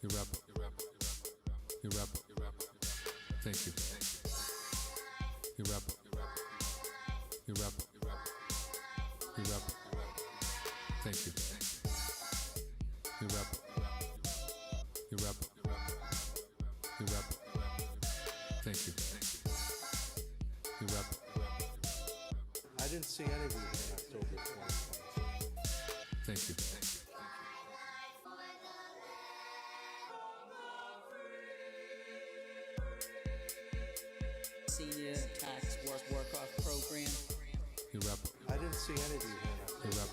You're up. You're up. Thank you. You're up. You're up. You're up. Thank you. You're up. You're up. You're up. Thank you. You're up. I didn't see any of you in October 2020. Thank you. Senior tax work-off program. You're up. I didn't see any of you in October You're up.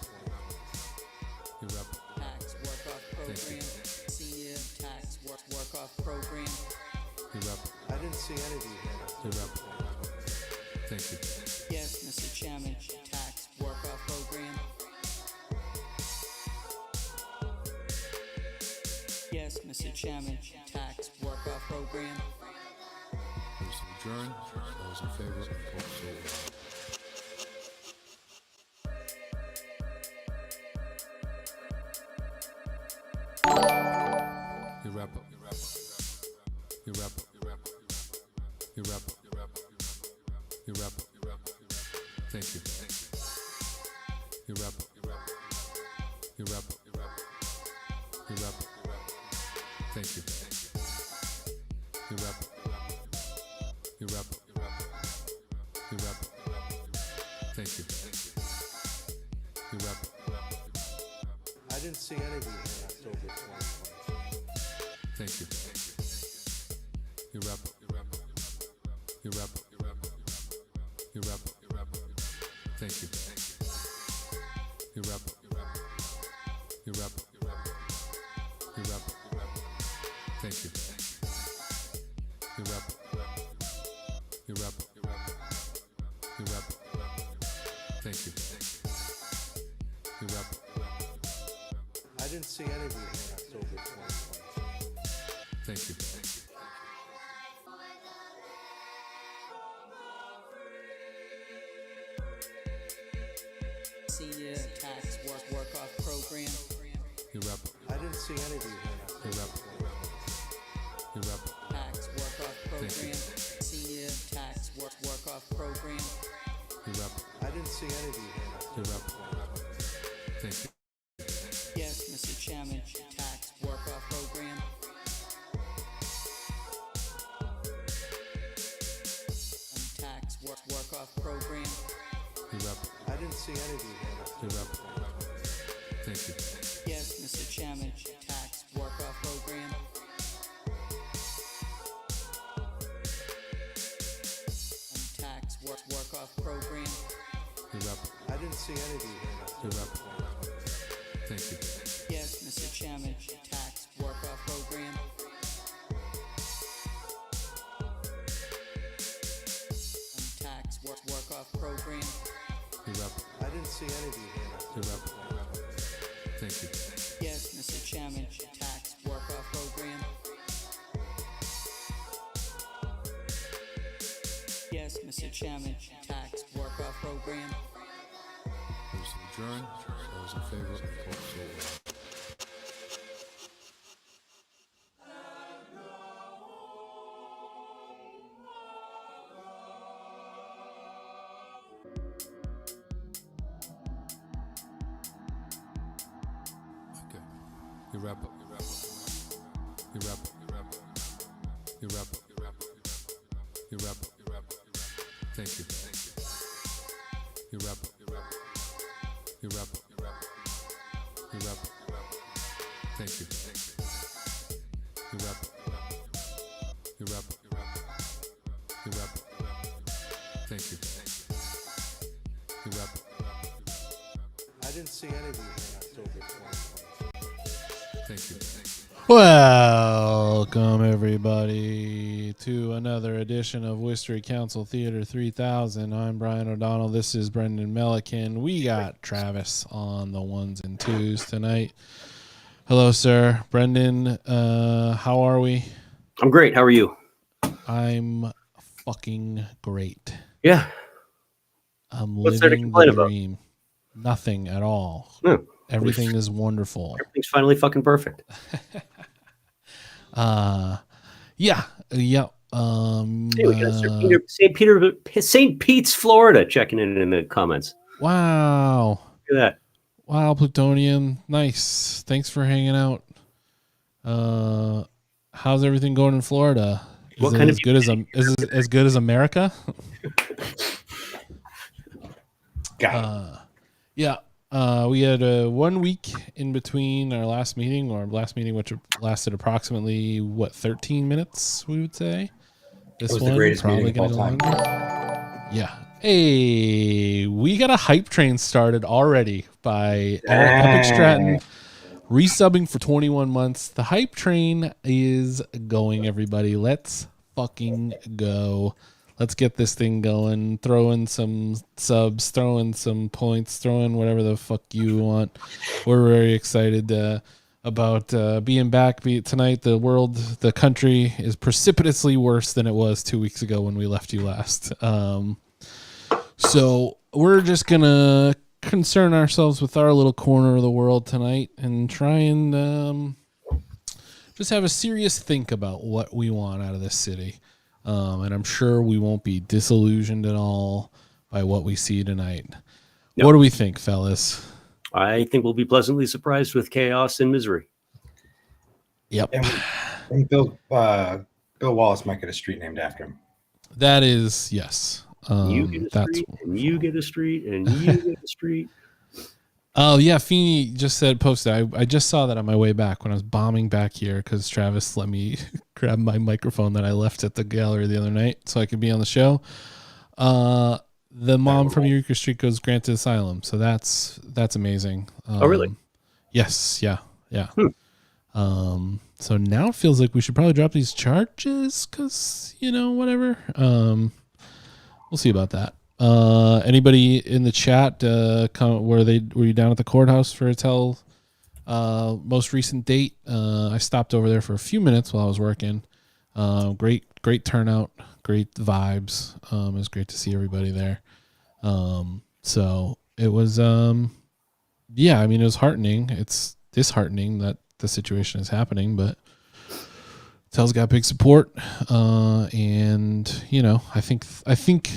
2020. You're up. Tax work-off Thank you. program. Senior tax work-off program. You're up. I didn't see any of you in You're October up. 2020. Thank you. Yes, Mr. Chairman, tax work-off program. Yes, Mr. Chairman, tax work-off program. Those adjourn. Those in favor, vote so ordered. You're up. You're up. You're up. You're up. You're up. Thank you. You're up. You're up. You're up. Thank you. You're up. You're up. You're up. Thank you. You're up. I didn't see any of you in October 2020. Thank you. You're up. You're up. You're up. Thank you. You're up. You're up. You're up. Thank you. You're up. You're up. You're up. Thank you. You're up. I didn't see any of you in October 2020. Thank you. Senior tax work-off program. You're up. I didn't see any of you in October You're up. 2020. You're up. Tax work-off Thank you. program. Senior tax work-off program. You're up. I didn't see any of you in October You're up. 2020. Thank you. Yes, Mr. Chairman, tax work-off program. Tax work-off program. You're up. I didn't see any of you in You're October up. 2020. Thank you. Yes, Mr. Chairman, tax work-off program. Tax work-off program. You're up. I didn't see any of you in October You're up. 2020. Thank you. Yes, Mr. Chairman, tax work-off program. Tax work-off program. You're up. I didn't see any of you in October You're up. 2020. Thank you. Yes, Mr. Chairman, tax work-off program. Yes, Mr. Chairman, tax work-off program. Those adjourn. Those in favor, vote so ordered. Okay. You're up. You're up. You're up. You're up. You're up. Thank you. You're up. You're up. You're up. Thank you. You're up. You're up. You're up. Thank you. You're up. I didn't see any of you in October 2020. Thank you. Welcome, everybody, to another edition of Worcester Council Theater 3000. I'm Brian O'Donnell. This is Brendan Melican. We got Travis on the ones and twos tonight. Hello, sir. Brendan, how are we? I'm great. How are you? I'm fucking great. Yeah. I'm What's there to living complain the about? dream. Nothing at all. No. Everything is wonderful. Everything's finally fucking perfect. Yeah. Hey, we got St. Pete's, Florida, checking in the comments. Wow. Look at that. Wow, Plutonium. Nice. Thanks for hanging out. How's everything going in Florida? Is it as good as America? Yeah. We had 1 week in between our last meeting, which lasted approximately 13 minutes, we would say. This was one the greatest probably meeting of all gonna time. go longer. Yeah. Hey, we got a hype train started already by Epic Stratton resubbing for 21 months. The hype train is going, everybody. Let's fucking go. Let's get this thing going. Throw in some subs, throw in some points, throw in whatever the fuck you want. We're very excited about being back tonight. The country is precipitously worse than it was 2 weeks ago when we left you last. So we're just going to concern ourselves with our little corner of the world tonight and try and just have a serious think about what we want out of this city. And I'm sure we won't be disillusioned at all by what we see tonight. Yep. What do we think, fellas? I think we'll be pleasantly surprised with chaos and misery. Yep. And Bill Wallace might get a street named after him. That is, yes. You get a street, and you get a street, and you get a street. Oh, yeah. Feeney just posted. I just saw that on my way back when I was bombing back here because Travis let me grab my microphone that I left at the gallery the other night so I could be on the show. The mom from Eureka Street goes granted asylum. So that's amazing. Oh, really? Yes. Yeah. So now it feels like we should probably drop these charges because, whatever. We'll see about that. Anybody in the chat were you down at the courthouse for its most recent date? I stopped over there for a few minutes while I was working. Great turnout, great vibes. It was great to see everybody there. So it was it was heartening. It's disheartening that the situation is happening, but Tell's got big support. And I think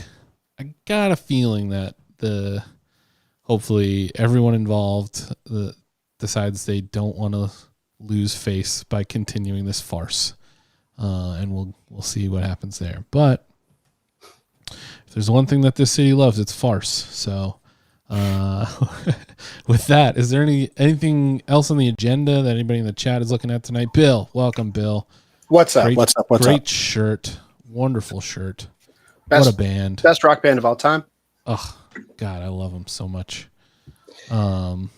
I got a feeling that hopefully everyone involved decides they don't want to lose face by continuing this farce, and we'll see what happens there. But if there's one thing that this city loves, it's farce. So, with that, is there anything else on the agenda that anybody in the chat is looking at tonight? Bill, welcome, Bill. What's up? What's up? Great shirt, wonderful shirt. What a band. Best rock band of all time. Oh, God, I love them so much. I'm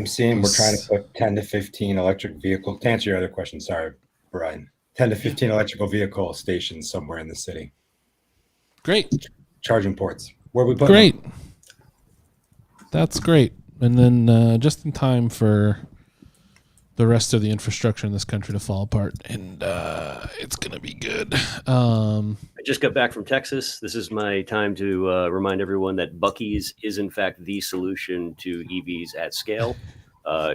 seeing we're trying to put 10 to 15 electric vehicle. To answer your other question, sorry, Brian. 10 to 15 electrical vehicle stations somewhere in the city. Great. Charging ports. Where we put Great. Them? That's great. And then just in time for the rest of the infrastructure in this country to fall apart, and it's gonna be good. I just got back from Texas. This is my time to remind everyone that Buc-ee's is in fact the solution to EVs at scale.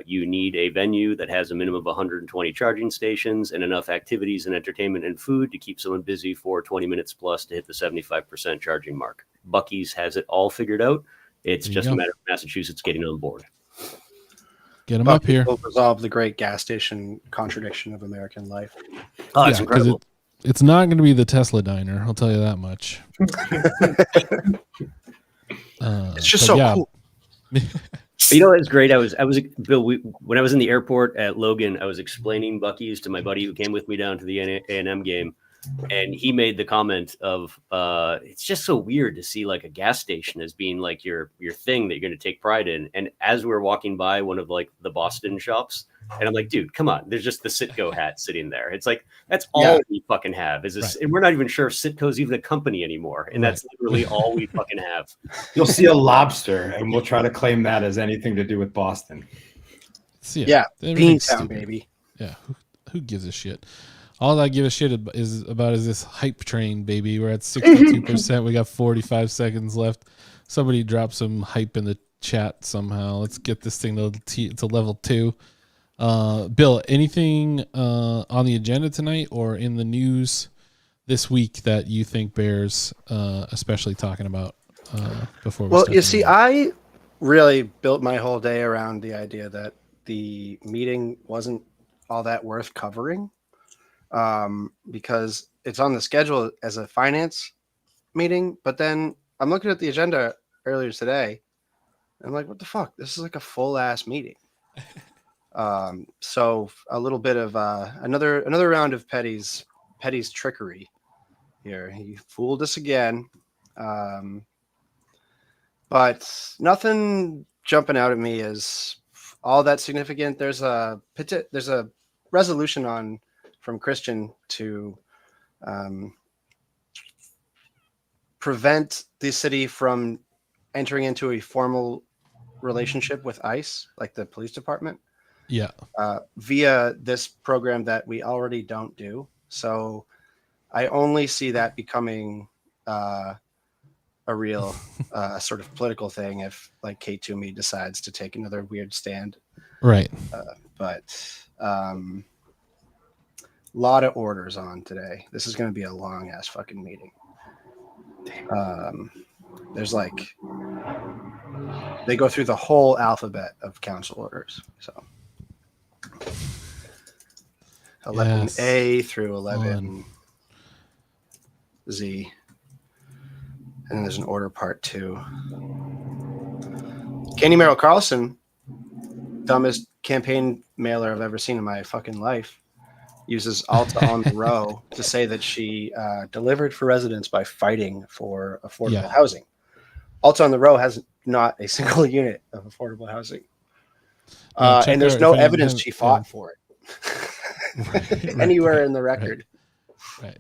You need a venue that has a minimum of 120 charging stations and enough activities and entertainment and food to keep someone busy for 20 minutes plus to hit the 75% charging mark. Buc-ee's has it all figured out. It's just a matter of Massachusetts getting on board. Get them up here. Will resolve the great gas station contradiction of American life. Oh, it's incredible. It's not going to be the Tesla diner. I'll tell you that much. It's just so cool. It's great. I was Bill. When I was in the airport at Logan, I was explaining Buc-ee's to my buddy who came with me down to the A&M game, and he made the comment of, "It's just so weird to see like a gas station as being like your thing that you're going to take pride in." And as we're walking by one of like the Boston shops, and I'm like, "Dude, come on! There's just the Citgo hat sitting there. It's like that's all we fucking have. Is this? Right. And we're not even sure if Citgo's even a company anymore. And that's literally all we fucking have." You'll see a lobster, and we'll try to claim that as anything to do with Boston. Beantown, baby. Yeah, who gives a shit? All I give a shit is this hype train, baby. We're at 62%. We got 45 seconds left. Somebody drop some hype in the chat somehow. Let's get this thing to level 2. Bill, anything on the agenda tonight or in the news this week that you think bears especially talking about before we Well, start you the see, meeting? I really built my whole day around the idea that the meeting wasn't all that worth covering, because it's on the schedule as a finance meeting. But then I'm looking at the agenda earlier today. And I'm like, what the fuck? This is like a full ass meeting. So a little bit of another round of Petty's trickery here. He fooled us again. But nothing jumping out at me is all that significant. There's a resolution on from Christian to prevent the city from entering into a formal relationship with ICE, like the police department, Yeah. via this program that we already don't do. So I only see that becoming a real sort of political thing if like K2Me decides to take another weird stand. Right. But a lot of orders on today. This is going to be a long ass fucking meeting. There's like, they go through the whole alphabet of council orders. So 11A through 11Z. And then there's an order part 2. Candy Merrill Carlson, dumbest campaign mailer I've ever seen in my fucking life, uses Alta on the Row to say that she delivered for residents by fighting for affordable housing. Alta on the Row has not a single unit of affordable housing. And there's no evidence she fought for it anywhere in the record. Right.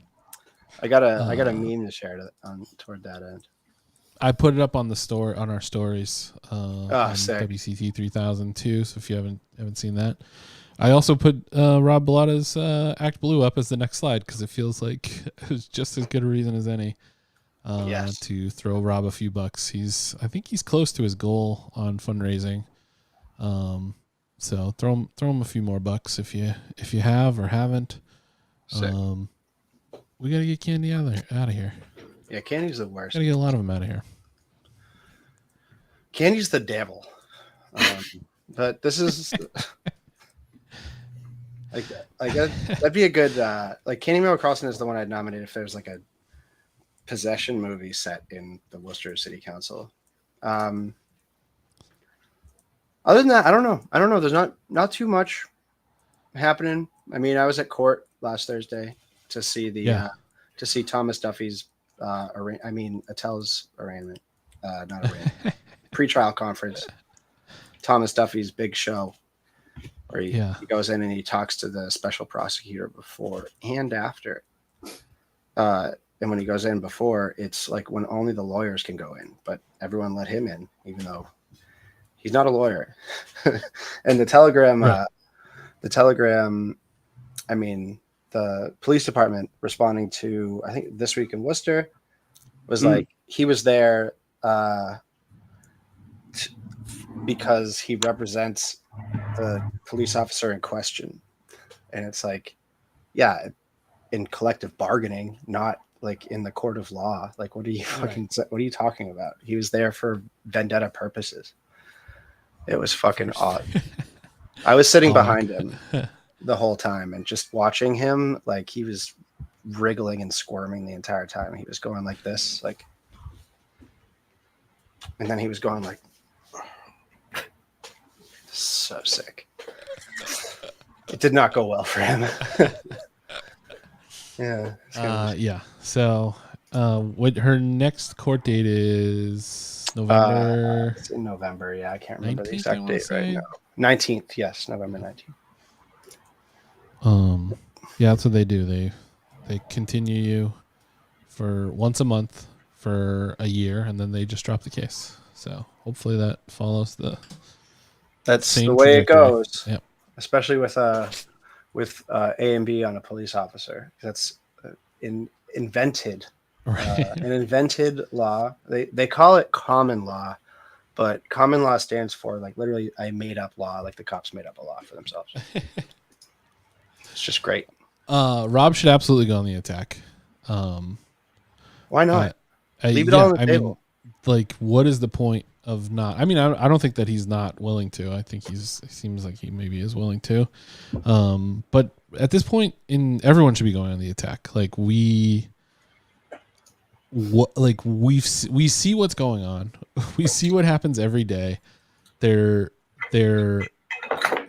I got a meme to share toward that end. I put it up on the store on our stories on sick. WCT3K too. So if you haven't seen that, I also put Rob Bellata's Act Blue up as the next slide because it feels like it was just as good a reason as any to throw Rob a few bucks. I think he's close to his goal on fundraising. So throw him a few more bucks if you have or haven't. Sick. We gotta get Candy out of here. Yeah, Candy's the worst. Gotta get a lot of them out of here. Candy's the devil. But this is like that'd be a good like Candy Merrill Carlson is the one I'd nominate if there's like a possession movie set in the Worcester City Council. Other than that, I don't know. There's not too much happening. I mean, I was at court last Thursday to see to see Thomas Duffy's Attell's arraignment, not arraignment, pretrial conference. Thomas Duffy's big show where he goes in and he talks to the special prosecutor before and after. And when he goes in before, it's like when only the lawyers can go in, but everyone let him in, even though he's not a lawyer. And the Telegram, the police department responding to, I think This Week in Worcester, was like, he was there because he represents the police officer in question. And it's like, yeah, in collective bargaining, not like in the court of law. Like, what are you what are you talking about? He was there for vendetta purposes. It was fucking odd. I was sitting behind him the whole time and just watching him. Like, he was wriggling and squirming the entire time. He was going like this, like, and then he was going like, so sick. It did not go well for him. Yeah. So, what her next court date is November. It's in November. Yeah, I can't remember the 19th, exact date right now. 19th. Yes, November 19th. Yeah, that's what they do. They continue you for once a month for a year, and then they just drop the case. So hopefully that follows That's same the way it trajectory. goes. Yep. Especially with A and B on a police officer. That's invented. Right. An invented law. They call it common law, but common law stands for like literally a made up law, like the cops made up a law for themselves. It's just great. Rob should absolutely go on the attack. Why not? Leave it yeah, all on the table. mean, like, what is the point of not? I mean, I don't think that he's not willing to. I think he seems like he maybe is willing to. But at this point, everyone should be going on the attack. Like we see what's going on. We see what happens every day. They're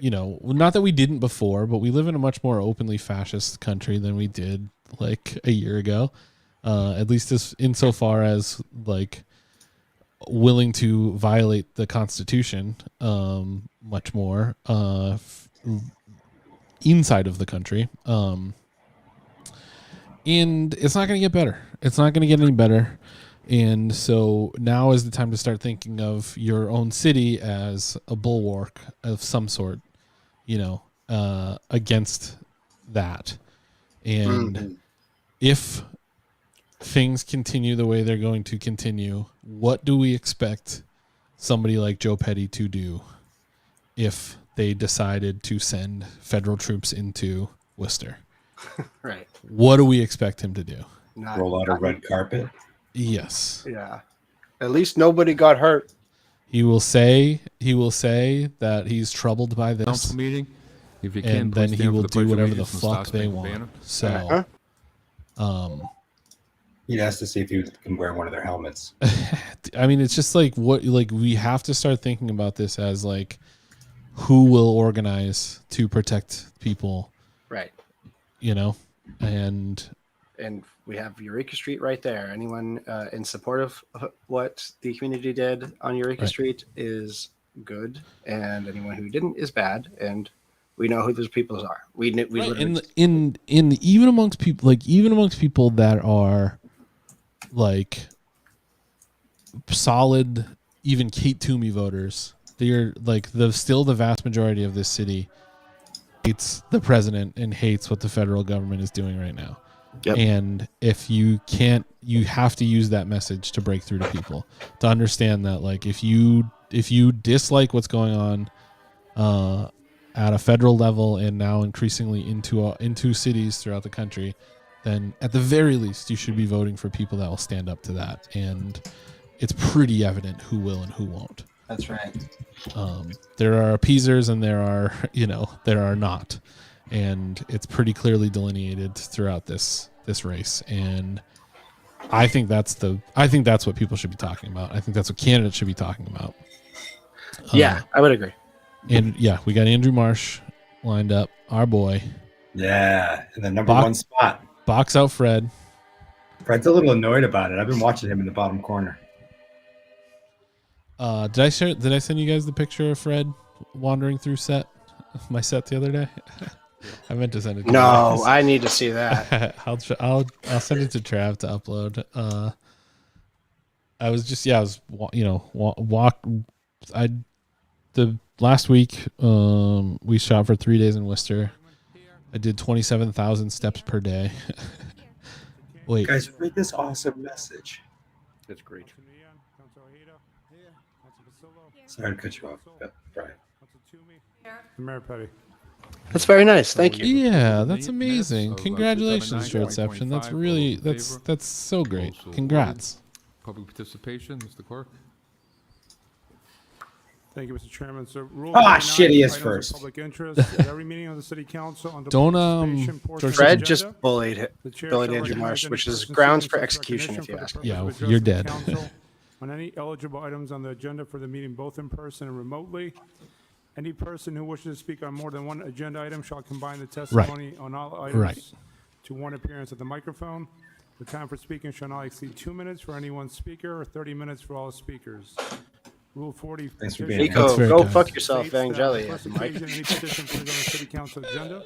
not that we didn't before, but we live in a much more openly fascist country than we did like a year ago. At least insofar as like willing to violate the Constitution much more inside of the country. And it's not going to get better. It's not going to get any better. And so now is the time to start thinking of your own city as a bulwark of some sort, against that. And if things continue the way they're going to continue, what do we expect somebody like Joe Petty to do if they decided to send federal troops into Worcester? Right. What do we expect him to do? Roll out a red carpet? Yes. Yeah. At least nobody got hurt. He will say that he's troubled by this. Council meeting. If you and can, then he will do whatever the fuck they want. So, He'd ask to see if he can wear one of their helmets. I mean, it's just like we have to start thinking about this as like who will organize to protect people, right? And we have Eureka Street right there. Anyone in support of what the community did on Eureka Street is good, and anyone who didn't is bad. And we know who those people are. We in even amongst people that are like solid, even Kate Toomey voters, they're like still the vast majority of this city hates the president and hates what the federal government is doing right now. Yep. And if you can't, you have to use that message to break through to people to understand that, like, if you dislike what's going on at a federal level and now increasingly into cities throughout the country, then at the very least you should be voting for people that will stand up to that. And it's pretty evident who will and who won't. That's right. There are appeasers and there are not. And it's pretty clearly delineated throughout this race. And I think that's what people should be talking about. I think that's what candidates should be talking about. Yeah, I would agree. And yeah, we got Andrew Marsh lined up, our boy. Yeah, in the number one spot. Box out Fred. Fred's a little annoyed about it. I've been watching him in the bottom corner. Did I send you guys the picture of Fred wandering through my set the other day? I meant to send it to you guys. I need to see that. I'll send it to Trav to upload. The last week we shot for 3 days in Worcester. I did 27,000 steps per day. Wait, guys, read this awesome message. That's great. Sorry to cut you off, Brian. Mayor Petty. That's very nice. Thank you. Yeah, that's amazing. Congratulations, Shortception. That's so great. Congrats. Public participation, Mr. Clerk. Thank you, Mr. Chairman. So, rule shit, he is first. Public interest at every meeting of the City Council on the Don't, participation portion of the Fred agenda, just bullied the chair Billy shall Andrew recognize Marsh, any which is person grounds seeking for such execution if you recognition ask for me. the Yeah, purpose of you're addressing the dead. council on any eligible items on the agenda for the meeting, both in person and remotely. Any person who wishes to speak on more than one agenda item shall combine the testimony on all items to one appearance at the microphone. The time for speaking shall not exceed 2 minutes for any one speaker or 30 minutes for all speakers. Rule 40. Thanks for being petition here. Nico, very go kind. fuck yourself, states that Evangelion, first Mike. occasion any petition put on the City Council agenda.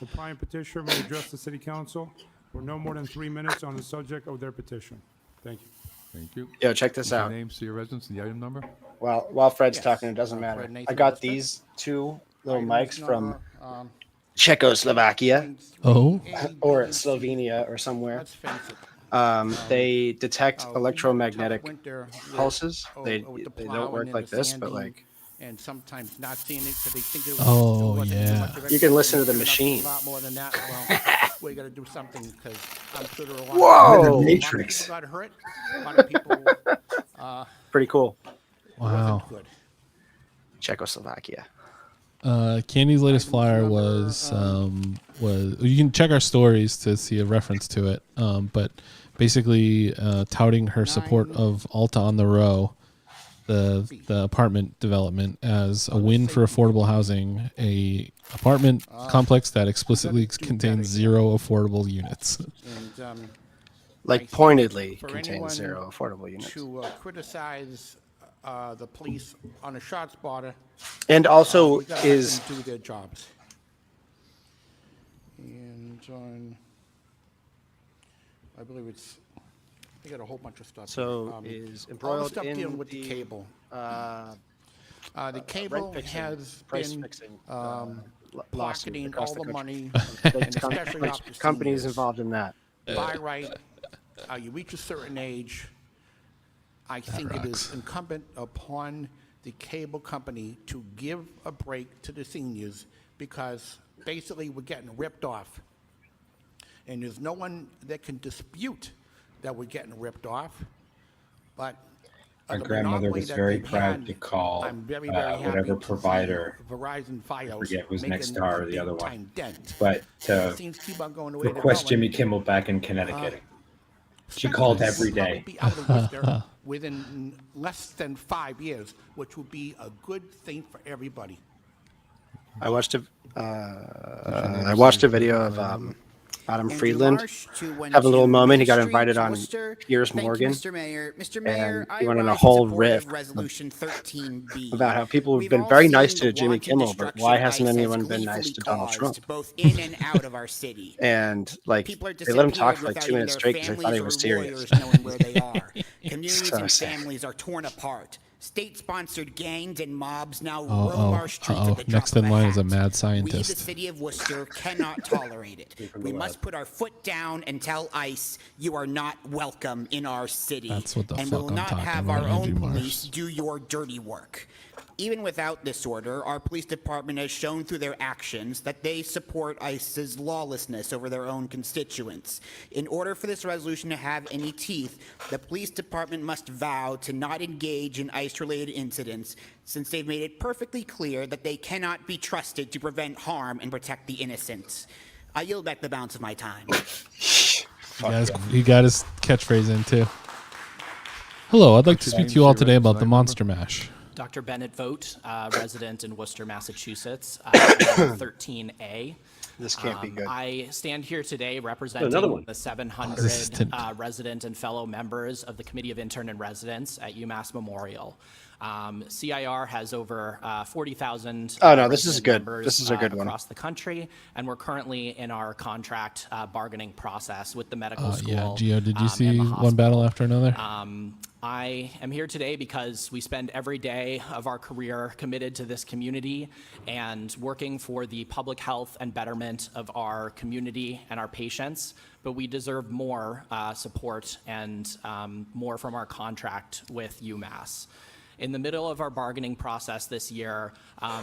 The prime petitioner may address the City Council for no more than 3 minutes on the subject of their petition. Thank you. Thank you. Yo, check this Your out. name, city residence, and the item number. While Fred's talking, it doesn't matter. Fred Nathan I got Worcester. these two little mics from Czechoslovakia Oh, or Slovenia or somewhere. Let's face it. They detect we had a electromagnetic tough winter with- pulses. They with the they plowing don't work and like the this, but sanding, like and sometimes not seeing it because they think it Oh, wasn't too yeah. much of You can listen to the anything. machine. A lot more than that. Well, we got to do something because I'm sure there are a lot. Whoa! Of people, Matrix. A lot of people got hurt. A lot of people pretty cool. Wow. wasn't good. Czechoslovakia. Candy's latest flyer remember, was you can check our stories to see a reference to it. But basically touting her support of Alta on the Row, the apartment development, as a win for affordable housing, a apartment complex that explicitly contains 0 affordable units. And Like I think pointedly for contains anyone 0 affordable units. to criticize the police on a ShotSpotter. And also we gotta let is them do their jobs. And I believe they got a whole bunch of stuff. so here. is all the embroiled stuff in dealing with the cable. The cable rent fixing, has price been fixing, lawsuit pocketing across all the country. money, There's and especially off the companies seniors. involved in that. By right, you reach a certain age, I think it is incumbent upon the cable company to give a break to the seniors because basically we're getting ripped off. And there's no one that can dispute that we're getting ripped off. But My the grandmother monopoly was that very they've proud had, to call I'm very, very happy whatever to see provider, Verizon Fios forget who's making next door or a the other one, big-time dent. but to Things keep on going the way they're request going. Jimmy Kimmel back in Connecticut. She called every Will probably day. be out of Worcester within less than 5 years, which would be a good thing for everybody. I watched a video of Adam Andrew Friedland Marsh, 212 have a little moment. He got Main invited Street, on Worcester. Piers Thank you, Morgan, Mr. Mayor. Mr. Mayor, and I he went on a rise whole in support of riff Resolution 13B. about how people have We've been all very seen nice the to Jimmy wanton Kimmel, but destruction why hasn't ICE has anyone been nice to gleefully Donald caused, Trump? both in and out of our city. And like People are they let him talk disappeared for like without 2 minutes either straight because they thought he families was or serious. lawyers knowing where they are. Communities So and sad. families are torn apart. State-sponsored gangs and mobs now Oh, roam our streets at the drop next of in line is a hat. mad We, the scientist. city of Worcester, cannot tolerate it. We must put our foot down and tell ICE you are not welcome in our city. That's what the and fuck we will I'm not talking have about, our own Andrew police Marsh. do your dirty work. Even without this order, our police department has shown through their actions that they support ICE's lawlessness over their own constituents. In order for this resolution to have any teeth, the police department must vow to not engage in ICE-related incidents, since they've made it perfectly clear that they cannot be trusted to prevent harm and protect the innocent. I yield back the balance of my time. He got his catchphrase in too. Hello, I'd like to speak to you all today about the Monster Mash. Dr. Bennett Vogt, resident in Worcester, Massachusetts, 13A. This can't be good. I stand here today Another representing one. the 700 Resistant. resident and fellow members of the Committee of Intern and Residents at UMass Memorial. CIR has over 40,000 Oh, no, this is resident good. members, This is a good one. across the country, and we're currently in our contract bargaining process with the medical school. Yeah, Gio, did you and see the one hospital. battle after another? I am here today because we spend every day of our career committed to this community and working for the public health and betterment of our community and our patients, but we deserve more support and more from our contract with UMass. In the middle of our bargaining process this year,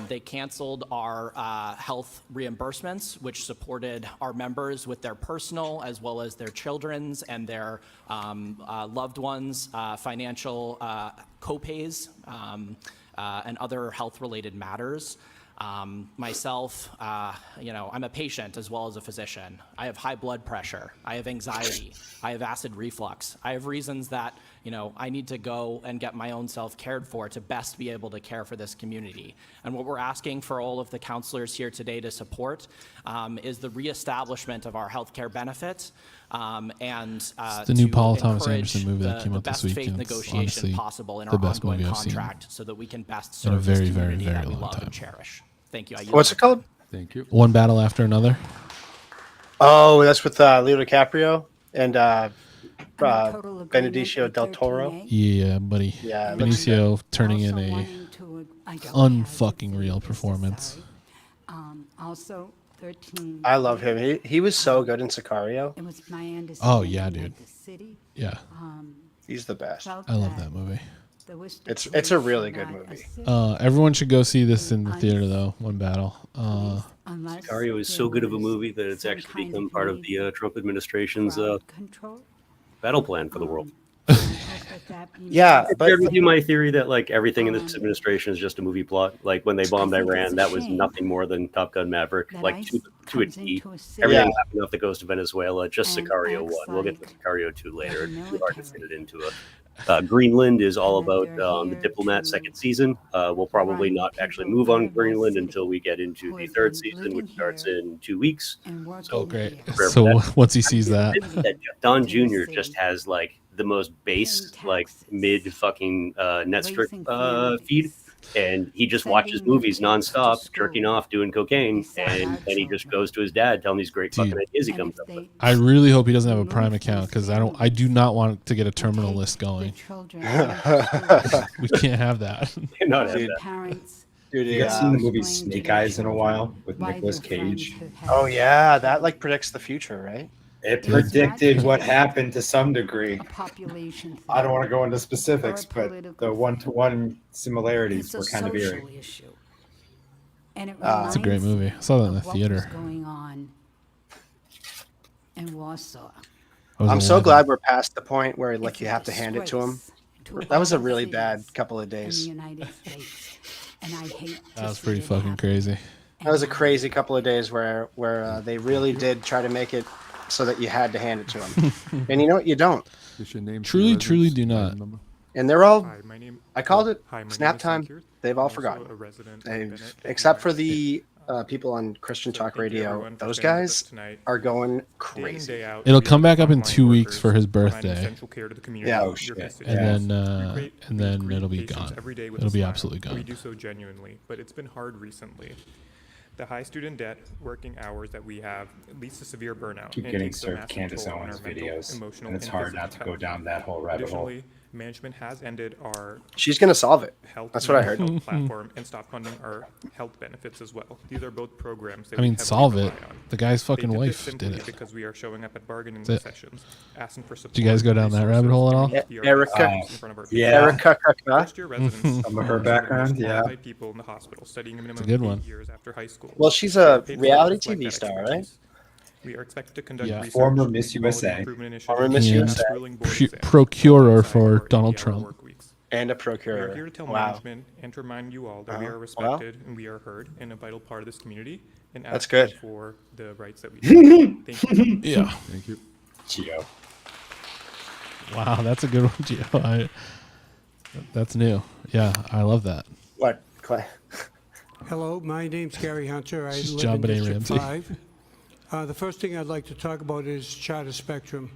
they canceled our health reimbursements, which supported our members with their personal as well as their children's and their loved ones' financial copays and other health-related matters. Myself, I'm a patient as well as a physician. I have high blood pressure. I have anxiety. I have acid reflux. I have reasons that, I need to go and get my own self cared for to best be able to care for this community. And what we're asking for all of the counselors here today to support is the reestablishment of our healthcare benefits and the new to Paul Thomas encourage Anderson movie that the came out this best week, faith and it's negotiation honestly possible in the our best ongoing movie I've seen contract so that we can best in a serve very, this very, community very that we long love time. and cherish. Thank you. What's it called? Thank you. One battle after another. Oh, that's with Leo DiCaprio and total agreement Benicio with del Toro. 13A. Yeah, buddy. Yeah, it looks Benicio turning in Also a wanting to- I don't unfucking have it, real this is performance. sorry. Also, 13. I love him. He was so good in Sicario. It was my understanding Oh, yeah, that dude. the city Yeah, He's the best. felt I love that movie. the Worcester It's a police really should good not movie. assist Everyone should go see this in the theater though. One battle. unless Sicario is there so good of a was movie that it's some actually kind become of part of need the Trump administration's crowd control. battle plan for the world. I hope that be Yeah, noticed. but Shared with you my theory that like everything in this administration is just a movie plot. Like when they bombed I think it's Iran, a that was shame nothing more than Top Gun Maverick, that like ICE to a comes T. into a city Everything Yeah. happened off the coast of Venezuela. Just and Sicario acts 1. We'll get to like Sicario 2 later. the It's too hard to fit it military. into a. Greenland is all And that about they're the here Diplomat to second season. We'll probably run not actually people move out on of our Greenland city until we get into who the have third been season, living which starts here in 2 weeks. and working Oh, great. here. So once he sees that, That Don To the Jr. city. just has like the most base, Paying like taxes. mid fucking Netflix Raising feed, families. and he just watches Sending their movies kids to nonstop, school jerking off, doing cocaine, beside and our then he just children. goes to his dad, telling these great fucking Dude. ideas he And comes if up with. they I really hope he doesn't have a remove Prime these account because I do families not want to get a and terminal take list the going. children out of schools, We can't have that. Not have Dude. that. parents Dude, You yeah. guys seen the movie explain to Snake their Eyes in a children while with why Nicolas their friends Cage? have had Oh yeah, that like predicts the future, right? It It's not predicted what just happened to some degree. a population thing. I don't want to go into specifics, Or a but political the one-to-one similarities It's a were kind of eerie. social issue. And it It's a great reminds movie. I saw that in the of what was theater. going on in Warsaw. I was I'm so 11. glad we're past the point where like It's you a have to hand it to him. disgrace to That was a all really cities bad couple of in the days. United States. And I hate to That was see pretty it fucking happen. crazy. That was a And crazy couple of days where they really did try to make it so that you had to hand it to him. And you know what? You don't. Just your name. for Truly, your truly residence, do item not. number. And they're all. Hi, my name. I called it Hi, my snap name is time. Sankir. They've all I'm also forgotten. a resident of They've- Bennett, except for UMass. the people on Christian So Talk thank you, Radio. everyone, for Those staying with us guys tonight. are going Day in, crazy. day out, It'll we come are back up in frontline 2 weeks for workers his providing birthday. essential care to the community, Yeah. Oh, your shit. constituents. And We then then greet it'll be patients gone. every day with It'll a be smile. absolutely We gone. do so genuinely, but it's been hard recently. The high student debt, working hours that we have leads to severe burnout. Keep and getting takes a served massive Candace toll on Owens our mental, videos, emotional, and it's hard physical not to go health. down that whole rabbit hole. Additionally, management has ended our She's gonna solve it. health That's and what I heard. mental health platform and stop funding our health benefits as well. These are both programs that I mean, we heavily solve it. rely on. The guy's They fucking did this wife simply did it. because we are showing up at bargaining That's it. sessions, asking for support. Did you guys go down that rabbit hole at all? Erica. In front of our Yeah. Erica. First-year residents Some of her are the most background, yeah. qualified people in the hospital, studying a minimum good of 8 one. years after high school. Well, she's They are a paid to reality reflect TV that star, right? expertise. We are expected to conduct Yeah. research, Former Miss quality USA. improvement initiatives, Former Miss and USA. schooling board Pro- exams procurer alongside for our Donald 80-hour Trump. work weeks. And a We are procurer. here to tell Wow. management and to remind you all that we are Well. respected and we are heard and a vital part of this community and That's ask good. for the rights that we have. Thank you. Yeah. Thank you. Gio. Wow, that's a good one, Gio. That's new. Yeah, I love that. What, Clay? Hello, my name's Gary Hunter. I Just live John in Benet District Ramsey. 5. The first thing I'd like to talk about is Charter Spectrum.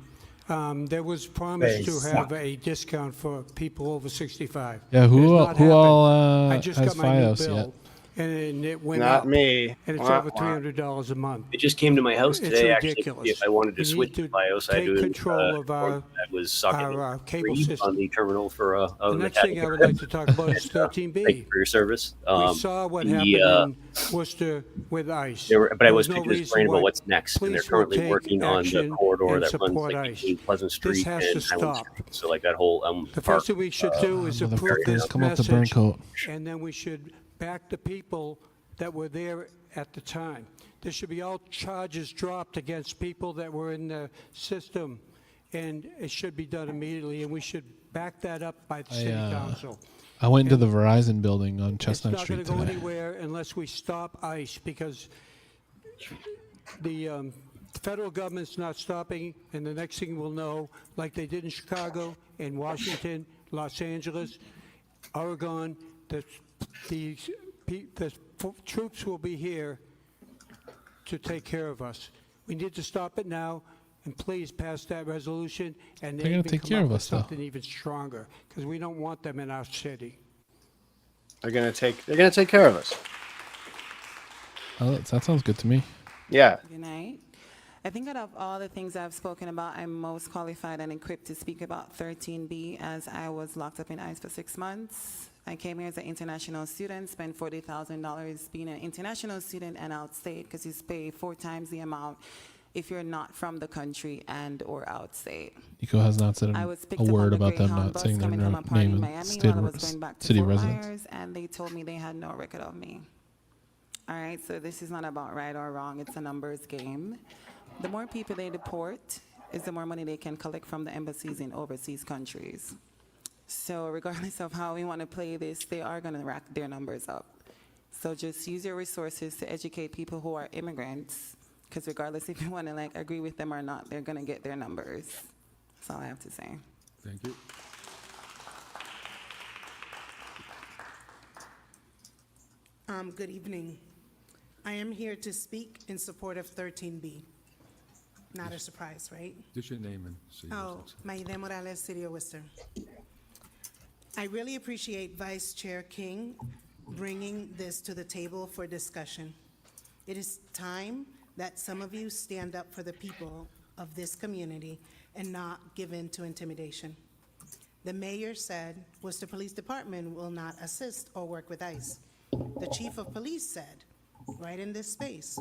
There was promised to They have suck. a discount for people over 65. Yeah, It who has all, not who happened. all I just has got my new FiOS bill, yet? and it went Not up, me. and it's Wah, over wah. $300 a month. It just came to my house It's today. Actually, ridiculous. if I wanted to We need switch to to BIOS, I take do. control of our- that was socket our cable three system. on the terminal for The next thing I would like to talk about is Thank you 13B. for your service. We saw what the, happened in Worcester with ICE. There were, but I There was no picking his reason brain about why what's next, and they're police will currently take working on the action corridor and that runs support like ICE. between Pleasant Street has and to Highland stop. Street. So like that whole The Park. first thing we should do is approve Motherfuckers, this come up the burn message, coat. and then we should back the people that were there at the time. There should be all charges dropped against people that were in the system, and it should be done immediately, and we should back that up by the city council. I went into the Verizon building on It's Chestnut not going Street to go today. anywhere unless we stop ICE, because the federal government's not stopping, and the next thing we'll know, like they did in Chicago, in Washington, Los Angeles, Oregon, the troops will be here to take care of us. We need to stop it now, and please pass that resolution, and They're then gonna even take come care up of with us, though. something even stronger, because we don't want them in our city. They're gonna take care of us. Oh, that sounds good to me. Yeah. Good night. I think out of all the things I've spoken about, I'm most qualified and equipped to speak about 13B, as I was locked up in ICE for 6 months. I came here as an international student, spent $40,000 being an international student and outstate, because you pay 4 times the amount if you're not from the country and or outstate. Nico has not said I a was picked up word on the about them Greyhound not bus saying their coming from a party name in of Miami while I was going back to city Fort residents. Myers, and they told me they had no record of me. All right, so this is not about right or wrong. It's a numbers game. The more people they deport is the more money they can collect from the embassies in overseas countries. So regardless of how we want to play this, they are going to rack their numbers up. So just use your resources to educate people who are immigrants, because regardless if you want to like agree with them or not, they're going to get their numbers. That's all I have to say. Thank you. Good evening. I am here to speak in support of 13B. Not a surprise, right? Just your name and city. Oh, Maide Morales, City of Worcester. I really appreciate Vice Chair King bringing this to the table for discussion. It is time that some of you stand up for the people of this community and not give in to intimidation. The mayor said Worcester Police Department will not assist or work with ICE. The chief of police said, right in this space,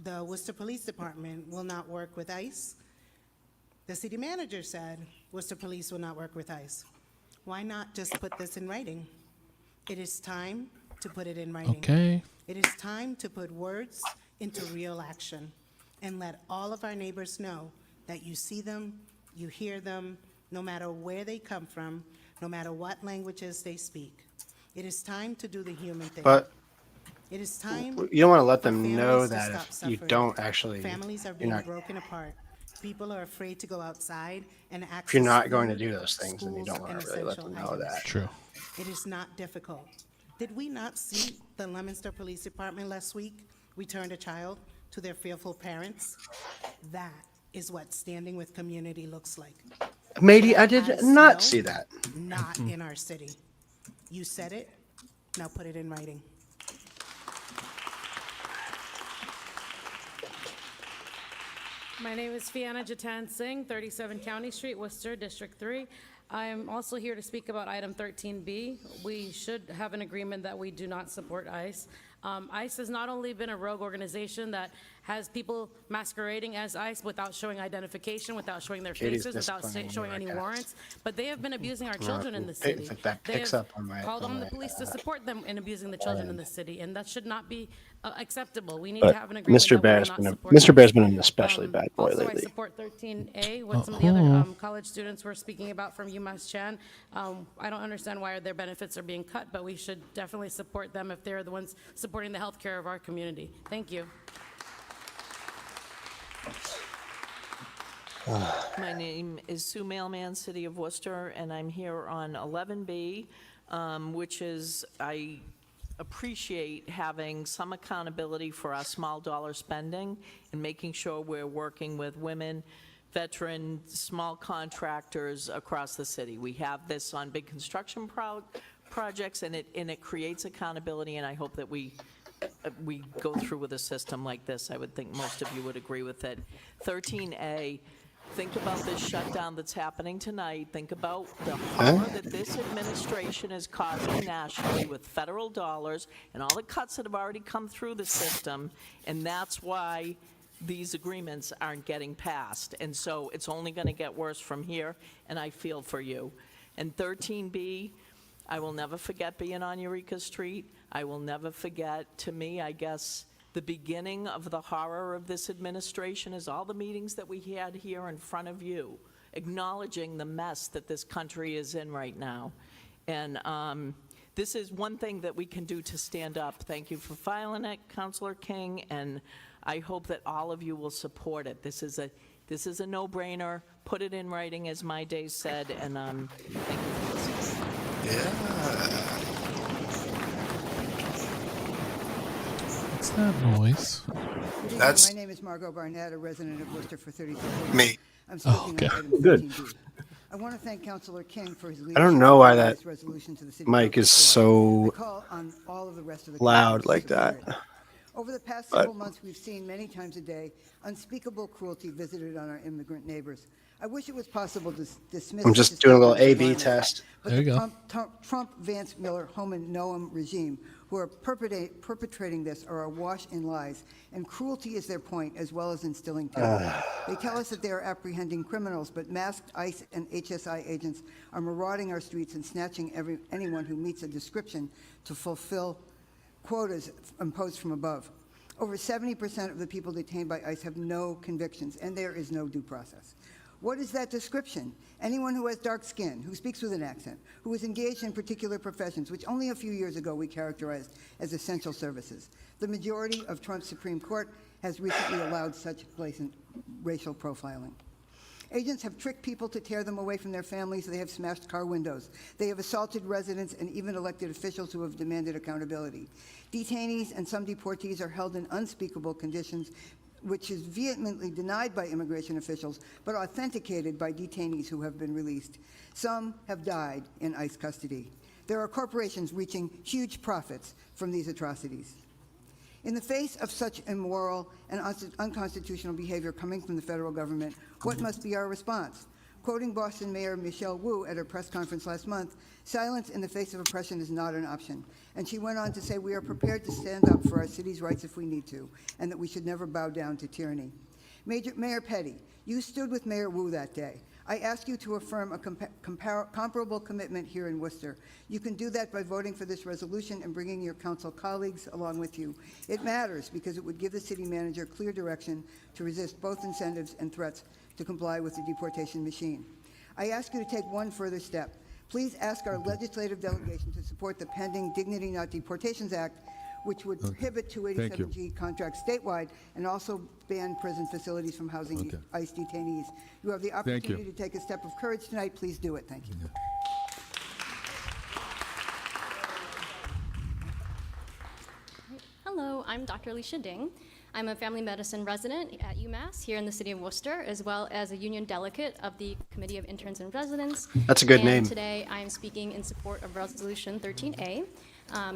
the Worcester Police Department will not work with ICE. The city manager said Worcester Police will not work with ICE. Why not just put this in writing? It is time to put it in writing. Okay. It is time to put words into real action and let all of our neighbors know that you see them, you hear them, no matter where they come from, no matter what languages they speak. It is time to do the human thing. But it is time. you don't want to let for them know families to that stop if you suffering. don't actually, Families are you're being not, broken apart. People are afraid to go outside and access. if you're not going to food, do those things, then you schools, don't want and to really let essential them know items. that. True. It is not difficult. Did we not see the Leominster Police Department last week return a child to their fearful parents? That is what standing with community looks like. Matey, I did As not no, see that. Not in our city. You said it, now put it in writing. My name is Fianna Jatan Singh, 37 County Street, Worcester, District 3. I am also here to speak about item 13B. We should have an agreement that we do not support ICE. ICE has not only been a rogue organization that has people masquerading as ICE without showing identification, without showing their Katie's faces, without disciplining showing any America. warrants, but they have been abusing our children in the It- city. that They picks have up on my- called on on the my, police to support them in abusing the children in the city, and that should not be acceptable. We need But to have an agreement Mr. that we will Bear's not been support Mr. ICE. Bear's been an especially bad boy Also, I lately. support 13A, what some of the other college students were speaking about from UMass Chan. I don't understand why their benefits are being cut, but we should definitely support them if they're the ones supporting the health care of our community. Thank you. My name is Sue Mailman, City of Worcester, and I'm here on 11B, which is, I appreciate having some accountability for our small dollar spending and making sure we're working with women, veterans, small contractors across the city. We have this on big construction projects, and it creates accountability, and I hope that we go through with a system like this. I would think most of you would agree with it. 13A, think about this shutdown that's happening tonight. Think about the horror that this administration is causing nationally with federal dollars and all the cuts that have already come through the system, and that's why these agreements aren't getting passed. And so it's only going to get worse from here, and I feel for you. And 13B, I will never forget being on Eureka Street. I will never forget, to me, I guess, the beginning of the horror of this administration is all the meetings that we had here in front of you, acknowledging the mess that this country is in right now. And this is one thing that we can do to stand up. Thank you for filing it, Councilor King, and I hope that all of you will support it. This is a no-brainer. Put it in writing, as my days said, and thank you for listening. What's that noise? My name is Margot Barnett, a resident of Worcester for 33 years. Me. I'm Oh, speaking okay. on item Good. 13B. I want to thank Councilor King for his leadership. I don't know why in that this resolution to the city mic is council. so I call on all of the rest of the loud council to like that. support it. Over the past But- several months, we've seen many times a day unspeakable cruelty visited on our immigrant neighbors. I wish it was possible to dismiss. I'm this just doing a little discussion as A/B violence, test. But There you the go. Trump, Vance, Miller, Homan, Noam regime, who are perpetrating this are awash in lies, and cruelty is their point, as well as instilling terror. They tell us that they are apprehending criminals, but masked ICE and HSI agents are marauding our streets and snatching anyone who meets a description to fulfill quotas imposed from above. Over 70% of the people detained by ICE have no convictions, and there is no due process. What is that description? Anyone who has dark skin, who speaks with an accent, who is engaged in particular professions, which only a few years ago we characterized as essential services. The majority of Trump's Supreme Court has recently allowed such blatant racial profiling. Agents have tricked people to tear them away from their families. They have smashed car windows. They have assaulted residents and even elected officials who have demanded accountability. Detainees and some deportees are held in unspeakable conditions, which is vehemently denied by immigration officials, but authenticated by detainees who have been released. Some have died in ICE custody. There are corporations reaching huge profits from these atrocities. In the face of such immoral and unconstitutional behavior coming from the federal government, what must be our response? Quoting Boston Mayor Michelle Wu at her press conference last month, silence in the face of oppression is not an option. And she went on to say, we are prepared to stand up for our city's rights if we need to, and that we should never bow down to tyranny. Mayor Petty, you stood with Mayor Wu that day. I ask you to affirm a comparable commitment here in Worcester. You can do that by voting for this resolution and bringing your council colleagues along with you. It matters because it would give the city manager clear direction to resist both incentives and threats to comply with the deportation machine. I ask you to take one further step. Please ask our legislative delegation to support the pending Dignity Not Deportations Act, which would prohibit 287G contracts statewide and also ban prison facilities from housing ICE detainees. You have the opportunity to take a step of courage tonight. Please do it. Thank you. Hello, I'm Dr. Alicia Ding. I'm a family medicine resident at UMass here in the city of Worcester, as well as a union delegate of the Committee of Interns and Residents. That's a good and name. Today I'm speaking in support of Resolution 13A.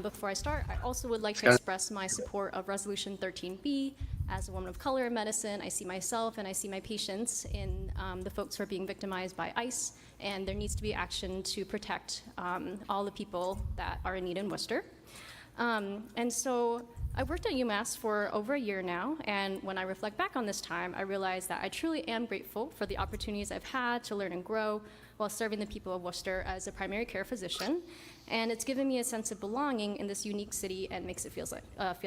Before I start, I also would like to express my support of Resolution 13B. As a woman of color in medicine, I see myself and I see my patients in the folks who are being victimized by ICE, and there needs to be action to protect all the people that are in need in Worcester. And so I've worked at UMass for over a year now, and when I reflect back on this time, I realize that I truly am grateful for the opportunities I've had to learn and grow while serving the people of Worcester as a primary care physician. And it's given me a sense of belonging in this unique city and makes it feel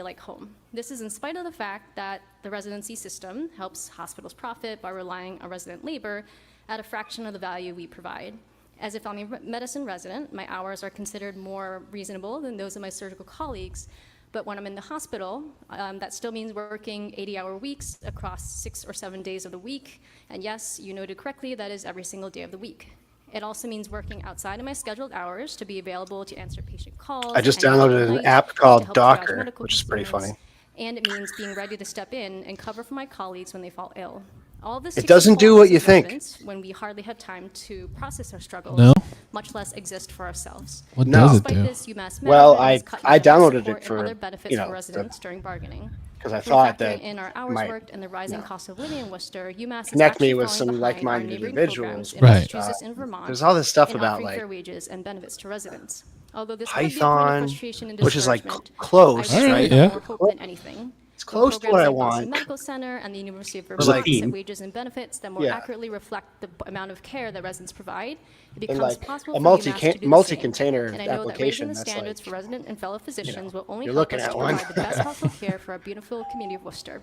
like home. This is in spite of the fact that the residency system helps hospitals profit by relying on resident labor at a fraction of the value we provide. As a family medicine resident, my hours are considered more reasonable than those of my surgical colleagues. But when I'm in the hospital, that still means working 80-hour weeks across 6 or 7 days of the week. And yes, you noted correctly, that is every single day of the week. It also means working outside of my scheduled hours to be available to answer patient calls. I just and downloaded an app called Docker, which is pretty concerns. funny. And it means being ready to step in and cover for my colleagues when they fall ill. All of this It takes doesn't a do toll what as you think. residents when we hardly have time to process our struggles, No? much less exist for ourselves. What No. does it Despite do? this, UMass Well, management has cut I downloaded support it for, and other benefits you know, for residents during bargaining. because I When thought factoring that in our hours might worked and the rising cost of living in Worcester, UMass is connect me actually with falling some behind our like-minded neighboring individuals. programs in Right. Massachusetts and Vermont. There's all this stuff in about offering like fair wages and benefits to residents. Although this could be a point of Python, frustration and which is like discouragement, close, I wish right? we had Yeah. more hope than anything. It's close to what I Programs like Boston want. Medical Center and the University of like- Vermont set wages and benefits that more Yeah. accurately reflect the amount of care that residents provide. It And becomes like possible a for UMass to do the multi-container same. And I know that raising application, the that's standards like, for resident and fellow physicians will only you're help looking us at to one. provide the best possible care for our beautiful community of Worcester.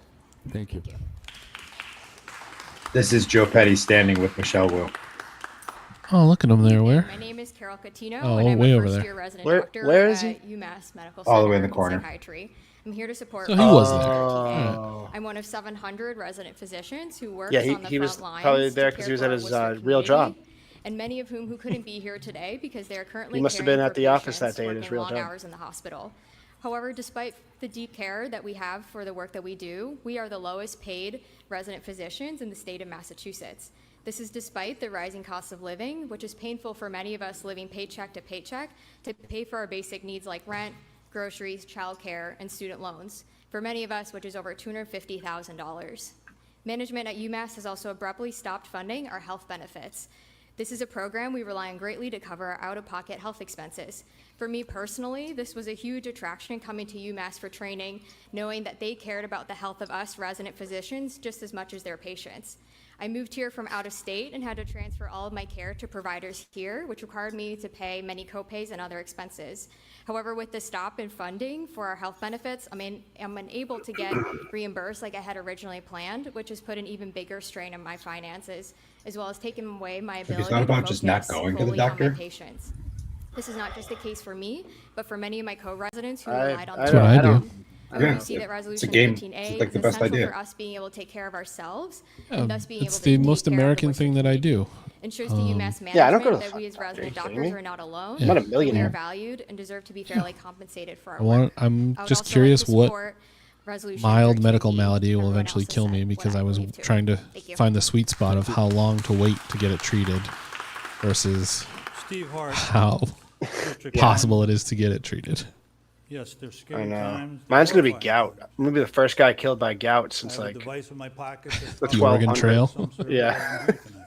Thank you. This is Joe Petty standing with Michelle Wu. Oh, look at him there. Where? My name is Carol Catino, Oh, and I'm way a over there. first-year resident Where- doctor where is he? at UMass Medical All the way in Center the corner. Psychiatry. I'm here to support. So he was there. Oh. I'm one of 700 resident physicians who works Yeah, on the he was front lines probably to there care 'cause he was for at our his, Worcester real job. community, and many of whom who couldn't be here today because they are currently He must have caring been at for the office that patients day at his working real long job. hours in the hospital. However, despite the deep care that we have for the work that we do, we are the lowest paid resident physicians in the state of Massachusetts. This is despite the rising cost of living, which is painful for many of us living paycheck to paycheck to pay for our basic needs like rent, groceries, childcare, and student loans. For many of us, which is over $250,000. Management at UMass has also abruptly stopped funding our health benefits. This is a program we rely on greatly to cover our out-of-pocket health expenses. For me personally, this was a huge attraction coming to UMass for training, knowing that they cared about the health of us resident physicians just as much as their patients. I moved here from out of state and had to transfer all of my care to providers here, which required me to pay many copays and other expenses. However, with the stop in funding for our health benefits, I'm unable to get reimbursed like I had originally planned, which has put an even bigger strain on my finances, as well as taken away my ability It's not about to just not focus going to the fully on doctor. my patients. This is not just the case for me, but for many of my co-residents who I- relied on I the don't- I program. don't- We Yeah. see that It's a Resolution game. 13A It's like the is best essential idea. for us being able to take care of ourselves, Yeah, and thus being able it's to the take most care of the American Worcester thing that I do. ensures to UMass management Yeah, I don't go to that we as resident Are you kidding doctors me? are not alone. I'm not a We are millionaire. valued and deserve to be fairly compensated for our I'm work. just I would also curious like to what support Resolution mild 13B. medical malady will Everyone eventually else has kill said me what because I I was believe too. trying to Thank you. find the sweet spot of how long to wait to get it treated versus Steve Hart. how possible it is to get it treated. Yes, they're I scary know. times. Mine's gonna be Horrifying. gout. I'm gonna be the first guy killed by gout I since have a like device in my pocket. that's the The Oregon 1200s. Trail. some sort of Yeah. I'm drinking it.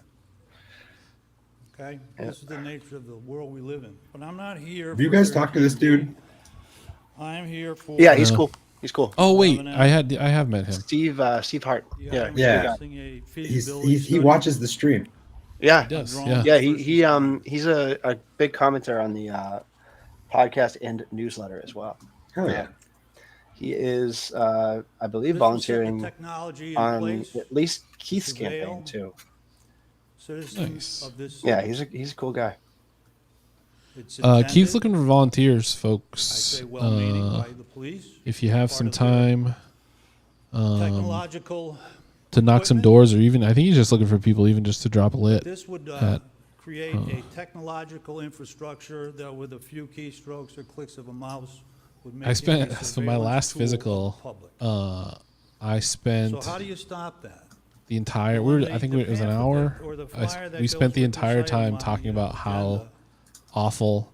Okay, Yeah. this is the nature of the world we live in. But I'm not here. Have you for guys their talked to this dude? I'm here for. Yeah, he's cool. He's cool. Oh wait, I have met him. Steve Hart. Yeah. Yeah. He watches the stream. Yeah. He does, Yeah. He's a big commenter on the podcast and newsletter as well. Hell yeah. He is, I believe, This will set the volunteering technology in on place at least Keith's to veil campaign too. Citizens of this. Yeah, he's a cool guy. It's Keith's intended, looking for volunteers, I folks. say well-meaning by the police. If you have part some of their time technological to knock some doors, or even I think he's just looking for people even just to drop a lit. This would at, create a technological infrastructure that with a few keystrokes or clicks of a mouse would make I it spent a so my surveillance last tool of the physical. public. I spent So how do you stop that? the entire. I think it was an hour. We spent the entire time talking about how awful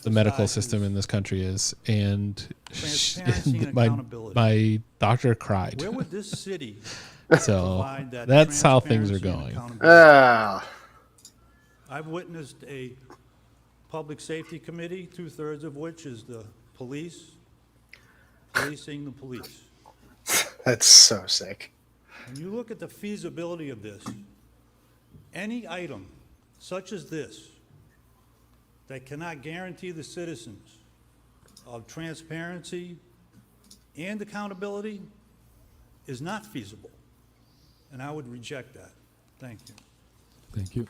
the medical system in this country is, and Transparency and my accountability. doctor cried. Where would this city So provide that that's how things are transparency and going. accountability? I've witnessed a public safety committee, 2/3 of which is the police, policing the police. That's so sick. When you look at the feasibility of this, any item such as this that cannot guarantee the citizens of transparency and accountability is not feasible. And I would reject that. Thank you. Thank you.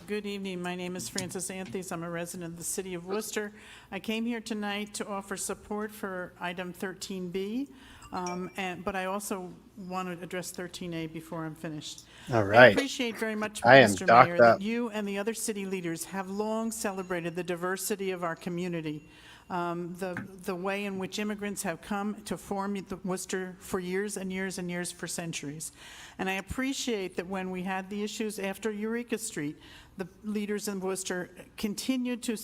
Good evening. My name is Frances Anthes. I'm a resident of the city of Worcester. I came here tonight to offer support for item 13B, but I also want to address 13A before I'm finished. All I right. appreciate very much, I am Mr. docked Mayor, that up. you and the other city leaders have long celebrated the diversity of our community. The way in which immigrants have come to form the Worcester for years and years and years, for centuries. And I appreciate that when we had the issues after Eureka Street, the leaders in Worcester continued to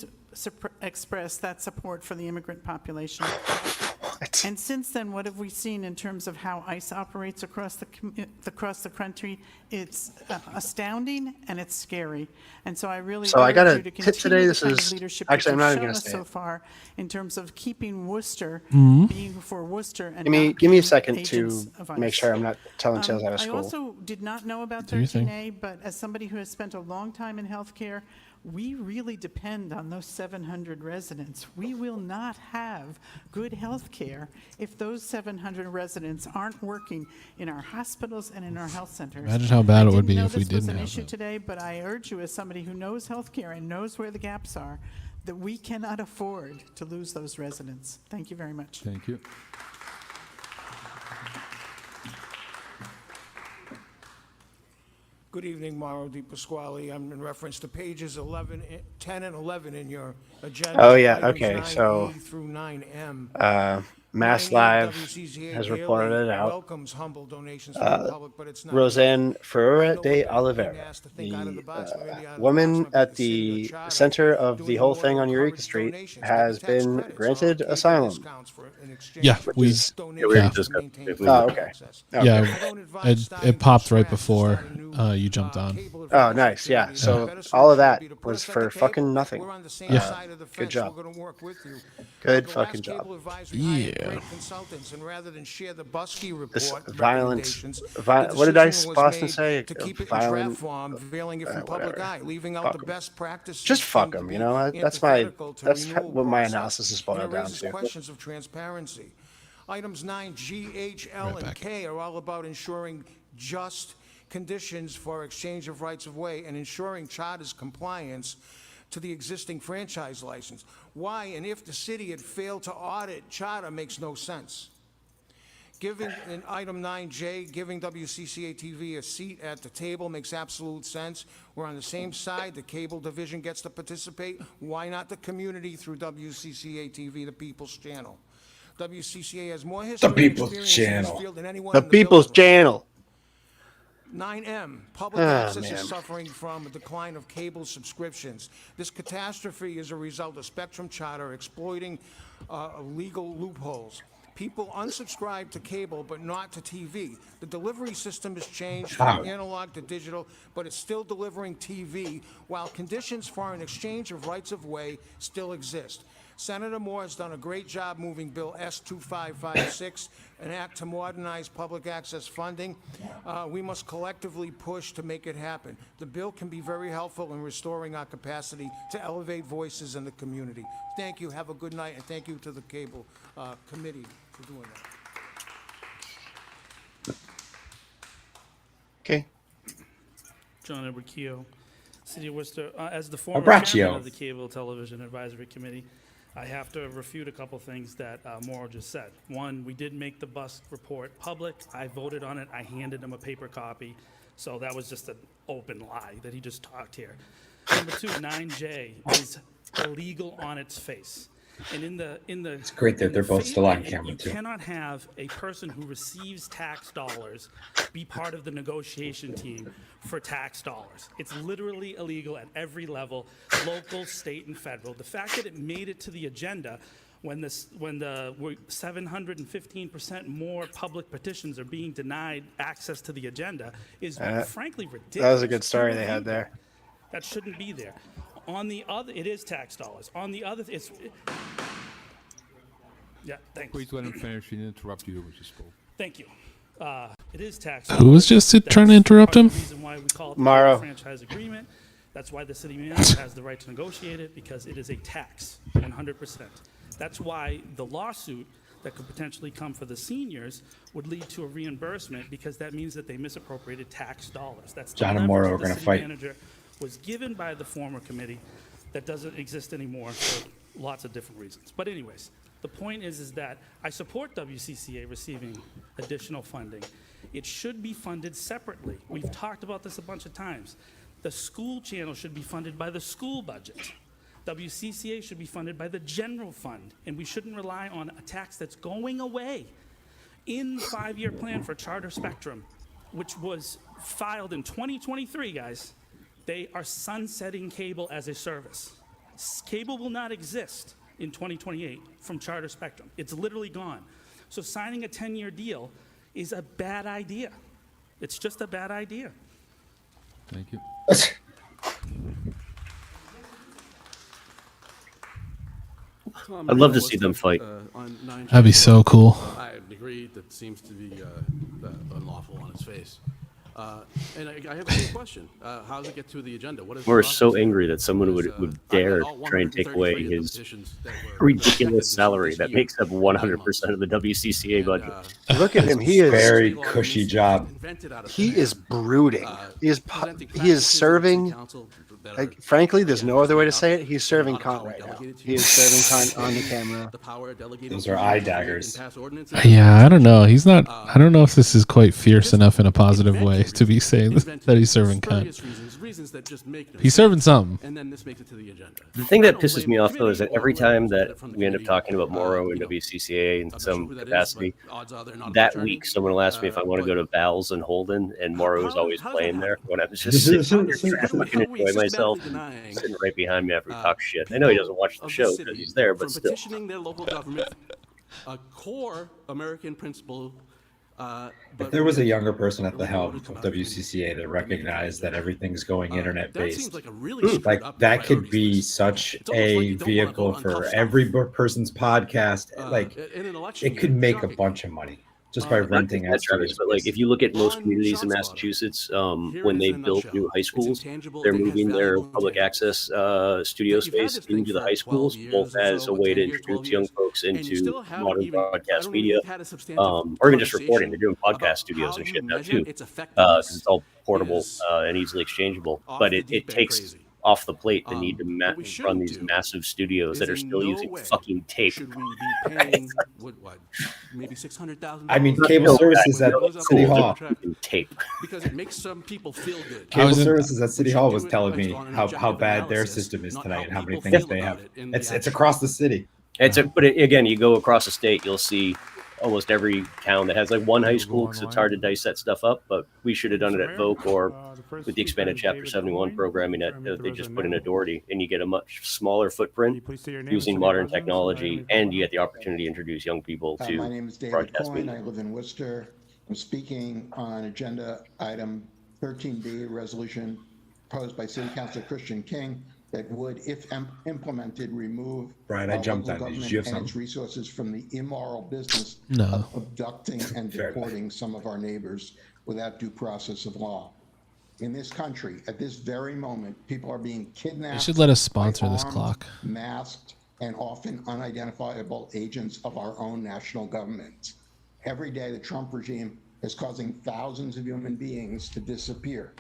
express that support for the immigrant population. And since then, what have we seen in terms of how ICE operates across the country? It's astounding and it's scary. And so I really So I got urge a you to tip continue today. the This kind of is- leadership actually, that I'm not you've even gonna shown us say so it. far in terms of keeping Worcester Mhm. being for Worcester and Give me not a being second agents to of make ICE. sure I'm not telling tales out of I school. also did not know about Do your thing. 13A, but as somebody who has spent a long time in healthcare, we really depend on those 700 residents. We will not have good healthcare if those 700 residents aren't working in our hospitals and in our health centers. Imagine how bad I it would be know if we this was didn't an have issue that. today, but I urge you, as somebody who knows healthcare and knows where the gaps are, that we cannot afford to lose those residents. Thank you very much. Thank you. Good evening, Mauro Di Pasquale. I'm in reference to pages 10 and 11 in your agenda. Oh, yeah, items okay, 9E so, through 9M. Mass 9E Live WCCA has Daily reported it out. welcomes humble donations from the public, but it's not Roseanne Ferreira I know de we're being Oliveira, asked to think out of the box, maybe out of the woman box, at maybe the the city or charter, center of the doing whole more thing to on Eureka encourage Street donations, has maybe tax been credits or granted keeping asylum. discounts in exchange Yeah, for we- donations yeah. to maintain Oh, okay. access. Yeah, I don't advise starting it popped from right scratch to before. start a new You jumped on. Oh, nice. Yeah. So all of that was for fucking nothing. Good job. Good fucking job. Yeah. Consultants, and rather than share the Busky This report violence. recommendations, What did I decision was Boston made say? to keep it in Violent. draft form, veiling it from public eye, leaving out Fuck the 'em. best practices. Just fuck deemed to them. be You know, that's antithetical to that's renewal what my process, analysis is and boiled it down raises to. questions of transparency. Items 9G, H, L, and K are all about ensuring just conditions for exchange of rights of way and ensuring charter's compliance to the existing franchise license. Why and if the city had failed to audit charter makes no sense. Giving in item 9J, giving WCCA TV a seat at the table makes absolute sense. We're on the same side. The cable division gets to participate. Why not the community through WCCA TV, the People's Channel? WCCA has more history and People's experience in this Channel. field than anyone The in the People's building. Channel. 9M, public Ah, access man. is suffering from a decline of cable subscriptions. This catastrophe is a result of Spectrum Charter exploiting legal loopholes. People unsubscribe to cable, but not to TV. The delivery system has changed from analog to digital, but it's still delivering TV, while conditions for an exchange of rights of way still exist. Senator Moore has done a great job moving Bill S-2556, an act to modernize public access funding. We must collectively push to make it happen. The bill can be very helpful in restoring our capacity to elevate voices in the community. Thank you. Have a good night, and thank you to the Cable Committee for doing that. Okay. John Edward Keogh, City of Worcester. As the former Abbraccio. chairman of the Cable Television Advisory Committee, I have to refute a couple things that Mauro just said. One, we did make the bus report public. I voted on it. I handed him a paper copy. So that was just an open lie that he just talked here. Number two, 9J is illegal on its face. And in the It's great that they're both still on camera, you too. cannot have a person who receives tax dollars be part of the negotiation team for tax dollars. It's literally illegal at every level, local, state, and federal. The fact that it made it to the agenda when the 715% more public petitions are being denied access to the agenda is frankly ridiculous. That was a good story they had there. That shouldn't be there. On the other, it is tax dollars. On the other, yeah, thanks. Please let him finish. He didn't interrupt you, which is cool. Thank you. It is tax. Who was just trying to interrupt him? That's the reason why we call it the Morrow. franchise agreement. That's why the city manager has the right to negotiate it, because it is a tax, 100%. That's why the lawsuit that could potentially come for the seniors would lead to a reimbursement, because that means that they misappropriated tax dollars. That's the John and leverage Morrow that are the gonna city fight. manager was given by the former committee that doesn't exist anymore for lots of different reasons. But anyways, the point is that I support WCCA receiving additional funding. It should be funded separately. We've talked about this a bunch of times. The school channel should be funded by the school budget. WCCA should be funded by the general fund, and we shouldn't rely on a tax that's going away. In the 5-year plan for Charter Spectrum, which was filed in 2023, guys, they are sunsetting cable as a service. Cable will not exist in 2028 from Charter Spectrum. It's literally gone. So signing a 10-year deal is a bad idea. It's just a bad idea. Thank you. I'd love to see them fight. That'd be so cool. I agree that seems to be unlawful on its face. And I have a quick question. How does it get to the agenda? What is We're the so process? angry that someone would dare try and take away his ridiculous salary that makes up 100% of the WCCA budget. Look at him. He is very cushy job. He is brooding. He is serving. Like, frankly, there's no other way to say it. He's serving cunt right now. He is serving cunt on the camera. Those are eye daggers. Yeah, I don't know. He's not. I don't know if this is quite fierce enough in a positive way to be saying that he's serving cunt. He's serving something. And then this makes it to the agenda. The thing that pisses me off, though, is that every time that we end up talking about Morrow and WCCA in some capacity, that week someone will ask me if I want to go to Val's and Holden, and Morrow is always playing there when I'm just sitting fucking enjoy myself, sitting right behind me after we talk shit. I know he doesn't watch the show because he's there, but from still. petitioning their local government, a core American principle If there was a younger person at the helm of WCCA that recognized that everything's going internet-based, like that could be such a vehicle for every person's podcast. Like it could make a bunch of money just by renting out Travis, but like if you look at most communities in Massachusetts, when they build new high schools, they're moving their public access studio space into the high schools, both as a way to introduce young folks into modern broadcast media, or even just recording. They're doing podcast studios and shit now too, because it's all portable and easily exchangeable. But it takes off the plate the need to run these massive studios that are still using fucking tape. Should we be paying what maybe $600,000? I mean, cable services at City Hall. Tape. Because it makes some people feel good. Cable services at City Hall was telling me how bad their system is tonight and how many things they have. It's across the city. Again, you go across the state, you'll see almost every town that has like one high school, because it's hard to dice that stuff up. But we should have done it at Voc or with the expanded Chapter 71 programming that they just put in a Doherty, and you get a much smaller footprint using modern technology, and you get the opportunity to introduce young people to my name is David broadcast Coyne. media. I live in Worcester. I'm speaking on agenda item 13B, resolution proposed by City Councilor Christian King that would, if implemented, remove Brian, I jumped local on these. government Do you have and some? its resources from the immoral business No. of abducting and deporting some of our neighbors without due process of law. In this country, at this very moment, people are being kidnapped. They should let us by sponsor this armed, clock. masked, and often unidentifiable agents of our own national government. Every day, the Trump regime is causing thousands of human beings to disappear.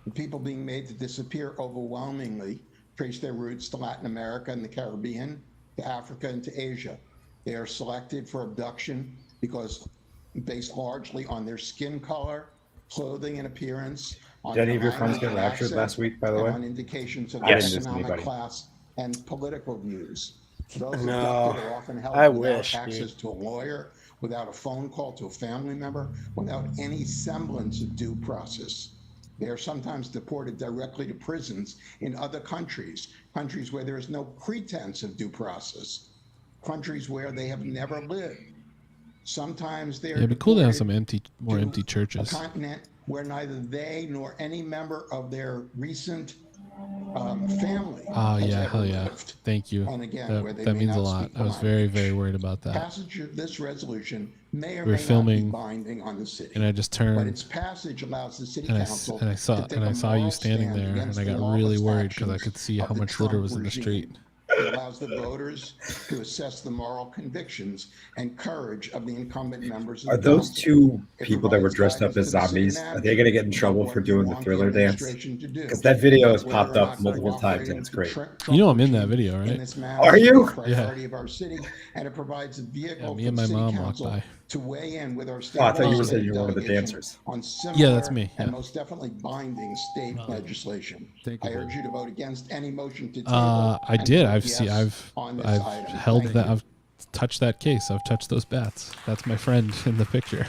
The people being made to disappear overwhelmingly trace their roots to Latin America and the Caribbean, to Africa and to Asia. They are selected for abduction because based largely on their skin color, clothing and appearance. Did any of your friends get raptured last week, by the way? On indications of Yes. economic class and political views. Those No, abducted are often held I without wish, access dude. to a lawyer, without a phone call to a family member, without any semblance of due process. They are sometimes deported directly to prisons in other countries, countries where there is no pretense of due process, countries where they have never lived. Sometimes they're Yeah, it'd be cool to have deported some more empty a churches. continent where neither they nor any member of their recent family Oh has yeah, ever hell yeah. lived. Thank you. And again, where they That may means a not lot. speak I was the very, language. very worried about that. Passage of this resolution may or We were may filming, not be binding on the city. and I just But turned, its passage allows the city and council I saw to take a you moral standing stand there, and against I the got lawless really worried because I actions could see of how the much litter Trump was in the regime. street. It allows the voters to assess the moral convictions and courage of the incumbent members of Are the those council. two It people that were provides dressed up guidance as to the city zombies? Are they manager going to get in about trouble what for we doing the want Thriller dance? administration to do. Because that video has Whether popped or up not multiple times cooperating and it's with the great. Trump You know I'm in that regime video, in right? this manner Are you? is the priority of our city, and it provides a vehicle me for and the my city mom walked council by. to weigh in with our state Oh, I thought you were saying legislative you were one of the delegation dancers. on Yeah, that's similar me, yeah. and most definitely binding state legislation. Thank you, I urge you to vote against any motion to table. I and did. vote I've yes on this I've item. held Thank that. you. I've touched that case. I've touched those bats. That's my friend in the picture.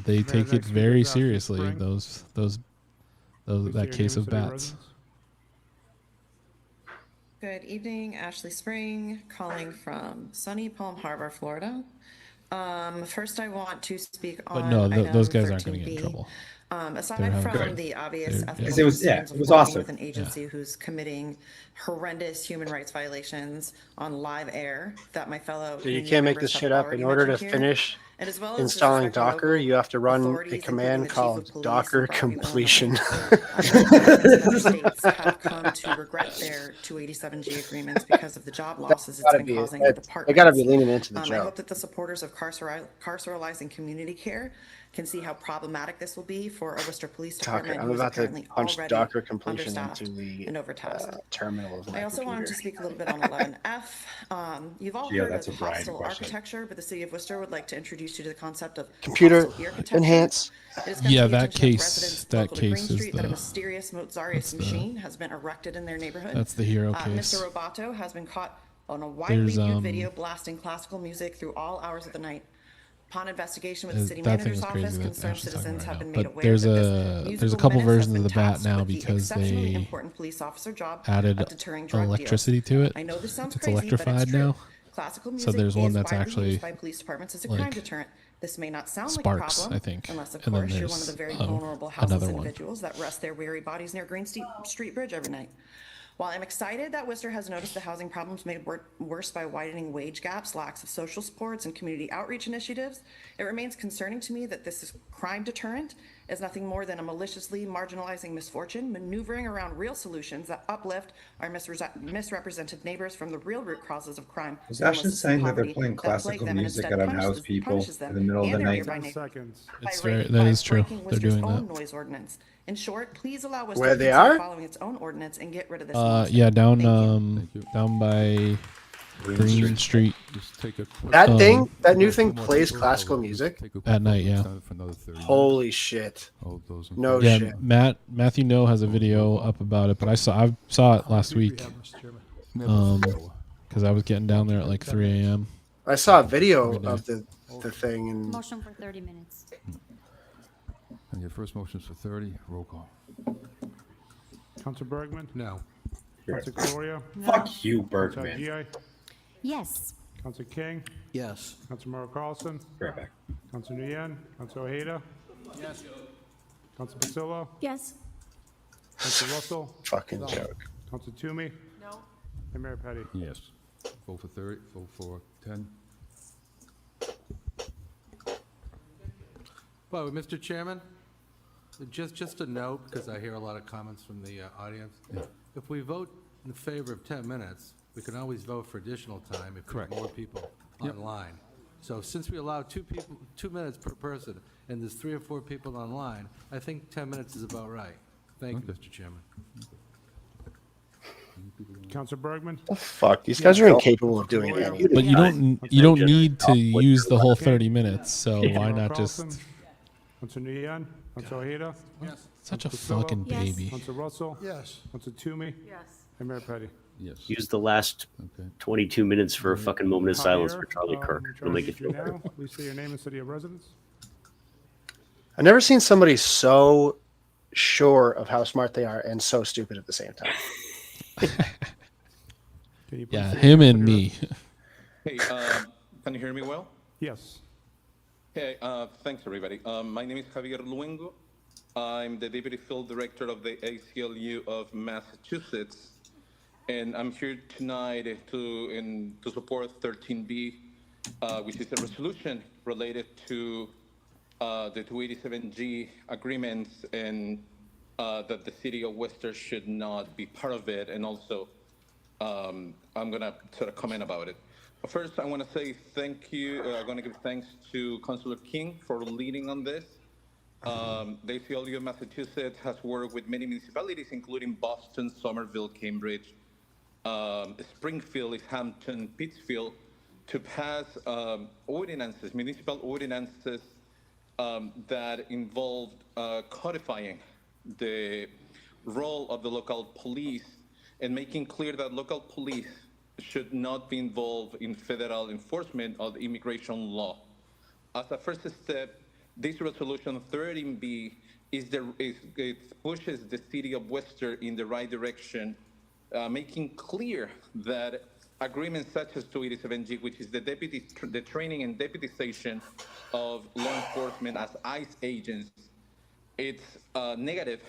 They take it very seriously. That case of bats. Good evening, Ashley Spring, calling from sunny Palm Harbor, Florida. First, I want to speak on. But no, those item guys aren't going to get in 13B. trouble. They're Aside having from fun. the obvious They're- ethical yeah. It was- yeah, concerns of it was working awesome. with an agency who's committing horrendous human rights violations on live air that my fellow. So you union can't make members this have shit up. In already order to mentioned here. finish And as well as installing disrespecting Docker, local you have to run a authorities, including command the chief called of police Docker and Brockview, completion. Other states have come to regret their 287G agreements because of the job losses it's been causing the department. They gotta be leaning into the I joke. hope that the supporters of carceralizing community care can see how problematic this will be for a Worcester Police Docker. Department. I'm who is about to currently punch already Docker completion understaffed into the and overtasked. terminal of my I also wanted to computer. speak a little bit on 11F. You've all Yeah, heard that's of a Brian hostile question. architecture, but the city of Worcester would like to introduce you to the concept of Computer hostile architecture. enhance. It has come to Yeah, the that attention of case. residents That local to Green case is Street that a the. mysterious Mozarius machine has been erected in their neighborhood. That's the hero case. Mr. Roboto has been caught on a widely There's, viewed video blasting classical music through all hours of the night. Upon investigation with the city That thing manager's is crazy office, that concerned Ashley's talking citizens right have now. been made But aware there's that this a musical couple menace has versions been of the bat tasked now with the because exceptionally they important police officer job added of deterring drug electricity deals. to it. I know this sounds It's crazy, but electrified it's true. now. Classical So music there's one is that's widely actually used by police departments as a like crime deterrent. This may not sound Sparks, like a problem, I think. unless, of And then course, you're one of there's, the very um, vulnerable houseless another one. individuals that rest their weary bodies near Green Street Bridge every night. While I'm excited that Worcester has noticed the housing problems made worse by widening wage gaps, lacks of social supports, and community outreach initiatives, it remains concerning to me that this crime deterrent is nothing more than a maliciously marginalizing misfortune, maneuvering around real solutions that uplift our misrepresented neighbors from the real root causes of crime. Is Ashley saying that they're playing classical music at unhoused people in the middle of the night? That is true. They're doing that. Noise ordinance. In short, please allow Where Worcester they to are? following its own ordinance and get rid of this. Yeah, down by Green Street. That thing, that new thing plays classical music At night, yeah. Holy shit! No Yeah, shit. Matthew No has a video up about it, but I saw it last week. Because I was getting down there at like 3 a.m. I saw a video of the thing and Motion for 30 minutes. And your first motion is for 30. Roll call. Councilor Bergman? No. Councilor Gloria? Fuck you, Councilor Bergman. Aguirre? Yes. Councilor King? Yes. Councilor Merrill Carlson? Right back. Councilor Nguyen? Councilor Ojeda? Yes. Councilor Pacillo? Yes. Councilor Russell? fucking joke. Councilor Toomey? No. And Mayor Petty? Yes. Vote for 30. Vote for 10. Well, Mr. Chairman, just a note, because I hear a lot of comments from the audience. If we vote in favor of 10 minutes, we can always vote for additional time if there are more people online. So since we allow 2 minutes per person, and there's 3 or 4 people online, I think 10 minutes is about right. Thank you, Mr. Chairman. Councilor Bergman? The fuck, these guys are incapable of doing anything. But you don't need to use the whole 30 minutes, so why not just... Councilor Nguyen? Councilor Ojeda? Yes. Such a Councilor Pacillo? fucking baby. Councilor Russell? Yes. Councilor Toomey? Yes. And Mayor Petty? Yes. Use the last 22 minutes for a fucking moment of silence for Charlie Kirk. It'll make it feel better. Now, please say your name and city of residence. I've never seen somebody so sure of how smart they are and so stupid at the same time. Yeah, him and me. Hey, can you hear me well? Yes. Hey, thanks everybody. My name is Javier Luengo. I'm the Deputy Field Director of the ACLU of Massachusetts. And I'm here tonight to support 13B, which is a resolution related to the 287G agreements and that the city of Worcester should not be part of it. And also, I'm gonna sort of comment about it. First, I want to say thank you. I'm going to give thanks to Councilor King for leading on this. The ACLU of Massachusetts has worked with many municipalities, including Boston, Somerville, Cambridge, Springfield, East Hampton, Pittsfield, to pass ordinances, municipal ordinances that involved codifying the role of the local police and making clear that local police should not be involved in federal enforcement of immigration law. As a first step, this resolution 13B it pushes the city of Worcester in the right direction, making clear that agreements such as 287G, which is the training and deputization of law enforcement as ICE agents, it's negative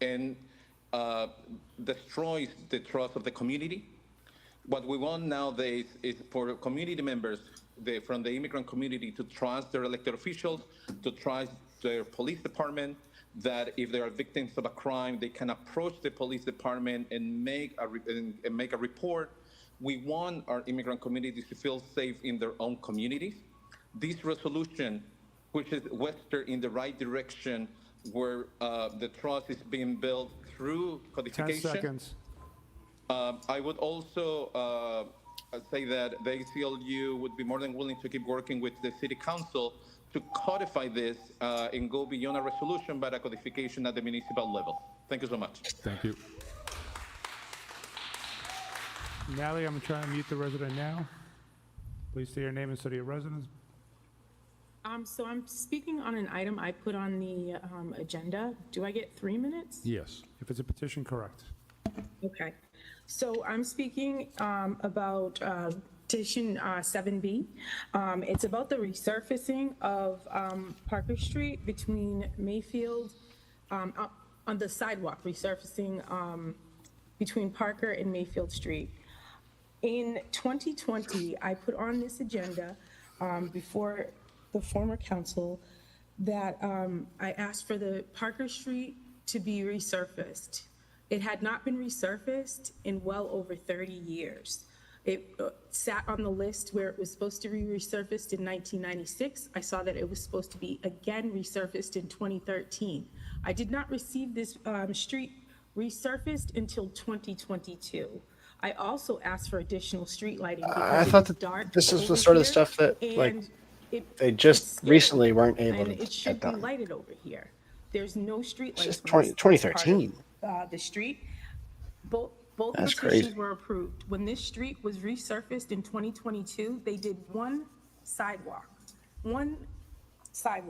and destroys the trust of the community. What we want nowadays is for community members from the immigrant community to trust their elected officials, to trust their police department, that if they are victims of a crime, they can approach the police department and make a report. We want our immigrant communities to feel safe in their own communities. This resolution pushes Worcester in the right direction where the trust is being built through codification. 10 seconds. I would also say that the ACLU would be more than willing to keep working with the City Council to codify this and go beyond a resolution, but a codification at the municipal level. Thank you so much. Thank you. Natalie, I'm trying to mute the resident now. Please say your name and city of residence. So I'm speaking on an item I put on the agenda. Do I get 3 minutes? Yes. If it's a petition, correct. Okay. So I'm speaking about petition 7B. It's about the resurfacing of Parker Street between Mayfield, on the sidewalk, resurfacing between Parker and Mayfield Street. In 2020, I put on this agenda before the former council that I asked for the Parker Street to be resurfaced. It had not been resurfaced in well over 30 years. It sat on the list where it was supposed to be resurfaced in 1996. I saw that it was supposed to be again resurfaced in 2013. I did not receive this street resurfaced until 2022. I also asked for additional street lighting. I thought that this is the sort of stuff that they just recently weren't able to it should get be done. lighted over here. There's no street lights. Just 2013. The street, both That's petitions crazy. were approved. When this street was resurfaced in 2022, they did one sidewalk, one side.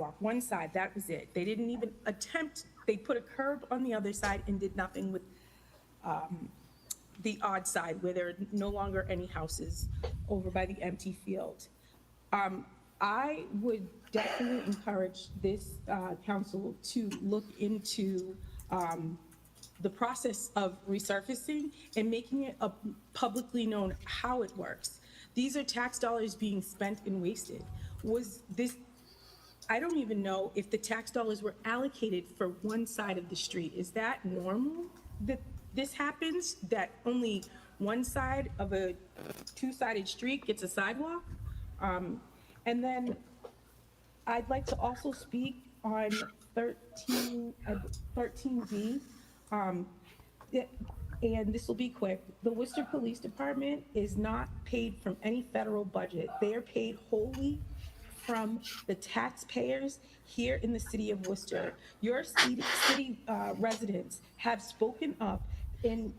That was it. They didn't even attempt. They put a curb on the other side and did nothing with the odd side where there are no longer any houses over by the empty field. I would definitely encourage this council to look into the process of resurfacing and making it publicly known how it works. These are tax dollars being spent and wasted. I don't even know if the tax dollars were allocated for one side of the street. Is that normal that this happens, that only one side of a two-sided street gets a sidewalk? And then I'd like to also speak on 13B. And this will be quick. The Worcester Police Department is not paid from any federal budget. They are paid wholly from the taxpayers here in the city of Worcester. Your city residents have spoken up and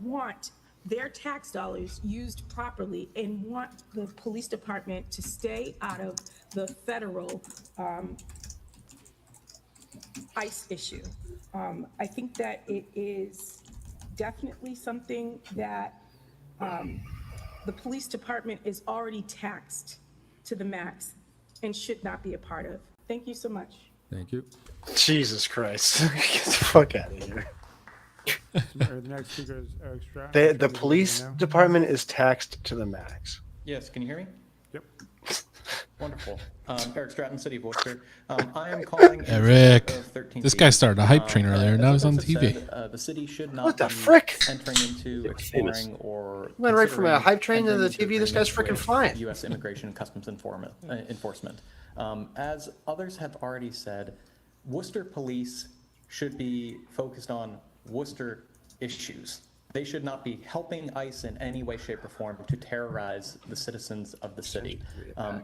want their tax dollars used properly and want the police department to stay out of the federal ICE issue. I think that it is definitely something that the police department is already taxed to the max and should not be a part of. Thank you so much. Thank you. Jesus Christ. Get the fuck out of here. The next speaker is Eric Stratton. The police department is taxed to the max. Yes, can you hear me? Yep. Wonderful. Eric Stratton, City of Worcester. I am calling. Eric, in support of 13B. this guy started a hype train earlier. Now he's on As folks TV. have said, the city should not What the be frick? entering into exploring or Went right from a considering hype train to the entering into TV. This guy's freaking agreements flying. with U.S. Immigration and Customs Enforcement. As others have already said, Worcester Police should be focused on Worcester issues. They should not be helping ICE in any way, shape, or form to terrorize the citizens of the city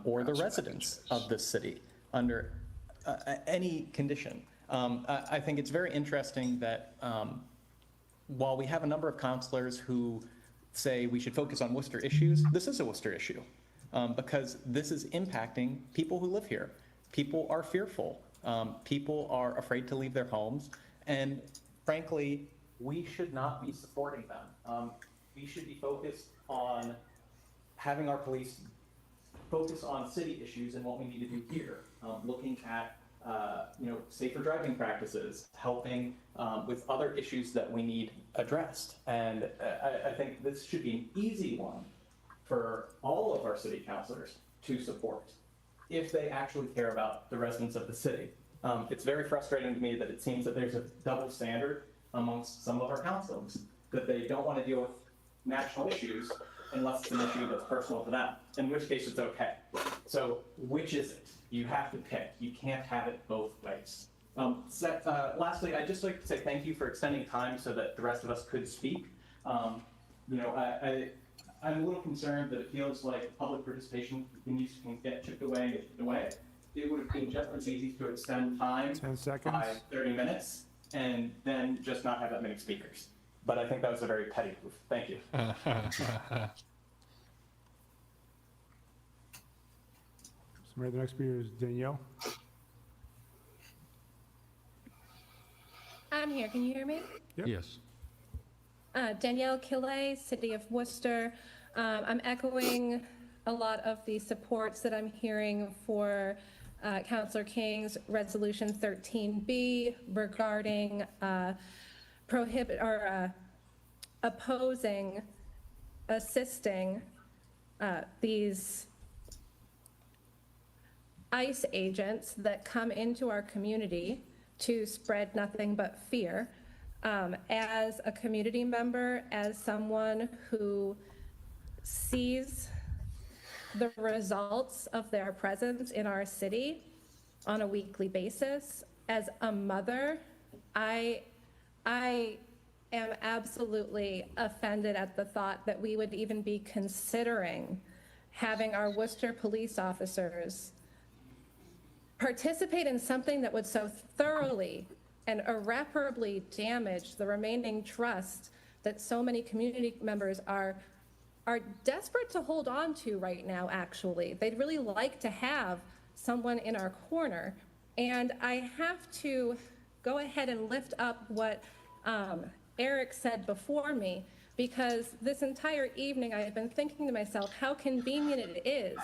or the residents of the city under any condition. I think it's very interesting that while we have a number of counselors who say we should focus on Worcester issues, this is a Worcester issue because this is impacting people who live here. People are fearful. People are afraid to leave their homes. And frankly, we should not be supporting them. We should be focused on having our police focus on city issues and what we need to do here, looking at safer driving practices, helping with other issues that we need addressed. And I think this should be an easy one for all of our city councilors to support if they actually care about the residents of the city. It's very frustrating to me that it seems that there's a double standard amongst some of our councils, that they don't want to deal with national issues unless it's an issue that's personal to them, in which case it's okay. So which is it? You have to pick. You can't have it both ways. Lastly, I'd just like to say thank you for extending time so that the rest of us could speak. I'm a little concerned that it feels like public participation continues to get chipped away and chipped away. It would have been just as easy to extend time 10 seconds. by 30 minutes and then just not have that many speakers. But I think that was a very petty move. Thank you. The next speaker is Danielle. I'm here. Can you hear me? Yep. Yes. Danielle Killay, City of Worcester. I'm echoing a lot of the supports that I'm hearing for Councilor King's Resolution 13B regarding opposing, assisting these ICE agents that come into our community to spread nothing but fear. As a community member, as someone who sees the results of their presence in our city on a weekly basis, as a mother, I am absolutely offended at the thought that we would even be considering having our Worcester police officers participate in something that would so thoroughly and irreparably damage the remaining trust that so many community members are desperate to hold on to right now, actually. They'd really like to have someone in our corner. And I have to go ahead and lift up what Eric said before me, because this entire evening I have been thinking to myself how convenient it is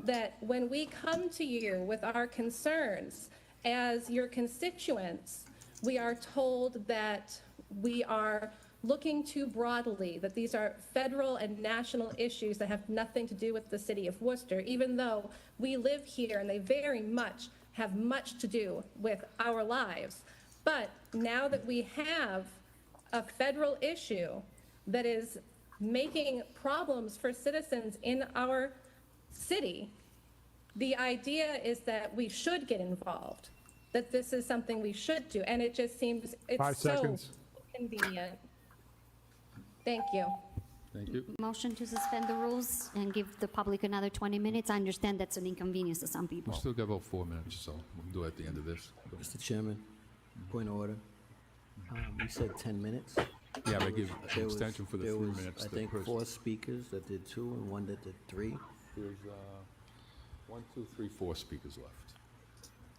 that when we come to you with our concerns as your constituents, we are told that we are looking too broadly, that these are federal and national issues that have nothing to do with the city of Worcester, even though we live here and they very much have much to do with our lives. But now that we have a federal issue that is making problems for citizens in our city, the idea is that we should get involved, that this is something we should do, and it just seems it's 5 seconds. so convenient. Thank you. Thank you. Motion to suspend the rules and give the public another 20 minutes. I understand that's an inconvenience to some people. We still got about 4 minutes, so we'll do it at the end of this. Mr. Chairman, point of order. You said 10 minutes? Yeah, but I give There an was- extension for the there 3 was, minutes. I to think person. 4 speakers that did 2 and 1 that did 3. There's 1, 2, 3, 4 speakers left.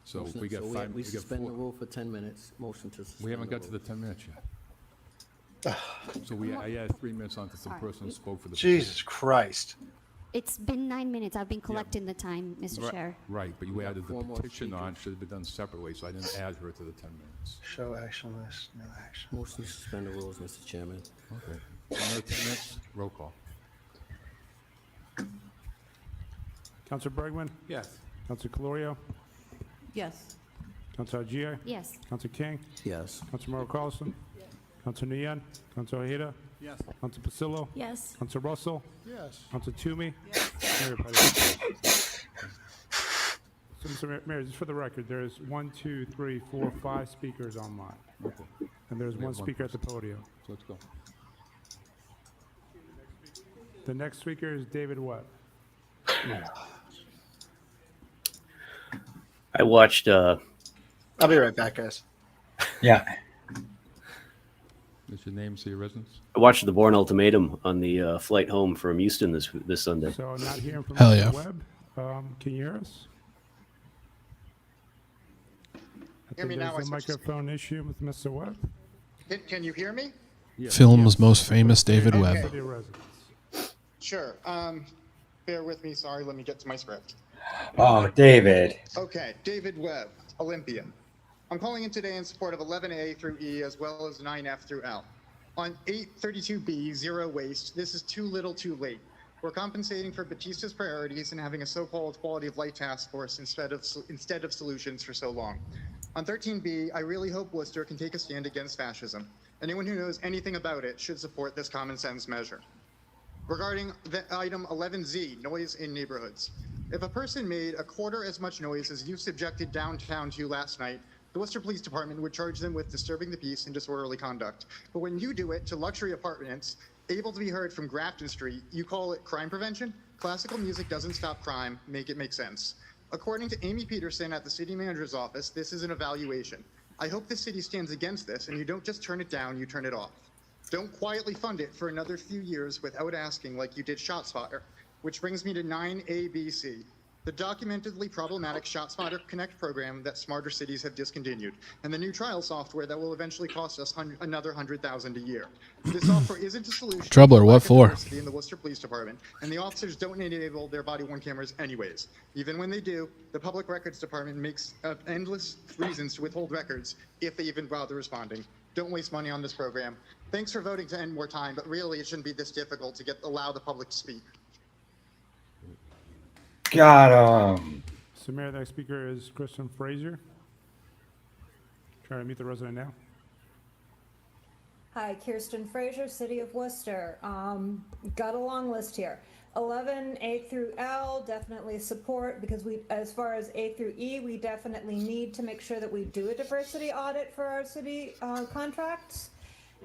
So Motion- we got so 5. We got suspend the 4. rule for 10 minutes. Motion to suspend. We haven't got the to the 10 minutes yet. So I added 3 minutes onto some person who spoke for the. Jesus Christ. It's been 9 minutes. I've been collecting the time, Mr. Chair. Right, but you added the 4 more petition on, should have been done separately, so I didn't add her to the 10 minutes. Show action list, no action. Motion to suspend the rules, Mr. Chairman. Okay. Another 10 minutes, roll call. Councilor Bergman? Yes. Councilor Calorio? Yes. Councilor Agia? Yes. Councilor King? Yes. Councilor Mauro Carlson? Councilor Nguyen? Councilor Ojeda? Yes. Councilor Pacillo? Yes. Councilor Russell? Yes. Councilor Toomey? Mayor Petty. So, Mr. Mayor, just for the record, there's 1, 2, 3, 4, 5 speakers online. Okay. And there's We have one speaker at the podium. So let's go. The next speaker is David Webb. I watched. I'll be right back, guys. Yeah. Is your name, say your residence? I watched the Bourne Ultimatum on the flight home from Houston this Sunday. So not hearing from Hell Mr. yeah. Webb. Can you hear us? I Hear me think now, there's a I switched- microphone issue with Mr. Webb. Can you hear me? Film's most famous David Okay. Webb. City residents. Sure. Bear with me. Sorry. Let me get to my script. Oh, David. Okay. David Webb, Olympia. I'm calling in today in support of 11A through E as well as 9F through L. On 832B, zero waste, this is too little too late. We're compensating for Batista's priorities and having a so-called quality of life task force instead of solutions for so long. On 13B, I really hope Worcester can take a stand against fascism. Anyone who knows anything about it should support this common sense measure. Regarding the item 11Z, noise in neighborhoods. If a person made a quarter as much noise as you subjected downtown to last night, the Worcester Police Department would charge them with disturbing the peace and disorderly conduct. But when you do it to luxury apartments, able to be heard from Grafton Street, you call it crime prevention? Classical music doesn't stop crime, make it make sense. According to Amy Peterson at the city manager's office, this is an evaluation. I hope the city stands against this and you don't just turn it down, you turn it off. Don't quietly fund it for another few years without asking like you did ShotSpotter, which brings me to 9ABC. the documentedly problematic ShotSpotter Connect program that smarter cities have discontinued, and the new trial software that will eventually cost us another $100,000 a year. This software isn't a solution. Troubler, to the what lack of for? diversity in the Worcester Police Department, and the officers don't enable their body-worn cameras anyways. Even when they do, the Public Records Department makes up endless reasons to withhold records if they even bother responding. Don't waste money on this program. Thanks for voting to end more time, but really it shouldn't be this difficult to allow the public to speak. Got him. So Mayor, the next speaker is Kristen Frazier. Trying to meet the resident now. Hi, Kirsten Frazier, City of Worcester. Got a long list here. 11, A through L, definitely support, because we, as far as A through E, we definitely need to make sure that we do a diversity audit for our city contracts.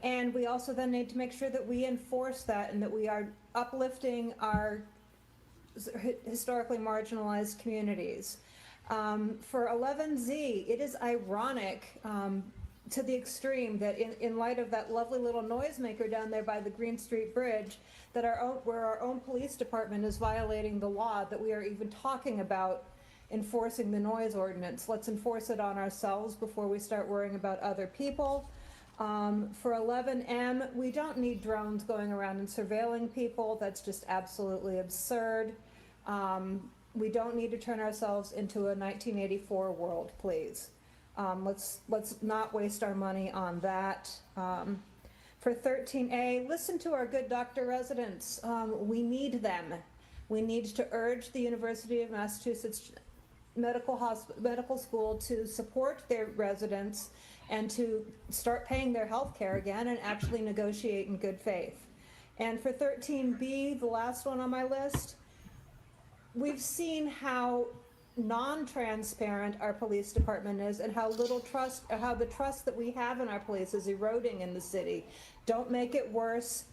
And we also then need to make sure that we enforce that and that we are uplifting our historically marginalized communities. For 11Z, it is ironic to the extreme that in light of that lovely little noisemaker down there by the Green Street Bridge, that where our own police department is violating the law, that we are even talking about enforcing the noise ordinance. Let's enforce it on ourselves before we start worrying about other people. For 11M, we don't need drones going around and surveilling people. That's just absolutely absurd. We don't need to turn ourselves into a 1984 world, please. Let's not waste our money on that. For 13A, listen to our good doctor residents. We need them. We need to urge the University of Massachusetts Medical School to support their residents and to start paying their health care again and actually negotiate in good faith. And for 13B, the last one on my list, we've seen how non-transparent our police department is and how little trust, or how the trust that we have in our police is eroding in the city. Don't make it worse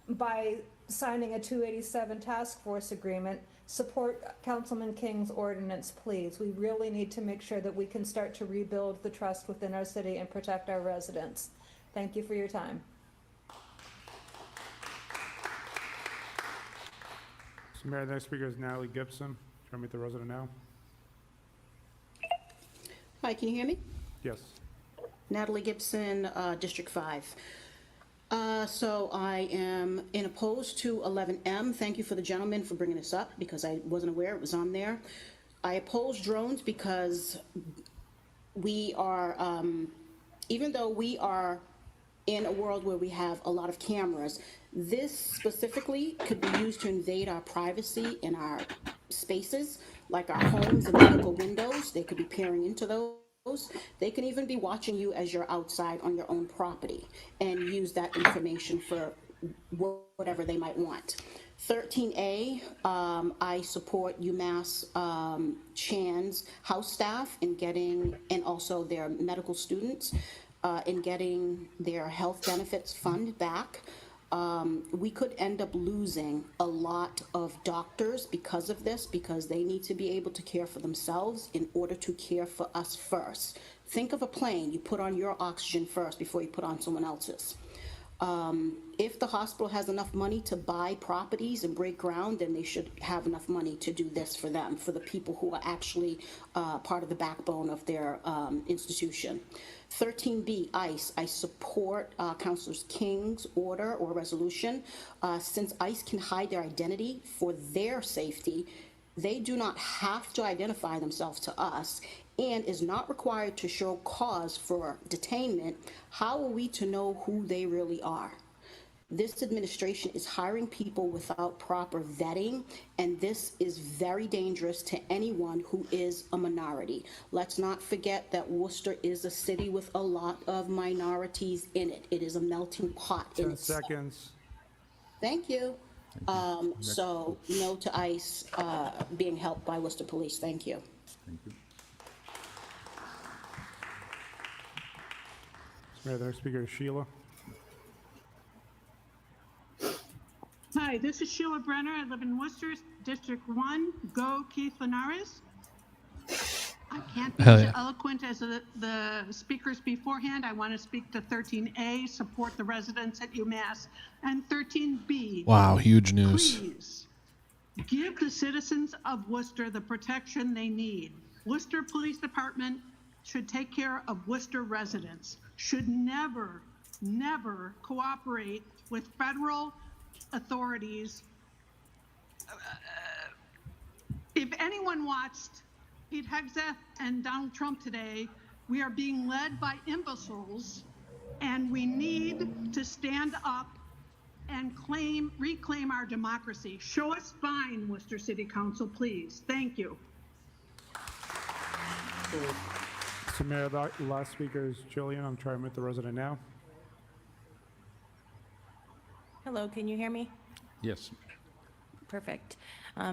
by signing a 287 task force agreement. Support Councilman King's ordinance, please. We really need to make sure that we can start to rebuild the trust within our city and protect our residents. Thank you for your time. So Mayor, the next speaker is Natalie Gibson. Trying to meet the resident now. Hi, can you hear me? Yes. Natalie Gibson, District 5. So I am opposed to 11M. Thank you for the gentleman for bringing this up because I wasn't aware it was on there. I oppose drones because we are, even though we are in a world where we have a lot of cameras, this specifically could be used to invade our privacy in our spaces, like our homes and medical windows. They could be peering into those. They can even be watching you as you're outside on your own property and use that information for whatever they might want. 13A, I support UMass Chan's house staff in getting, and also their medical students, in getting their health benefits fund back. We could end up losing a lot of doctors because of this, because they need to be able to care for themselves in order to care for us first. Think of a plane. You put on your oxygen first before you put on someone else's. If the hospital has enough money to buy properties and break ground, then they should have enough money to do this for them, for the people who are actually part of the backbone of their institution. 13B, ICE. I support Councilor King's order or resolution. Since ICE can hide their identity for their safety, they do not have to identify themselves to us and is not required to show cause for detainment. How are we to know who they really are? This administration is hiring people without proper vetting, and this is very dangerous to anyone who is a minority. Let's not forget that Worcester is a city with a lot of minorities in it. It is a melting pot. 10 seconds. Thank you. So no to ICE being helped by Worcester Police. Thank you. Thank you. Mayor, the next speaker is Sheila. Hi, this is Sheila Brenner. I live in Worcester, District 1. Go Keith Linares. I can't be as eloquent as the speakers beforehand. I want to speak to 13A, support the residents at UMass, and 13B. Wow, huge news. Please Give the citizens of Worcester the protection they need. Worcester Police Department should take care of Worcester residents, should never, never cooperate with federal authorities. If anyone watched Pete Hegseth and Donald Trump today, we are being led by imbeciles, and we need to stand up and reclaim our democracy. Show us spine, Worcester City Council, please. Thank you. So Mayor, the last speaker is Jillian. I'm trying with the resident now. Hello, can you hear me? Yes. Perfect.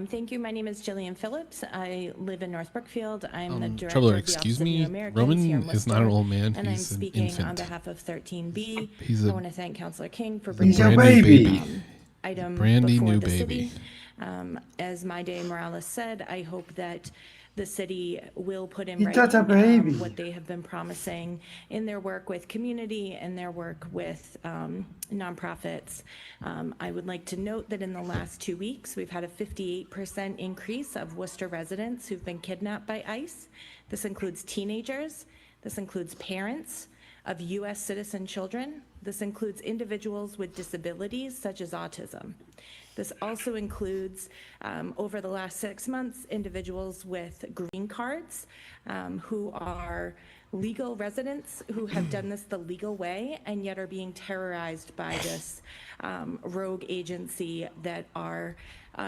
Thank you. My name is Jillian Phillips. I live in North Brookfield. I'm the director Traveler, of the excuse Office of New me, Americans Roman here in is not an Worcester, old man, and I'm he's an speaking on infant. behalf of 13B. He's I a- want to thank Councilor King for He's bringing a brand new this baby. item Brandy before new the baby. city. As my day Morales said, I hope that the city will put in You got a writing baby. what they have been promising in their work with community and their work with nonprofits. I would like to note that in the last 2 weeks, we've had a 58% increase of Worcester residents who've been kidnapped by ICE. This includes teenagers. This includes parents of U.S. citizen children. This includes individuals with disabilities such as autism. This also includes, over the last 6 months, individuals with green cards who are legal residents who have done this the legal way and yet are being terrorized by this rogue agency that are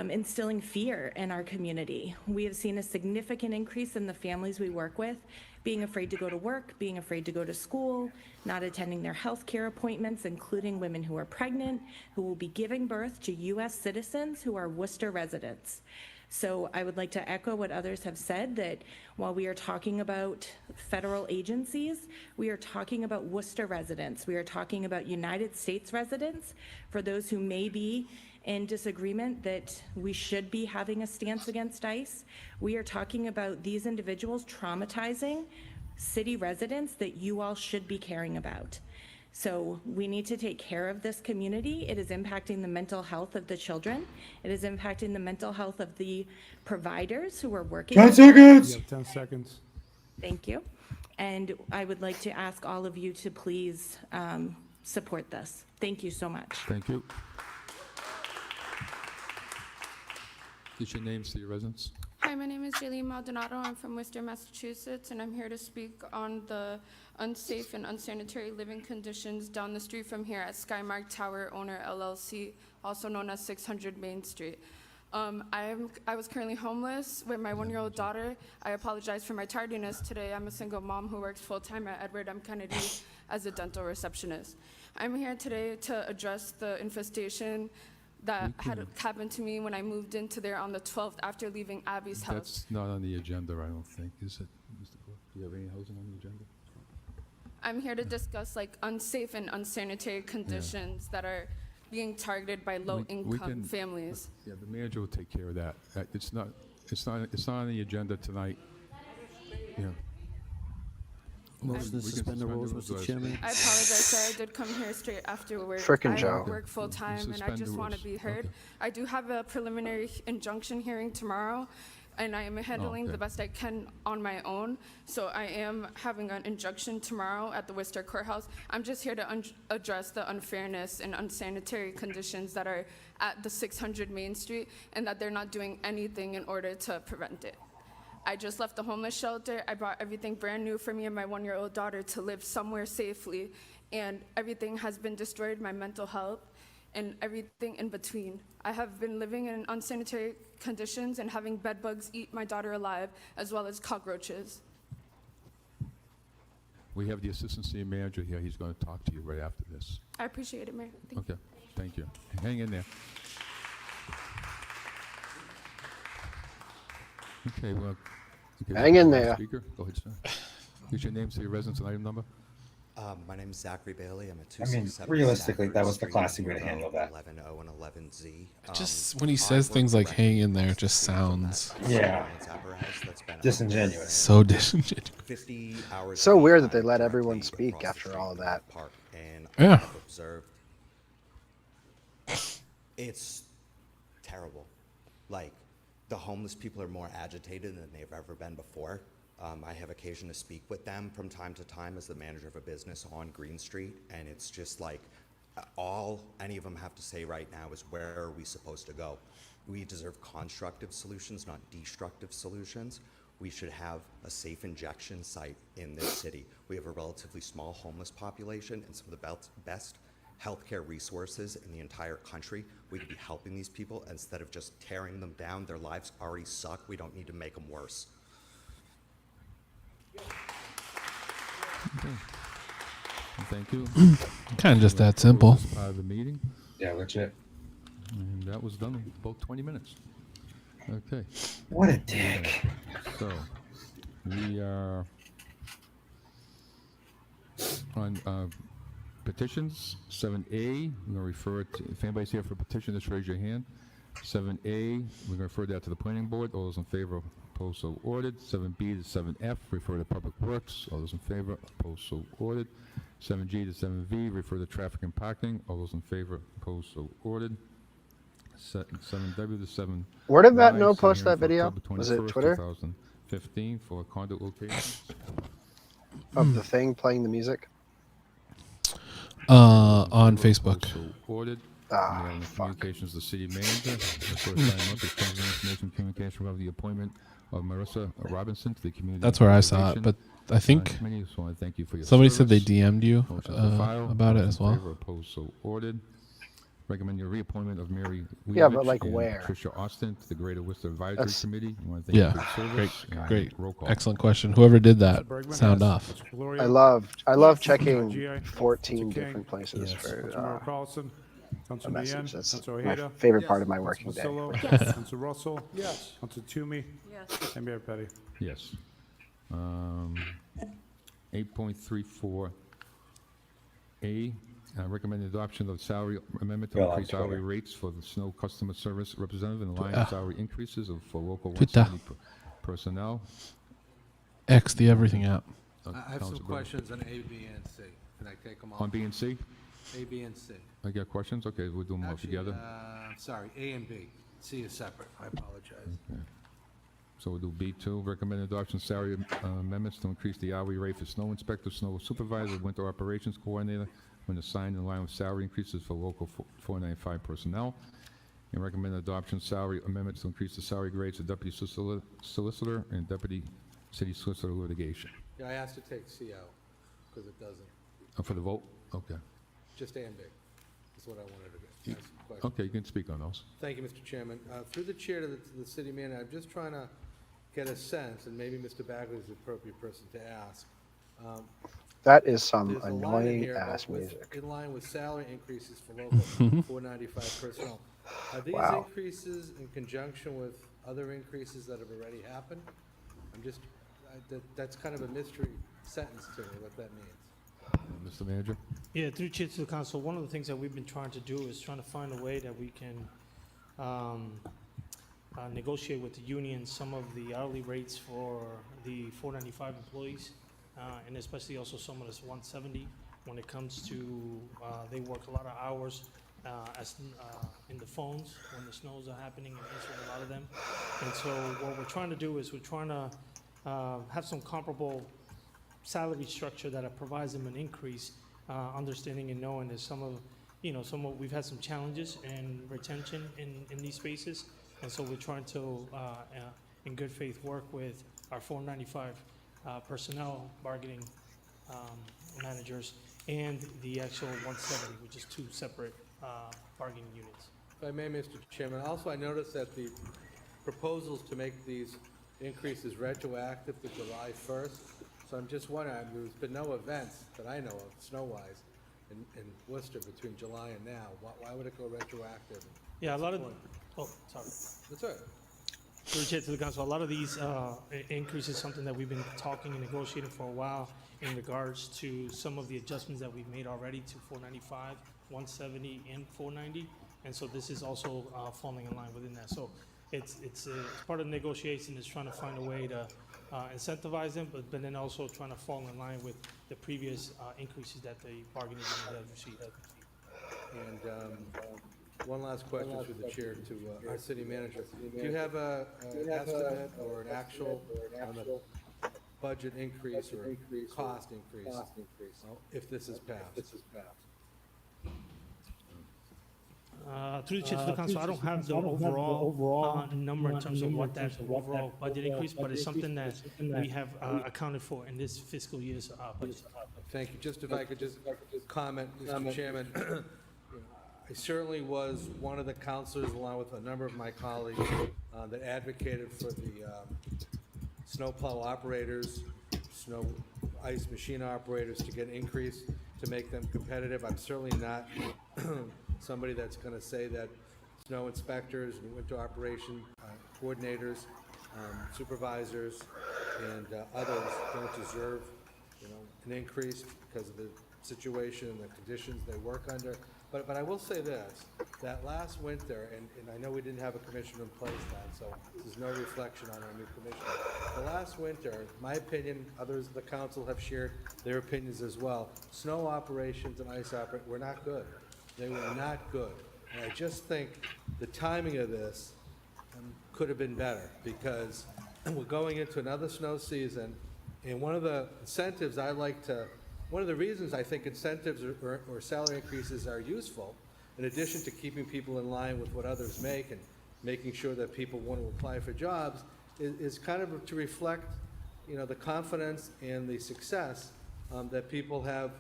instilling fear in our community. We have seen a significant increase in the families we work with being afraid to go to work, being afraid to go to school, not attending their health care appointments, including women who are pregnant, who will be giving birth to U.S. citizens who are Worcester residents. So I would like to echo what others have said, that while we are talking about federal agencies, we are talking about Worcester residents. We are talking about United States residents. For those who may be in disagreement that we should be having a stance against ICE, we are talking about these individuals traumatizing city residents that you all should be caring about. So we need to take care of this community. It is impacting the mental health of the children. It is impacting the mental health of the providers who are working. 10 seconds. You have 10 seconds. Thank you. And I would like to ask all of you to please support this. Thank you so much. Thank you. Is your name, city residents? Hi, my name is Jaylene Maldonado. I'm from Worcester, Massachusetts, and I'm here to speak on the unsafe and unsanitary living conditions down the street from here at Skymark Tower Owner LLC, also known as 600 Main Street. I was currently homeless with my 1-year-old daughter. I apologize for my tardiness today. I'm a single mom who works full-time at Edward M. Kennedy as a dental receptionist. I'm here today to address the infestation that had happened to me when I moved into there on the 12th after leaving Abby's house. That's not on the agenda, I don't think, is it, Mr. Clerk? Do you have any housing on the agenda? I'm here to discuss like unsafe and unsanitary conditions that are being targeted by We low-income can- families. Yeah, the manager will take care of that. It's not on the agenda tonight. Yeah. Motion to We can suspend the rules, Mr. Chairman. I apologize, sir. I did come here straight after work. Frickin' I Joe. work full-time, and I Suspend the just want to rules. be heard. I do have a preliminary injunction hearing tomorrow, and I am handling okay. the best I can on my own. So I am having an injunction tomorrow at the Worcester Courthouse. I'm just here to address the unfairness and unsanitary conditions that are at the 600 Main Street, and that they're not doing anything in order to prevent it. I just left the homeless shelter. I brought everything brand new for me and my 1-year-old daughter to live somewhere safely, and everything has been destroyed, my mental health, and everything in between. I have been living in unsanitary conditions and having bed bugs eat my daughter alive, as well as cockroaches. We have the assistant city manager here. He's going to talk to you right after this. I appreciate it, Mayor. Thank Okay, thank you. Hang in there. Okay, well. okay, Hang in next there. Speaker, go ahead, sir. Use your name, city residence, and item number. My name is Zachary Bailey. I'm at I mean, 267 realistically, Stafford that was the Street, classy way to Monroe, handle that. 110 and 11Z. Just when he says things like hang in there, it just sounds Yeah. Disingenuous. so disingenuous. 50 hours So a week, weird that they I let drive everyone the speak across the after street all of from that. Park, and Yeah. I've observed. It's terrible. like, the homeless people are more agitated than they've ever been before. I have occasion to speak with them from time to time as the manager of a business on Green Street, and it's just like all any of them have to say right now is, where are we supposed to go? We deserve constructive solutions, not destructive solutions. We should have a safe injection site in this city. We have a relatively small homeless population and some of the best healthcare resources in the entire country. We could be helping these people instead of just tearing them down. Their lives already suck. We don't need to make them worse. Okay. Thank you. Kind of just that simple. Part of the meeting. Yeah, legit. And that was done in about 20 minutes. Okay. What a dick. So, we are on petitions. 7A, we're going to refer to, if anybody's here for a petition, just raise your hand. 7A, we're going to refer that to the planning board. All those in favor, opposed, so ordered. 7B to 7F, refer to public works. All those in favor, opposed, so ordered. 7G to 7V, refer to traffic and parking. All those in favor, opposed, so ordered. 7W to 7. Where did Matt No post that video? Was it Twitter? 2015 for condo locations. Of the thing playing the music? On Facebook. So ordered. Ah, communications, the city manager. The first time up is transit information communication about the appointment of Marissa Robinson to the community. That's where I saw it, but I think committee, so I thank you for your somebody said they service. DM'd you Motion to file. about it All as those in well. favor, opposed, so ordered. Recommend your reappointment of Mary Yeah, but Weavich like and where? Patricia Austin to the Greater Worcester Advisory That's- Committee. We want to thank you Yeah, for your great, service. And great, roll call. excellent question. Whoever did that, Bergman? sound Yes. off. Mr. Gloria? I love Yes. checking GI? 14 Mr. King? different places Yes. for Councilmember Carlson? Councilor a message. Bien? That's Councilor my Ojeda? favorite part of my working day. Councilor Pacillo? Yes. Councilor Russell? Yes. Councilor Toomey? Yes. And Mayor Petty? Yes. 8.34A, recommend adoption of salary amendment to Well, on increase hourly Twitter. rates for the snow customer service representative in line Twitter. with salary increases for local Twitter. 170 personnel. X the everything app. I have some Councilor Berger. questions on A, B, and C. Can I take them all? On B and C? A, B, and C. I got questions? Okay, we'll do them all Actually, together. sorry, A and B. C is separate. I apologize. So we'll do B2, recommend adoption of salary amendments to increase the hourly rate for snow inspector, snow supervisor, winter operations coordinator, when assigned in line with salary increases for local 495 personnel. And recommend adoption of salary amendments to increase the salary grades of deputy solicitor and deputy city solicitor litigation. Yeah, I asked to take C out because it doesn't. For the vote? Okay. Just A and B. That's what I wanted to get. Ask a question. Okay, you can speak on those. Thank you, Mr. Chairman. Through the chair to the city manager, I'm just trying to get a sense, and maybe Mr. Bagley is the appropriate person to ask. That is some There's a line in annoying here about ass with- music. In line with salary increases for local 495 personnel. Are these Wow. increases in conjunction with other increases that have already happened? I'm just, that's kind of a mystery sentence to me, what that means. Mr. Manager? Yeah, through chair to the council, one of the things that we've been trying to do is trying to find a way that we can negotiate with the union some of the hourly rates for the 495 employees, and especially also some of this 170 when it comes to, they work a lot of hours as in the phones when the snows are happening and answering a lot of them. And so what we're trying to do is we're trying to have some comparable salary structure that provides them an increase, understanding and knowing that we've had some challenges in retention in these spaces. And so we're trying to, in good faith, work with our 495 personnel bargaining managers and the actual 170, which is two separate bargaining units. If I may, Mr. Chairman, also I noticed that the proposals to make these increases retroactive to July 1st. So I'm just wondering, there's been no events that I know of, snow-wise, in Worcester between July and now. Why would it go retroactive? Yeah, a lot of, What's the point? sorry. That's all right. Through the chair to the council, a lot of these increases, something that we've been talking and negotiating for a while in regards to some of the adjustments that we've made already to 495, 170, and 490. And so this is also falling in line within that. So it's part of the negotiation is trying to find a way to incentivize them, but then also trying to fall in line with the previous increases that the bargaining unit has received. And one last question through the chair to our city manager. Do you have an estimate or an actual on the budget increase or cost increase if this is passed? Through the chair to the council, I don't have the overall number in terms of what that overall budget increase, but it's something that we have accounted for in this fiscal year's budget. Thank you. Just if I could just comment, Mr. Chairman, I certainly was one of the councilors, along with a number of my colleagues, that advocated for the snowplow operators, snow ice machine operators to get increased to make them competitive. I'm certainly not somebody that's going to say that snow inspectors and winter operation coordinators, supervisors, and others don't deserve, an increase because of the situation and the conditions they work under. But I will say this, that last winter, and I know we didn't have a commissioner in place then, so there's no reflection on our new commissioner. The last winter, my opinion, others of the council have shared their opinions as well. Snow operations and ice operation were not good. They were not good. And I just think the timing of this could have been better because we're going into another snow season, and one of the incentives one of the reasons I think incentives or salary increases are useful, in addition to keeping people in line with what others make and making sure that people want to apply for jobs, is kind of to reflect, the confidence and the success that people have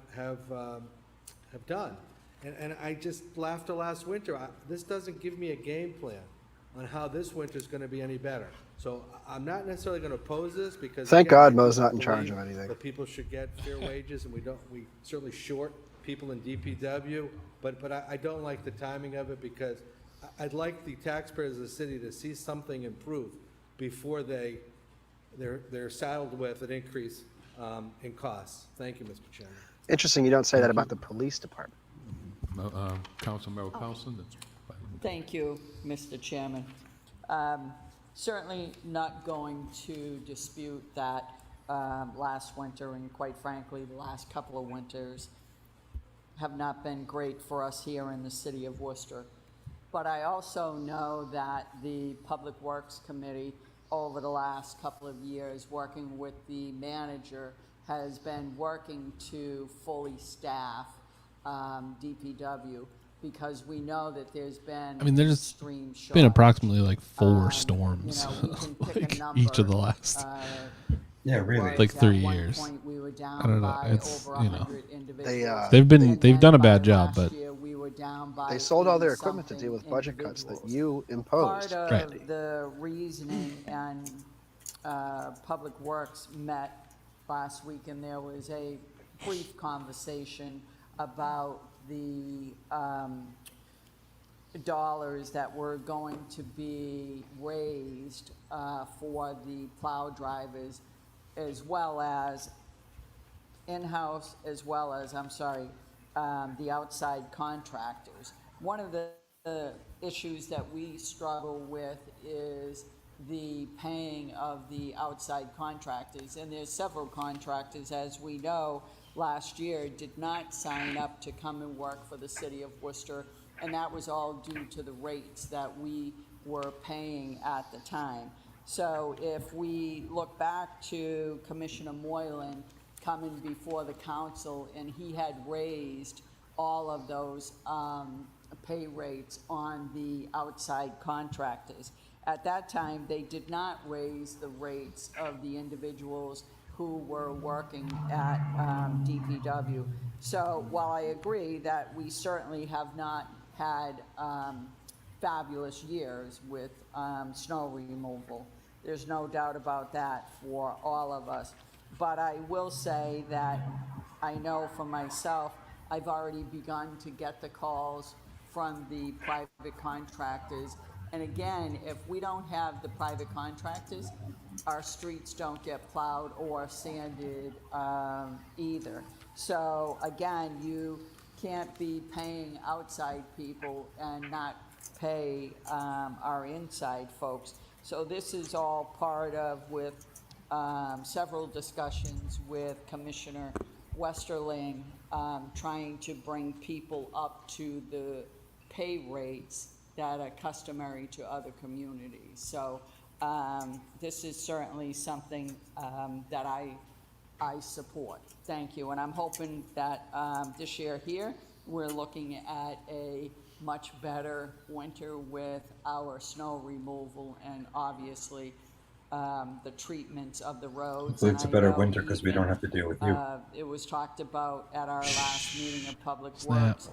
done. And I just laughed last winter. This doesn't give me a game plan on how this winter is going to be any better. So I'm not necessarily going to oppose this because Thank again, God I Mo's don't not in charge of believe anything. that people should get fair wages, and we certainly short people in DPW. But I don't like the timing of it because I'd like the taxpayers of the city to see something improve before they're saddled with an increase in costs. Thank you, Mr. Chairman. Interesting you don't say that about the police department. Councilmember Paulson. Thank you, Mr. Chairman. Certainly not going to dispute that last winter and quite frankly the last couple of winters have not been great for us here in the city of Worcester. But I also know that the Public Works Committee over the last couple of years, working with the manager, has been working to fully staff DPW because we know that there's been there's extreme shortage. been approximately like 4 storms, we can pick a number, each of the last, really, like 3 at one years. point we were down I don't know. by It's over 100 individuals. they've done a bad job, but We were down by They sold all their 80 equipment to deal with something budget cuts that individuals. you imposed. Part of the reasoning and Public Works met last week, and there was a brief conversation about the dollars that were going to be raised for the plow drivers, as well as in-house, as well as, the outside contractors. One of the issues that we struggle with is the paying of the outside contractors. And there's several contractors, as we know, last year did not sign up to come and work for the city of Worcester, and that was all due to the rates that we were paying at the time. So if we look back to Commissioner Moylan coming before the council, and he had raised all of those pay rates on the outside contractors. At that time, they did not raise the rates of the individuals who were working at DPW. So while I agree that we certainly have not had fabulous years with snow removal, there's no doubt about that for all of us. But I will say that I know for myself, I've already begun to get the calls from the private contractors. And again, if we don't have the private contractors, our streets don't get plowed or sanded either. So again, you can't be paying outside people and not pay our inside folks. So this is all part of with several discussions with Commissioner Westerling, trying to bring people up to the pay rates that are customary to other communities. So this is certainly something that I support. Thank you. And I'm hoping that this year here, we're looking at a much better winter with our snow removal and obviously the treatment of the roads. Hopefully it's a And I better know winter because we don't even, have to deal with you. It was talked about at our last meeting of Public Snap. Works,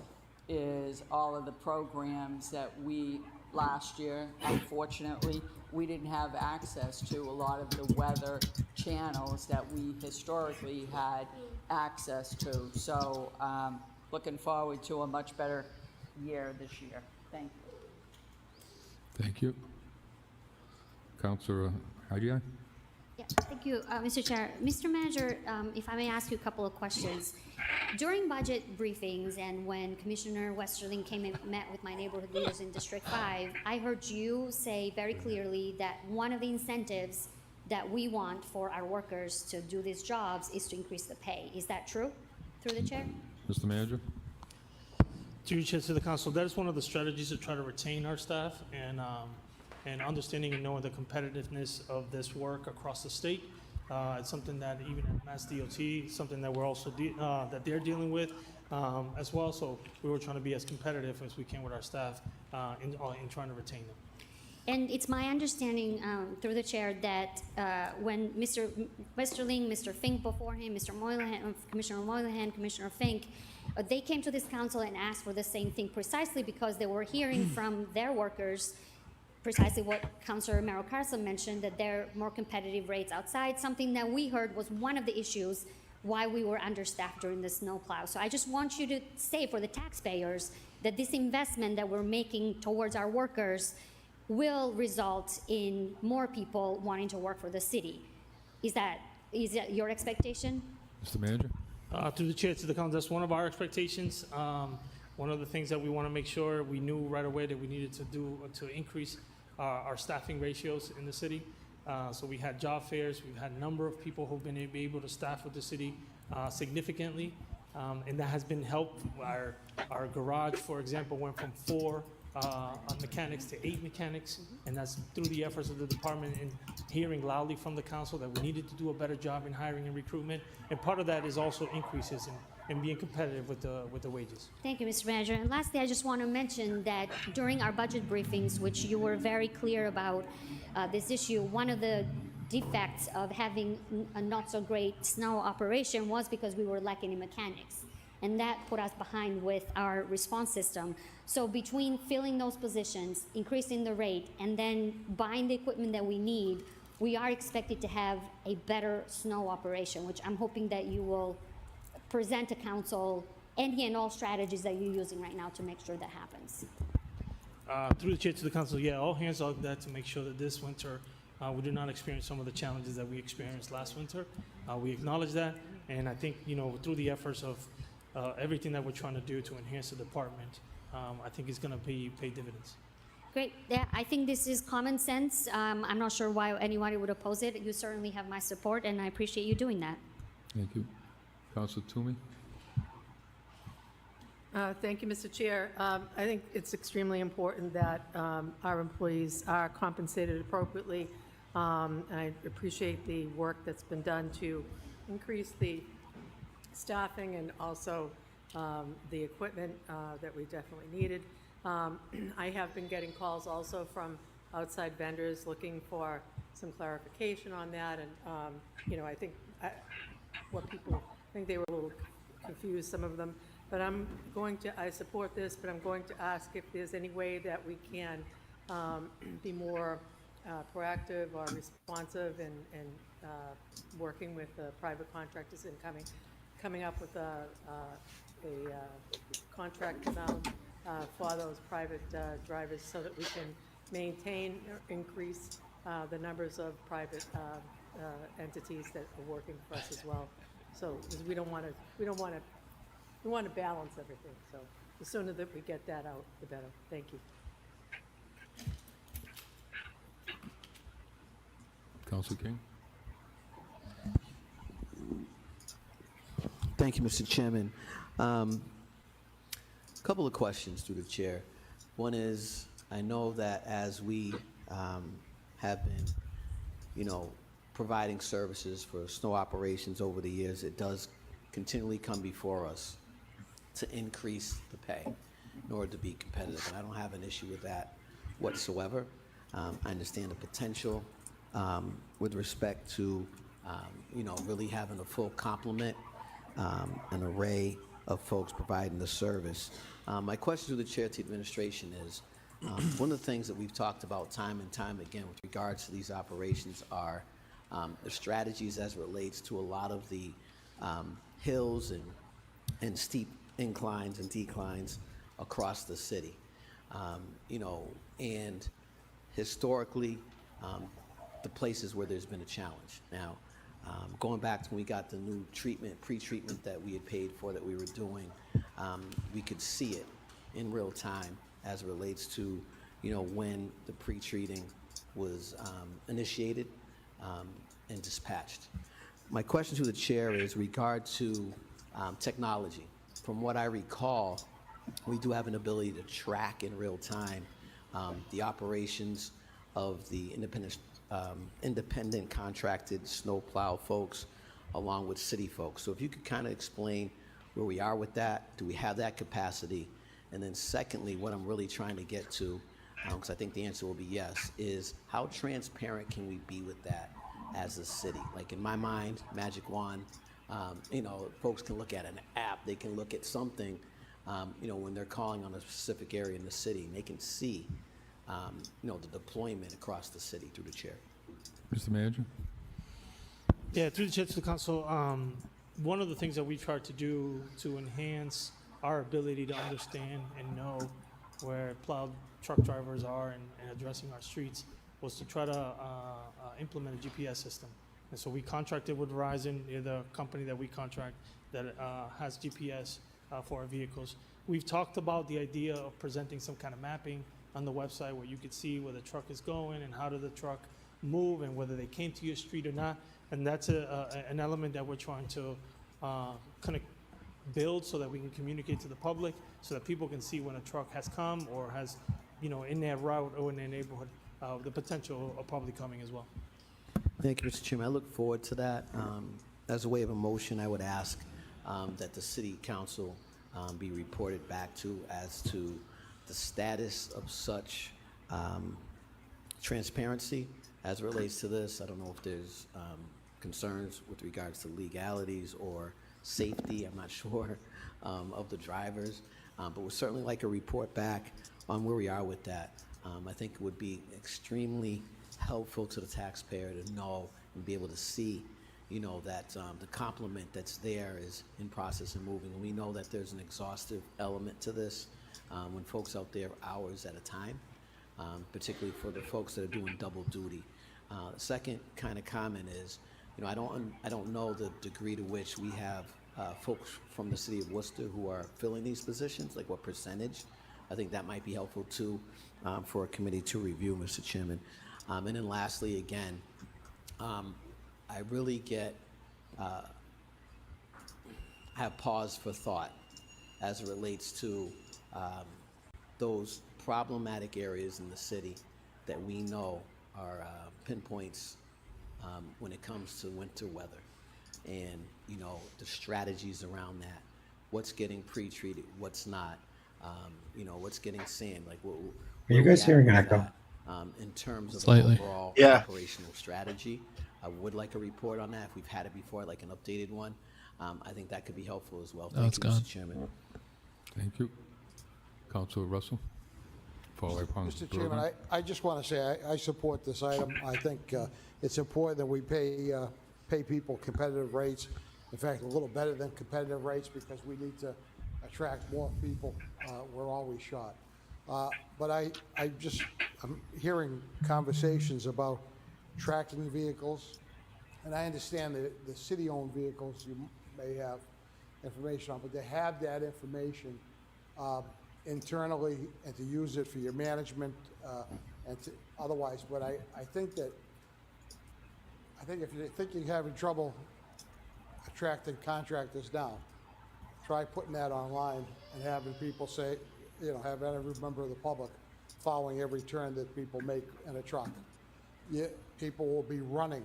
is all of the programs that we, last year, unfortunately, we didn't have access to a lot of the weather channels that we historically had access to. So looking forward to a much better year this year. Thank you. Thank you. Councilor Hajiai? Yeah, thank you, Mr. Chair. Mr. Manager, if I may ask you a couple of questions. During budget briefings and when Commissioner Westerling came and met with my neighborhood leaders in District 5, I heard you say very clearly that one of the incentives that we want for our workers to do these jobs is to increase the pay. Is that true? Through the chair? Mr. Manager? To you, Chair, to the council, that is one of the strategies to try to retain our staff and understanding and knowing the competitiveness of this work across the state. It's something that even at Mass DOT, something that we're also that they're dealing with as well. So we were trying to be as competitive as we can with our staff in trying to retain them. And it's my understanding, through the chair, that when Mr. Westerling, Mr. Fink before him, Mr. Moynihan, Commissioner Moynihan, Commissioner Fink, they came to this council and asked for the same thing precisely because they were hearing from their workers precisely what Councilor Merrill Carson mentioned, that there are more competitive rates outside. Something that we heard was one of the issues why we were understaffed during the snowplow. So I just want you to say for the taxpayers that this investment that we're making towards our workers will result in more people wanting to work for the city. Is that your expectation? Mr. Manager? Through the chair to the council, that's one of our expectations. One of the things that we want to make sure we knew right away that we needed to do to increase our staffing ratios in the city. So we had job fairs, we've had a number of people who've been able to staff with the city significantly, and that has been helped. Our garage, for example, went from 4 mechanics to 8 mechanics, and that's through the efforts of the department and hearing loudly from the council that we needed to do a better job in hiring and recruitment. And part of that is also increases in being competitive with the wages. Thank you, Mr. Manager. And lastly, I just want to mention that during our budget briefings, which you were very clear about this issue, one of the defects of having a not so great snow operation was because we were lacking in mechanics. And that put us behind with our response system. So between filling those positions, increasing the rate, and then buying the equipment that we need, we are expected to have a better snow operation, which I'm hoping that you will present to council any and all strategies that you're using right now to make sure that happens. Through the chair to the council, yeah, all hands on deck to make sure that this winter we do not experience some of the challenges that we experienced last winter. We acknowledge that, and I think through the efforts of everything that we're trying to do to enhance the department, I think it's going to pay dividends. Great. Yeah, I think this is common sense. I'm not sure why anybody would oppose it. You certainly have my support, and I appreciate you doing that. Thank you. Councilor Toomey? Thank you, Mr. Chair. I think it's extremely important that our employees are compensated appropriately. I appreciate the work that's been done to increase the staffing and also the equipment that we definitely needed. I have been getting calls also from outside vendors looking for some clarification on that, and I think I think they were a little confused, some of them, but I support this, but I'm going to ask if there's any way that we can be more proactive or responsive and working with the private contractors and coming up with a contract amount for those private drivers so that we can maintain or increase the numbers of private entities that are working for us as well. So we want to balance everything. So the sooner that we get that out, the better. Thank you. Councilor King? Thank you, Mr. Chairman. Couple of questions through the chair. One is, I know that as we have been, providing services for snow operations over the years, it does continually come before us to increase the pay in order to be competitive. And I don't have an issue with that whatsoever. I understand the potential with respect to, really having a full complement, an array of folks providing the service. My question to the chair, to the administration is, one of the things that we've talked about time and time again with regards to these operations are the strategies as it relates to a lot of the hills and steep inclines and declines across the city. And historically, the places where there's been a challenge. Now, going back to when we got the new pre-treatment that we had paid for that we were doing, we could see it in real time as it relates to, when the pre-treating was initiated and dispatched. My question to the chair is regard to technology. From what I recall, we do have an ability to track in real time the operations of the independent contracted snowplow folks along with city folks. So if you could kind of explain where we are with that, do we have that capacity? And then secondly, what I'm really trying to get to, because I think the answer will be yes, is how transparent can we be with that as a city? Like in my mind, magic wand, folks can look at an app, they can look at something, when they're calling on a specific area in the city, and they can see, the deployment across the city through the chair. Mr. Manager? Yeah, through the chair to the council, one of the things that we tried to do to enhance our ability to understand and know where plowed truck drivers are and addressing our streets was to try to implement a GPS system. And so we contracted with Verizon, the company that we contract that has GPS for our vehicles. We've talked about the idea of presenting some kind of mapping on the website where you could see where the truck is going and how did the truck move and whether they came to your street or not. And that's an element that we're trying to kind of build so that we can communicate to the public so that people can see when a truck has come or has, in their route or in their neighborhood, the potential of probably coming as well. Thank you, Mr. Chairman. I look forward to that. As a way of a motion, I would ask that the city council be reported back to as to the status of such transparency as it relates to this. I don't know if there's concerns with regards to legalities or safety, I'm not sure, of the drivers, but we'd certainly like a report back on where we are with that. I think it would be extremely helpful to the taxpayer to know and be able to see, that the complement that's there is in process and moving. And we know that there's an exhaustive element to this when folks out there hours at a time, particularly for the folks that are doing double duty. The second kind of comment is, I don't know the degree to which we have folks from the city of Worcester who are filling these positions, like what percentage. I think that might be helpful too for a committee to review, Mr. Chairman. And then lastly, again, I really have pause for thought as it relates to those problematic areas in the city that we know are pinpoints when it comes to winter weather and, the strategies around that. What's getting pre-treated, what's not, what's getting sand, like what. Are you guys hearing an echo? In terms of Slightly. the overall operational strategy. I would like a report on that. If we've had it before, like an updated one, I think that could be helpful as well. Thank you, Mr. Chairman. Thank you. Councilor Russell? Followed by Mr. Chairman, I just want to say I support this item. I think it's important that we pay people competitive rates. In fact, a little better than competitive rates because we need to attract more people. We're always short. But I'm hearing conversations about tracking vehicles, and I understand that the city-owned vehicles you may have information on, but to have that information internally and to use it for your management and to otherwise. But I think if you think you're having trouble attracting contractors now, try putting that online and having people say, have every member of the public following every turn that people make in a truck. People will be running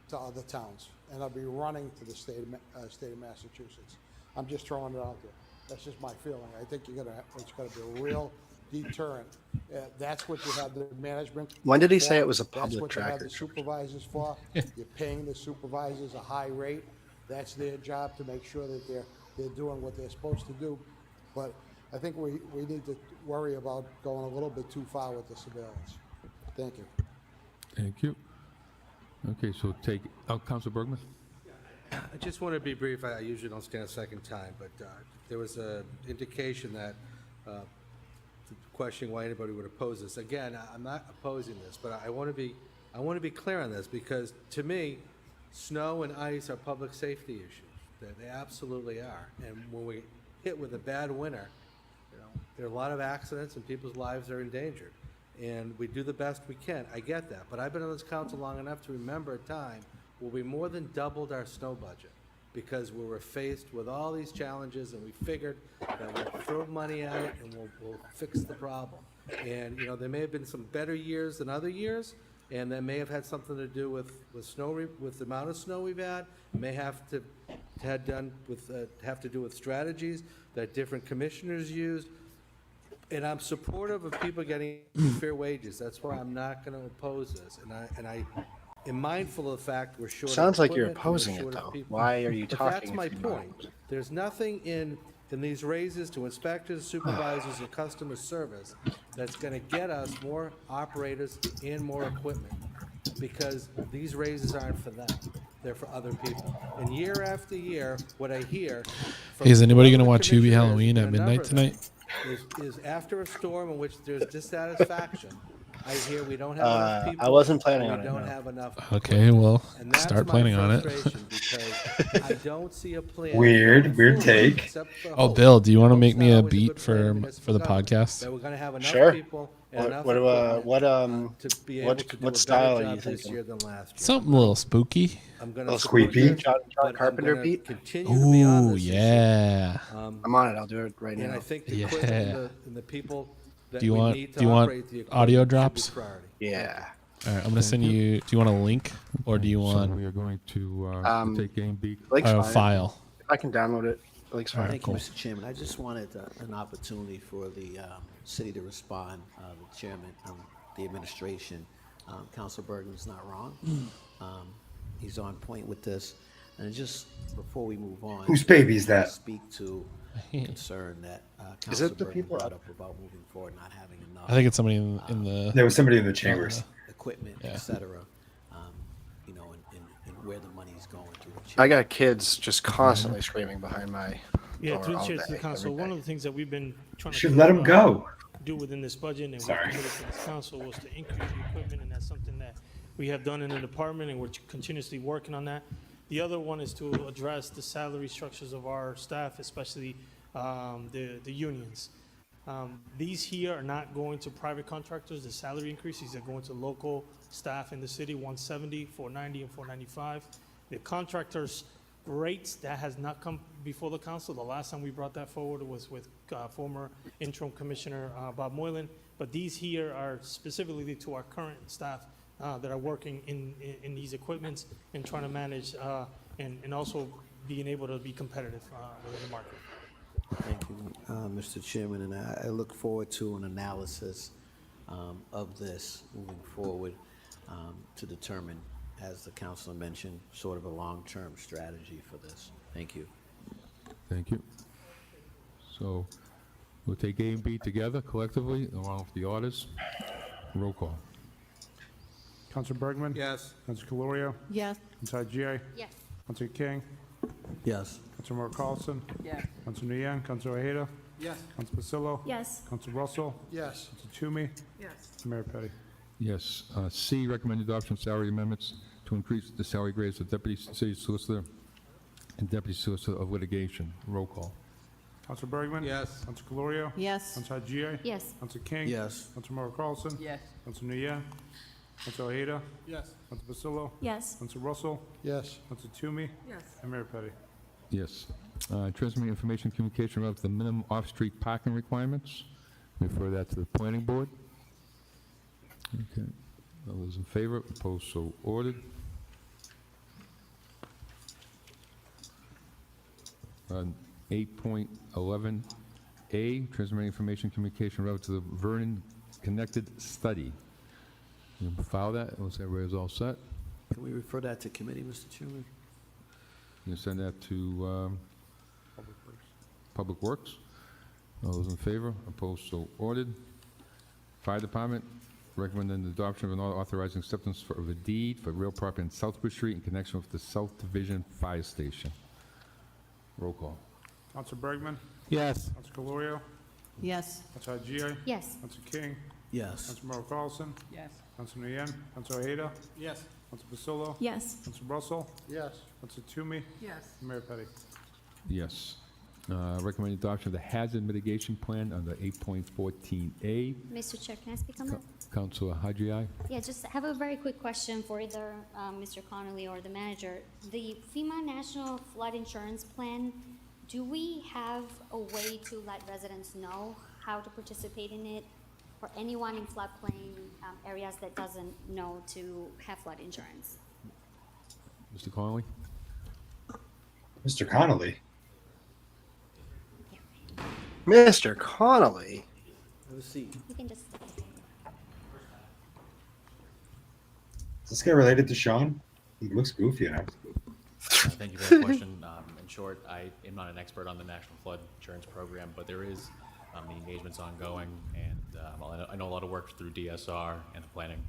to other towns, and they'll be running to the state of Massachusetts. I'm just throwing it out there. That's just my feeling. I think it's gonna be a real deterrent. That's what you have the management. When did he say for. it was a That's public what you have tracker? the supervisors for. You're paying the supervisors a high rate. That's their job to make sure that they're doing what they're supposed to do. But I think we need to worry about going a little bit too far with the surveillance. Thank you. Thank you. Okay, so Councilor Bergman? I just want to be brief. I usually don't stand a second time, but there was an indication that questioning why anybody would oppose this. Again, I'm not opposing this, but I want to be clear on this, because to me, snow and ice are public safety issues. They absolutely are. And when we hit with a bad winter, there are a lot of accidents and people's lives are endangered. And we do the best we can. I get that. But I've been on this council long enough to remember a time where we more than doubled our snow budget because we were faced with all these challenges, and we figured that we'll throw money at it and we'll fix the problem. And there may have been some better years than other years, and that may have had something to do with the amount of snow we've had. It may have to do with strategies that different commissioners used. And I'm supportive of people getting fair wages. That's why I'm not going to oppose this. And I am mindful of the fact we're short. Sounds of like you're equipment and we're opposing it, short of though. people. Why are you But talking? That's my if you're not? point. There's nothing in these raises to inspectors, supervisors, and customer service that's going to get us more operators and more equipment, because these raises aren't for them. They're for other people. And year after year, what I hear from Is anybody going to other watch UB commissioners Halloween and at a number midnight of them tonight? is after a storm in which there's dissatisfaction, I hear we don't have enough people. I wasn't planning we on it, don't no. have enough. Okay, well, And that's start my planning on it. frustration, because I don't see a plan. Weird take. except for Oh, hope. Bill, do you want to Hope's make not me a always beat good plan in for municipal the government, podcast? that we're going to have enough Sure. people and enough What equipment to be able to do a what better style are job you this thinking? year than last year. Something a little spooky. I'm going Little to squeaky? John Carpenter beat? Continue to be on Ooh, this issue. yeah. I'm on it. I'll do it right And now. I think the Yeah. equipment and the people that Do you we want need to do you want operate the equipment audio should be drops? priority. Yeah. All right, I'm gonna send you. Do you want a link or do you So want we are going to take A and B. Link's a fine. file? If I can download it, Link's fine. Thank cool. you, Mr. Chairman. I just wanted an opportunity for the city to respond. The chairman, the administration, Councilor Bergman's not wrong. He's on point with this. And just before we move on, Whose baby is that? Speak to concern that Is Councilor it the Bergman people brought up about moving forward, not having enough. I think it's somebody in the. There was somebody in the chambers. Equipment, Yeah. et cetera, and where the money's going through. I got kids just constantly screaming behind my Yeah, door through the all chair day, to the council, every one day. of the things that we've been trying to Should let 'em go. do within this budget and we Sorry. committed to this council was to increase the equipment, and that's something that we have done in the department, and we're continuously working on that. The other one is to address the salary structures of our staff, especially the unions. These here are not going to private contractors, the salary increases are going to local staff in the city, 170, 490, and 495. The contractors' rates, that has not come before the council. The last time we brought that forward was with former interim commissioner Bob Moylan. But these here are specifically to our current staff that are working in these equipments and trying to manage and also being able to be competitive within the market. Thank you, Mr. Chairman, and I look forward to an analysis of this moving forward to determine, as the councilor mentioned, sort of a long-term strategy for this. Thank you. Thank you. So we'll take A and B together collectively, along with the orders. Roll call. Councilor Bergman? Yes. Councilor Calorio? Yes. Councilor G.A.? Yes. Councilor King? Yes. Councilor Moore Carlson? Yes. Councilor Nguyen? Councilor Ojeda? Yes. Councilor Pacillo? Yes. Councilor Russell? Yes. Councilor Toomey? Yes. Mayor Petty? Yes. C, recommend adoption of salary amendments to increase the salary grades of Deputy City Solicitor and Deputy Solicitor of Litigation. Roll call. Councilor Bergman? Yes. Councilor Calorio? Yes. Councilor G.A.? Yes. Councilor King? Yes. Councilor Moore Carlson? Yes. Councilor Nguyen? Councilor Ojeda? Yes. Councilor Pacillo? Yes. Councilor Russell? Yes. Councilor Toomey? Yes. And Mayor Petty? Yes. Transmitting information communication about the minimum off-street parking requirements. Refer that to the planning board. Okay. All those in favor? Opposed? So ordered. 8.11A, transmitting information communication relative to the Vernon Connected Study. You can file that, unless everybody's all set. Can we refer that to committee, Mr. Chairman? You can send that to Public Works. All those in favor? Opposed? So ordered. Fire Department, recommending the adoption of an order authorizing acceptance of a deed for real property on Southbridge Street in connection with the South Division Fire Station. Roll call. Council Bergman? Yes. Council Calorio? Yes. Council Haji? Yes. Council King? Yes. Council Carlson? Yes. Council Nguyen? Council Ojeda? Yes. Council Pacillo? Yes. Council Russell? Yes. Council Toomey? Yes. Mayor Petty. Yes. Recommended adoption of the hazard mitigation plan under 8.14A. Mr. Chair, can I speak on that? Councilor Haji? Yeah, just have a very quick question for either Mr. Connolly or the manager. The FEMA National Flood Insurance Plan, do we have a way to let residents know how to participate in it? For anyone in floodplain areas that doesn't know to have flood insurance? Mr. Connolly? Mr. Connolly. Mr. Connolly. Have a seat. You can just. Is this guy related to Sean? He looks goofy enough. Thank you for that question. In short, I am not an expert on the National Flood Insurance Program, but there is the engagement's ongoing, and I know a lot of work through DSR and the planning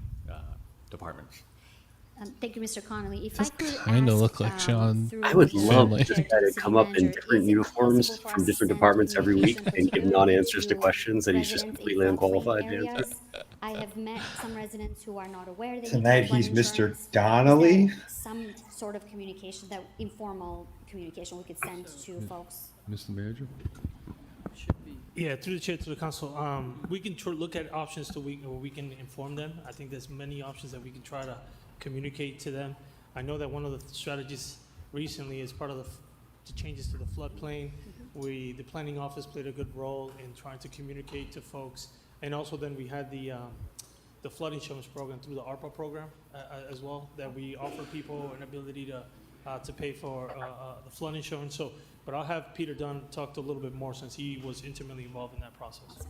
department. Thank you, Mr. Connolly. If Does I could kind of ask, look like Sean. through I would the love family. this guy to come up in different uniforms from different departments every week and give non-answers to questions that he's just residents in completely unqualified to answer. areas. I have met some residents who are not aware they need Tonight flood he's Mr. insurance. Donnelly. Is there some sort of communication, that informal communication we could send to folks? Mr. Manager? Yeah, through the chair to the council, we can look at options where we can inform them. I think there's many options that we can try to communicate to them. I know that one of the strategies recently is part of the changes to the floodplain. The planning office played a good role in trying to communicate to folks. And also then we had the flood insurance program through the ARPA program as well, that we offer people an ability to pay for the flood insurance. But I'll have Peter Dunn talk a little bit more since he was intimately involved in that process.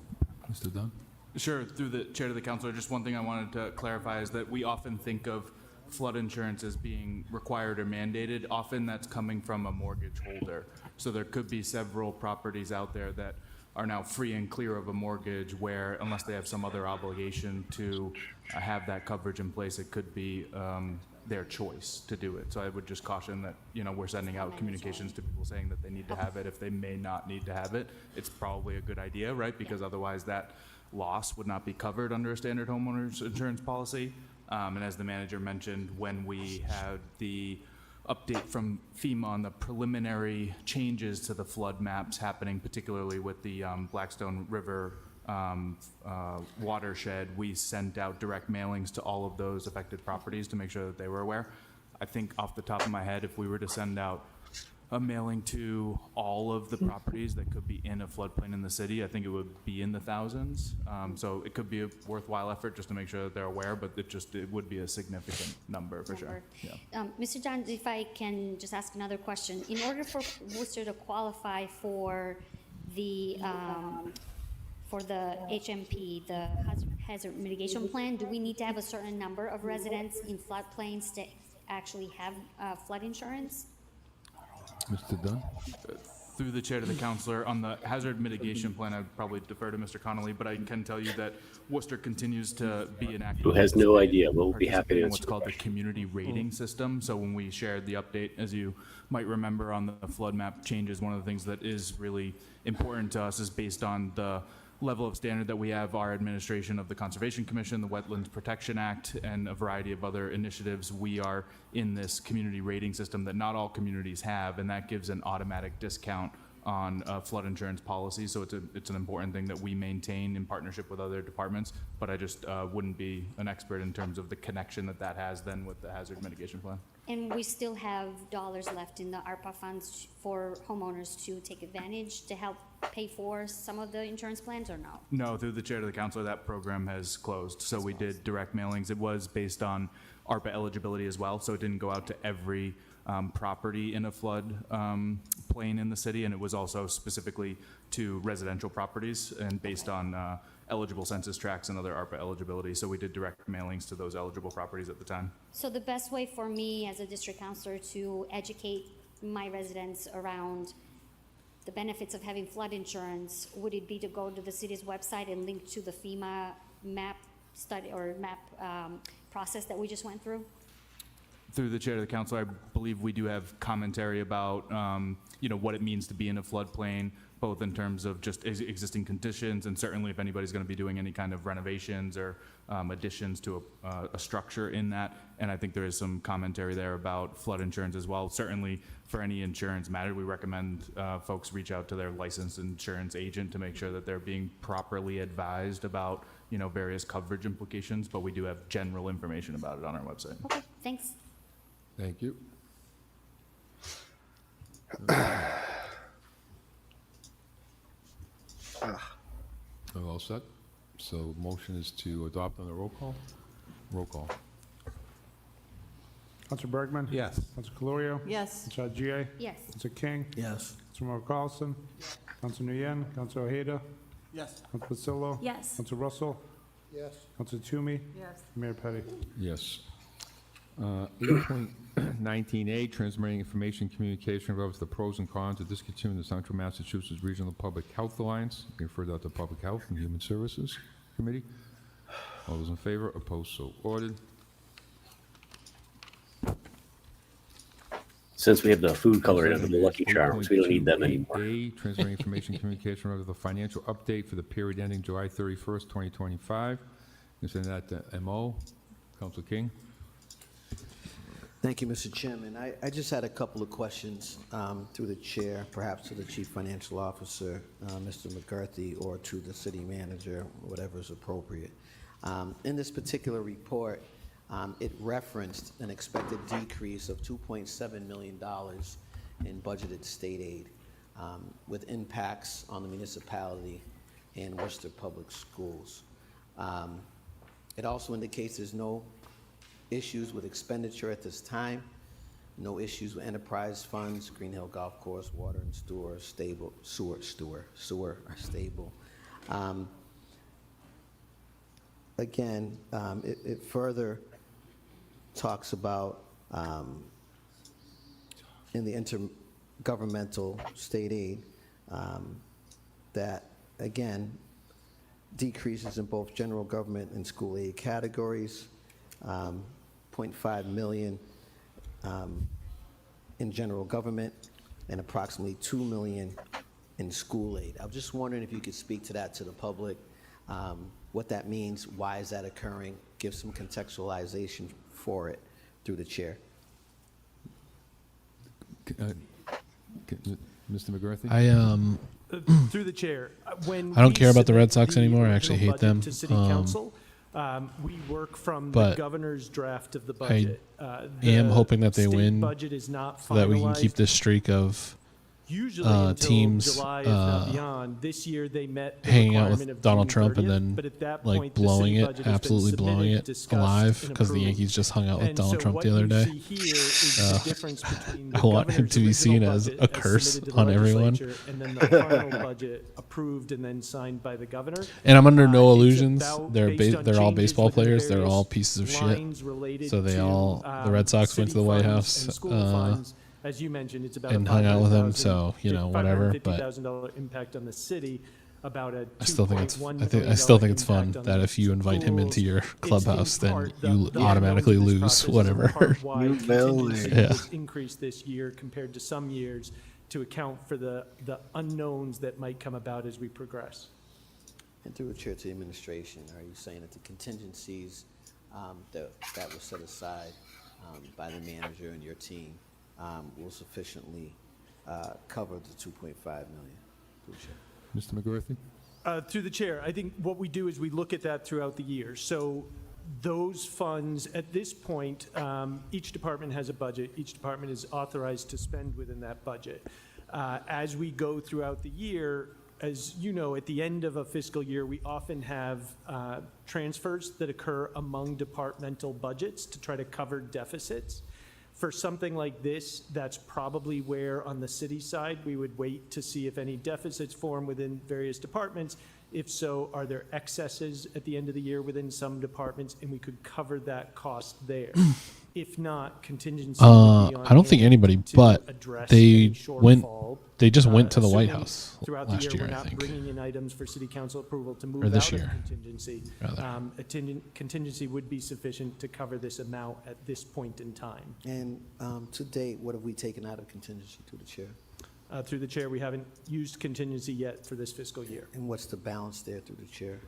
Mr. Dunn? Sure. Through the chair to the councilor, just one thing I wanted to clarify is that we often think of flood insurance as being required or mandated. Often that's coming from a mortgage holder. So there could be several properties out there that are now free and clear of a mortgage where, unless they have some other obligation to have that coverage in place, it could be their choice to do it. So I would just caution that, we're sending out communications to people saying that they need to have it. If they may not need to have it, it's probably a good idea, right? Because otherwise that loss would not be covered under a standard homeowner's insurance policy. And as the manager mentioned, when we had the update from FEMA on the preliminary changes to the flood maps happening, particularly with the Blackstone River watershed, we sent out direct mailings to all of those affected properties to make sure that they were aware. I think off the top of my head, if we were to send out a mailing to all of the properties that could be in a floodplain in the city, I think it would be in the thousands. So it could be a worthwhile effort just to make sure that they're aware, but it would be a significant number for sure. Yeah. Mr. John, if I can just ask another question. In order for Worcester to qualify for the HMP, the hazard mitigation plan, do we need to have a certain number of residents in floodplains to actually have flood insurance? Mr. Dunn? Through the chair to the councilor, on the hazard mitigation plan, I'd probably defer to Mr. Connolly, but I can tell you that Worcester continues to be an active. Who has no idea? We'll be happy to in answer. what's called the community rating system. So when we shared the update, as you might remember on the flood map changes, one of the things that is really important to us is based on the level of standard that we have, our administration of the Conservation Commission, the Wetlands Protection Act, and a variety of other initiatives. We are in this community rating system that not all communities have, and that gives an automatic discount on flood insurance policy. So it's an important thing that we maintain in partnership with other departments, but I just wouldn't be an expert in terms of the connection that has then with the hazard mitigation plan. And we still have dollars left in the ARPA funds for homeowners to take advantage to help pay for some of the insurance plans or no? No, through the chair to the councilor, that program has closed. So we did direct mailings. It was based on ARPA eligibility as well, so it didn't go out to every property in a flood plain in the city, and it was also specifically to residential properties and based on eligible census tracts and other ARPA eligibility. So we did direct mailings to those eligible properties at the time. So the best way for me as a district counselor to educate my residents around the benefits of having flood insurance, would it be to go to the city's website and link to the FEMA map study or map process that we just went through? Through the chair to the council, I believe we do have commentary about, what it means to be in a floodplain, both in terms of just existing conditions, and certainly if anybody's going to be doing any kind of renovations or additions to a structure in that. And I think there is some commentary there about flood insurance as well. Certainly for any insurance matter, we recommend folks reach out to their licensed insurance agent to make sure that they're being properly advised about, various coverage implications, but we do have general information about it on our website. Okay, thanks. Thank you. We're all set. So motion is to adopt on the roll call. Roll call. Councilor Bergman? Yes. Councilor Calorio? Yes. Councilor G.A.? Yes. Councilor King? Yes. Councilor Carlson? Councilor Nguyen? Councilor Ojeda? Yes. Councilor Pacillo? Yes. Councilor Russell? Yes. Councilor Toomey? Yes. Mayor Petty? Yes. 8.19A, transmitting information communication relative to the pros and cons of discontinuing the Central Massachusetts Regional Public Health Alliance. You can refer that to Public Health and Human Services Committee. All those in favor, opposed, so ordered. Since we have the food coloring under the Lucky Charms, we don't need them anymore. 8.8, transmitting information communication relative to the financial update for the period ending July 31st, 2025. You send that to MO. Councilor King. Thank you, Mr. Chairman. I just had a couple of questions through the chair, perhaps to the Chief Financial Officer, Mr. McCarthy, or to the city manager, whatever is appropriate. In this particular report, it referenced an expected decrease of $2.7 million in budgeted state aid with impacts on the municipality and Worcester Public Schools. It also indicates there's no issues with expenditure at this time, no issues with enterprise funds, Green Hill Golf Course, water and sewer are stable. Again, it further talks about in the intergovernmental state aid that, again, decreases in both general government and school aid categories, 0.5 million in general government and approximately 2 million in school aid. I'm just wondering if you could speak to that to the public, what that means, why is that occurring, give some contextualization for it through the chair. Mr. McCarthy? Through the chair, when I don't we care about the submit Red Sox anymore. I actually original hate them. budget to City Council, we work from the but governor's draft of the budget. I am hoping that they state win budget is not so that we can keep finalized. this streak of Usually until teams July, if not beyond. This year they met the hanging out requirement with of Donald June Trump and 30th, then but at that like point, the blowing city it, budget has been absolutely blowing submitted, it discussed, alive and because the approved. Yankees just hung out with And Donald so Trump what the other you day. see here is the difference between the I want him governor's to be seen original as budget a curse submitted to the on everyone. legislature and then the final budget approved and then signed by the governor. And I'm under no It's illusions. about They're based on they're all changes baseball within the players. They're all various pieces of shit. lines related So they to, all the Red Sox went to city the White funds House and school funds. As you mentioned, it's about and a hung out with him. $500,000 So whatever. But $550,000 impact on the city, about a I still think it's $2.1 I still think it's million fun impact on that the if you invite him into schools. your It's in clubhouse, then part you the automatically unknowns of this lose process is whatever. part-wide contingency Yeah. was increased this year compared to some years to account for the unknowns that might come about as we progress. And through the chair to the administration, are you saying that the contingencies that were set aside by the manager and your team will sufficiently cover the 2.5 million? Through the chair. Mr. McCarthy? Through the chair, I think what we do is we look at that throughout the year. So those funds, at this point, each department has a budget. Each department is authorized to spend within that budget. As we go throughout the year, as you know, at the end of a fiscal year, we often have transfers that occur among departmental budgets to try to cover deficits. For something like this, that's probably where on the city side, we would wait to see if any deficits form within various departments. If so, are there excesses at the end of the year within some departments, and we could cover that cost there. If not, contingency would be on I don't think hand any to but address they any went. shortfall. They just went to the White Assuming House throughout the last year, year, we're I not think. bringing in items for city council approval to Or move this out of year, contingency. rather. Contingency would be sufficient to cover this amount at this point in time. And to date, what have we taken out of contingency through the chair? Through the chair, we haven't used contingency yet for this fiscal year. And what's the balance there through the chair?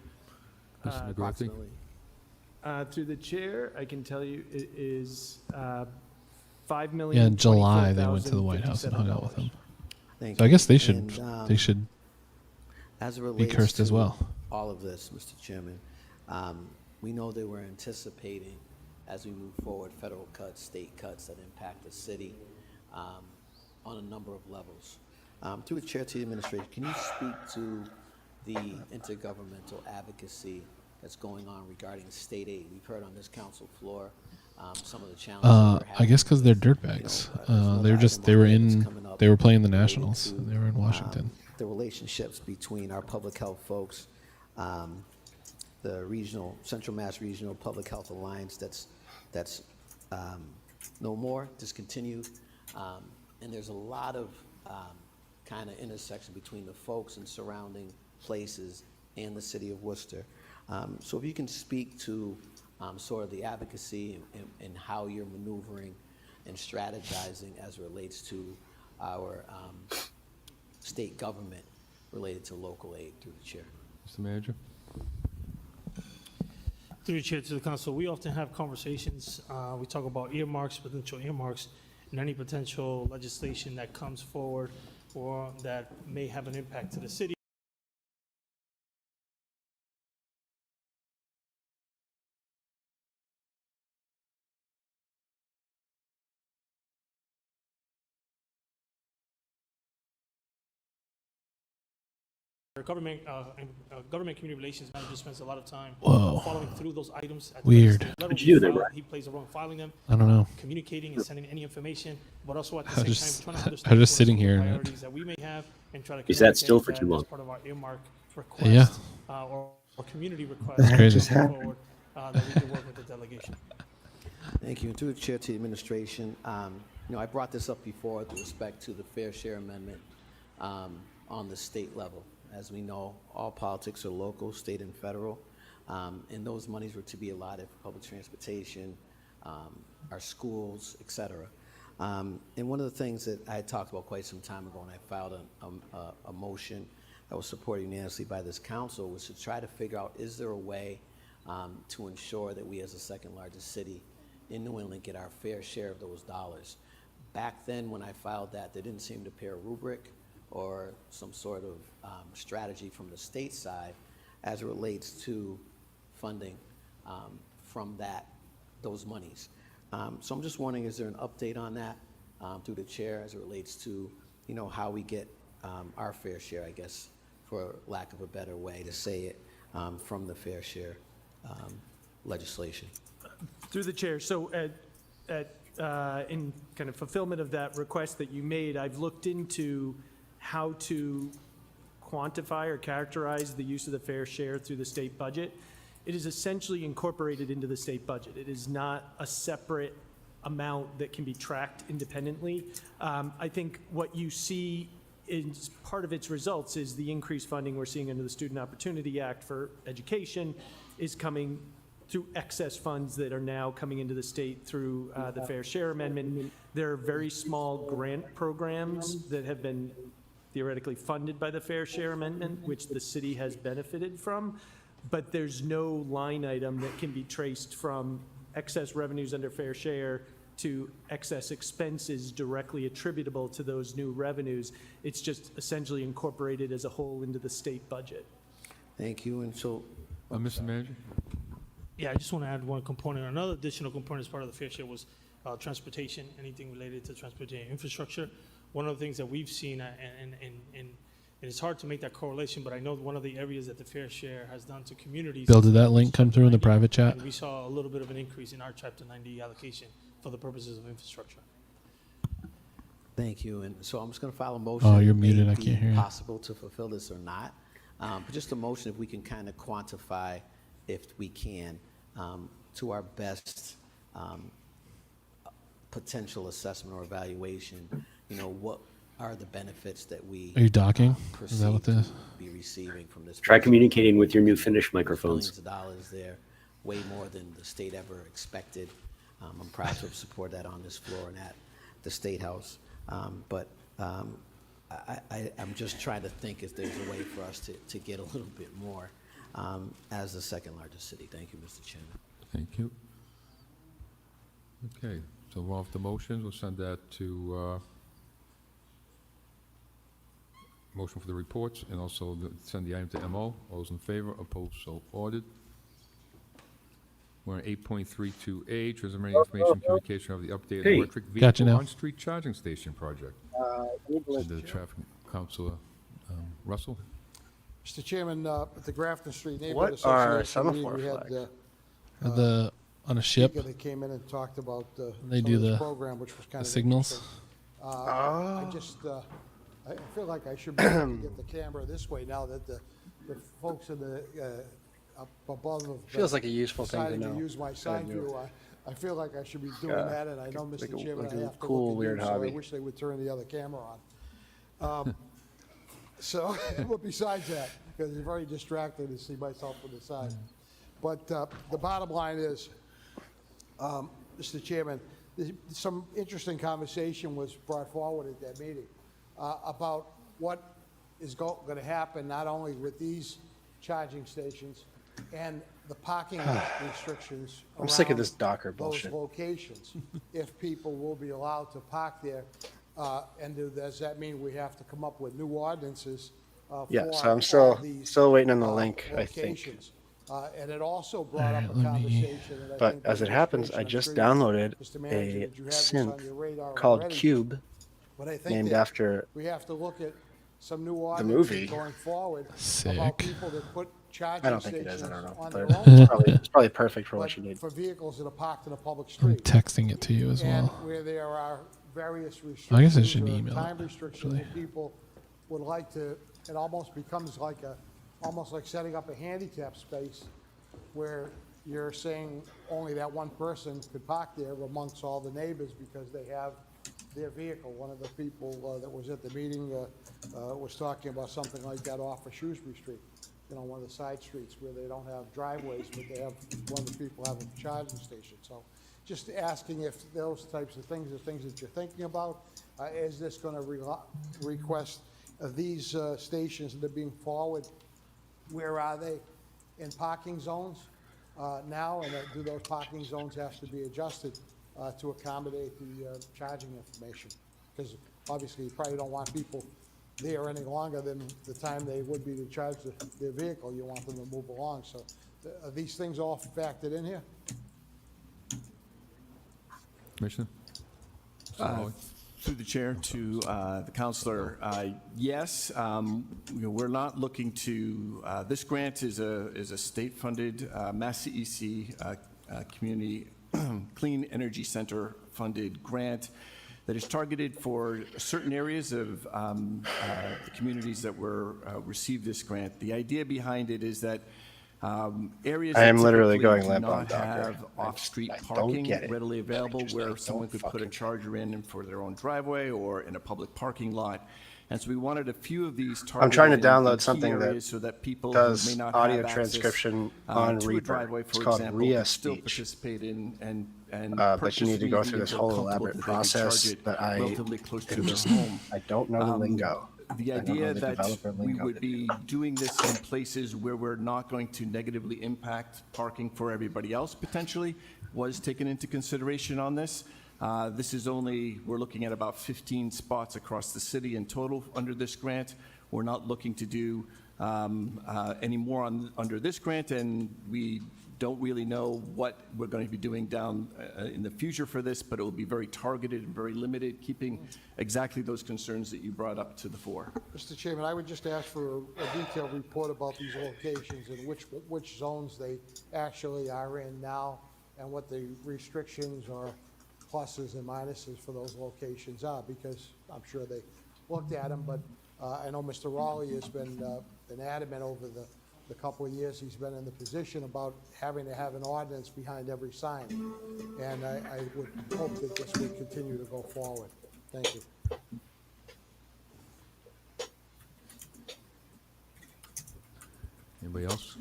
Mr. McGrath? Approximately. Through the chair, I can tell you it is $5,024,057. Yeah, in July they went to the White House and hung out with him. Thank So I you. guess they should And, as it be relates cursed as to well. all of this, Mr. Chairman, we know that we're anticipating, as we move forward, federal cuts, state cuts that impact the city on a number of levels. Through the chair to the administration, can you speak to the intergovernmental advocacy that's going on regarding state aid? We've heard on this council floor some of the challenges. I guess because they're dirtbags. They were playing the Nationals. They were in Washington. The relationships between our public health folks, the Central Mass Regional Public Health Alliance that's no more, discontinued. And there's a lot of kind of intersection between the folks and surrounding places and the city of Worcester. So if you can speak to sort of the advocacy and how you're maneuvering and strategizing as it relates to our state government related to local aid through the chair. Mr. Manager? Through the chair to the council, we often have conversations. We talk about earmarks, potential earmarks, and any potential legislation that comes forward or that may have an impact to the city. Our government community relations manager spends a lot of time following through those items. At the Weird. legislative level. What'd you do there, Brian? He plays a role in filing them. I don't know. Communicating and sending any information, but also at the I'm same just- time trying to I'm understand just what sitting some of here the and- priorities that we may have and try to He sat still communicate for too that long. as part of our earmark request, Yeah. or community request. That's crazy. that come forward, that we can work with the delegation. Thank you. And through the chair to the administration, I brought this up before with respect to the fair share amendment on the state level. As we know, all politics are local, state and federal, and those monies were to be allotted for public transportation, our schools, et cetera. And one of the things that I had talked about quite some time ago, and I filed a motion that was supported unanimously by this council, was to try to figure out, is there a way to ensure that we as the second largest city in New England get our fair share of those dollars. Back then, when I filed that, there didn't seem to appear a rubric or some sort of strategy from the state side as it relates to funding from those monies. So I'm just wondering, is there an update on that through the chair as it relates to, how we get our fair share, I guess, for lack of a better way to say it, from the fair share legislation? Through the chair, so in kind of fulfillment of that request that you made, I've looked into how to quantify or characterize the use of the fair share through the state budget. It is essentially incorporated into the state budget. It is not a separate amount that can be tracked independently. I think what you see is part of its results is the increased funding we're seeing under the Student Opportunity Act for education is coming through excess funds that are now coming into the state through the Fair Share Amendment. There are very small grant programs that have been theoretically funded by the Fair Share Amendment, which the city has benefited from, but there's no line item that can be traced from excess revenues under Fair Share to excess expenses directly attributable to those new revenues. It's just essentially incorporated as a whole into the state budget. Thank you. And so, Mr. Manager? Yeah, I just want to add one component. Another additional component as part of the fair share was anything related to transportation infrastructure. One of the things that we've seen, and And it's hard to make that correlation, but I know one of the areas that the Fair Share has done to communities. Bill, did that link come through in the private chat? And we saw a little bit of an increase in our Chapter 90 allocation for the purposes of infrastructure. Thank you. And so I'm just going to file a motion. Oh, you're It may muted. I be can't hear you. Possible to fulfill this or not. But just a motion, if we can kind of quantify, if we can, to our best potential assessment or evaluation, what are the benefits that we Are you docking? Is that what perceive this? to be receiving from this? Try project? communicating with your new Finnish microphones. Millions of dollars there, way more than the state ever expected. I'm proud to support that on this floor and at the State House. But I'm just trying to think if there's a way for us to get a little bit more as the second largest city. Thank you, Mr. Chairman. Thank you. Okay, so we're off the motions. We'll send that to motion for the reports, and also send the item to MO. All those in favor, opposed, so ordered. We're on 8.32A, transmitting information communication of the updated electric Gotcha vehicle now. on-street charging station project. Send to the traffic councilor, Russell. Mr. Chairman, at the Grafton Street What Neighborhood are Association meeting, semaphore we had The on a ship, speaker that came in and talked about they some do of this the program, which was kind of signals. interesting. I feel like I should be able to get the camera this way now that the folks in the up above have Feels like a useful thing to decided know. use my Kind side of new. view. I feel like I should be doing Yeah. that, and I know, Like Mr. a- Chairman, like I a have to cool, look at weird you, so I hobby. wish they would turn the other camera on. So, but besides that, because it's very distracting to see myself on the side. But the bottom line is, Mr. Chairman, some interesting conversation was brought forward at that meeting about what is going to happen not only with these charging stations and the parking restrictions I'm sick of around this Docker those bullshit. locations, if people will be allowed to park there. And does that mean we have to come up with new ordinances Yeah, for so I'm all these, still waiting on the link, I think. locations? And it also brought up a conversation that I But think the as it happens, I administration, just I'm sure you- downloaded Mr. Manager, a did you have this on your radar synth called already? Cube, But I think named that after we have to look at some new movie. ordinances going forward about Sick. people that put charging I don't think it stations is, I don't know. on But their own it's probably perfect for what but you need. for vehicles that are parked in a public I'm street. texting it to you as And well. where there are various I guess I restrictions should or email it, time restrictions that actually. people would like to, it almost becomes like almost like setting up a handicap space where you're saying only that one person could park there amongst all the neighbors because they have their vehicle. One of the people that was at the meeting was talking about something like that off of Shrewsbury Street, one of the side streets where they don't have driveways, but they have, one of the people have a charging station. So just asking if those types of things are things that you're thinking about. Is this going to request these stations that are being forward, where are they? In parking zones now, and do those parking zones have to be adjusted to accommodate the charging information? Because obviously you probably don't want people there any longer than the time they would be to charge their vehicle. You want them to move along. So are these things all factored in here? Commissioner? Through the chair to the councilor, yes, we're not looking to, this grant is a state-funded, Mass CEC Community Clean Energy Center funded grant that is targeted for certain areas of the communities that receive this grant. The idea behind it is that areas I am that literally typically going do limp not on Docker. have off-street I don't parking get it. readily available, Just where don't someone could put a fucking- charger in for their own driveway or in a public parking lot. And so we wanted a few of these I'm trying to targeted in download key something that areas so that people who does may not audio have access, transcription on to a Reaper. driveway, It's for called example, RIA can still speech. participate in and But you need to go purchase through this and whole feel elaborate comfortable that they can process charge it that I relatively close to their home. I don't know the lingo. The I don't know idea the that developer we lingo would to be doing this in places where we're not going to negatively impact parking for everybody else potentially was taken into consideration on this. This is only, we're looking at about 15 spots across the city in total under this grant. We're not looking to do anymore under this grant, and we don't really know what we're going to be doing down in the future for this, but it will be very targeted and very limited, keeping exactly those concerns that you brought up to the fore. Mr. Chairman, I would just ask for a detailed report about these locations and which zones they actually are in now, and what the restrictions or pluses and minuses for those locations are, because I'm sure they looked at them, but I know Mr. Raleigh has been adamant over the couple of years he's been in the position about having to have an ordinance behind every sign. And I would hope that this would continue to go forward. Thank you. Anybody else?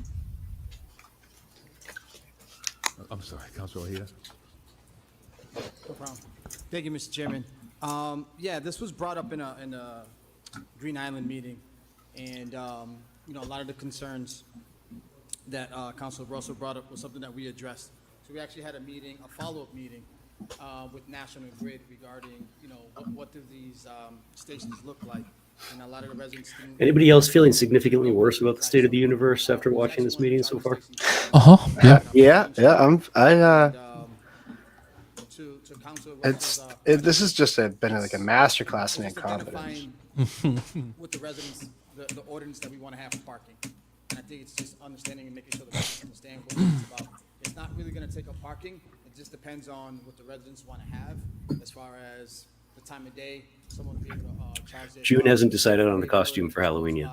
I'm sorry, Councilor Ojeda. No problem. Thank you, Mr. Chairman. Yeah, this was brought up in a Green Island meeting, and you know, a lot of the concerns that Councilor Russell brought up was something that we addressed. So we actually had a meeting, a follow-up meeting with National Grid regarding, you know, what do these stations look like, and a lot of the residents. Anybody else feeling significantly worse about the state of the universe after watching this meeting so far? Yeah. This has just been like a masterclass in incompetence. With the residents, the ordinance that we want to have for parking. And I think it's just understanding and making sure the residents understand what it's about. It's not really going to take up parking. It just depends on what the residents want to have as far as the time of day. Someone will be able to charge their June hasn't decided on the costume for Halloween yet.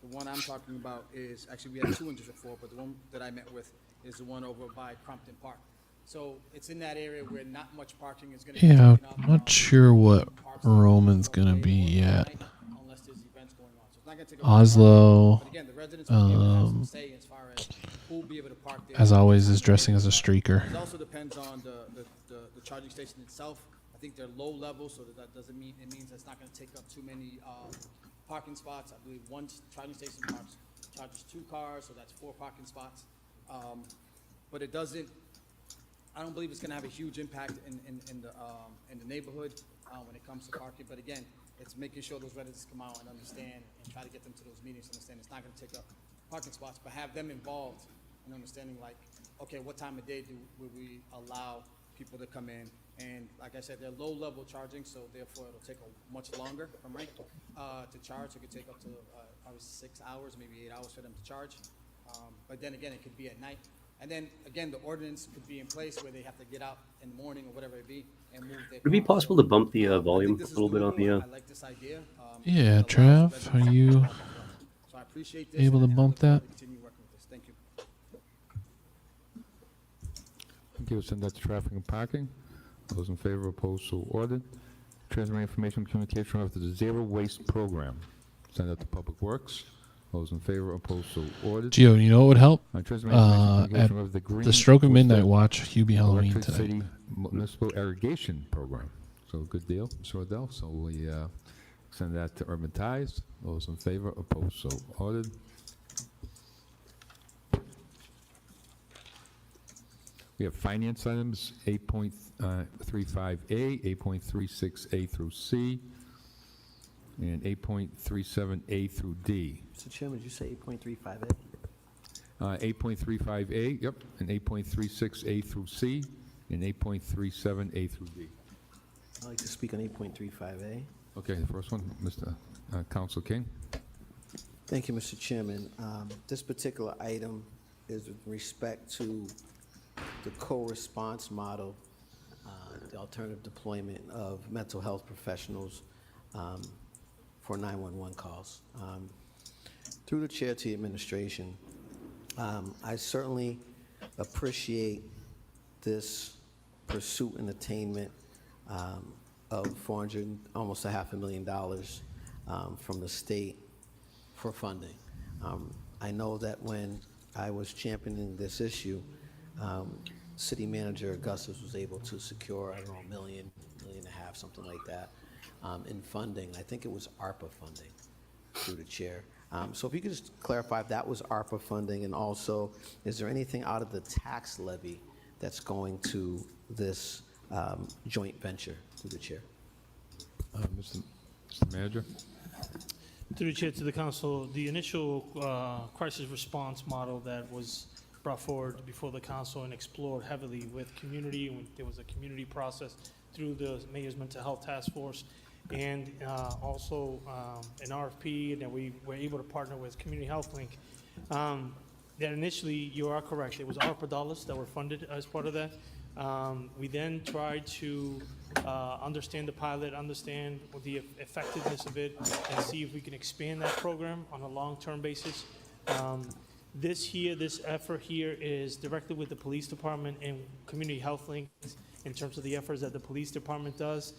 The one I'm talking about is, actually we have two in District 4, but the one that I met with is the one over by Crompton Park. So it's in that area where not much parking is going to be Yeah, taken up. I'm not sure what Roman's gonna be yet. Unless there's events going on. So it's not going to take up much Oslo, parking. But again, the residents will be able to have some say as far as who will be able to park there. as always, is dressing as a streaker. It also depends on the charging station itself. I think they're low level, so that doesn't mean, it means it's not going to take up too many parking spots. I believe one charging station charges 2 cars, so that's 4 parking spots. But it doesn't, I don't believe it's going to have a huge impact in the neighborhood when it comes to parking. But again, it's making sure those residents come out and understand and try to get them to those meetings, understand it's not going to take up parking spots, but have them involved in understanding, like, okay, what time of day will we allow people to come in? And like I said, they're low-level charging, so therefore it'll take much longer from to charge. It could take up to probably 6 hours, maybe 8 hours for them to charge. But then again, it could be at night. And then again, the ordinance could be in place where they have to get out in the morning or whatever it be and move their Would it be cars. possible to bump the volume a little bit on the? I like this idea. Yeah, Trav, are you So I appreciate this, able to and I bump look forward that? to continue working with this. Thank you. Thank you. Send that to traffic and parking. Those in favor, opposed, so ordered. Transfer information and communication after the Zero Waste Program. Send that to Public Works. Those in favor, opposed, so ordered. Gio, you know what would help? Transfer information and At communication of the Green the stroke of midnight Worcester watch, Hubie Halloween Electric tonight. City Municipal Irrigation Program. So good deal, Mr. Odell. So we send that to Urban Ties. Those in favor, opposed, so ordered. We have finance items 8.35A, 8.36A through C, and 8.37A through D. Mr. Chairman, did you say 8.35A? 8.35A, yep, and 8.36A through C, and 8.37A through D. I'd like to speak on 8.35A. Okay, the first one, Mr. Councilor King. Thank you, Mr. Chairman. This particular item is with respect to the co-response model, the alternative deployment of mental health professionals for 911 calls. Through the chair to the administration, I certainly appreciate this pursuit and attainment of almost $500,000 from the state for funding. I know that when I was championing this issue, City Manager Augustus was able to secure, I don't know, $1 million, $1.5 million, something like that, in funding. I think it was ARPA funding through the chair. So if you could just clarify if that was ARPA funding, and also, is there anything out of the tax levy that's going to this joint venture through the chair? Mr. Manager. Through the chair to the council, the initial crisis response model that was brought forward before the council and explored heavily with community, when there was a community process through the Mayor's Mental Health Task Force, and also an RFP, and then we were able to partner with Community Health Link. That initially, you are correct, it was ARPA dollars that were funded as part of that. We then tried to understand the pilot, understand the effectiveness of it, and see if we can expand that program on a long-term basis. This effort here is directly with the police department and Community Health Link in terms of the efforts that the police department does.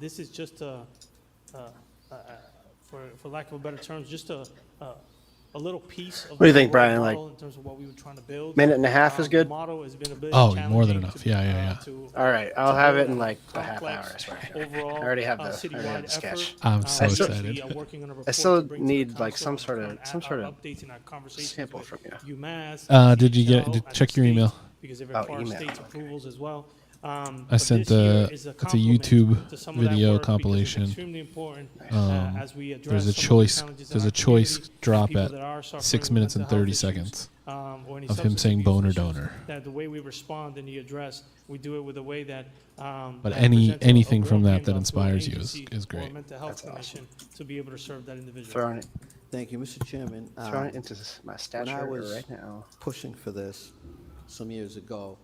This is just for lack of a better terms, just a little piece of What do you the think, Brian? model Like, in terms of what we were trying to build. minute and a half is good? The model has been a bit Oh, more than challenging enough. to- Yeah. All right, I'll to have build it in like a half complex hour. I swear. overall, I already have the citywide sketch. effort. I'm so I still- excited. Working on a I report still to bring to the need like council some on sort of updates in our conversations sample with from you. UMass. Did you get? CHL, Check and your the email. state, because it Oh, requires email, state's okay. approvals as well. I But sent this year the. is a It's a complement YouTube to some of that video work because it's compilation. extremely important, as we address There's a some of the choice. challenges in There's our a choice community, drop people at that are suffering 6 with minutes and mental health 30 issues, seconds or any of him substance saying abuse boner issues, donor. that the way we respond and the address, we do it with a way that. But that any presents a anything from warm that that handoff to an inspires you agency is or a great. mental health That's awesome. clinician to be able to serve that individual. Throwing it, Thank you, Mr. Chairman. throwing it into my When statue I was right now. pushing for this some years ago,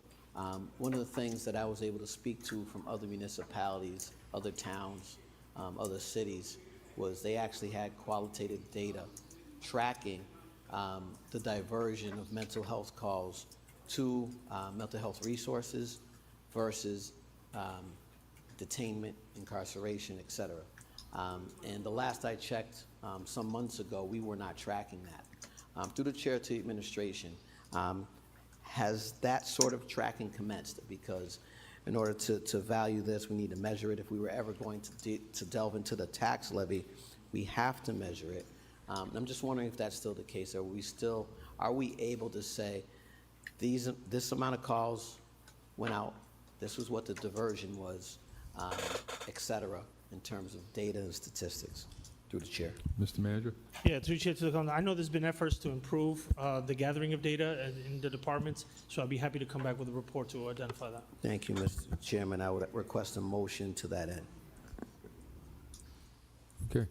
one of the things that I was able to speak to from other municipalities, other towns, other cities, was they actually had qualitative data tracking the diversion of mental health calls to mental health resources versus detainment, incarceration, et cetera. And the last I checked some months ago, we were not tracking that. Through the chair to the administration, has that sort of tracking commenced? Because in order to value this, we need to measure it. If we were ever going to delve into the tax levy, we have to measure it. I'm just wondering if that's still the case. Are we able to say, this amount of calls went out, this was what the diversion was, et cetera, in terms of data and statistics? Through the chair. Mr. Manager? Yeah, through the chair to the council, I know there's been efforts to improve the gathering of data in the departments, so I'd be happy to come back with a report to identify that. Thank you, Mr. Chairman. I would request a motion to that end. Okay.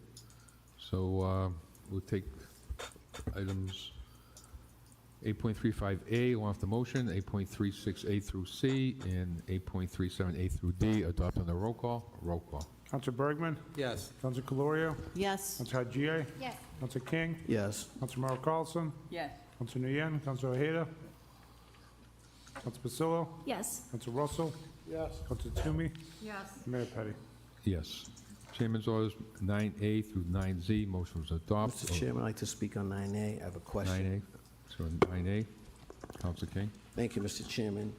So we'll take items 8.35A off the motion, 8.36A through C, and 8.37A through D, adopt on the roll call. Roll call. Councilor Bergman? Yes. Councilor Calorio? Yes. Councilor Haji? Yes. Councilor King? Yes. Councilor Merrill Carlson? Yes. Councilor Nguyen? Councilor Ojeda? Councilor Pacillo? Yes. Councilor Russell? Yes. Councilor Toomey? Yes. Mayor Petty. Yes. Chairman's orders 9A through 9Z, motion was adopted. Mr. Chairman, I'd like to speak on 9A. I have a question. 9A. So 9A, Councilor King. Thank you, Mr. Chairman.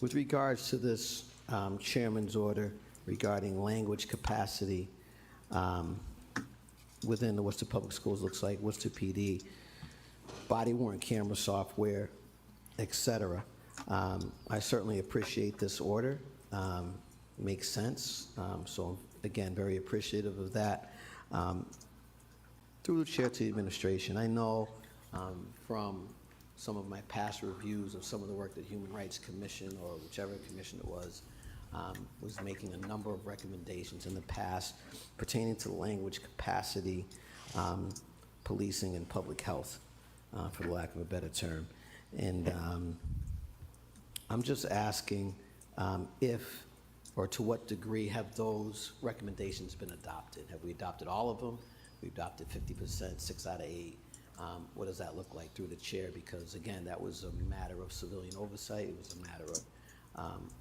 With regards to this chairman's order regarding language capacity within the Worcester Public Schools, looks like Worcester PD, body-worn camera software, et cetera, I certainly appreciate this order. Makes sense. So again, very appreciative of that. Through the chair to the administration, I know from some of my past reviews of some of the work that Human Rights Commission, or whichever commission it was making a number of recommendations in the past pertaining to language capacity, policing, and public health, for the lack of a better term. And I'm just asking if, or to what degree, have those recommendations been adopted? Have we adopted all of them? We adopted 50%, 6 out of 8. What does that look like through the chair? Because again, that was a matter of civilian oversight. It was a matter of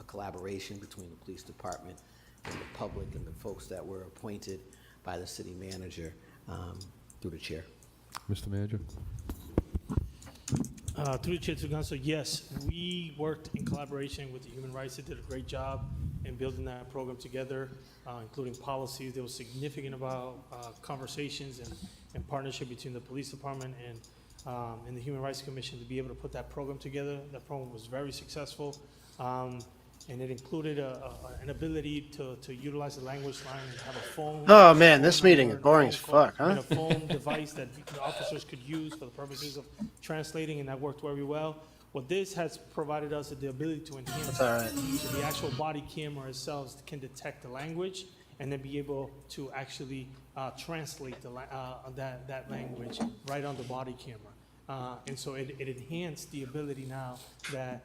a collaboration between the police department and the public and the folks that were appointed by the city manager, through the chair. Mr. Manager? Through the chair to the council, yes, we worked in collaboration with the Human Rights. They did a great job in building that program together, including policies. There was significant about conversations and partnership between the police department and the Human Rights Commission to be able to put that program together. That program was very successful. and it included an ability to utilize the language line and have a phone. Oh, man, this phone meeting number, is boring and as a phone fuck, huh? And a phone device that the officers could use for the purposes of translating, and that worked very well. What this has provided us is the ability to enhance That's all right. the actual body camera itself can detect the language and then be able to actually translate that language right on the body camera. And so it enhanced the ability now that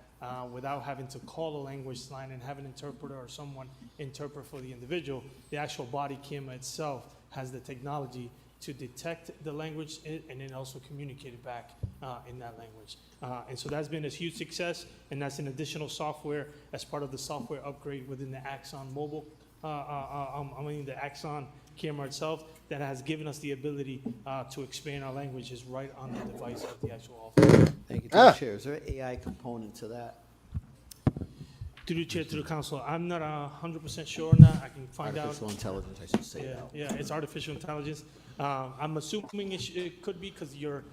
without having to call a language line and have an interpreter or someone interpret for the individual, the actual body camera itself has the technology to detect the language and then also communicate it back in that language. And so that's been a huge success, and that's an additional software as part of the software upgrade within the Axon mobile, the Axon camera itself, that has given us the ability to expand our languages right on the device of the actual officer. Thank you, to the chair. Is there an AI component to that? Through the chair, to the council, I'm not 100% sure on that. I can find out. Artificial intelligence, I should say that. Yeah, it's artificial intelligence. I'm assuming it could be because you're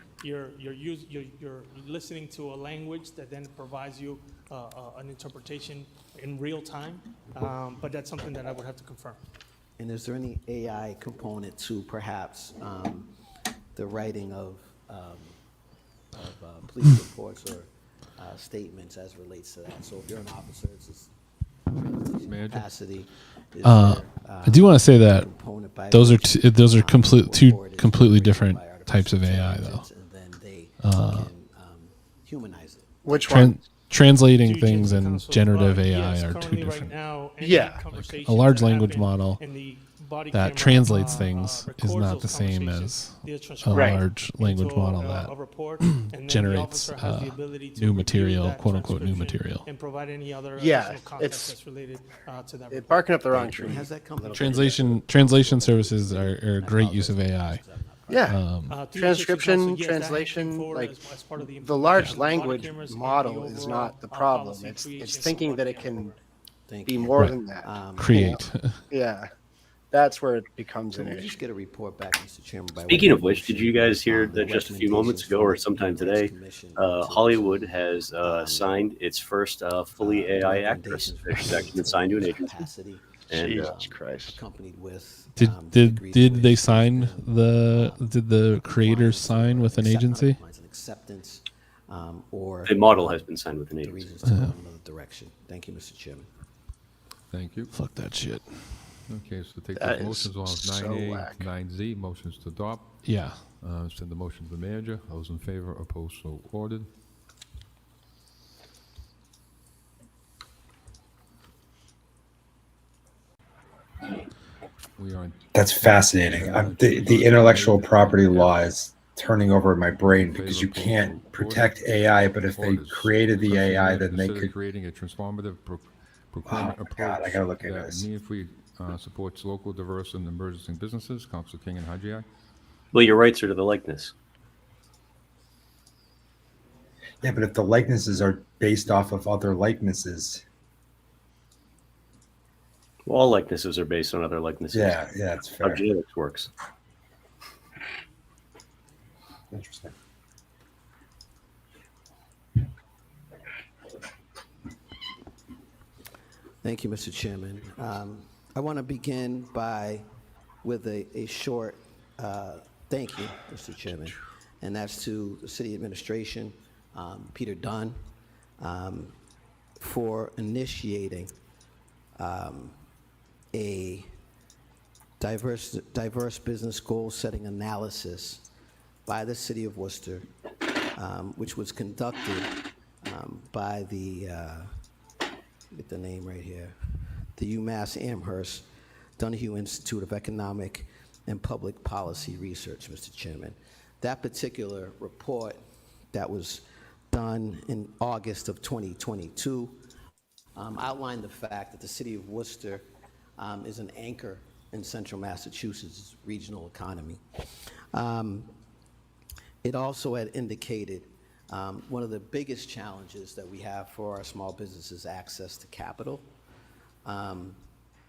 listening to a language that then provides you an interpretation in real time. But that's something that I would have to confirm. And is there any AI component to perhaps the writing of police reports or statements as relates to that? So if you're an officer, it's capacity. I do want to say that those are two completely different types of AI, though. Humanize it. Which one? Translating things and generative AI are two different. Yeah. Like a large language model that translates things is not the same as a large language model that generates new material, quote unquote, new material. And provide any other Yeah, additional context that's related to that. It's barking up the wrong tree. Translation services are a great use of AI. Yeah, transcription, translation, like the large language model is not the problem. It's thinking that it can be more than that. Create. Yeah, that's where it becomes an Can we just issue. get a report back, Mr. Chairman? by way Speaking of which, motion, did you guys hear the that just a few moments ago or sometime today, Hollywood has signed its first fully AI actress. She's actually been signed to an agency. capacity, And Jesus Christ. accompanied with. Did they sign did the creators sign with an agency? Acceptance, or the model has been signed with an the agency. reasons to go in another direction. Thank you, Mr. Chairman. Thank you. Fuck that shit. Okay, so take That those is motions on so 9A, whack. 9Z, motions to adopt. Yeah. Send the motion to the manager. Those in favor, opposed, so ordered. We are on That's fascinating. The intellectual property law is turning over in my brain because you can't protect AI, but if they created the AI, then they could. creating a transformative procurement Oh, approach God, I gotta look into that this. meaningfully supports local, diverse, and emerging businesses. Councilor King and Haji. Well, your rights are to the likeness. Yeah, but if the likenesses are based off of other likenesses. Well, all likenesses are based on other likenesses. Yeah, that's How fair. genetics works. Interesting. Thank you, Mr. Chairman. I want to begin with a short thank you, Mr. Chairman, and that's to the city administration, Peter Dunn, for initiating a diverse business goal setting analysis by the city of Worcester, which was conducted by the get the name right here, the UMass Amherst Donahue Institute of Economic and Public Policy Research, Mr. Chairman. That particular report that was done in August of 2022 outlined the fact that the city of Worcester is an anchor in central Massachusetts' regional economy. It also had indicated one of the biggest challenges that we have for our small businesses is access to capital.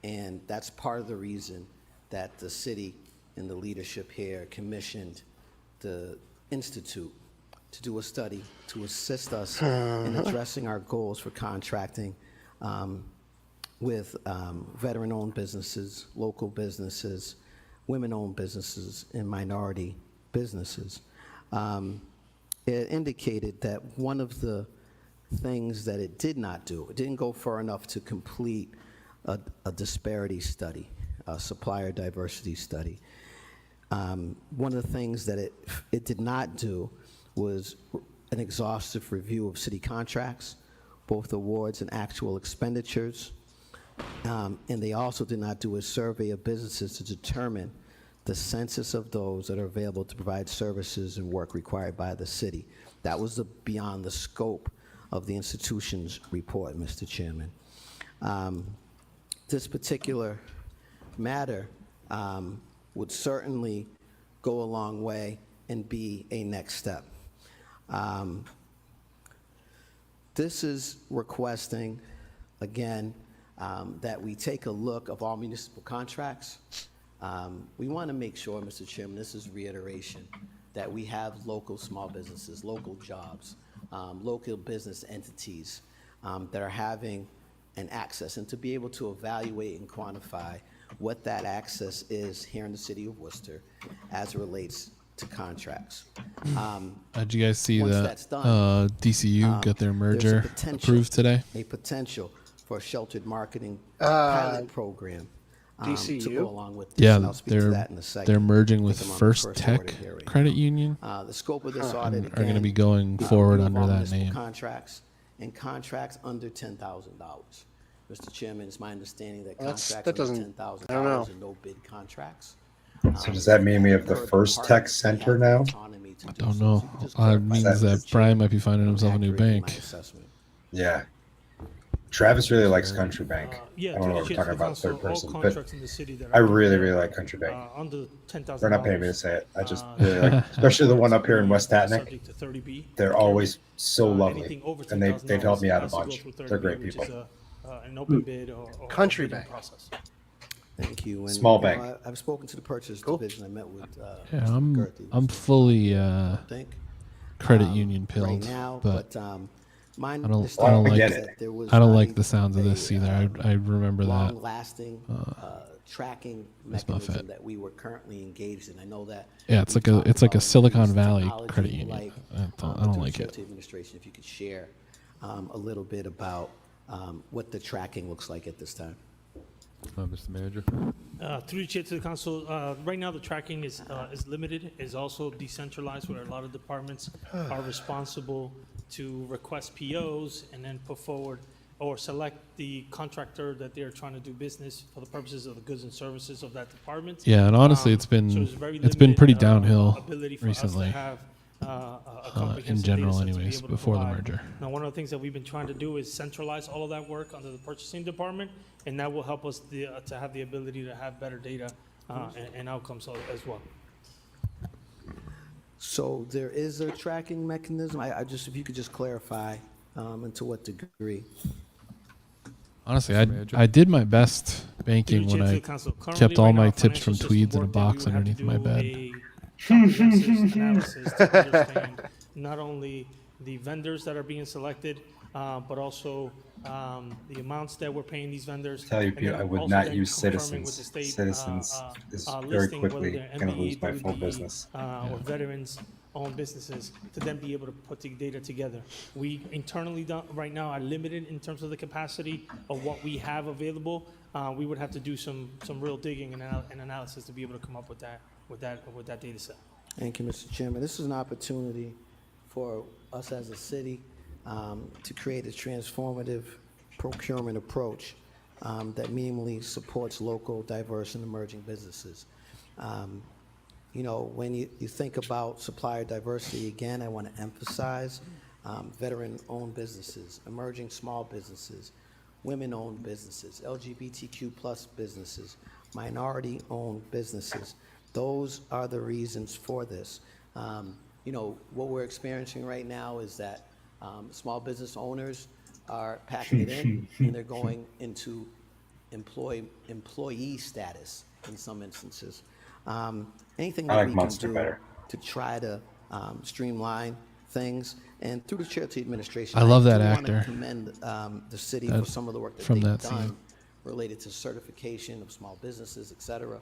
And that's part of the reason that the city and the leadership here commissioned the Institute to do a study to assist us in addressing our goals for contracting with veteran-owned businesses, local businesses, women-owned businesses, and minority businesses. It indicated that one of the things that it did not do, it didn't go far enough to complete a disparity study, a supplier diversity study. One of the things that it did not do was an exhaustive review of city contracts, both awards and actual expenditures. And they also did not do a survey of businesses to determine the census of those that are available to provide services and work required by the city. That was beyond the scope of the institution's report, Mr. Chairman. This particular matter would certainly go a long way and be a next step. This is requesting, again, that we take a look of all municipal contracts. We want to make sure, Mr. Chairman, this is reiteration, that we have local small businesses, local jobs, local business entities that are having an access, and to be able to evaluate and quantify what that access is here in the city of Worcester as it relates to contracts. Did you guys see Once that that's done, DCU got their there's a merger potential- approved today? A potential for a sheltered marketing pilot program to DCU? go along with this, Yeah, and I'll speak to that in a second. they're merging I with think I'm on the First first Tech order hearing. Credit Union. The scope of this and audit, are going to be again, going forward will under involve that municipal name. Contracts and contracts under $10,000. Mr. Chairman, it's my understanding that That's- contracts that under doesn't- $10,000 I don't know. are no bid contracts. So does that mean we have the Per first department, tech we center have now? autonomy to do Don't so. know. So you could just It clarify means that, that Mr. Brian Chairman. might be finding himself a new Accurate in my bank. assessment. Yeah. Travis really likes Country Bank. Yeah, I don't know what to we're talking the about council, third person, all but contracts in the city that I are really like Country Bank. under $10,000. They're not paying me to say it. I just really like, especially the one up here in West Atnick. Subject to 30B. They're always so lovely, Anything over and they've helped me out a has to go bunch. through They're 30B, great which people. is an open bid or Country bidding Bank. process. Thank you. And, Small you know, bank. I've spoken to the purchase division. I met with Yeah, I'm Gerthy. fully think credit union right pilled, now, but my I don't understanding like is it. that there was I don't not like a- the sounds of this either. I remember that. long-lasting tracking that's not mechanism fit. that we were currently engaged in. I know that. Yeah, it's we like a talked it's like a about Silicon increased Valley technology credit and the union. like, I don't through like the it. Shelter Administration, if you could share a little bit about what the tracking looks like at this time. Mr. Manager? Through the chair to the council, right now the tracking is limited, is also decentralized, where a lot of departments are responsible to request POs and then put forward or select the contractor that they're trying to do business for the purposes of the goods and services of that department. Yeah, and honestly, it's So been there's very it's been limited, pretty downhill ability for recently. us to have a in comprehensive general, data set to be anyways, able to before the provide. merger. Now, one of the things that we've been trying to do is centralize all of that work under the purchasing department, and that will help us to have the ability to have better data and outcomes as well. So there is a tracking mechanism. I just, if you could just clarify, and to what degree? Honestly, I did my best banking when I kept all my tips from Tweeds in a box underneath my bed. Comprehensive analysis to understand not only the vendors that are being selected, but also the amounts that we're paying these vendors. Tell you, and then I would also not then use confirming with Citizens. the state, Citizens is very listing whether quickly they're going to MBE, lose my full WBE, business. or veterans-owned businesses, to then be able to put the data together. We internally right now are limited in terms of the capacity of what we have available. We would have to do some real digging and analysis to be able to come up with that data set. Thank you, Mr. Chairman. This is an opportunity for us as a city to create a transformative procurement approach that minimally supports local, diverse, and emerging businesses. You know, when you think about supplier diversity, again, I want to emphasize veteran-owned businesses, emerging small businesses, women-owned businesses, LGBTQ plus businesses, minority-owned businesses. Those are the reasons for this. You know, what we're experiencing right now is that small business owners are packing it in and they're going into employee status in some instances. Anything I that like we Monster can do better. to try to streamline things. And through the chair to the administration, I love that do wanna actor. commend the city That- for some of the work that from they've that done scene. related to certification of small businesses, et cetera,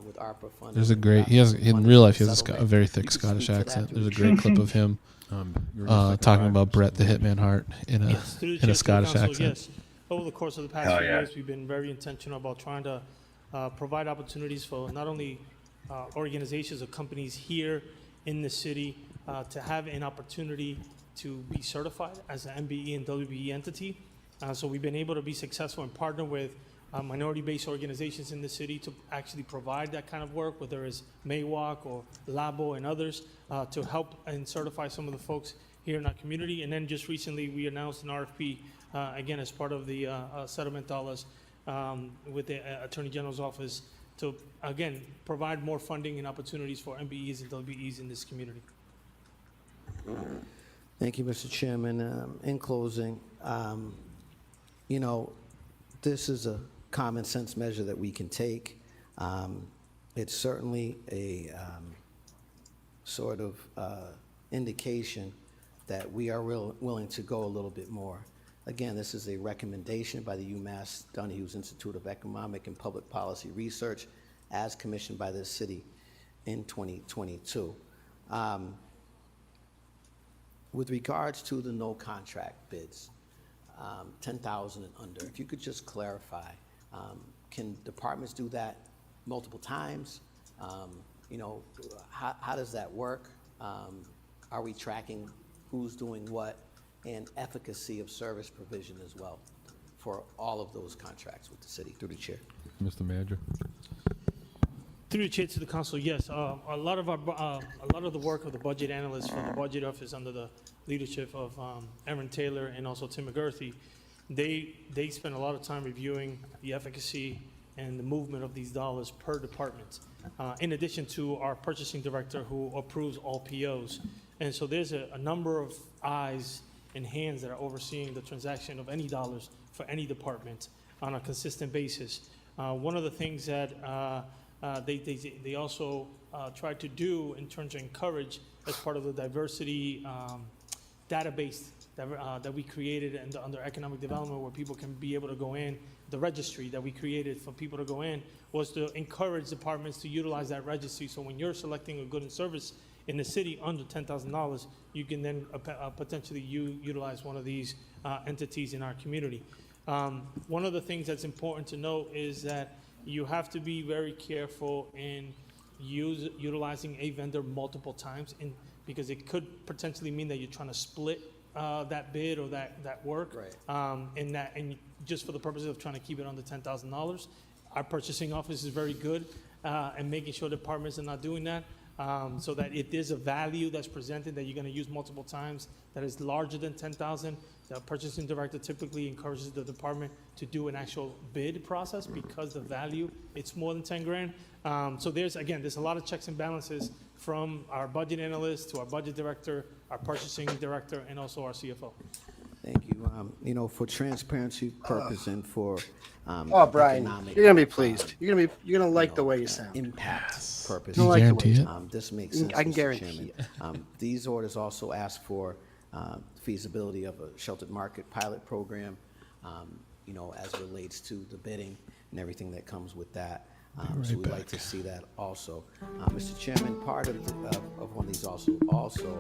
with ARPA funding. There's a and great. He has money in real life. He for has a settlement. very You thick could Scottish speak to that accent. through There's a the great chair. clip of him You're in the second talking row. about Brett the Hitman Hart in a Yes, through the in chair a to the Scottish council, accent. yes. Over the course of the past Hell few yeah. years, we've been very intentional about trying to provide opportunities for not only organizations or companies here in the city to have an opportunity to be certified as an MBE and WBE entity. So we've been able to be successful and partner with minority-based organizations in the city to actually provide that kind of work, whether it's Maywalk or Labo and others, to help and certify some of the folks here in our community. And then just recently, we announced an RFP, again, as part of the settlement dollars with the Attorney General's office to, again, provide more funding and opportunities for MBEs and WBEs in this community. Thank you, Mr. Chairman. In closing, you know, this is a common sense measure that we can take. It's certainly a sort of indication that we are willing to go a little bit more. Again, this is a recommendation by the UMass Donahue Institute of Economic and Public Policy Research as commissioned by the city in 2022. With regards to the no contract bids, 10,000 and under, if you could just clarify, can departments do that multiple times? You know, how does that work? Are we tracking who's doing what, and efficacy of service provision as well for all of those contracts with the city? Through the chair. Mr. Manager. Through the chair to the council, yes. A lot of the work of the budget analysts for the budget office under the leadership of Aaron Taylor and also Tim McGurthy, they spend a lot of time reviewing the efficacy and the movement of these dollars per department. In addition to our purchasing director who approves all POs. And so there's a number of eyes and hands that are overseeing the transaction of any dollars for any department on a consistent basis. One of the things that they also try to do in terms of encourage as part of the diversity database that we created under economic development, where people can be able to go in, the registry that we created for people to go in, was to encourage departments to utilize that registry. So when you're selecting a good and service in the city under $10,000, you can then potentially utilize one of these entities in our community. One of the things that's important to note is that you have to be very careful in utilizing a vendor multiple times, because it could potentially mean that you're trying to split that bid or that work. Right. And just for the purposes of trying to keep it under $10,000, our purchasing office is very good at making sure departments are not doing that. So that if there's a value that's presented that you're going to use multiple times that is larger than 10,000, the purchasing director typically encourages the department to do an actual bid process, because the value, it's more than 10 grand. So there's a lot of checks and balances from our budget analyst to our budget director, our purchasing director, and also our CFO. Thank you. You know, for transparency purpose and for Brian, economic, you're gonna be pleased. You're gonna like the way you sound. Impact purpose. You'll like the way you Guarantee sound. This makes sense. I can Mr. guarantee Chairman. These orders also ask for feasibility of a sheltered market pilot program, you know, as relates to the bidding and everything that comes with that. So we'd like to see that also. Mr. Chairman, part of one of these orders also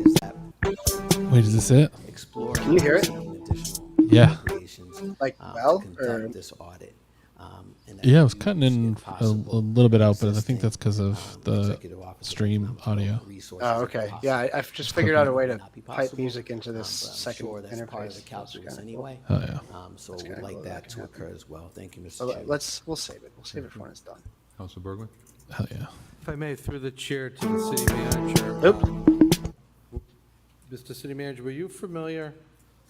is that Wait, is this it? explore. Can you hear it? Additional Yeah. appropriations, Like, to well, conduct or- this audit. And that Yeah, it was we cutting see in it a possible little bit out, but I think existing, that's because of the executive office of stream economic audio. development resources Oh, if okay. possible. Yeah, I've just figured out a way to Not be pipe possible, music into this but I'm second sure that's part of interface. the calculus anyway. Oh, yeah. So That's we'd kinda like cool that that to can occur as well. Thank you, Mr. So Chairman. we'll save it. We'll save it for when it's done. Councilor Berglund. Hell yeah. If I may, through the chair to the city manager. Mr. City Manager, were you familiar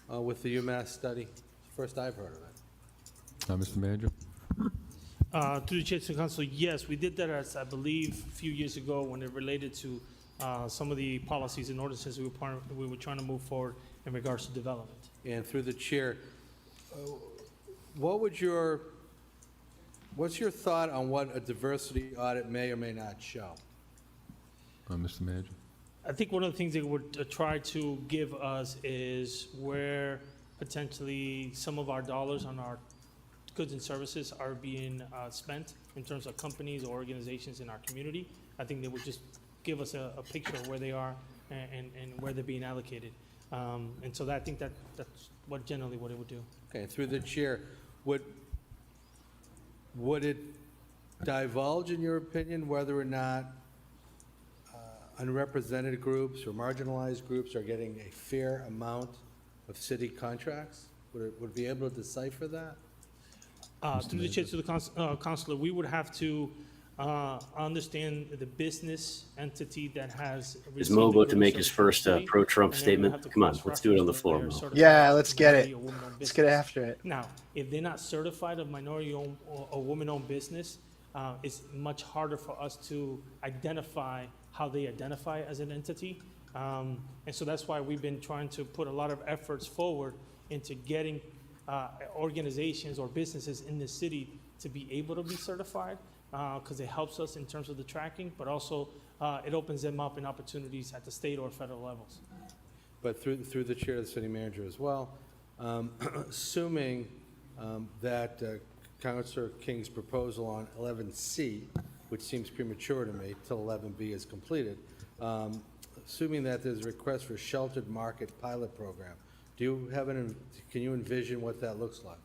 with the UMass study? First I've heard of it. Mr. Manager. Through the chair to the council, yes, we did that, as I believe, a few years ago when it related to some of the policies and ordinances we were trying to move forward in regards to development. And through the chair, what's your thought on what a diversity audit may or may not show? Mr. Manager? I think one of the things they would try to give us is where potentially some of our dollars on our goods and services are being spent in terms of companies or organizations in our community. I think they would just give us a picture of where they are and where they're being allocated. And so I think that's generally what it would do. Okay, through the chair, would it divulge, in your opinion, whether or not unrepresented groups or marginalized groups are getting a fair amount of city contracts? Would it be able to decipher that? Through the chair to the councilor, we would have to understand the business entity that has. Is Mo about to make his first pro-Trump statement? Come on, let's do it on the floor, Mo. Yeah, let's get it. Let's get after it. Now, if they're not certified a minority-owned or woman-owned business, it's much harder for us to identify how they identify as an entity. And so that's why we've been trying to put a lot of efforts forward into getting organizations or businesses in the city to be able to be certified, because it helps us in terms of the tracking, but also it opens them up in opportunities at the state or federal levels. But through the chair of the city manager as well, assuming that Councilor King's proposal on 11C, which seems premature to me till 11B is completed, assuming that there's a request for sheltered market pilot program, can you envision what that looks like?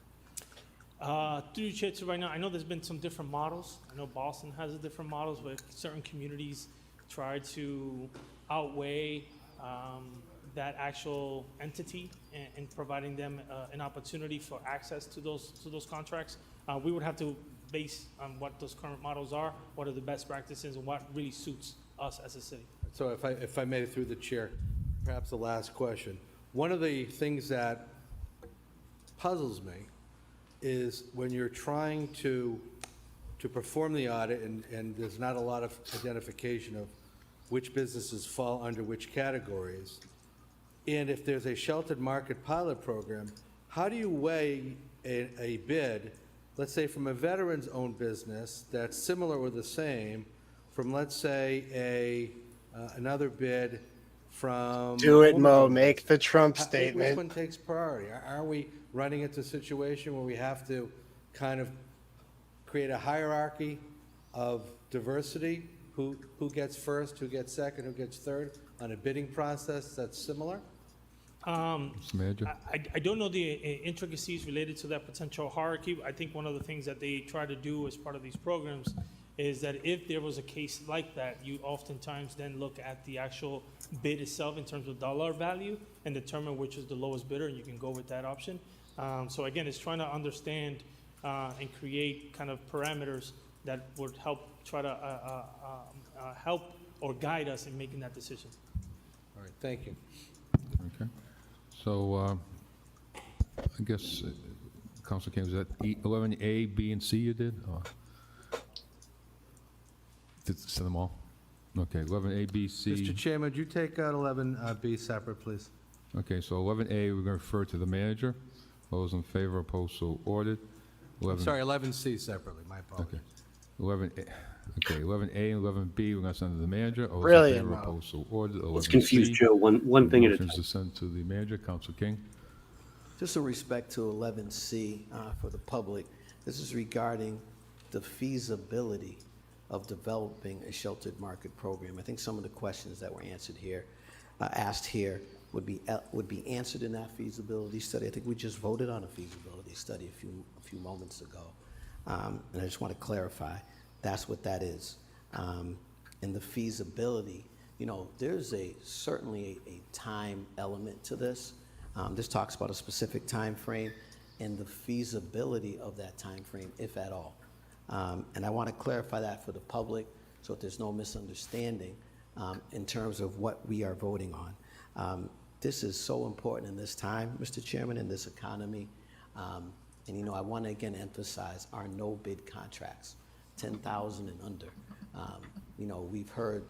Through the chair to right now, I know there's been some different models. I know Boston has different models, but certain communities try to outweigh that actual entity and providing them an opportunity for access to those contracts. We would have to base on what those current models are, what are the best practices, and what really suits us as a city. So if I made it through the chair, perhaps the last question. One of the things that puzzles me is when you're trying to perform the audit and there's not a lot of identification of which businesses fall under which categories, and if there's a sheltered market pilot program, how do you weigh a bid, let's say from a veterans-owned business that's similar or the same, from let's say another bid from... Do it, Mo. Make the Trump statement. Which one takes priority? Are we running into a situation where we have to kind of create a hierarchy of diversity? Who gets first, who gets second, who gets third on a bidding process that's similar? Mr. Manager? I don't know the intricacies related to that potential hierarchy. I think one of the things that they try to do as part of these programs is that if there was a case like that, you oftentimes then look at the actual bid itself in terms of dollar value and determine which is the lowest bidder, and you can go with that option. So again, it's trying to understand and create kind of parameters that would help try to help or guide us in making that decision. All right, thank you. Okay. So I guess, Councilor King, was that 11A, B, and C you did? Or did send them all? Okay, 11A, B, C. Mr. Chairman, would you take out 11B separate, please? Okay, so 11A, we're going to refer to the manager. All those in favor, opposed, so ordered. Sorry, 11C separately, my apologies. Okay. 11A and 11B, we're going to send to the manager. All those Brilliant, in favor, Mo. opposed, so ordered. Let's confuse Joe one thing at a time. Motions to send to the manager. Councilor King. Just in respect to 11C for the public, this is regarding the feasibility of developing a sheltered market program. I think some of the questions that were answered here, asked here, would be answered in that feasibility study. I think we just voted on a feasibility study a few moments ago, and I just want to clarify that's what that is. And the feasibility, there's certainly a time element to this. This talks about a specific time frame and the feasibility of that time frame, if at all. And I want to clarify that for the public so that there's no misunderstanding in terms of what we are voting on. This is so important in this time, Mr. Chairman, in this economy. And I want to again emphasize our no bid contracts, 10,000 and under. We've heard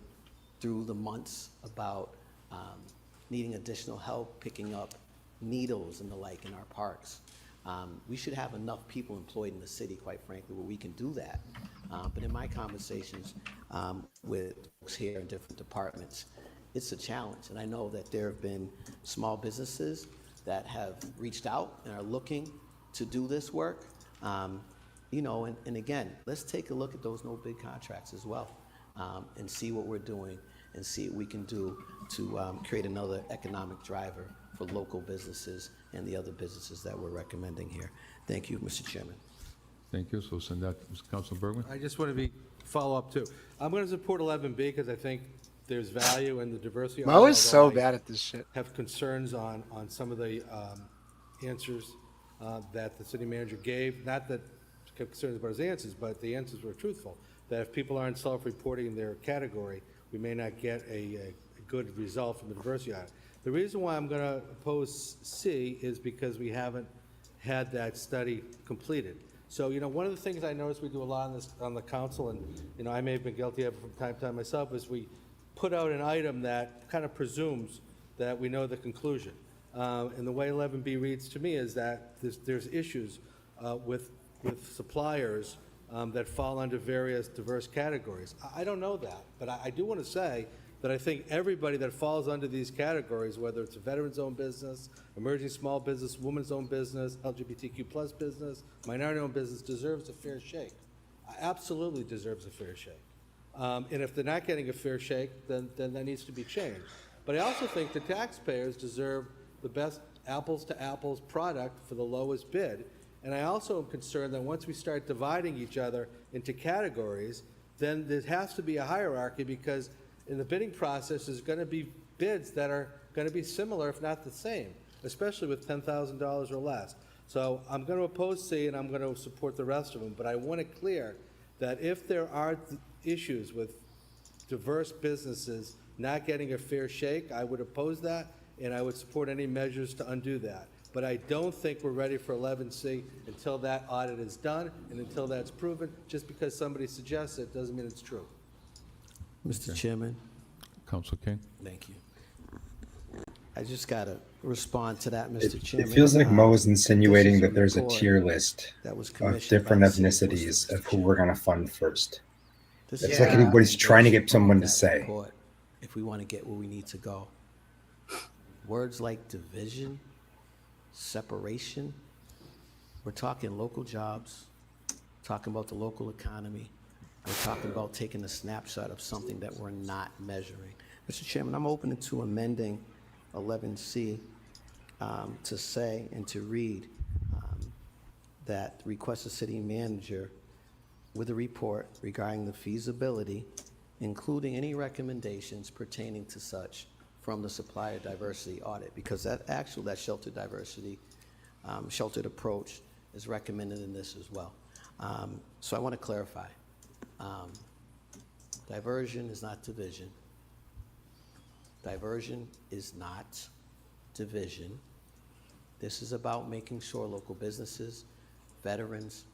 through the months about needing additional help picking up needles and the like in our parks. We should have enough people employed in the city, quite frankly, where we can do that. But in my conversations with folks here in different departments, it's a challenge. And I know that there have been small businesses that have reached out and are looking to do this work. You know, and again, let's take a look at those no bid contracts as well, and see what we're doing and see what we can do to create another economic driver for local businesses and the other businesses that we're recommending here. Thank you, Mr. Chairman. Thank you. So send that, Councilor Bergman. I just want to follow up too. I'm going to support 11B because I think there's value in the diversity. Mo is so although I bad at this shit. have concerns on some of the answers that the city manager gave. Not that I have concerns about his answers, but the answers were truthful. That if people aren't self-reporting in their category, we may not get a good result from the diversity audit. The reason why I'm going to oppose C is because we haven't had that study completed. So, you know, one of the things I noticed we do a lot on the council, and, you know, I may have been guilty of it from time to time myself, is we put out an item that kind of presumes that we know the conclusion. And the way 11B reads to me is that there's issues with suppliers that fall under various diverse categories. I don't know that, but I do want to say that I think everybody that falls under these categories, whether it's a veterans-owned business, emerging small business, women's-owned business, LGBTQ plus business, minority-owned business, deserves a fair shake. Absolutely deserves a fair shake. And if they're not getting a fair shake, then that needs to be changed. But I also think the taxpayers deserve the best apples-to-apples product for the lowest bid. And I also am concerned that once we start dividing each other into categories, then there has to be a hierarchy, because in the bidding process, there's going to be bids that are going to be similar, if not the same, especially with $10,000 or less. So I'm going to oppose C, and I'm going to support the rest of them. But I want it clear that if there are issues with diverse businesses not getting a fair shake, I would oppose that, and I would support any measures to undo that. But I don't think we're ready for 11C until that audit is done and until that's proven. Just because somebody suggests it doesn't mean it's true. Mr. Chairman. Councilor King. Thank you. I just got to respond to that, Mr. Chairman. It feels like Mo is insinuating This is that there's a report tier list that was of commissioned different by the city of ethnicities of who we're going to fund first. This It's is like what he's trying to get someone to that say. report, if we want to get where we need to go. Words like division, separation, we're talking local jobs, talking about the local economy. We're talking about taking a snapshot of something that we're not measuring. Mr. Chairman, I'm open to amending 11C to say and to read that request the city manager with a report regarding the feasibility, including any recommendations pertaining to such from the supplier diversity audit, because that sheltered diversity, sheltered approach is recommended in this as well. So I want to clarify. Diversion is not division. Diversion is not division. This is about making sure local businesses, veterans,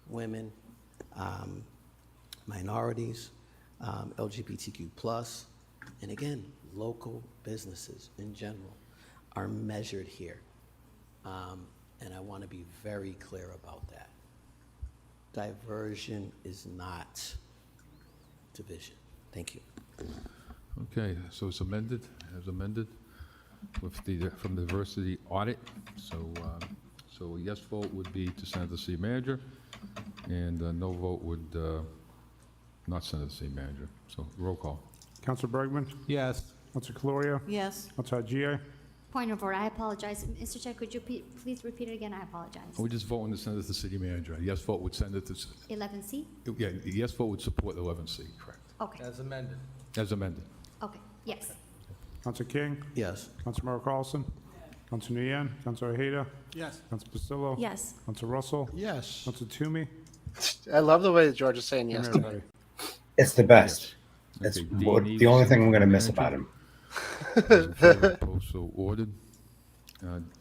women, minorities, LGBTQ plus, and again, local businesses in general are measured here. And I want to be very clear about that. Diversion is not division. Thank you. Okay, so it's amended, as amended, with from the diversity audit. So a yes vote would be to send it to the city manager, and a no vote would not send it to the city manager. So roll call. Councilor Bergman? Yes. Councilor Calorio? Yes. Councilor Haji? Point of order, I apologize. Mr. Chair, could you please repeat it again? I apologize. We just voting to send it to the city manager. A yes vote would send it to, 11C? yeah, a yes vote would support 11C, correct, Okay, As amended. as amended. okay, yes. Councilor King? Yes. Councilor Carlson? Councilor Nguyen? Councilor Ojeda? Yes. Councilor Pacillo? Yes. Councilor Russell? Yes. Councilor Toomey? I love the way George is saying yes. And everybody. It's the best. It's Okay, the only thing I'm going to miss about him. Those in favor, opposed, so ordered.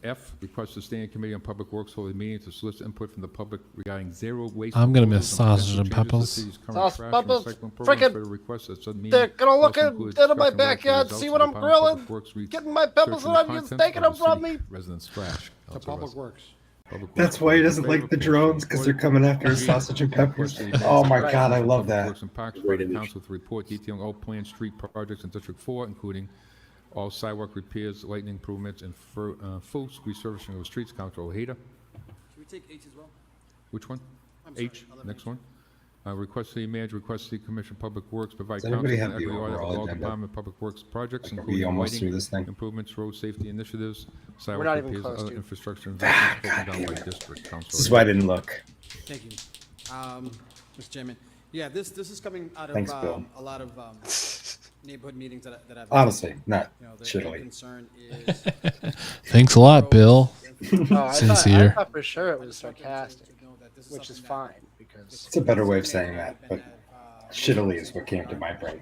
F, request the standing committee on public works hold a meeting to solicit input from the public regarding zero waste. I'm gonna miss proposals sausage and and potential peppers. changes to the city's current Sausage, trash and peppers, recycling programs. frickin' For the request at said meeting They're gonna look also into includes my discussion about backyard, the see results what of I'm the Department of grilling, Public Works getting my peppers research and and onions, content taking of them the from city me. Residents trash. The Councilor public Russell. works. That's why he doesn't like the drones, because they're coming after his sausage and peppers. Oh my God, I love that. Works and Parks provide the council with a report detailing all planned street projects in District 4, including all sidewalk repairs, lighting improvements, and full resurfacing of streets. Councilor Ojeda. Should we take H as well? Which one? I'm sorry, H, next one. Request the manager, request the Commission Public Works provide Does council anybody with have an the equity audit of overall all agenda? Department Public Works projects, Like, are we including almost lighting through this thing? improvements, road safety initiatives, not sidewalk even repairs, close, other dude. infrastructure investments broken down by district. This Councilor is why I didn't look. Thank you. Mr. Chairman. Yeah, this is coming out of Thanks, Bill. a lot of neighborhood meetings that I've Honestly, not the shittily. concern is Thanks a lot, Bill. I Sincere. thought for sure it was sarcastic, which is fine because It's a better way of saying that, but shittily is what came to my brain.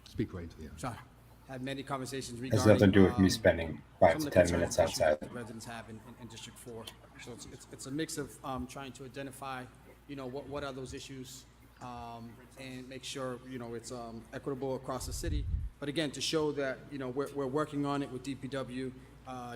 Speak right into the Sorry. Had many conversations regarding. Has nothing to do with me spending 5 some to of the 10 concerns minutes and issues outside. that residents have in District 4. So it's a mix of trying to identify, what are those issues, and make sure, it's equitable across the city. But again, to show that, we're working on it with DPW,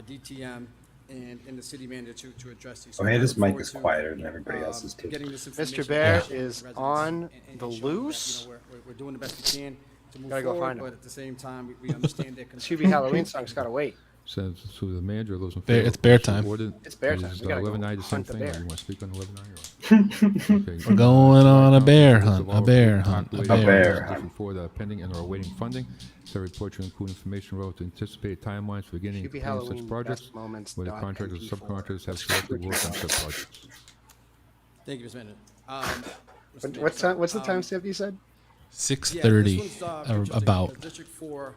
DTM, and the city manager to address these. So Okay, I this look mic forward is to, quieter than everybody else's too. getting this information Mr. Bear to is residents on and the ensuring that, loose. we're doing the best we can to move Gotta go forward, find him. but at the same time, we understand their concerns. Scooby Halloween song's gotta wait. Says to the manager, those in Bear- favor. it's bear of time. order- It's bear time. Is We gotta go 11I the same hunt the thing, or bear. you want to speak on 11I? Okay. We're going on a bear hunt, a bear hunt, a bear District 4 that are pending and are awaiting funding. Said report to include information relative to anticipated timelines for beginning and Scooby completing Halloween such projects, best moments where the dot contractors and MP4. subcontractors have selected work on such projects. Thank you, Mr. Manager. Mr. What's Mayor, what's the timestamp you said? 6:30 Yeah, this one's, interesting about. because District 4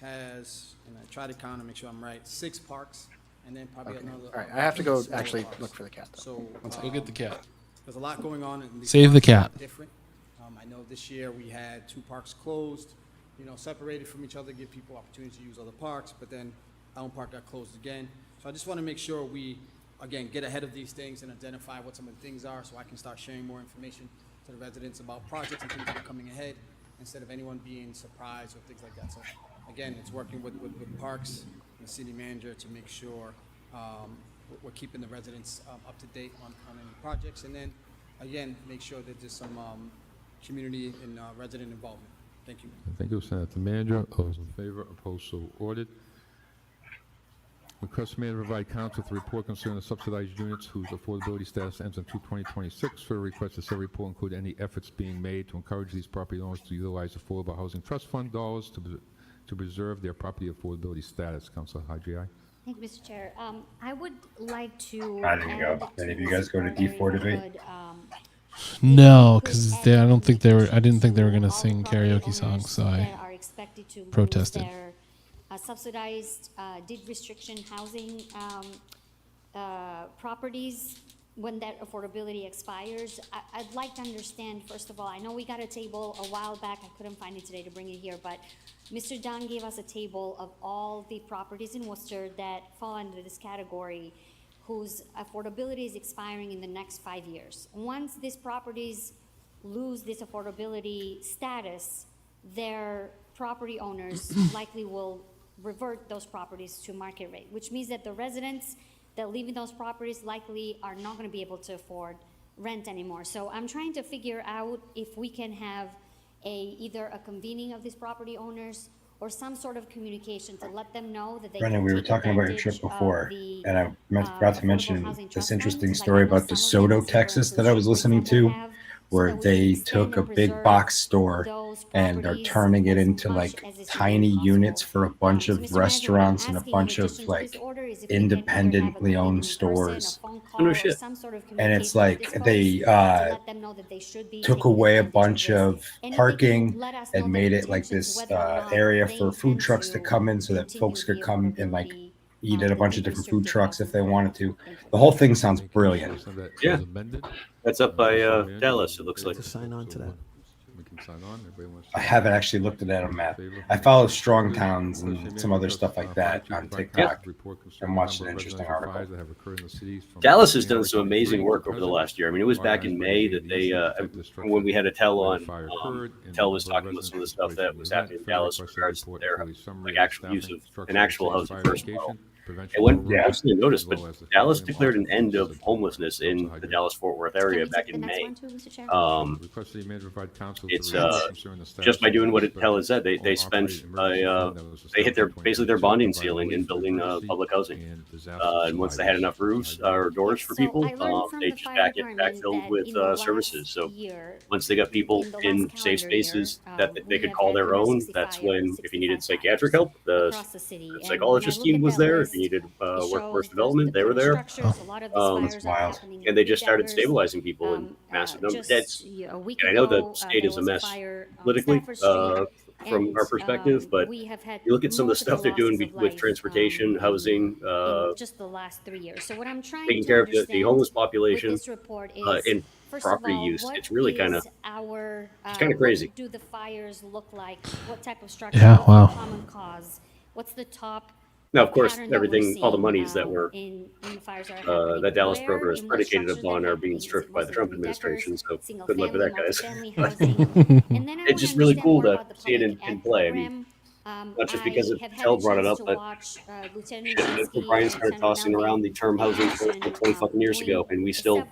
has, and I try to count and make sure I'm right, 6 parks, and then probably another. All right, I have to go smaller actually parks. look for the cat. Though. So. Go get the cat. There's a lot going on. And these Save the parks are cat. Different. I know this year we had 2 parks closed, separated from each other, give people opportunities to use other parks, but then Elm Park got closed again. So I just want to make sure we, again, get ahead of these things and identify what some of the things are, so I can start sharing more information to the residents about projects and things that are coming ahead, instead of anyone being surprised or things like that. So again, it's working with Parks and the city manager to make sure we're keeping the residents up to date on any projects, and then again, make sure that there's some community and resident involvement. Thank you. Thank you, Senator Manager. All those in favor, opposed, so ordered. Request manager to provide council with a report concerning the subsidized units whose affordability status ends in 2026. For request to said report include any efforts being made to encourage these property owners to utilize Affordable Housing Trust Fund dollars to preserve their property affordability status. Councilor Haji. Thank you, Mr. Chair. I would like to. I didn't go. add Any of you to guys go to this D4 debate? neighborhood, No, because I don't think they were. I didn't think they were gonna sing karaoke songs, so I that are expected to lose protested. their subsidized deed restriction housing properties when that affordability expires. I'd like to understand, first of all, I know we got a table a while back, I couldn't find it today to bring it here, but Mr. Dunn gave us a table of all the properties in Worcester that fall under this category whose affordability is expiring in the next 5 years. Once these properties lose this affordability status, their property owners likely will revert those properties to market rate, which means that the residents that live in those properties likely are not going to be able to afford rent anymore. So I'm trying to figure out if we can have either a convening of these property owners or some sort of communication to let them know that they Brendan, can we were take talking about your advantage trip before, of the, and I forgot to affordable mention housing this trust interesting funds. Like, story I know about some of DeSoto, them, Texas, for that I was street, for listening example, to, have, so where that we they can took expand a and big preserve box store those and are properties turning it as into much like as is tiny humanly units possible. for a bunch So, of Mr. Manager, what I'm restaurants and a asking in bunch of addition to like this order is if we can either have a independently meeting owned in person, a stores. phone Oh, call, no or shit. some sort of And it's communication with like these they folks to let them know that they should be took taking away a advantage bunch this. of And if they can parking let us know and their made it like intentions, this whether or not area they for food intend trucks to come in so that continue folks could the come and like affordability, eat at a the bunch of deed different food restricted trucks if housing they wanted to. program. Thank you. The whole thing sounds brilliant. Yeah. That's up by Dallas, it looks like. To sign on to that. We can sign on. Everybody wants I to- haven't actually looked at that on map. I follow Strong Towns and some other stuff like that on TikTok and watched an interesting article. Dallas has done some amazing work over the last year. I mean, it was back in May that they, when we had a Tell on, Tell was talking about some of the stuff that was happening in Dallas in regards to their like actual use of an actual housing first model. prevention. And one program, recently noticed, as but well as the Dallas floods and declared an end of assistance. homelessness in the Dallas-Fort Worth Can area we back take in the next May. one too, Mr. Chair? Request the manager provide counsel It's to review concerning the status just by of doing what it respective hell has said. They all spent operating emergency fund that was they hit their established in basically their 2022 bonding to provide ceiling in relief for building emergency public housing. and disaster And once they had enough roofs or doors for So people, I learned from they the just fire department backfilled that with in the last services. So year, once they got people in the in last safe calendar year, spaces that we they could have call had their own, 160 that's fires, when, if you needed 65 psychiatric fires help, across the city. the And psychologist when I look team at was that there. If list, you needed it workforce shows development, they were the there. structures. A lot of these fires are happening And they in just started Daggers. stabilizing people in massive numbers. That's, A week and I know the ago, state there is a was a mess fire on politically Stafford Street, from and our perspective, but we have had you look at some of the stuff they're doing multiple losses of with life, transportation, housing, in just the last 3 years. So what I'm trying taking to care of the understand homeless with population, this report is, and first of property all, use. what It's really kind of is our, it's kind of crazy. what do the fires look like? What type of structure? Yeah, What's wow. the common cause? What's the top Now, of course, pattern that we're everything, all the seeing, monies that were in the fires that are happening? that Dallas Where program is and what predicated structures upon they're are being happening? Is it stripped by the mostly Trump three-deckers, administration. So single good luck with family, that, guys. multifamily housing? And then I It's want just to really understand cool more to about the see it public in ed play. I program. mean, not just because I of have had Tel a brought it chance up, to but watch Lieutenant shit, Nijinsky Brian and started Lieutenant tossing Melvin around the term housing for 20 fucking years ago, and we still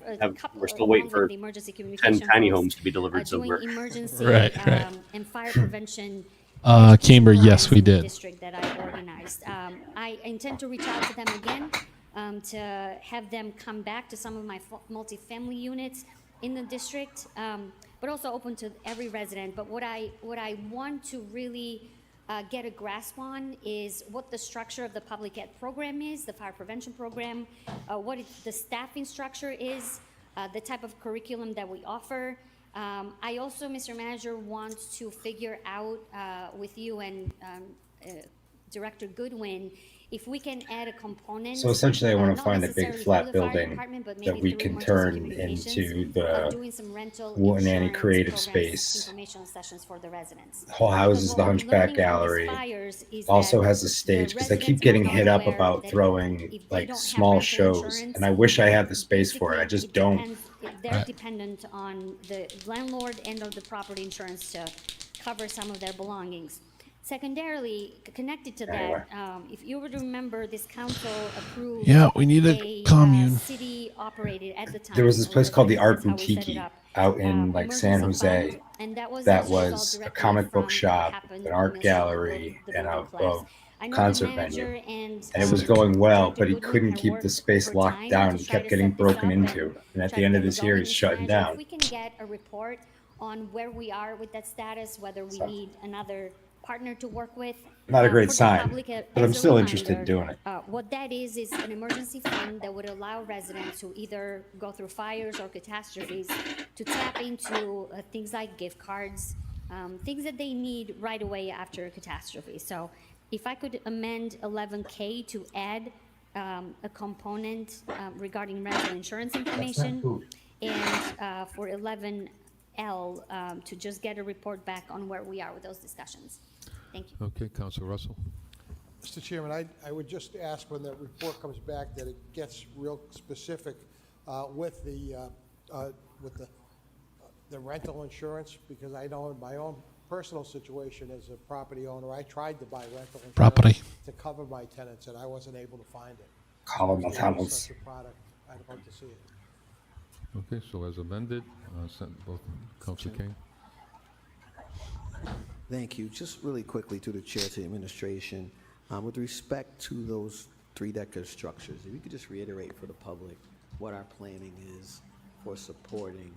we're still waiting for 10 tiny homes to be delivered doing somewhere. emergency Right. and fire prevention Camber, yes, we in the did. district that I organized. I intend to reach out to them again to have them come back to some of my multifamily units in the district, but also open to every resident. But what I want to really get a grasp on is what the structure of the public ed program is, the fire prevention program, what the staffing structure is, the type of curriculum that we offer. I also, Mr. Manager, want to figure out with you and Director Goodwin if we can add a component. So essentially, I want to not find a big necessarily flat through the fire building department, but that maybe we through can emergency turn communications, into of doing some rental any insurance creative programs, space. informational sessions for the residents. Whole house is Because the what we're Hunchback learning from these Gallery. fires is Also that has a stage because they keep residents getting are hit up aware about that throwing if they like don't have small rental shows, insurance, and I wish I had the space for it. I just don't. they're Right. dependent on the landlord and of the property insurance to cover some of their belongings. Secondarily, connected to Anyway. that, if you were to remember, this council approved Yeah, we need a commune. city operated at the time. There was this place called the Art That's how we set it Boutique up, out in like San emergency Jose. fund, and that was That as a result was a directly comic book from what shop, happened an in art the gallery, building and a collapse. I know the concert manager venue. and And it was going well, but he couldn't keep the space locked down. He kept getting broken into. And at the end of this year, he's shutting If down. we can get a report on where we are with that status, whether we need another partner to work with. Not a great for the sign, public, but I'm as a still interested in reminder, doing it. What that is an emergency fund that would allow residents who either go through fires or catastrophes to tap into things like gift cards, things that they need right away after a catastrophe. So if I could amend 11K to add a component regarding rental insurance information, and for 11L to just get a report back on where we are with those discussions. Thank you. Okay, Councilor Russell. Mr. Chairman, I would just ask when that report comes back that it gets real specific with the rental insurance, because I know in my own personal situation as a property owner, I tried to buy rental insurance to cover my tenants, and I wasn't able to find it. Call them If there was tenants. such a product, I'd like to see it. Okay, so as amended, both Councilor King. Thank you. Just really quickly to the chair, to the administration, with respect to those three-decker structures, if you could just reiterate for the public what our planning is for supporting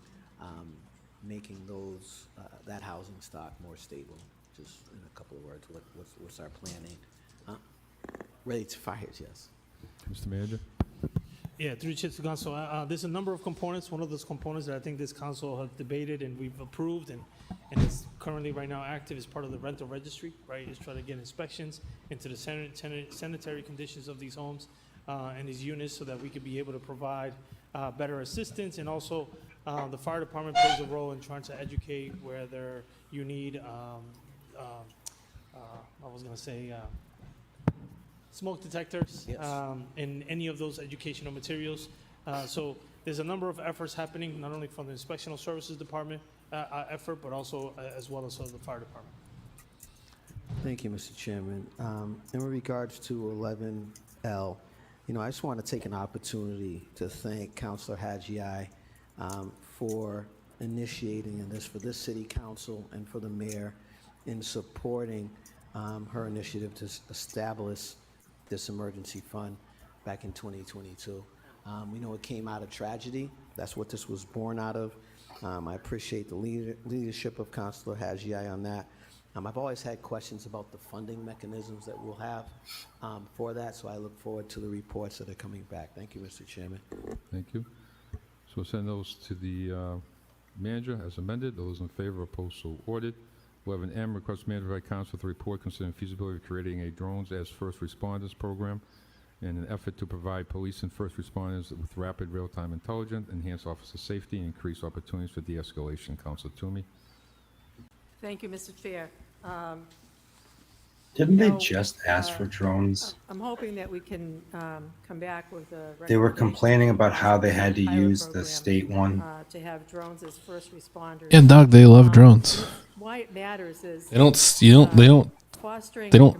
making those that housing stock more stable. Just in a couple of words, what's our planning? Ready to fires, yes. Mr. Manager. Yeah, through the chair to the council, there's a number of components. One of those components that I think this council has debated and we've approved and is currently right now active is part of the rental registry, right? Is trying to get inspections into the sanitary conditions of these homes and these units so that we could be able to provide better assistance. And also the fire department plays a role in trying to educate whether you need, I was gonna say, smoke detectors, Yes. and any of those educational materials. So there's a number of efforts happening, not only from the Inspectional Services Department effort, but also as well as the fire department. Thank you, Mr. Chairman. In regards to L. You know, I just want to take an opportunity to thank Councilor Hajji for initiating this for this city council and for the mayor in supporting her initiative to establish this emergency fund back in 2022. We know it came out of tragedy. That's what this was born out of. I appreciate the leadership of Councilor Hajji on that. I've always had questions about the funding mechanisms that we'll have for that, so I look forward to the reports that are coming back. Thank you, Mr. Chairman. Thank you. So we'll send those to the manager as amended. Those in favor, opposed, so ordered. 11M, request manager by council to report considering feasibility of creating a drones as first responders program in an effort to provide police and first responders with rapid real-time intelligence, enhance officer safety, and increase opportunities for de-escalation. Councilor Toomey. Thank you, Mr. Chair. Didn't they just ask for drones? I'm hoping that we can come back with a. They were complaining about how they had to pilot use the program, state one. To have drones as first responders. Yeah, Doug, they love drones. Why it matters is. They don't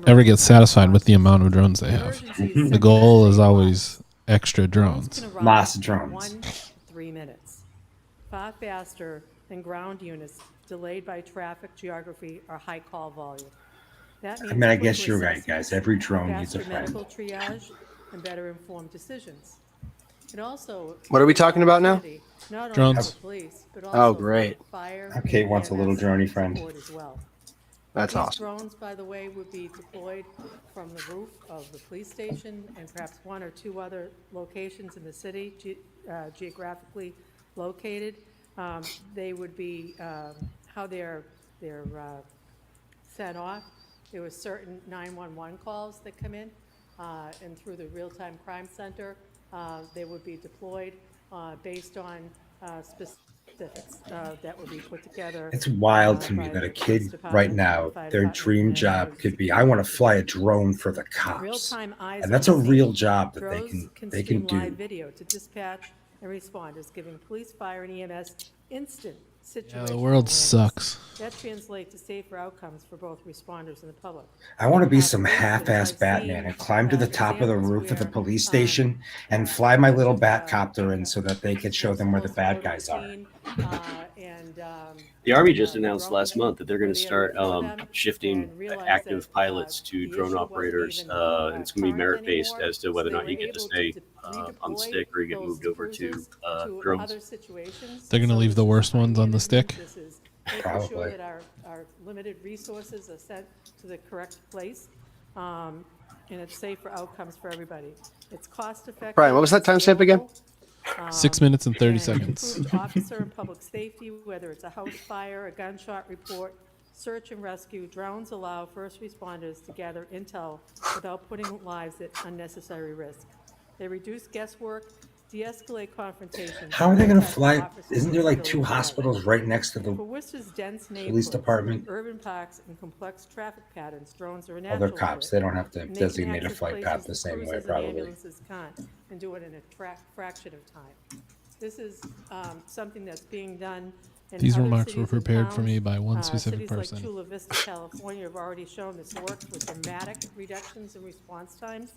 ever get satisfied with the amount of drones they have. The goal is always extra drones. Lots of drones. 3 minutes. Far faster than ground units delayed by traffic, geography, or high call volume. That means I mean, I quicker guess you're right, assessment, guys. Every drone needs a faster friend. medical triage, and better informed decisions. It also. What are we talking about now? Not only Drones. for police, but Oh, also great. for fire Now Kate and wants a little EMS droney friend. support as well. That's These awesome. drones, by the way, would be deployed from the roof of the police station and perhaps 1 or 2 other locations in the city, geographically located. They would be how they're set off. There were certain 911 calls that come in, and through the real-time crime center, they would be deployed based on specifics that would be put together. It's wild to me by that the a police kid department, right now, fire their department, dream and job others. could be, I want to fly a drone for the cops. Real-time eyes And that's a on the real scene. job that they Drones can stream live do. video to dispatch and responders, giving police, fire, and EMS instant situational Yeah, the world awareness. sucks. That translates to safer outcomes for both responders and the public. I want to be some For instance, half-ass I've Batman seen, and climb to the top of the examples roof of the where, police station and fly my little Batcopter in so that they could show them where the bad guys are. The Army just announced last month that they're going to start shifting active pilots to drone operators, and it's going to be merit-based as to whether or not you get to stay on the stick or you get moved over to drones. They're gonna leave the worst ones on the stick. Making sure Probably. that our limited resources are sent to the correct place, and it's safe for outcomes for everybody. It's cost-effective. Brian, what was that timestamp again? 6 minutes and 30 and seconds. improved officer and public safety, whether it's a house fire, a gunshot report, search and rescue. Drones allow first responders to gather intel without putting lives at unnecessary risk. They reduce guesswork, de-escalate confrontations. How are they going to protect fly? officers Isn't there like and 2 buildings. hospitals right next to the For Worcester's dense police neighborhoods, department? urban parks, and complex traffic patterns, drones are a Well, they're natural cops. fit. They don't have to And they can designate a access flight path places the that same way, cruisers and probably. ambulances can't, and do it in a fraction of time. This is something that's being done in These other remarks were cities and prepared for me towns. by one specific Cities person. like Chula Vista, California have already shown this works with dramatic reductions in response times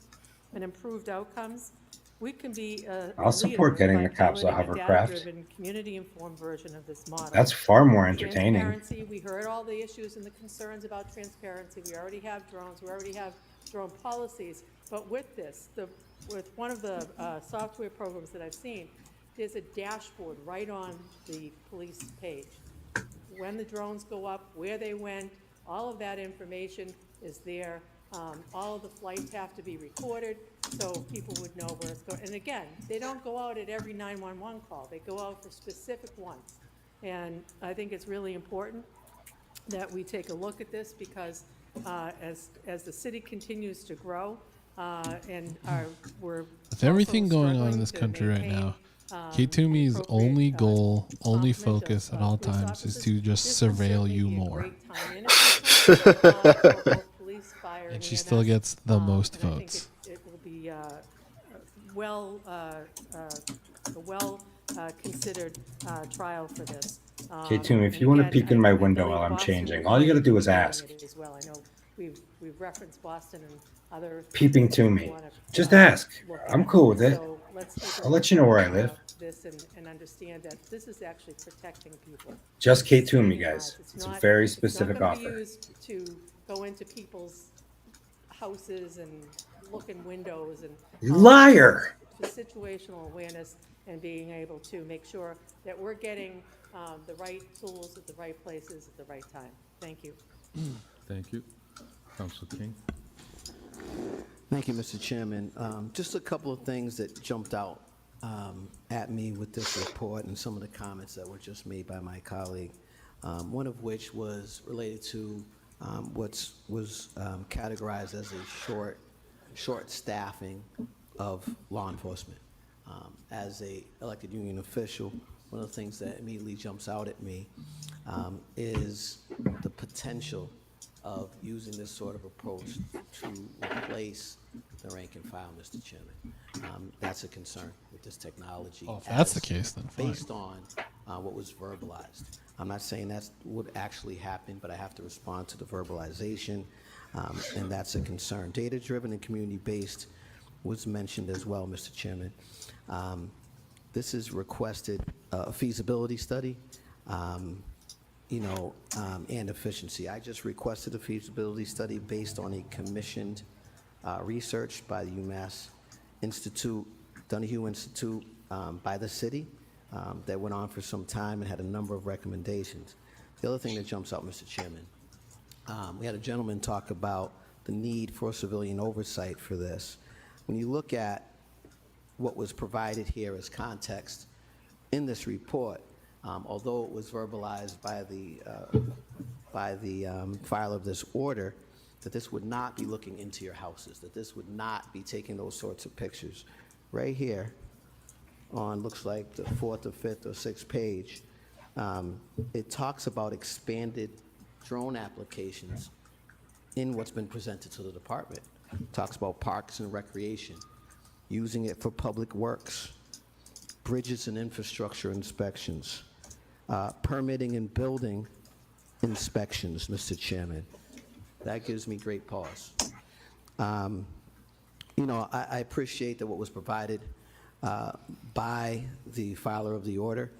and improved outcomes. We can be a I'll support leader getting by the cops a piloting hovercraft. data-driven, community-informed version of this model. That's far more entertaining. Transparency, we heard all the issues and the concerns about transparency. We already have drones, we already have drone policies. But with this, with one of the software programs that I've seen, there's a dashboard right on the police page. When the drones go up, where they went, all of that information is there. All of the flights have to be recorded, so people would know where it's going. And again, they don't go out at every 911 call. They go out for specific ones. And I think it's really important that we take a look at this because as the city continues to grow, and we're With everything also going on in struggling this to country right maintain, now, K2Me's only goal, only focus at all times is to just surveil you more. And she still gets the most and I think votes. it will be a considered trial for this. Okay, Toomey, if And you want to again, peek in my I window believe while I'm Boston changing, will all you be got to do is doing ask. it as well. I know we've we've referenced Boston and other. Peeping to cities me. we wanna, Just ask. look I'm at. cool with it. So let's take a I'll let look you know where I at, live. This and understand that this is actually protecting people. Just K to me, Saving guys. lives. It's a very It's not specific gonna be offer. used to go into people's houses and look in windows and. Liar! For situational awareness and being able to make sure that we're getting the right tools at the right places at the right time. Thank you. Thank you. Councilor King. Thank you, Mr. Chairman. Just a couple of things that jumped out at me with this report and some of the comments that were just made by my colleague. One of which was related to what was categorized as a short staffing of law enforcement. As a elected union official, one of the things that immediately jumps out at me is the potential of using this sort of approach to replace the rank and file, Mr. Chairman. That's a concern with this technology. Well, if that's the case, then fine. Based on what was verbalized. I'm not saying that's what actually happened, but I have to respond to the verbalization, and that's a concern. Data-driven and community-based was mentioned as well, Mr. Chairman. This is requested a feasibility study, and efficiency. I just requested a feasibility study based on a commissioned research by the UMass Institute, Donahue Institute, by the city that went on for some time and had a number of recommendations. The other thing that jumps out, Mr. Chairman, we had a gentleman talk about the need for civilian oversight for this. When you look at what was provided here as context in this report, although it was verbalized by the filer of this order, that this would not be looking into your houses, that this would not be taking those sorts of pictures. Right here on, looks like the 4th or 5th or 6th page, it talks about expanded drone applications in what's been presented to the department. It talks about parks and recreation, using it for public works, bridges and infrastructure inspections, permitting and building inspections, Mr. Chairman. That gives me great pause. I appreciate that what was provided by the filer of the order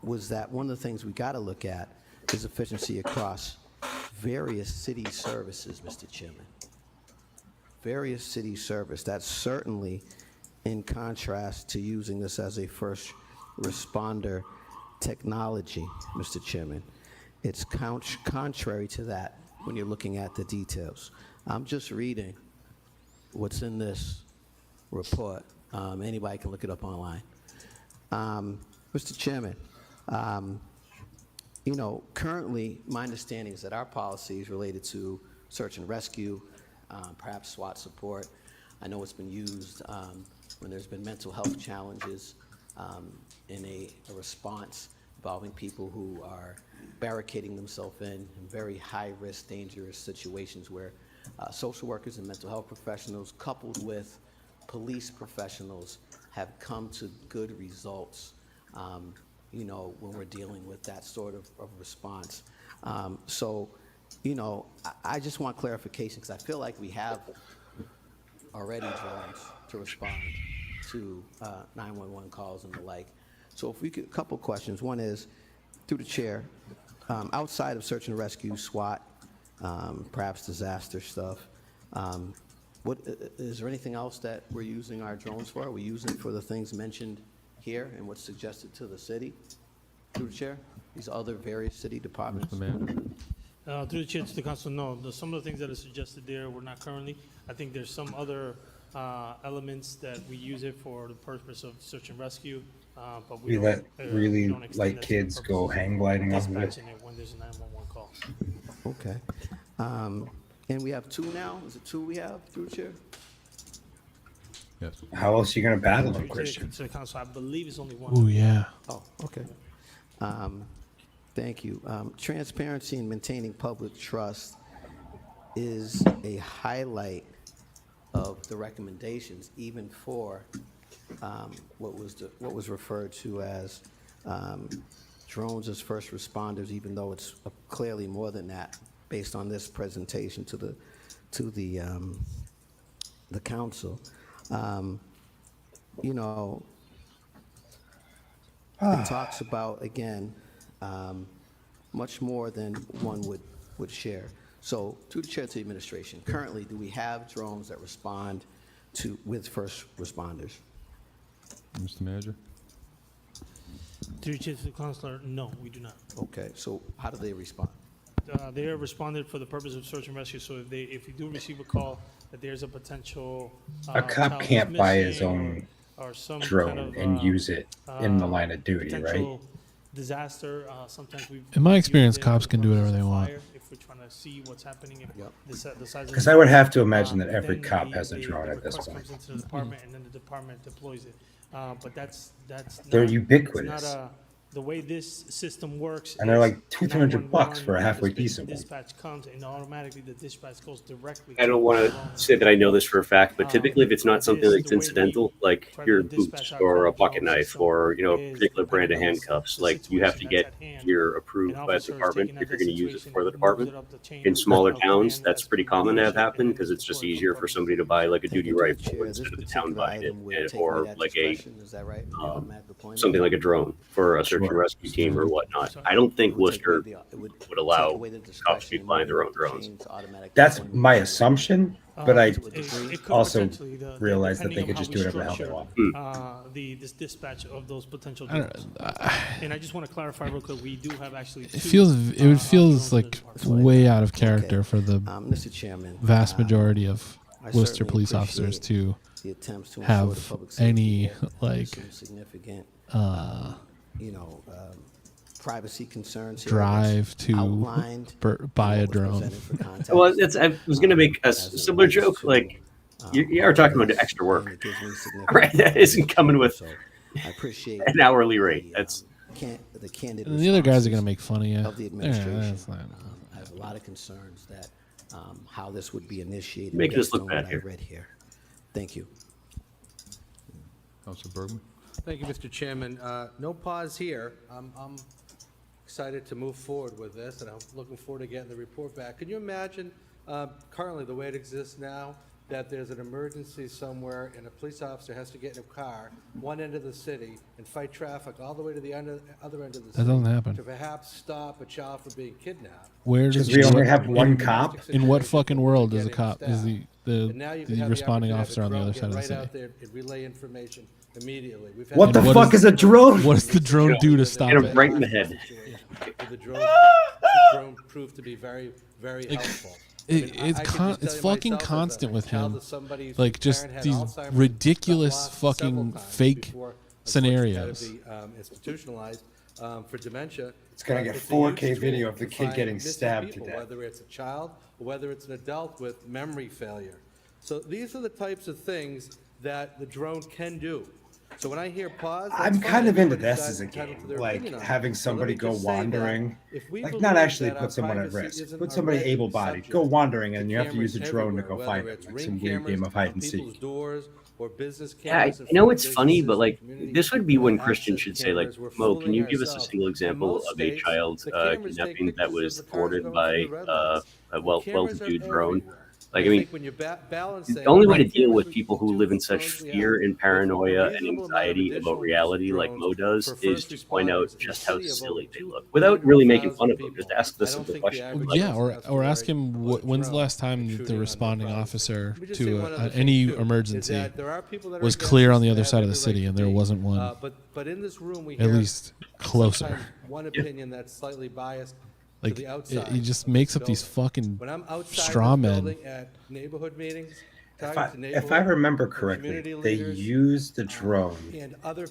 was that one of the things we got to look at is efficiency across various city services, Mr. Chairman. Various city service. That's certainly in contrast to using this as a first responder technology, Mr. Chairman. It's contrary to that when you're looking at the details. I'm just reading what's in this report. Anybody can look it up online. Mr. Chairman, currently my understanding is that our policies related to search and rescue, perhaps SWAT support, I know it's been used when there's been mental health challenges in a response involving people who are barricading themselves in very high-risk, dangerous situations where social workers and mental health professionals, coupled with police professionals, have come to good results, when we're dealing with that sort of response. I just want clarification because I feel like we have already drones to respond to 911 calls and the like. So if we could, a couple questions. One is, through the chair, outside of search and rescue, SWAT, perhaps disaster stuff, what is there anything else that we're using our drones for? Are we using it for the things mentioned here and what's suggested to the city? Through the chair, these other various city departments. Through the chair to the council, no. Some of the things that are suggested there were not currently. I think there's some other elements that we use it for the purpose of search and rescue, but We let really light kids go hang gliding off of it. dispatching it when there's a 911 call. Okay. And we have 2 now? Is it 2 we have through the chair? Yes. How else are you going to battle Through them, the Christian? chair to the council, I believe it's only one. Oh, yeah. Oh, okay. Thank you. Transparency and maintaining public trust is a highlight of the recommendations, even for what was referred to as drones as first responders, even though it's clearly more than that based on this presentation to the council. You know, it talks about, again, much more than one would share. So, to the chair, to the administration, currently, do we have drones that respond with first responders? Mr. Manager? Through the chair to the councilor, no, we do not. Okay, so how do they respond? They are responded for the purpose of search and rescue. So if you do receive a call that there's a potential A cop child can't is buy his missing own or some drone kind of, and use it in the line of duty, right? potential disaster, sometimes we. In my experience, cops can do whatever they want. If we're trying to see what's happening, if the size of Because the I would drone, have to imagine that every then cop has a drone the at this request point. comes into the department, and then the department deploys it. But that's They're not- ubiquitous. It's not the way this system works. And they're is like $200 for a 911, halfway the decent one. dispatch comes and automatically the dispatch goes directly. I don't want to say that I know this for a fact, but typically if it's not something that's incidental, like your boots or a pocket knife or, you know, a particular brand of handcuffs, like you have to get gear approved by the department if you're going to use it for the department. In smaller towns, that's pretty common to have happen because it's just easier for somebody to buy like a duty rifle instead of the town buying it, or like a something like a drone for a search and rescue team or whatnot. I don't think Worcester would allow cops to be flying their own drones. That's my assumption, but I It could also potentially, realize that depending they on could how just we do whatever the hell they structure, want. This dispatch of those potential I don't- drones. And I just want to clarify real quick, we do have actually It would feel like way out of character for the Mr. Chairman, vast majority of I Worcester certainly police officers to the attempts to ensure the have public safety any and like some significant, privacy concerns here drive that's to outlined buy a what was drone. presented for context. Well, I was going to make a similar joke. Like, you are talking about extra work, right? That isn't coming with I appreciate an hourly rate. That's the candid And the other guys are responses gonna make fun of you. of the administration. Yeah, that's not- I have a lot of concerns that how this would be initiated. Making us based look on bad what I here. read here. Thank you. Councilor Bergman? Thank you, Mr. Chairman. No pause here. I'm excited to move forward with this, and I'm looking forward to getting the report back. Can you imagine, currently, the way it exists now, that there's an emergency somewhere and a police officer has to get in a car, one end of the city, and fight traffic all the way to the other end of the city? doesn't happen. To perhaps stop a child from being kidnapped. Where does we only have one cop? In what fucking world is a cop? Is And now you can the have responding opportunity officer on the to other get side of the right city? out there and relay information immediately. We've had What the And fuck is a drone? What does the drone do to stop Get him it? right in the head. The drone proved to be very, very Like, helpful. It's fucking constant with him. Like just parent had these Alzheimer's, got ridiculous lost fucking several times fake before, scenarios. unfortunately, had to be institutionalized for dementia. It's gonna get It's a 4K huge video tool of the to kid find getting missing stabbed to people, death. Whether it's a child or whether it's an adult with memory failure. So these are the types of things that the drone can do. So when I hear pause, that's I'm fine. kind of into Everybody's this as a entitled game, to their like opinion on it. having But let somebody me go just say that wandering, if we like believe not actually that put our someone at privacy risk, isn't put a somebody red able-bodied, subject, go wandering, and the you have to use a cameras drone to everywhere, go find whether it, it's like ring some weird cameras game of hide on and people's seek. doors or business Yeah, cameras in I know front of it's funny, but businesses, like community this would be when access Christian should say, like, cameras. We're Mo, can you fooling give us a ourselves. single In example most of a states, child the cameras take kidnapping that pictures was of the cars thwarted going by through the red lights. a The well-to-do cameras are drone? everywhere. Like, I I mean, think when you're balancing the only way to what deal with cameras people who we can live do in with such drones we fear have, and with a paranoia and reasonable amount of anxiety about additional reality like drones Mo does for is first to point out responders in just a how city of silly over they look without really making fun of 200,000 them. Just ask the I don't simple think the question. average Like, Yeah, or ask him when's the last time the responding officer to any emergency was clear on the other side of the city and there wasn't one but in this room we at hear least closer. sometimes one opinion that's slightly biased Like to the outside. he just makes up these fucking When I'm outside straw this men. building at neighborhood meetings, If I remember correctly, they used the drone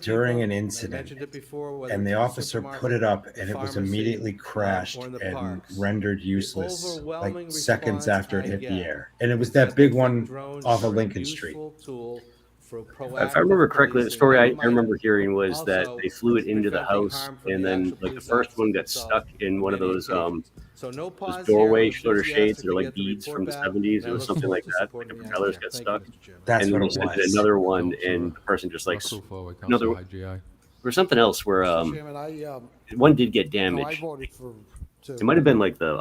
during an incident, and the officer put it up, and it was immediately crashed and rendered useless like seconds after it hit the air. And it was that big one off of Lincoln Street. if I remember correctly, the story I remember hearing was that they flew it into the house, and then like the first one got stuck in one of those those doorway sort of shades that are like beads from the 70s. It was something like that. Like the propellers got stuck. That's and what then it they sent was. another one, and the person just like another. Or something else where Chairman, one did get no, I damaged. voted for It might have been like the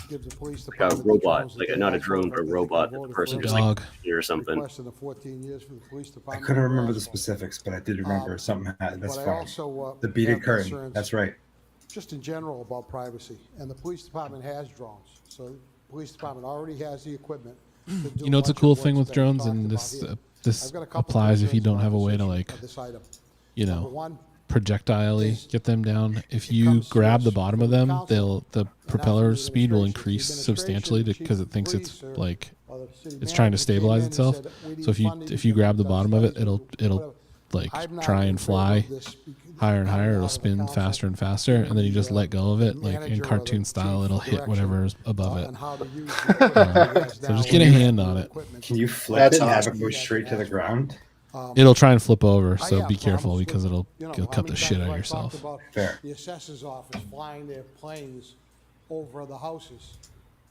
give the police like a department the robot, drones that like they not a have drone, but a robot that the person just like or something. requested in 14 years for the police I department. couldn't remember the specifics, but I did remember something. That's But I fine. also, The beaded have curtain. concerns That's right. just in general about privacy. And the police department has drones. So the police department already has the equipment to do You know what's a bunch of cool work thing with that we drones, talked and about this here. this I've got a couple applies if you concerns don't about have a this way to issue like, of this item. you Number know, one, projectile get them down. If you grab the bottom of them, the propeller speed will increase substantially because it thinks it's like it's trying to stabilize itself. So if you grab the bottom of it, it'll like try and fly higher and higher. It'll spin faster and faster, and then you just let go of it, like in cartoon style. It'll hit whatever's above it. So just get a hand on it. Can you flip it and have it go straight to the ground? It'll try and flip over, so be careful because it'll cut the shit out of yourself. Fair. The assessor's office flying their planes over the houses,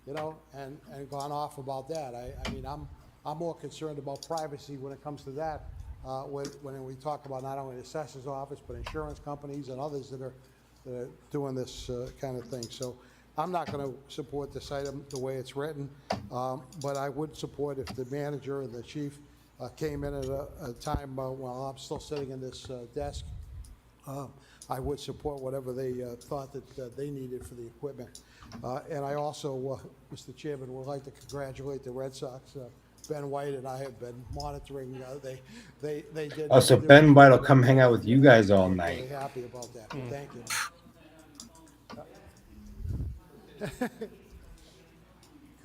and gone off about that. I mean, I'm more concerned about privacy when it comes to that. When we talk about not only the assessor's office, but insurance companies and others that are doing this kind of thing. So I'm not going to support this item the way it's written, but I would support if the manager and the chief came in at a time while I'm still sitting in this desk. I would support whatever they thought that they needed for the equipment. And I also, Mr. Chairman, would like to congratulate the Red Sox. Ben White and I have been monitoring. They did. Oh, so Ben White will come hang out with you guys all I'm night. really happy about that. Thank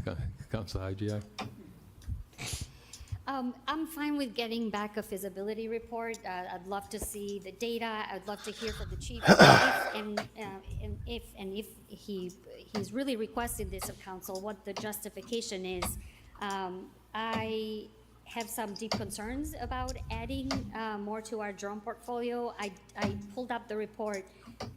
you. Councilor IGI. I'm fine with getting back a feasibility report. I'd love to see the data. I'd love to hear from the chief if he's really requested this of council, what the justification is. I have some deep concerns about adding more to our drone portfolio. I pulled up the report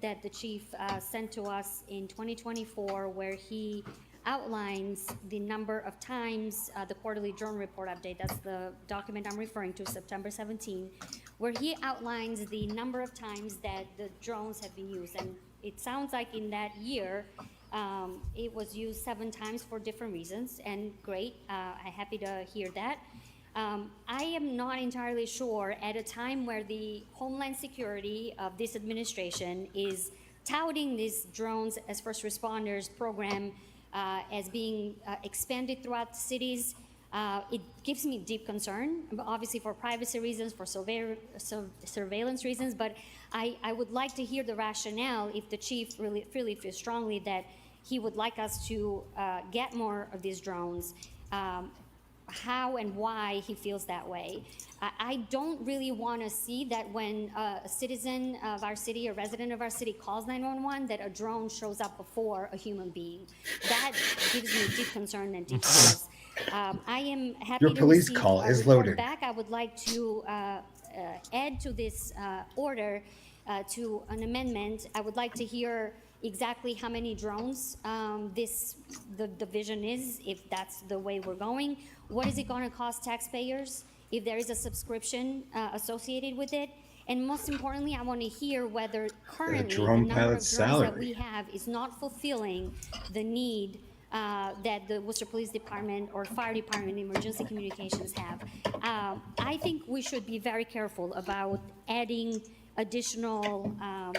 that the chief sent to us in 2024, where he outlines the number of times the quarterly drone report update. That's the document I'm referring to, September 17, where he outlines the number of times that the drones have been used. And it sounds like in that year, it was used 7 times for different reasons, and great. I'm happy to hear that. I am not entirely sure at a time where the Homeland Security of this administration is touting these drones as first responders program as being expanded throughout the cities. It gives me deep concern, obviously for privacy reasons, for surveillance reasons, but I would like to hear the rationale if the chief really feels strongly that he would like us to get more of these drones, how and why he feels that way. I don't really want to see that when a citizen of our city, a resident of our city calls 911, that a drone shows up before a human being. That gives me deep concern and deep pause. I am happy Your to police receive call a is report loaded. back. I would like to add to this order to an amendment. I would like to hear exactly how many drones the vision is, if that's the way we're going. What is it going to cost taxpayers, if there is a subscription associated with it? And most importantly, I want to hear whether currently the number of drones that we have is not fulfilling the need that the Worcester Police Department or Fire Department Emergency Communications have. I think we should be very careful about adding additional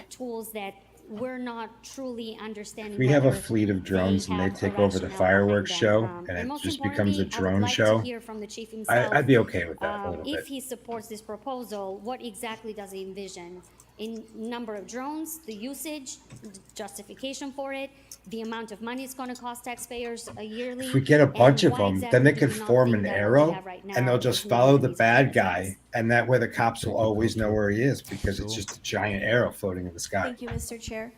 tools that we're not truly understanding. We have a whether fleet of drones and they have a take over the rationale fireworks behind show them. and it most just becomes a importantly, I would drone like show. to hear from the chief himself, I'd be okay with that a little if bit. he supports this proposal, what exactly does he envision? In number of drones, the usage, the justification for it, the amount of money it's going to cost taxpayers yearly. If we get a bunch and of why them, exactly then they do could you not form think an that what we arrow have right and now they'll just is follow needed the in these bad communities? guy, and that way the cops will always know where he is because it's just a giant arrow floating in the sky. Thank you, Mr. Chair.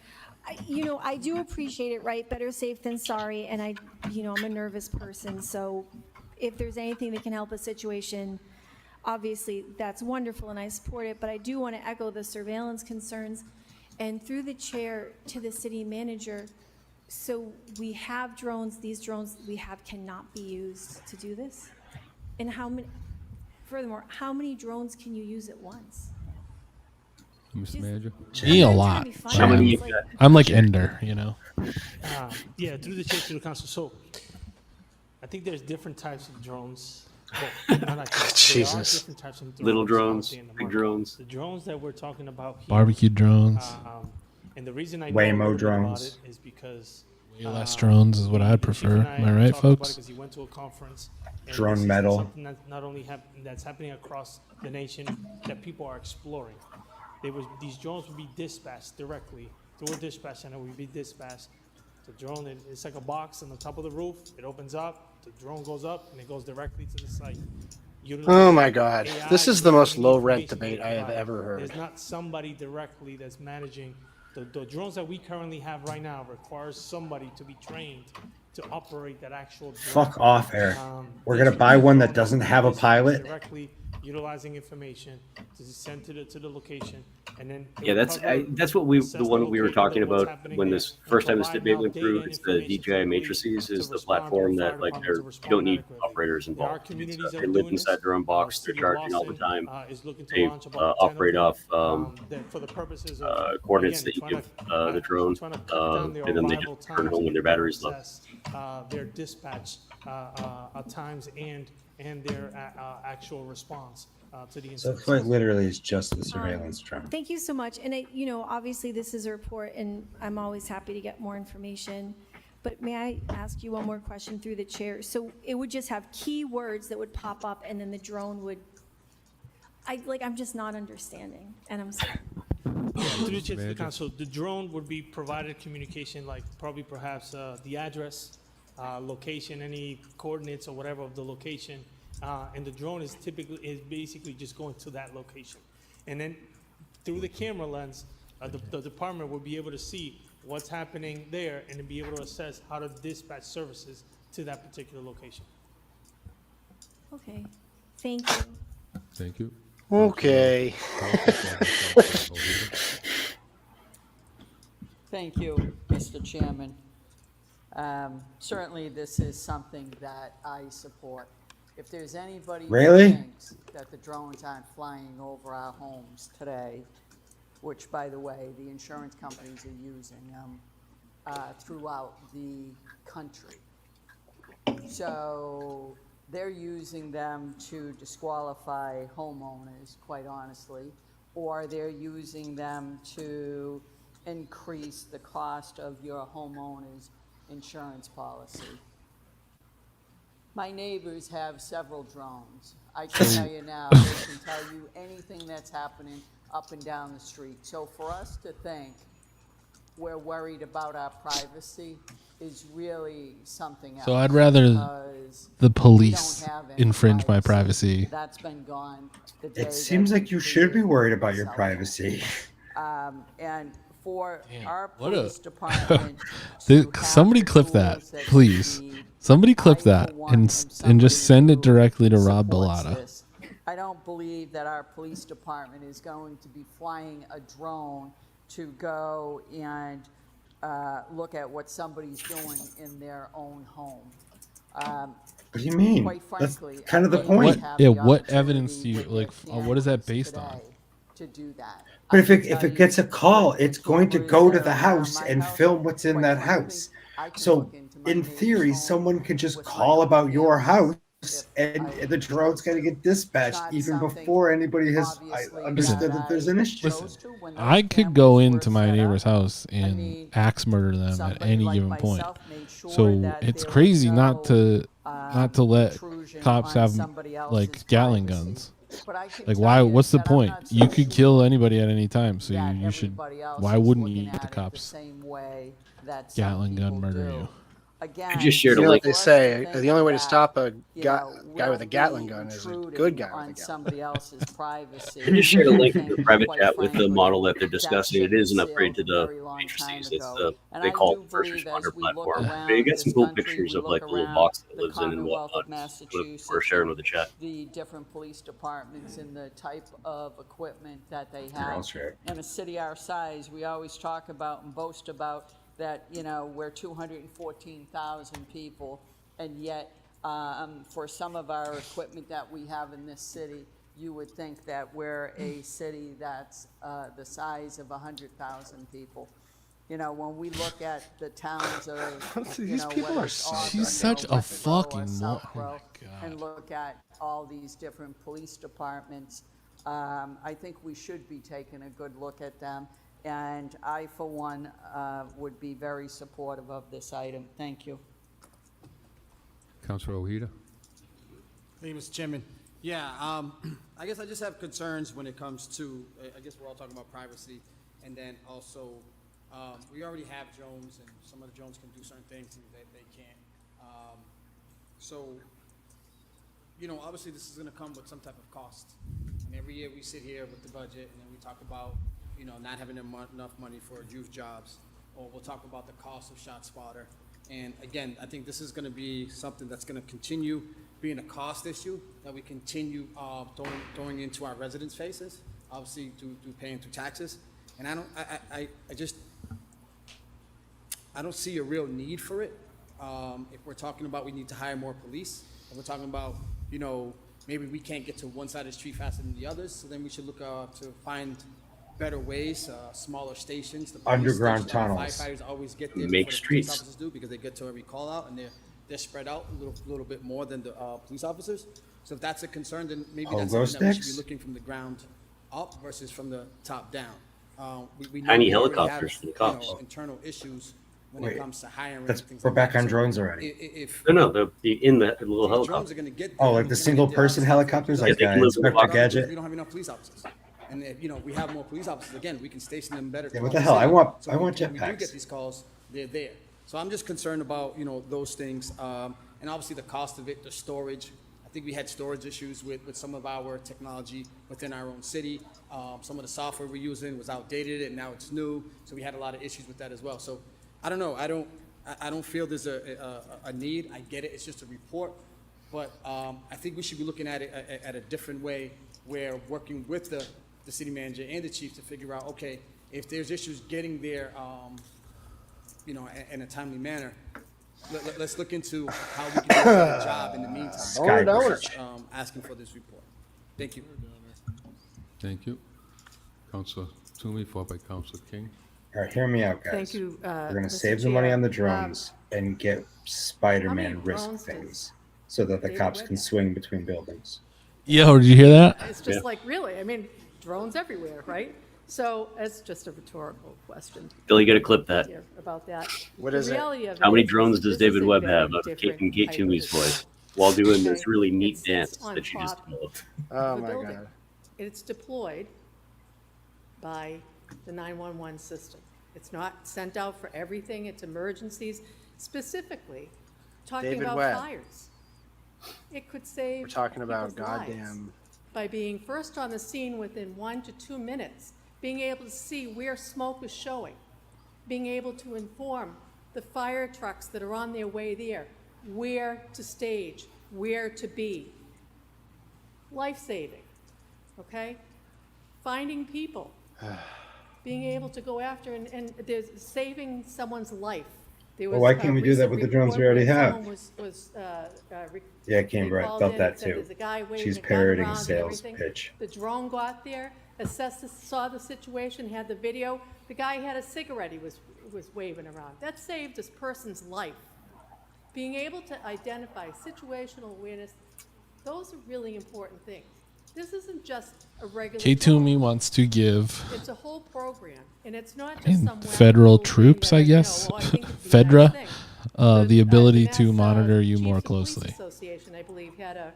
I do appreciate it, right? Better safe than sorry. And I'm a nervous person. So if there's anything that can help a situation, obviously that's wonderful and I support it. But I do want to echo the surveillance concerns. And through the chair to the city manager, so we have drones, these drones we have cannot be used to do this? And furthermore, how many drones can you use at once? Mr. Manager? Me a lot. How many you Like- got? I'm like Ender, you know. Yeah, through the chair to the council. So I think there's different types of drones. Well, not like that. Jesus. There are different types of drones Little out drones, there in the big market. drones. The drones that we're talking about here. Barbecue drones. And the reason I know Waymo a little bit about drones. it is because Way less drones is what I'd prefer. Am I right, folks? Because he went to a conference. and Drone this is metal. Something that not only that's happening across the nation that people are exploring. These drones would be dispatched directly to a dispatch center. Would be dispatched. The drone, it's like a box on the top of the roof. It opens up. The drone goes up and it goes directly to the site. Oh my God. AI This is the most low rent information debate I have provided. ever heard. There's not somebody directly that's managing. The drones that we currently have right now requires somebody to be trained to operate that actual drone. Fuck off, Eric. We're There's gonna buy one that drone doesn't have a is pilot. Directly utilizing information to send to the location, and then it Yeah, would that's cover- that's what the assess one we were location talking of what's about happening when there, this and first time this provide debate now went data through. and It's the information to DJI the matrices police is to the respond to platform the that fire like department to you don't respond need adequately. operators There are involved. communities that They are live doing inside this. their own box. They're City of charging all the Boston, time. is looking to They launch about 10 of operate them, off that for the purposes of, coordinates again, that you trying give to- the drone, trying to cut down their and then they arrival just turn times home when their battery's low. assess, their dispatch times and their actual response to the So incident. quite literally is just the surveillance drone. Thank you so much. And obviously this is a report and I'm always happy to get more information. But may I ask you one more question through the chair? So it would just have keywords that would pop up and then the drone would, I'm just not understanding. And I'm sorry. Through the chair to the council, the drone would be provided communication, like probably perhaps the address, location, any coordinates or whatever of the location. And the drone is basically just going to that location. And then through the camera lens, the department will be able to see what's happening there and to be able to assess how to dispatch services to that particular location. Okay, thank you. Thank you. Okay. Thank you, Mr. Chairman. Certainly, this is something that I support. If there's anybody Really? who thinks that the drones aren't flying over our homes today, which, by the way, the insurance companies are using them throughout the country. So they're using them to disqualify homeowners, quite honestly, or they're using them to increase the cost of your homeowner's insurance policy. My neighbors have several drones. I can tell you now, they can tell you anything that's happening up and down the street. So for us to think we're worried about our privacy is really something else. So I'd rather because the we police don't have any infringe my privacy. That's been gone. The day It that seems like you should be worried about your privacy. And for our What a- police department to have Somebody the clip that, tools that please. they need, Somebody clip I, that for one, and am just somebody send it who directly to Rob supports Bellata. this. I don't believe that our police department is going to be flying a drone to go and look at what somebody's doing in their own home. What do you mean? Quite That's frankly, kind of the I think point. we have Yeah, the what evidence do you opportunity like? with What is that cameras based on? today to do that. But I if can it tell you gets a call, it's going to cameras go to that the are around house my and house, film what's in quite that frankly, house. I can So look into my in neighbor's theory, home someone could just with my call own about your cameras. house If and I- the drone's going to get dispatched not even something, before anybody has obviously, understood that there's an issue. chose to when those I could go cameras were into my set up. neighbor's house and mean, axe murder them at somebody any like given point. myself made sure So that it's there crazy was not no, to let intrusion cops on have somebody like else's Gatling privacy. guns. But I can Like tell why? you What's the that I'm point? not You so could kill anybody at any time, so that you should. everybody else Why is wouldn't you looking let the at it cops same way that some Gatling gun people murder do. you? Again, I just shared You a know link. what they for us say, to the only way to think stop a that, you guy know, with a we'll Gatling be gun is a intruding good guy with a on Gatling somebody else's privacy. I just shared a link in think, the private quite chat with the frankly, model that they're that discussing. ship It is an has upgrade to sailed a the very long time matrices. It's ago. And they I call do it the first believe responder as we look platform. around But you get this some cool country, pictures we of like look the little around box that the lives in and Commonwealth of whatnot. Massachusetts, We're sharing with the chat. the different police departments and the type of equipment that they They're all have. shared. In a city our size, we always talk about and boast about that, you know, we're 214,000 people, and yet for some of our equipment that we have in this city, you would think that we're a city that's the size of 100,000 people. You know, when we look at the towns of, you These know, people whether are it's so- Auburn She's such or a Westboro or fucking Southborough, and look at all these different police departments, I think we should be taking a good look at them. And I, for one, would be very supportive of this item. Thank you. Councilor Ojeda? Thank you, Mr. Chairman. Yeah, I guess I just have concerns when it comes to, I guess we're all talking about privacy, and then also, we already have drones, and some of the drones can do certain things and they can't. So, you know, obviously this is gonna come with some type of cost. And every year we sit here with the budget, and then we talk about, you know, not having enough money for youth jobs, or we'll talk about the cost of ShotSpotter. And again, I think this is gonna be something that's gonna continue being a cost issue that we continue throwing into our residents' faces, obviously through paying through taxes. And I don't see a real need for it. If we're talking about we need to hire more police, if we're talking about, you know, maybe we can't get to one side of the street faster than the others, so then we should look to find better ways, smaller stations. The police Underground station, tunnels. Firefighters always get there Make before the streets. police officers do, because they get to every call out, and they're spread out a little bit more than the police officers. So if that's a concern, then maybe that's Pogo something that we should be sticks? looking from the ground up versus from the top down. We know Tiny we already helicopters have, for the you know, cops. internal issues when Wait, it comes to hiring. that's- and things we're like back that. on So drones already. If No, in the little these drones helicopter. are gonna get Oh, there, like and the they're gonna single get there person faster. helicopters, Yeah, like they can live in the Inspector pocket. Gadget? We don't have enough police officers. And if, you know, we have more police officers, again, we can station them better. Yeah, what throughout the hell? I city. want- So I when want we do jetpacks. get these calls, they're there. So I'm just concerned about, you know, those things. And obviously the cost of it, the storage. I think we had storage issues with some of our technology within our own city. Some of the software we're using was outdated and now it's new. So we had a lot of issues with that as well. So I don't know. I don't feel there's a need. I get it. It's just a report. But I think we should be looking at it at a different way, where working with the city manager and the chief to figure out, okay, if there's issues getting there, you know, in a timely manner, let's look into how we can do a better job in the meantime. Sky versus, Bridge. asking for this report. Thank you. Thank you. Councilor Toomey, followed by Councilor King. All right, hear me out, guys. Thank you, We're gonna Mr. save the money Chair. on the drones and get Spider-Man many risk drones does things so that the David cops Webb can have? swing between buildings. Yo, did you hear that? It's just like, really, I mean, drones everywhere, right? So it's just a rhetorical question. Bill, you gotta clip that. Here about that. What The is it? reality of How many is drones does this is David a Webb very have of different in Kate type of Toomey's issue. voice while doing this Okay? really neat It's dance on that you just top developed? Oh the my building. God. It's deployed by the 911 system. It's not sent out for everything, it's emergencies, specifically talking David about Webb. fires. It could save We're talking about people's lives goddamn. by being first on the scene within 1 to 2 minutes, being able to see where smoke is showing, being able to inform the fire trucks that are on their way there, where to stage, where to be. Life-saving, okay? Finding people, being able to go after, and there's saving someone's life. There Well, was why a can't we do that recent with the drones we report already where have? someone was, Yeah, they Canberra, I called felt in that and said too. there's a guy waving She's a gun parroting a around and sales everything. pitch. The drone got there, assessed, saw the situation, had the video. The guy had a cigarette he was waving around. That saved this person's life. Being able to identify situational awareness, those are really important things. This isn't just a regular. Kate Toomey wants to give It's a whole program, and it's not just in some federal wackadoodle thing troops, that I guess, know, oh, I think it'd be a nice FEDRA, thing. the ability Mass, to monitor you Chiefs more of Police closely. Association, I believe, had a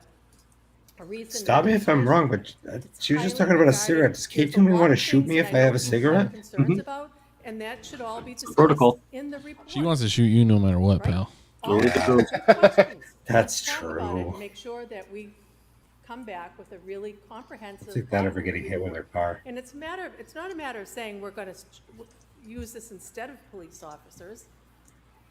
recent. Stop me if I'm wrong, but she was just talking about a cigarette. Does Kate Toomey want to shoot me if I have a cigarette? Concerns about, and that should all be discussed protocol. in the report. She wants to shoot you no matter what, pal. That's Talk about it true. and make sure that we come back with a really comprehensive. It's like that ever getting hit with her car. And it's not a matter of saying we're gonna use this instead of police officers.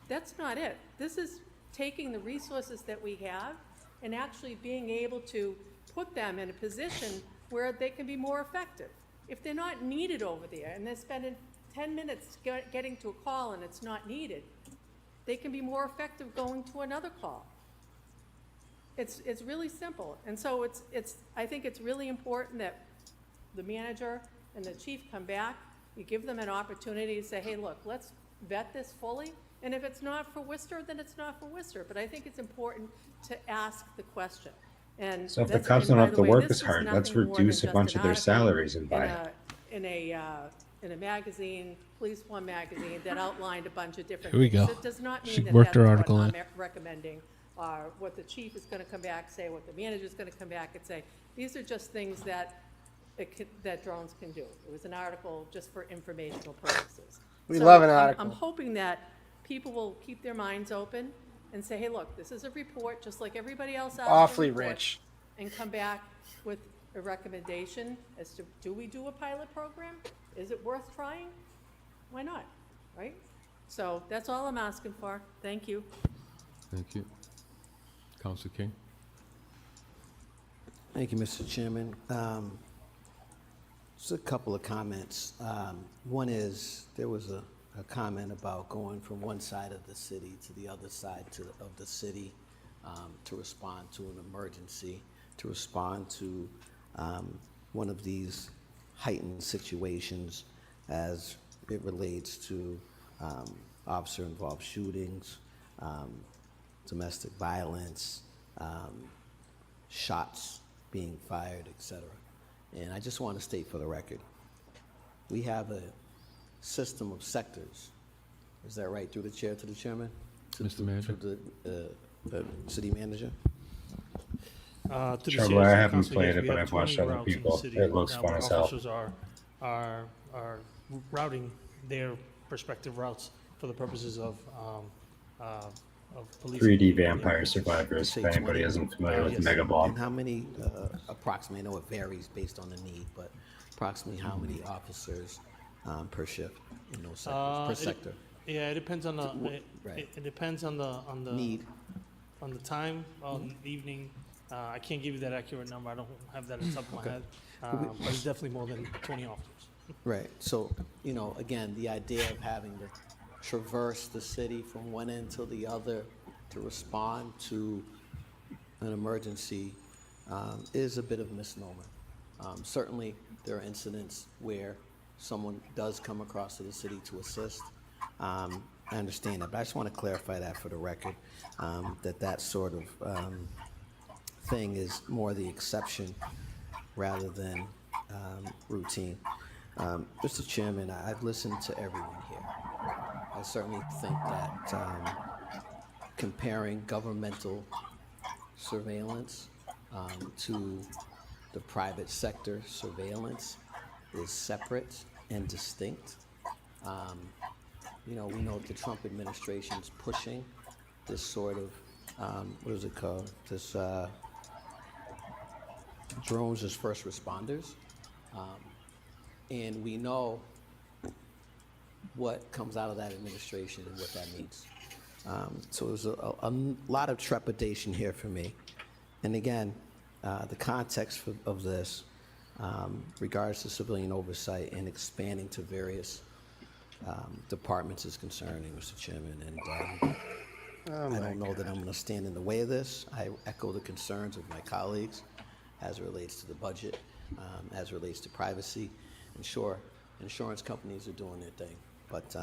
That's not it. This is taking the resources that we have and actually being able to put them in a position where they can be more effective. If they're not needed over there and they're spending 10 minutes getting to a call and it's not needed, they can be more effective going to another call. It's really simple. And so I think it's really important that the manager and the chief come back, you give them an opportunity to say, hey, look, let's vet this fully. And if it's not for Worcester, then it's not for Worcester. But I think it's important to ask the question. And So if the that's- cops and don't by have the to way, work this as was hard, let's nothing more than reduce a just bunch an of their article salaries and buy it. in a magazine, Police One magazine, that outlined a bunch of different Here we things. go. It does not She mean that worked that's her what article I'm in. recommending, or what the chief is gonna come back, say, what the manager's gonna come back and say. These are just things that that drones can do. It was an article just for informational purposes. We So love an I'm article. hoping that people will keep their minds open and say, hey, look, this is a report, just like everybody else out. Awfully rich. And come back with a recommendation as to, do we do a pilot program? Is it worth trying? Why not, right? So that's all I'm asking for. Thank you. Thank you. Councilor King? Thank you, Mr. Chairman. Just a couple of comments. One is, there was a comment about going from one side of the city to the other side of the city to respond to an emergency, to respond to one of these heightened situations as it relates to officer-involved shootings, domestic violence, shots being fired, etc. And I just want to state for the record, we have a system of sectors. Is that right? Through the chair to the chairman? Mr. Manager? To the city manager? To the Sure, chair, well, I to the haven't council, played yes, it, we but have I've watched 20 other routes in the people. city. It looks fun Our as hell. officers are routing their respective routes for the purposes of policing. 3D Vampire Survivors, if anybody isn't familiar with Yes. Mega Ball. And how many, approximately, I know it varies based on the need, but approximately how many officers per shift in those sectors, per sector? Yeah, it depends on the, Right. it depends on the Need. on the time, on the evening. I can't give you that accurate number. I don't have that on the top of my head. But it's definitely more than 20 officers. Right, so, again, the idea of having to traverse the city from one end to the other to respond to an emergency is a bit of a misnomer. Certainly, there are incidents where someone does come across to the city to assist. I understand that, but I just want to clarify that for the record, that sort of thing is more the exception rather than routine. Mr. Chairman, I've listened to everyone here. I certainly think that comparing governmental surveillance to the private sector surveillance is separate and distinct. We know the Trump administration's pushing this sort of, what is it called? This drones as first responders. And we know what comes out of that administration and what that means. So there's a lot of trepidation here for me. And again, the context of this regards to civilian oversight and expanding to various departments is concerning, Mr. Chairman. And I don't know that I'm going to stand in the way of this. I echo the concerns of my colleagues as it relates to the budget, as it relates to privacy. And sure, insurance companies are doing their thing, but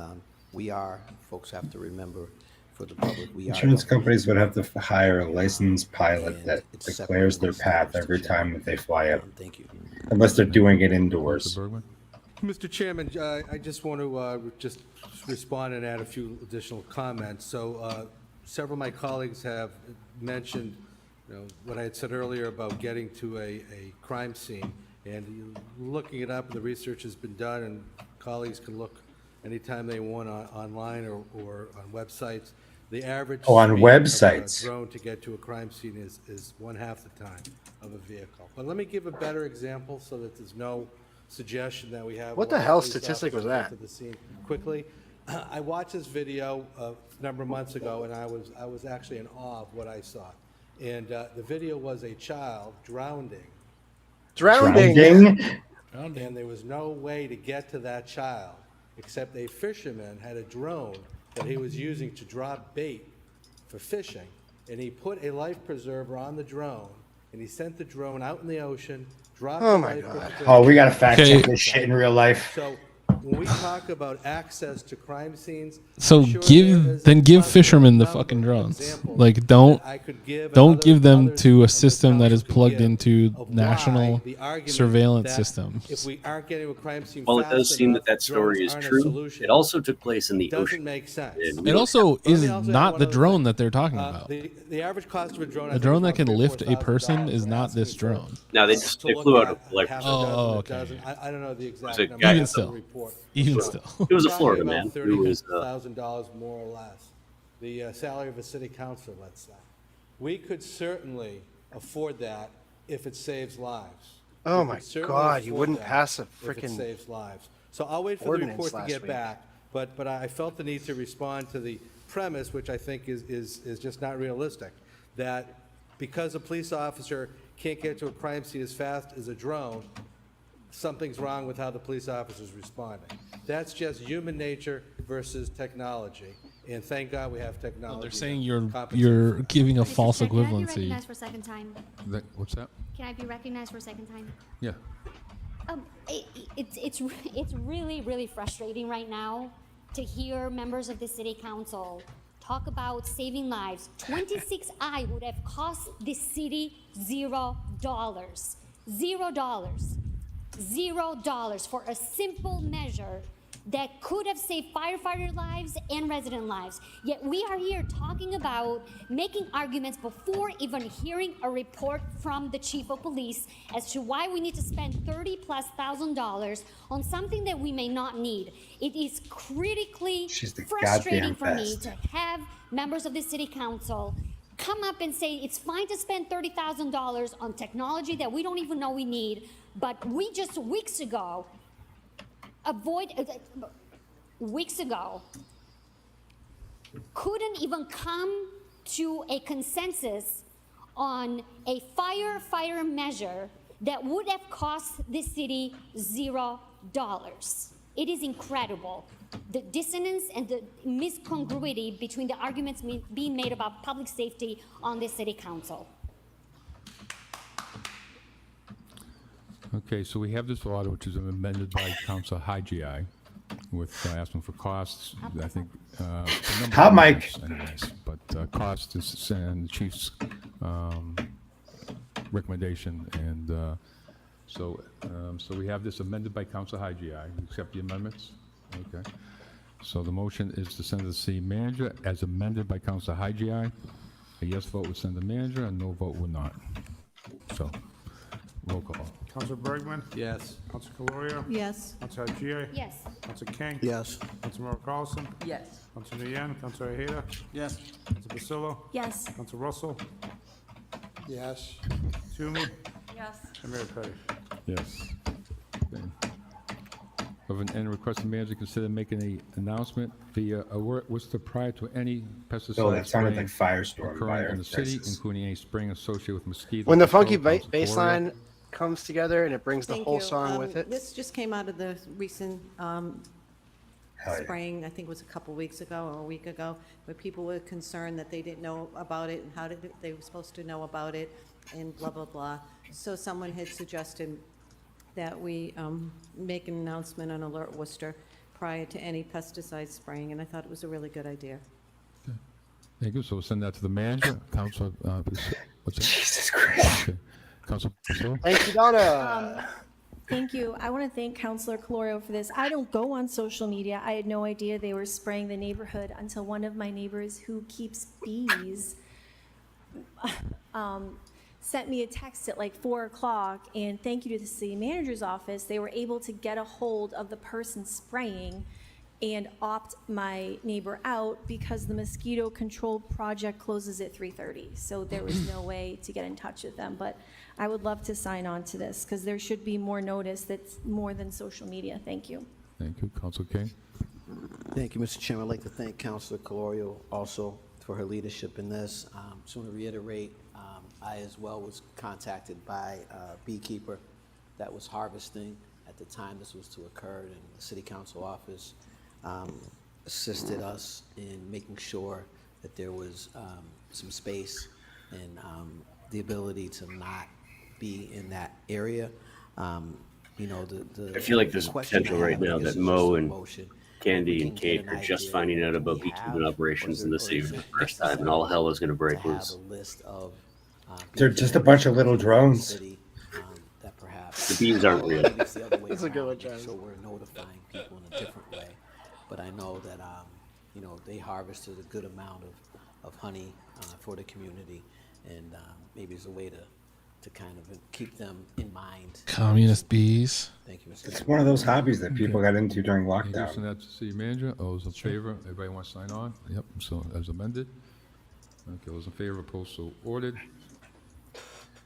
folks have to remember, for the public, we are. Insurance companies would have to hire a licensed pilot that declares their path every time that they fly up. Thank you. Unless they're doing it indoors. Mr. Chairman, I just want to just respond and add a few additional comments. So several of my colleagues have mentioned what I had said earlier about getting to a crime scene. And looking it up, the research has been done, and colleagues can look anytime they want online or on websites. The average on speed websites. of a drone to get to a crime scene is 1/2 the time of a vehicle. But let me give a better example so that there's no suggestion that we have. What a the lot of hell police statistic was officers that? get to the scene quickly. I watched this video a number of months ago, and I was actually in awe of what I saw. And the video was a child drowning. And there was no way to get to that child except a fisherman had a drone that he was using to drop bait for fishing, and he put a life preserver on the drone, and he sent the drone out in the ocean, dropped Oh the my life God. preserver. Oh, we gotta fact Okay. check this shit in real life. So when we talk about access to crime scenes, So I'm sure there is a give plethora fishermen the number fucking of drones. examples Like don't that I could give and don't give them others to a of the system that is council could plugged give into of national why the argument surveillance that systems. If we aren't getting to a crime scene While it fast does seem enough, that story drones is aren't a true, solution, it also took place in the doesn't ocean. make sense. And we It don't also Let me is also add not one the other drone thing. that they're talking about. The average cost of a drone, I A think, drone is that about can lift a $3,000 or person is $4,000. not this Asking for drone. No, they to they look flew out at of life half a preserver. dozen, Oh, a okay. dozen. I don't know the exact a number. guy- I Even have the still. report. Even So, still. It was a talking Florida about man who was $30,000 more or less. The salary of a city councilor, let's say. We could certainly afford that if it saves lives. Oh We my could certainly God, you afford wouldn't that pass a if it frickin' saves lives. So I'll wait for the ordinance report to last get week. back, but I felt the need to respond to the premise, which I think is just not realistic, that because a police officer can't get to a crime scene as fast as a drone, something's wrong with how the police officer's responding. That's just human nature versus technology, and thank God we have technology. They're saying that compensates you're for that. giving a Mr. false Chair, Can I be equivalency. recognized for a second time? What's that? Can I be recognized for a second time? Yeah. It's really, really frustrating right now to hear members of the city council talk about saving lives. 26I would have cost the city $0. $0. $0 for a simple measure that could have saved firefighter lives and resident lives. Yet we are here talking about making arguments before even hearing a report from the chief of police as to why we need to spend $30,000+ on something that we may not need. It is critically She's the frustrating goddamn for me best. to have members of the city council come up and say it's fine to spend $30,000 on technology that we don't even know we need, but we just weeks ago couldn't even come to a consensus on a firefighter measure that would have cost the city $0. It is incredible. The dissonance and the miscongruity between the arguments being made about public safety on the city council. Okay, so we have this order, which is amended by Council High GI, with asking for costs, I think. the number Hi, of Mike. items anyways, but cost is and the chief's recommendation, and so we have this amended by Council High GI. You accept the amendments? Okay. So the motion is to send to the city manager as amended by Council High GI. A yes vote would send the manager, a no vote would not. So, roll call. Councilor Bergman? Yes. Councilor Calorio? Yes. Councilor Haji? Yes. Councilor King? Yes. Councilor Carlson? Yes. Councilor Nguyen? Councilor Ojeda? Yes. Councilor Pacillo? Yes. Councilor Russell? Yes. Toomey? Yes. And Mayor Petty. Yes. Okay. And request the manager consider making an announcement via Worcester prior to any pesticide Bill, that sounded spraying like Firestorm occurring by in the city, Texas. including any spraying associated with mosquitoes. When the funky control, Council bass Gloria. line comes together and it brings the Thank whole you. song with it. This just came out of the recent Hell yeah. spraying, I think it was a couple weeks ago or a week ago, where people were concerned that they didn't know about it and how did they were supposed to know about it and blah, blah, blah. So someone had suggested that we make an announcement on Alert Worcester prior to any pesticide spraying, and I thought it was a really good idea. Thank you. So we'll send that to the manager. Council, what's that? Jesus Christ. Okay. Council Pacillo? Thank you, Donna. Thank you. I want to thank Councilor Calorio for this. I don't go on social media. I had no idea they were spraying the neighborhood until one of my neighbors who keeps bees sent me a text at like 4 o'clock, and thank you to the city manager's office, they were able to get a hold of the person spraying and opt my neighbor out because the mosquito control project closes at 3:30. So there was no way to get in touch with them. But I would love to sign on to this because there should be more notice that's more than social media. Thank you. Thank you. Council King? Thank you, Mr. Chairman. I'd like to thank Councilor Calorio also for her leadership in this. Just want to reiterate, I as well was contacted by a beekeeper that was harvesting at the time this was to occur, and the city council office assisted us in making sure that there was some space and the ability to not be in that area. You know, I feel like there's question potential I right have, I now guess, that is Mo just a and motion. Candy We and can Kate get an are just idea, finding out about do we beekeeping have, operations in or the is city it for the just first time, and all hell is going to break to have loose. a list of They're just a bunch of little drones. that perhaps The bees aren't real. maybe it's the other way That's a good around, one, Travis. so we're notifying people in a different way. But I know that you know, they harvested a good amount of honey for the community, and maybe it's a way to kind of keep them in mind. Communist bees. Thank you, Mr. It's one of those hobbies that people got into during Introducing lockdown. that to city manager. All those in favor? Everybody want to sign on? Yep, so as amended. Okay, those in favor, opposed, so ordered.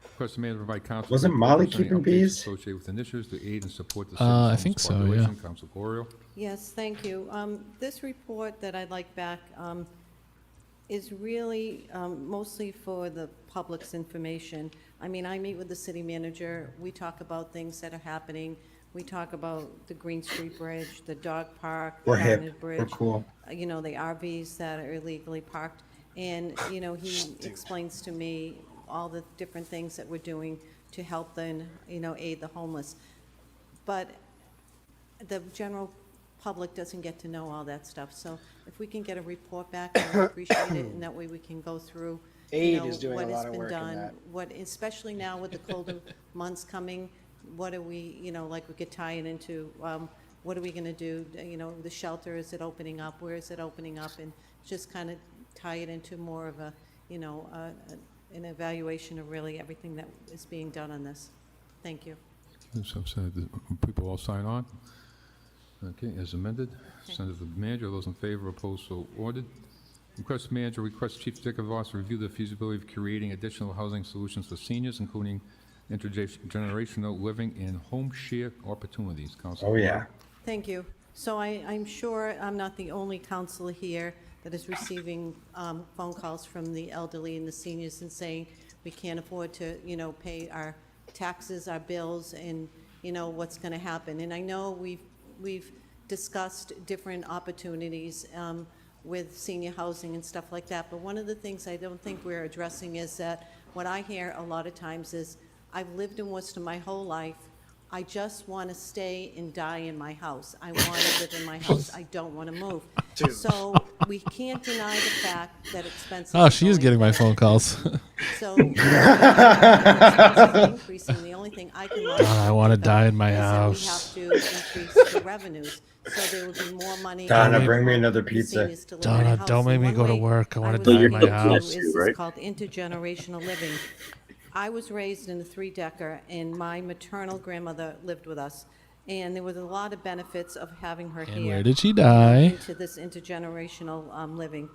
Request the manager to provide council. Wasn't with Molly concerning keeping updates bees? Associated with initiatives to aid and support the I city's think so, homeless yeah. population. Council Corio. Yes, thank you. This report that I'd like back is really mostly for the public's information. I mean, I meet with the city manager, we talk about things that are happening, we talk about the Green Street Bridge, the dog park, the We're hip. Barnard We're Bridge, cool. you know, the RVs that are illegally parked. And, you know, he explains to me all the different things that we're doing to help them, you know, aid the homeless. But the general public doesn't get to know all that stuff. So if we can get a report back, I would appreciate it, and that way we can go through, you Aid know, is doing what a has lot of been work in done, that. what, especially now with the colder months coming, what are we, you know, like we could tie it into, what are we gonna do? You know, the shelter, is it opening up? Where is it opening up? And just kind of tie it into more of a, you know, an evaluation of really everything that is being done on this. Thank you. So, people all sign on? Okay, as amended. Send it to the manager. Those in favor, opposed, so ordered. Request manager, request chief executive officer review the feasibility of creating additional housing solutions for seniors, including intergenerational living and home share opportunities. Councilor Oh, yeah. Barr. Thank you. So I'm sure I'm not the only counselor here that is receiving phone calls from the elderly and the seniors and saying, we can't afford to, you know, pay our taxes, our bills, and, you know, what's going to happen. And I know we've discussed different opportunities with senior housing and stuff like that, but one of the things I don't think we're addressing is that what I hear a lot of times is, I've lived in Worcester my whole life, I just want to stay and die in my house. I want to live in my house. I don't want to move. So we can't deny the fact that expenses. Oh, are she is going getting my down. phone calls. So expenses are increasing. The only thing I can log God, I wanna think of die in my is that house. we have to increase the revenues. So there will be more money. Donna, available bring me another for pizza. seniors to live in a Donna, house. don't make And me one go to way work. I wanna was die in able my to do house. is right? called intergenerational living. I was raised in a three-decker, and my maternal grandmother lived with us. And there was a lot of benefits of having her And here. where did she die? Into this intergenerational living.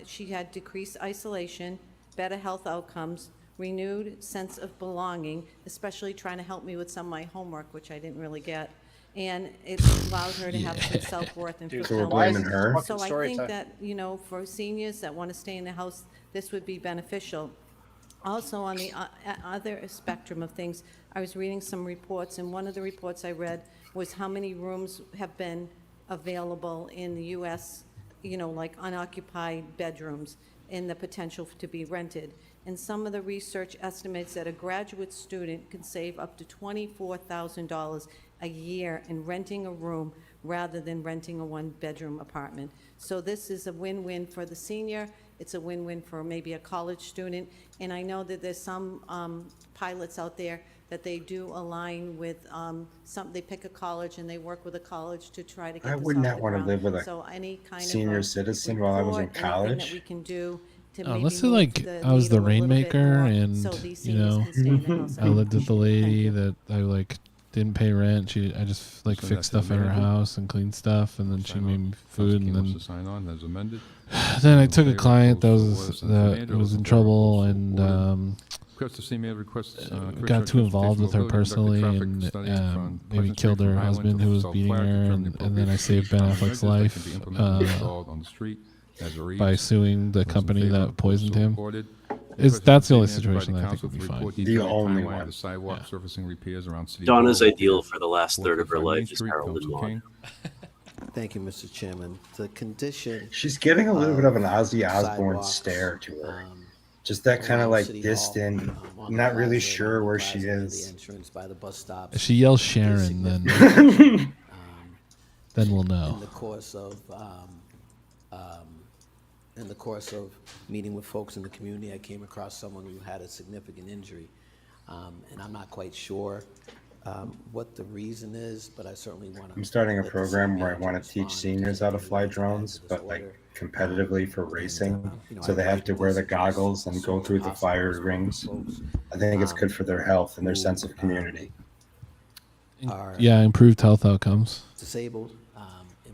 She had decreased isolation, better health outcomes, renewed sense of belonging, especially trying to help me with some of my homework, which I didn't really get. And it allowed her to have some self-worth and So we're fulfillment. blaming her? So I think that, you know, for seniors that want to stay in the house, this would be beneficial. Also, on the other spectrum of things, I was reading some reports, and one of the reports I read was how many rooms have been available in the U.S., you know, like unoccupied bedrooms, and the potential to be rented. And some of the research estimates that a graduate student can save up to $24,000 a year in renting a room rather than renting a one-bedroom apartment. So this is a win-win for the senior. It's a win-win for maybe a college student. And I know that there's some pilots out there that they do align with they pick a college and they work with a college to try to get I this would off not the want to ground. live with a So any kind of senior citizen while I was in report, anything that college. we can do to Oh, maybe let's say move like the I was the needle a little bit rainmaker, more and so these you seniors know, can stay in the house. I lived with the appreciate it. Thank lady you. that I like didn't pay rent. I just like Send fixed that to stuff the in her manager. house and cleaned stuff, and then she Sign made on. me food, Councilor and King then wants to sign on as amended. then I Those in took a favor, client that opposed, so was ordered. Send to the manager. Those in favor, trouble, opposed, so and ordered. Request the same manager requests. got too involved with her personally, and maybe killed her husband who was beating her, and then I saved Ben Affleck's life on the street as a reads. by suing the Those in company favor, that opposed, poisoned so him. ordered. That's the only Request the situation same that I manager think would be provide fine. report The detailed only timeline of one. the sidewalk surfacing repairs around City Donna's Hall, ideal located for the last third of her 455 Main life is Street. Harold and Councilor Maude. King. Thank you, Mr. Chairman. The condition. She's giving a little bit of an of Ozzy Osbourne sidewalks, stare to her. Just that kind of around like City Hall, distant, on the not really plaza, sure along the where plaza she near the is. entrance by the bus stops. If she yells is Sharon, then significant. then we'll In know. the course of meeting with folks in the community, I came across someone who had a significant injury, and I'm not quite sure what the reason is, but I certainly want to. I'm starting a program where I want to teach seniors how to fly drones, but like competitively for racing. So they have to wear the goggles and go through the fire rings. I think it's good for their health and their sense of community. Yeah, improved health outcomes. Disabled.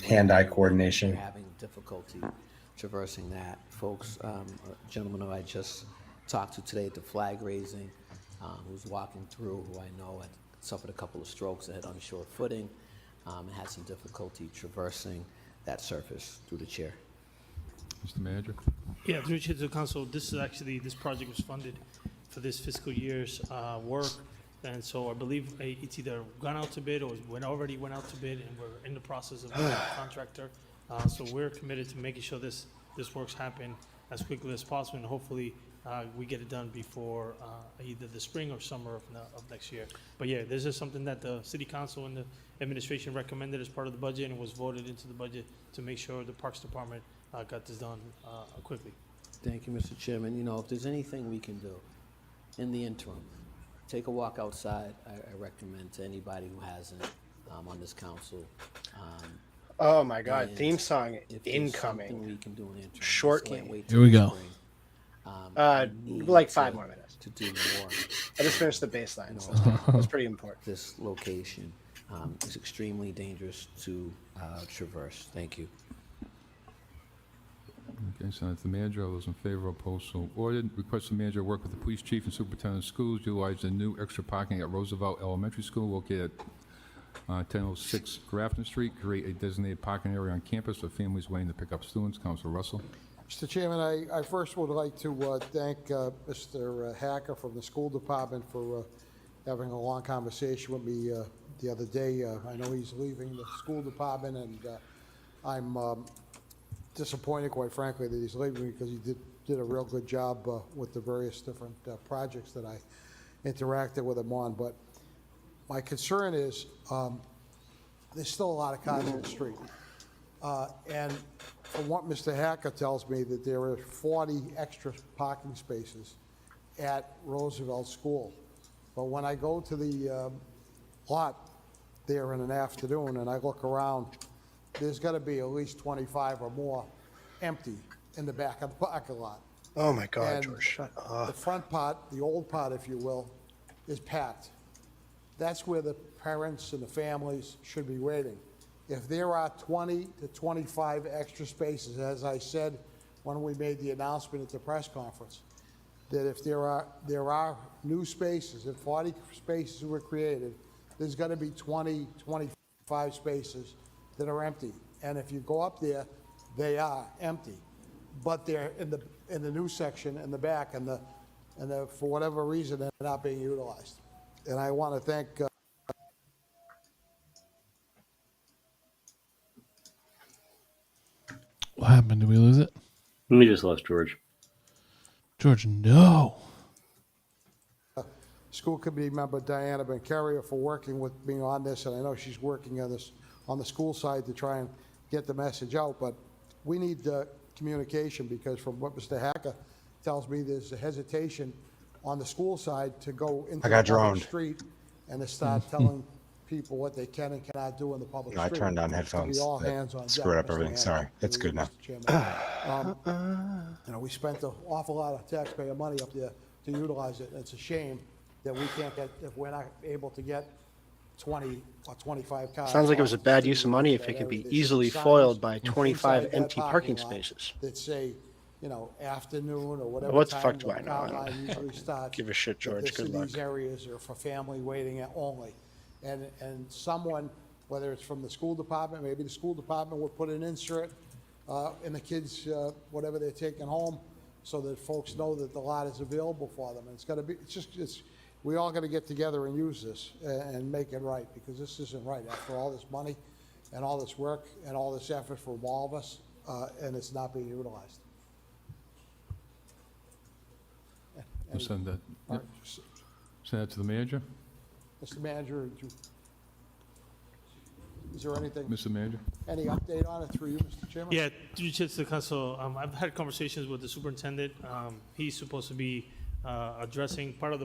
Hand-eye coordination. They're having difficulty traversing that. Folks, a gentleman who I just talked to today at the flag raising, who's walking through, who I know had suffered a couple of strokes and had unsure footing, and had some difficulty traversing that surface. Through the chair. Mr. Manager? Yeah, through to the council, this project was funded for this fiscal year's work. And so I believe it's either gone out to bid or already went out to bid, and we're in the process of a contractor. So we're committed to making sure this works happen as quickly as possible, and hopefully we get it done before either the spring or summer of next year. But yeah, this is something that the city council and the administration recommended as part of the budget, and was voted into the budget to make sure the Parks Department got this done quickly. Thank you, Mr. Chairman. You know, if there's anything we can do in the interim, take a walk outside. I recommend to anybody who hasn't on this council. Oh my God! And Theme song if there's incoming something we can do in the interim, shortly. can't wait Here till we the go. spring. We Like need 5 more minutes. to do more. I just finished the baseline, so it's pretty important. This location is extremely dangerous to traverse. Thank you. Okay, so that's the manager. All those in favor, opposed, so ordered. Request the manager work with the police chief and superintendent of schools, utilize the new extra parking at Roosevelt Elementary School located at 1006 Grafton Street, create a designated parking area on campus for families waiting to pick up students. Councilor Russell. Mr. Chairman, I first would like to thank Mr. Hacker from the school department for having a long conversation with me the other day. I know he's leaving the school department, and I'm disappointed, quite frankly, that he's leaving, because he did a real good job with the various different projects that I interacted with him on. But my concern is there's still a lot of cars in the street. And from what Mr. Hacker tells me, that there are 40 extra parking spaces at Roosevelt School. But when I go to the lot there in an afternoon and I look around, there's got to be at least 25 or more empty in the back of the parking lot. Oh my God, And George, shut up. the front part, the old part, if you will, is packed. That's where the parents and the families should be waiting. If there are 20 to 25 extra spaces, as I said when we made the announcement at the press conference, that if there are new spaces, if 40 spaces were created, there's going to be 20, 25 spaces that are empty. And if you go up there, they are empty, but they're in the new section in the back, and for whatever reason, they're not being utilized. And I want to thank. What happened? Did we lose it? We just lost George. George, no. School committee member Diana Bencarrier for working with me on this, and I know she's working on this on the school side to try and get the message out. But we need communication, because from what Mr. Hacker tells me, there's a hesitation on the school side to go into the public street and to start telling people what they can and cannot do in the public street. I turned on headphones. Be all hands on deck, Screwed up Mr. everything. Hacker. Sorry. It's good now. We spent an awful lot of taxpayer money up there to utilize it. It's a shame that we can't get, if we're not able to get 20 or 25 cars. Sounds like it was a bad use of money if it can be easily foiled by 25 empty parking spaces. That say, afternoon or whatever. What the time fuck do the I know? car line usually starts, Give a shit, that George. Good luck. These areas are for family waiting only. And someone, whether it's from the school department, maybe the school department would put an insert in the kids, whatever they're taking home, so that folks know that the lot is available for them. And it's got to be, we all got to get together and use this and make it right, because this isn't right. After all this money, and all this work and all this effort from all of us, and it's not being utilized. We'll send that, All yep. right, Send that to the manager. Mr. Manager, is there anything, Mr. Manager? any update on it through you, Mr. Chairman? Yeah, through the chair to the council, I've had conversations with the superintendent. He's supposed to be addressing, part of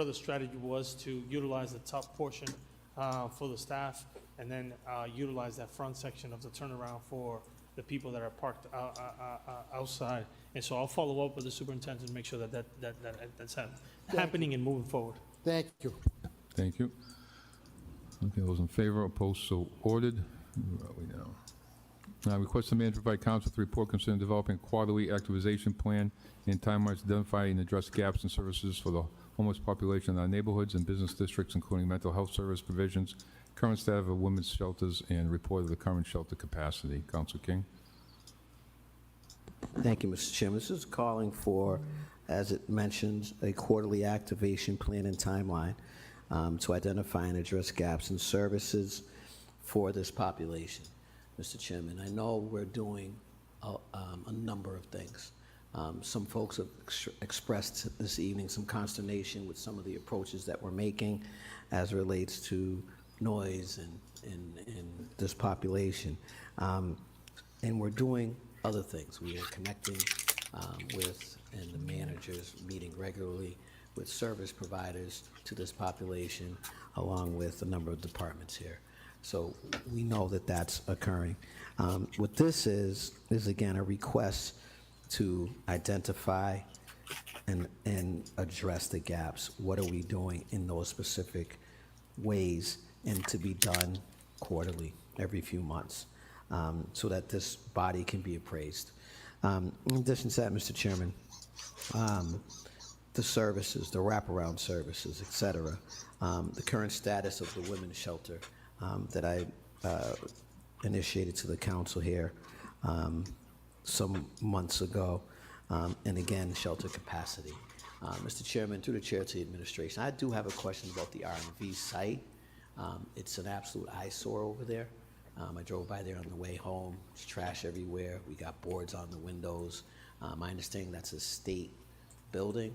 the strategy was to utilize the top portion for the staff, and then utilize that front section of the turnaround for the people that are parked outside. And so I'll follow up with the superintendent to make sure that's happening and moving forward. Thank you. Thank you. Okay, those in favor, opposed, so ordered. Where are we now? Now, request the manager provide council with a report concerning developing a quarterly activization plan and timelines to identify and address gaps in services for the homeless population in our neighborhoods and business districts, including mental health service provisions, current status of women's shelters, and report of the current shelter capacity. Councilor King? Thank you, Mr. Chairman. This is calling for, as it mentions, a quarterly activation plan and timeline to identify and address gaps in services for this population. Mr. Chairman, I know we're doing a number of things. Some folks have expressed this evening some consternation with some of the approaches that we're making as it relates to noise and this population. And we're doing other things. We are connecting with, and the managers meeting regularly with service providers to this population, along with a number of departments here. So we know that that's occurring. What this is again a request to identify and address the gaps. What are we doing in those specific ways, and to be done quarterly, every few months, so that this body can be appraised. In addition to that, Mr. Chairman, the services, the wraparound services, et cetera, the current status of the women's shelter that I initiated to the council here some months ago, and again, shelter capacity. Mr. Chairman, through the chair to the administration, I do have a question about the R&V site. It's an absolute eyesore over there. I drove by there on the way home. There's trash everywhere. We got boards on the windows. My understanding that's a state building.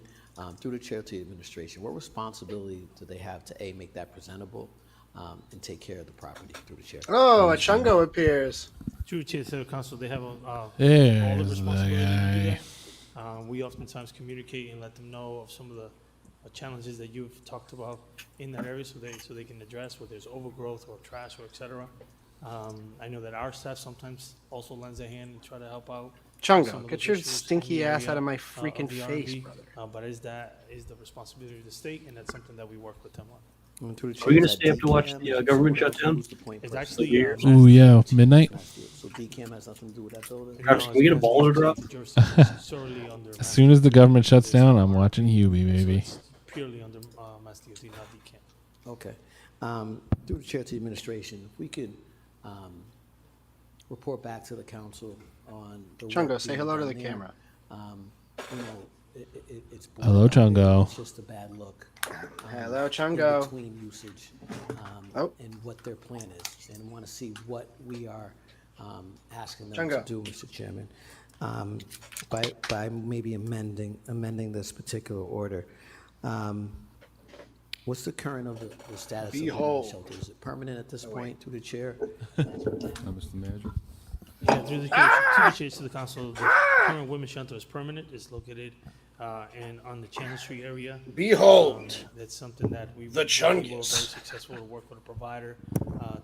Through the chair to the administration, what responsibility do they have to A, make that presentable, and take care of the property? Through the chair. Oh, a Chungo appears. Through the chair to the council, they have all the There's responsibility the to do guy. that. We oftentimes communicate and let them know of some of the challenges that you've talked about in that area, so they can address whether there's overgrowth or trash or et cetera. I know that our staff sometimes also lends a hand and try to help out. Some Chungo, of get those your issues in stinky the ass area, out of my of freaking the face, R&D, brother. But is the responsibility of the state, and that's something that we work with them on. Are we going to stay up to watch the government shutdown? It's actually Ooh, yeah, midnight. So DCAM has nothing to do with that building? Travis, can we get a ball to drop? Solely under As soon as the government shuts down, I'm watching Hubie, baby. purely under Mass DOT, not DCAM. Okay. Through the chair to the administration, if we could report back to the council on the work Chungo, say being hello to done the there. camera. You know, it's Hello, borderline. Chungo. It's just a bad look. Hello, in Chungo. between usage and what their plan is, and want to see what we are asking them Chungo. to do, Mr. Chairman, by maybe amending this particular order. What's the current of the status Behold. of the shelter? Is it permanent at this point, through the chair? Mr. Manager? Yeah, through the chair to the council, the current women's shelter is permanent. It's located and on the Channel Street area. Behold. That's something that we The were very Chungus. successful to work with a provider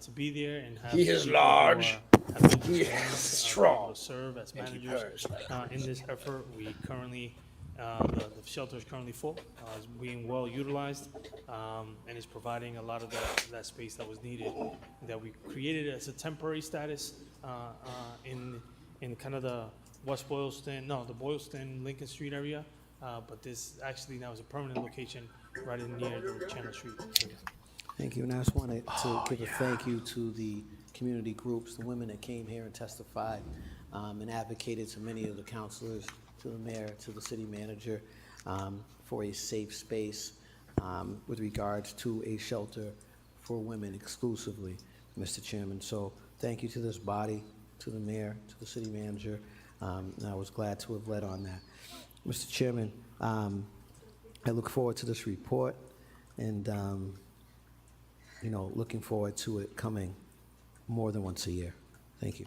to be there and have. He is people who large. have been He trained, is to strong. serve as And he managers purrs like in this effort. We currently, the shelter is currently full, is being well utilized, and is providing a lot of that space that was needed, that we created as a temporary status in kind of the West Boylston, the Boylston, Lincoln Street area, but this actually now is a permanent location right in near the Channel Street area. Thank you, and I just wanted to give a thank you to the community groups, the women that came here and testified and advocated to many of the councilors, to the mayor, to the city manager, for a safe space with regards to a shelter for women exclusively. Mr. Chairman. So thank you to this body, to the mayor, to the city manager, and I was glad to have led on that. Mr. Chairman, I look forward to this report and, looking forward to it coming more than once a year. Thank you.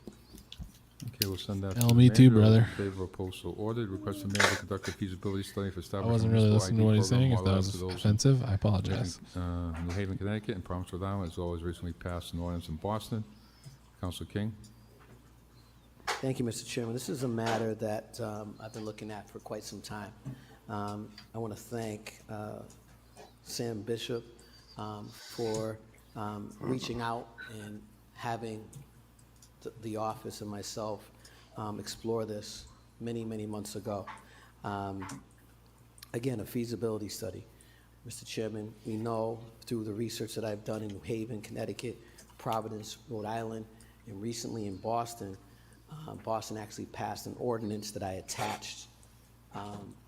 Okay, we'll send that. Hell, to the me too, mayor. brother. In favor, opposed, so ordered. Request the mayor to conduct a feasibility study for I establishing. wasn't really municipal listening to what ID he's saying. If program that was to those offensive, I apologize. in New Haven, Connecticut, and Providence, Rhode Island, as well as recently passed an ordinance in Boston. Councilor King. Thank you, Mr. Chairman. This is a matter that I've been looking at for quite some time. I want to thank Sam Bishop for reaching out and having the office and myself explore this many, many months ago. Again, a feasibility study. Mr. Chairman, we know through the research that I've done in New Haven, Connecticut, Providence, Rhode Island, and recently in Boston, Boston actually passed an ordinance that I attached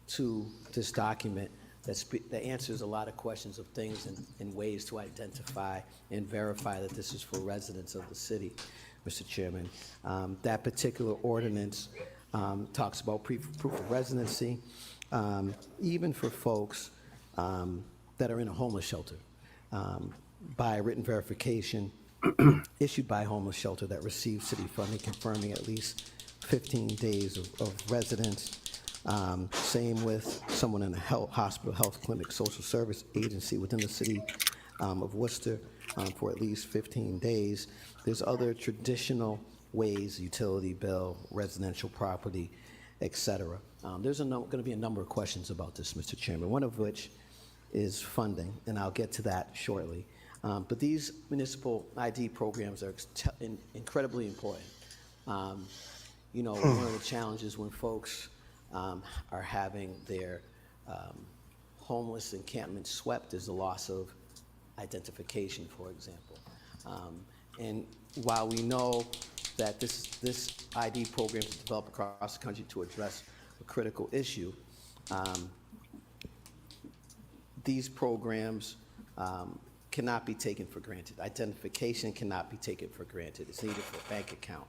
to this document that answers a lot of questions of things and ways to identify and verify that this is for residents of the city, Mr. Chairman. That particular ordinance talks about proof of residency, even for folks that are in a homeless shelter, by written verification issued by a homeless shelter that receives city funding confirming at least 15 days of residence. Same with someone in a hospital, health clinic, social service agency within the city of Worcester for at least 15 days. There's other traditional ways, utility bill, residential property, et cetera. There's going to be a number of questions about this, Mr. Chairman, one of which is funding, and I'll get to that shortly. But these municipal ID programs are incredibly important. One of the challenges when folks are having their homeless encampment swept is the loss of identification, for example. And while we know that this ID program is developed across the country to address a critical issue, these programs cannot be taken for granted. Identification cannot be taken for granted. It's needed for a bank account,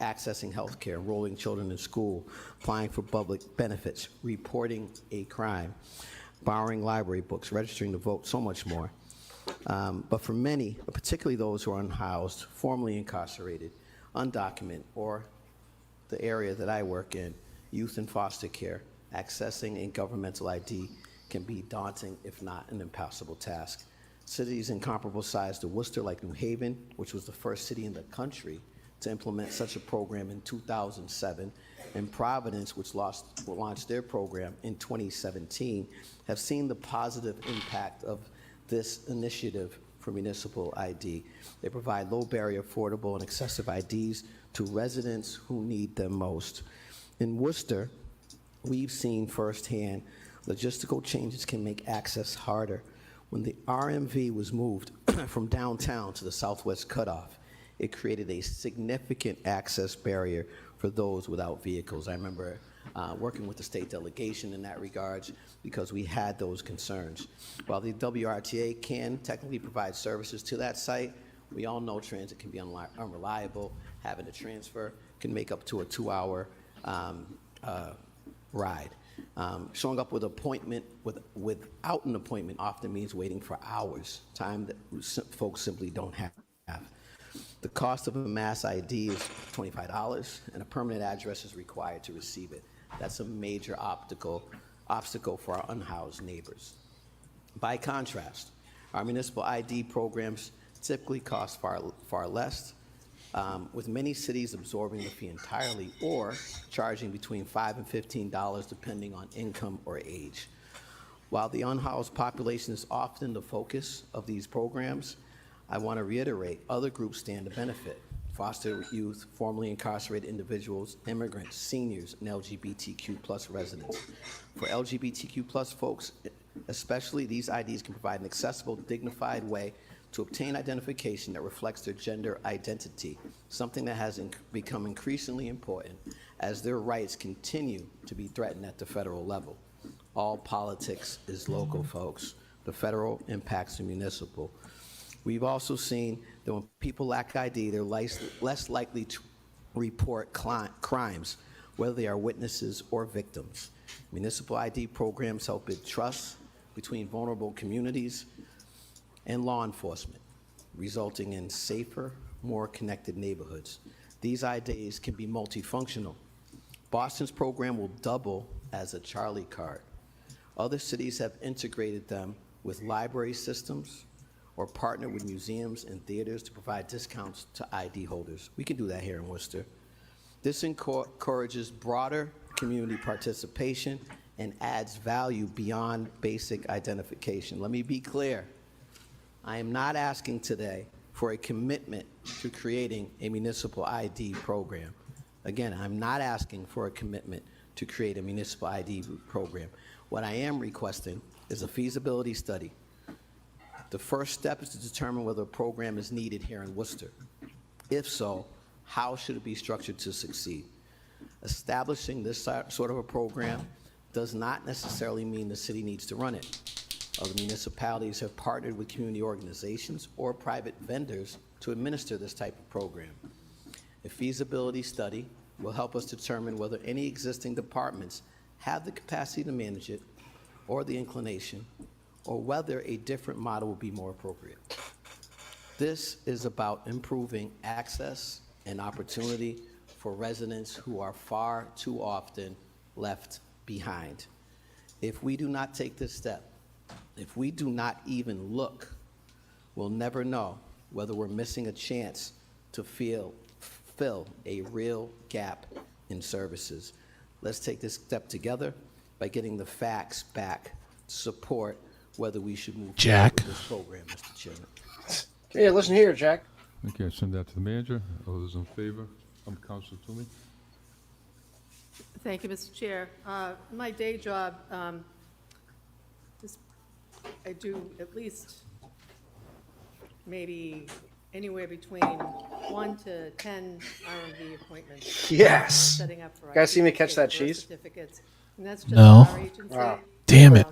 accessing health care, enrolling children in school, applying for public benefits, reporting a crime, borrowing library books, registering to vote, so much more. But for many, particularly those who are unhoused, formerly incarcerated, undocumented, or the area that I work in, youth in foster care, accessing a governmental ID can be daunting, if not an impossible task. Cities in comparable size to Worcester, like New Haven, which was the first city in the country to implement such a program in 2007, and Providence, which launched their program in 2017, have seen the positive impact of this initiative for municipal ID. They provide low-barrier, affordable, and accessible IDs to residents who need them most. In Worcester, we've seen firsthand logistical changes can make access harder. When the RMV was moved from downtown to the southwest cutoff, it created a significant access barrier for those without vehicles. I remember working with the state delegation in that regard because we had those concerns. While the WRTA can technically provide services to that site, we all know transit can be unreliable. Having to transfer can make up to a 2-hour ride. Showing up with appointment without an appointment often means waiting for hours, time that folks simply don't have. The cost of a mass ID is $25, and a permanent address is required to receive it. That's a major obstacle for our unhoused neighbors. By contrast, our municipal ID programs typically cost far less, with many cities absorbing the fee entirely or charging between $5 and $15 depending on income or age. While the unhoused population is often the focus of these programs, I want to reiterate other groups stand to benefit: foster youth, formerly incarcerated individuals, immigrants, seniors, and LGBTQ+ residents. For LGBTQ+ folks especially, these IDs can provide an accessible, dignified way to obtain identification that reflects their gender identity, something that has become increasingly important as their rights continue to be threatened at the federal level. All politics is local, folks. The federal impacts the municipal. We've also seen that when people lack ID, they're less likely to report crimes, whether they are witnesses or victims. Municipal ID programs help build trust between vulnerable communities and law enforcement, resulting in safer, more connected neighborhoods. These IDs can be multifunctional. Boston's program will double as a Charlie card. Other cities have integrated them with library systems or partnered with museums and theaters to provide discounts to ID holders. We can do that here in Worcester. This encourages broader community participation and adds value beyond basic identification. Let me be clear. I am not asking today for a commitment to creating a municipal ID program. Again, I'm not asking for a commitment to create a municipal ID program. What I am requesting is a feasibility study. The first step is to determine whether a program is needed here in Worcester. If so, how should it be structured to succeed? Establishing this sort of a program does not necessarily mean the city needs to run it. Other municipalities have partnered with community organizations or private vendors to administer this type of program. A feasibility study will help us determine whether any existing departments have the capacity to manage it or the inclination, or whether a different model will be more appropriate. This is about improving access and opportunity for residents who are far too often left behind. If we do not take this step, if we do not even look, we'll never know whether we're missing a chance to fill a real gap in services. Let's take this step together by getting the facts back to support whether we should move forward with this program, Mr. Chairman. Yeah, listen here, Jack. Okay, I send that to the manager. All those in favor? Councilor Toomey. Thank you, Mr. Chair. My day job, I do at least maybe anywhere between 1 to 10 R&B appointments. Yes. Setting up for Guys see me ID catch that birth cheese? certificates. And that's just No. our agency. Wow. Damn it.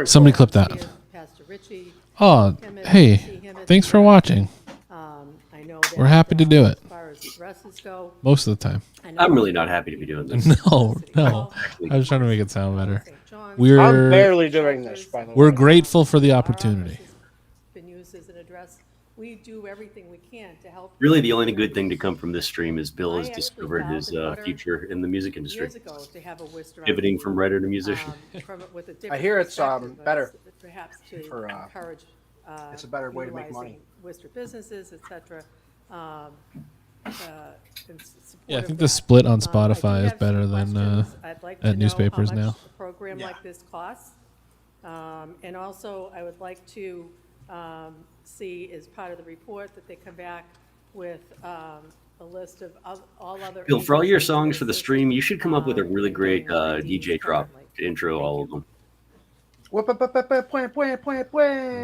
Somebody clip that. Pastor Ritchie, Oh, Kemet, hey, Kemet, thanks for watching. I know We're that, happy to do it. As far as addresses go, Most of the time. I'm really not happy to be doing this. No. I was trying to make it sound better. I'm We're barely doing this, by the way. we're grateful for the opportunity. been used as an address. We do everything we can to help. Really, the only good thing to come from this stream is Bill has I actually discovered filed his an order future in the music industry. Years ago to have a Worcester Pivoting ID, from writer to musician. with a I different hear it's perspective, but better perhaps to for, encourage. it's a better way to make money. utilizing Worcester businesses, et cetera. Yeah, I think the split on Spotify is better than I'd like at to newspapers know how now. much a program like this costs. And also, I would like to see as part of the report that they come back with a list of all other. Bill, for all your agencies songs for the that stream, you should come up with a really and great doing IDs DJ drop currently. to intro all of them. Point,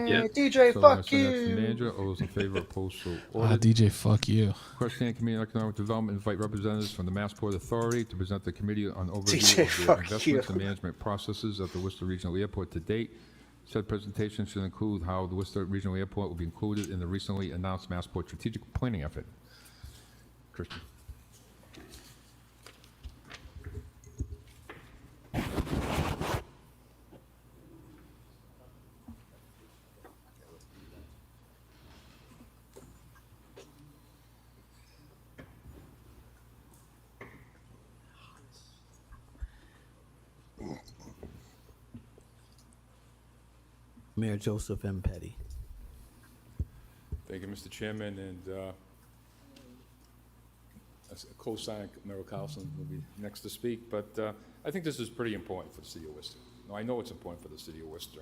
Yeah. DJ, So fuck I send that to the you. manager. All those in favor, opposed, so Ah, ordered. DJ, fuck you. Question Committee on Economic Development invite representatives from the Massport Authority to present the committee on overview DJ, of the fuck investments you. and management processes at the Worcester Regional Airport to date. Said presentation should include how the Worcester Regional Airport will be included in the recently announced Massport strategic planning effort. Christian. Mayor Joseph M. Petty. Thank you, Mr. Chairman, and co-sign Merrill Carlson will be next to speak, but I think this is pretty important for the city of Worcester. No, I know it's important for the city of Worcester.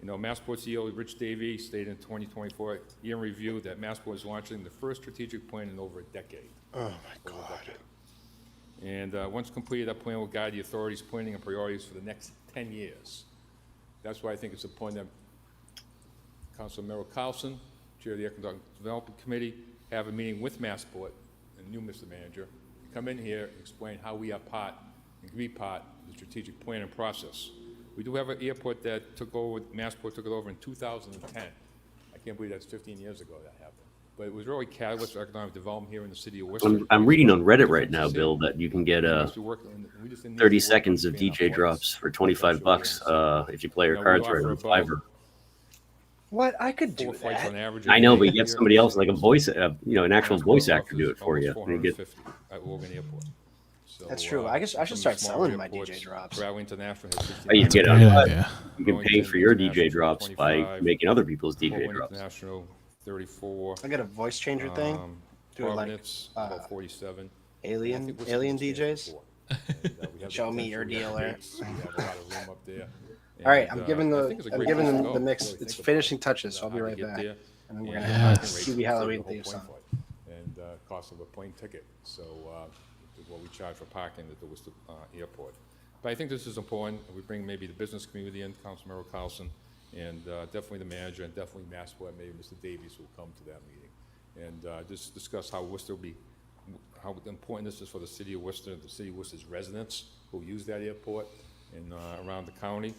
You know, Massport CEO Rich Davey stated in 2024 year in review that Massport is launching the first strategic plan in over a decade. Oh my God. And once completed, that plan will guide the authority's planning and priorities for the next 10 years. That's why I think it's important that Councilor Merrill Carlson, Chair of the Economic Development Committee, have a meeting with Massport and you, Mr. Manager, come in here and explain how we are part and can be part of the strategic planning process. We do have an airport that took over, Massport took it over in 2010. I can't believe that's 15 years ago that happened. But it was really catalyst for economic development here in the city of Worcester. I'm reading on Reddit right now, Bill, that you can get 30 seconds of DJ drops for $25 if you play your cards right on Fiverr. What? I could do that. I know, but you get somebody else, like a voice, an actual voice actor, do it for you. You get at Logan Airport. So, That's true. I guess I should start selling my DJ drops. Bradley International has 15 you get idea. You can pay for your DJ drops by making other people's DJ drops. International 34. I got a voice changer thing. Do it like about 47. alien DJs. Show me your dealer. All right, I'm giving the mix. It's finishing touches, so I'll be right back. And then we're gonna have TV Halloween theme song. And cost of a plane ticket. So what we charge for parking at the Worcester Airport. But I think this is important. We bring maybe the business community in, Councilmember Carlson, and definitely the manager, and definitely Massport, maybe Mr. Davies will come to that meeting. And just discuss how Worcester will be, how important this is for the city of Worcester, the city of Worcester's residents who use that airport and around the county.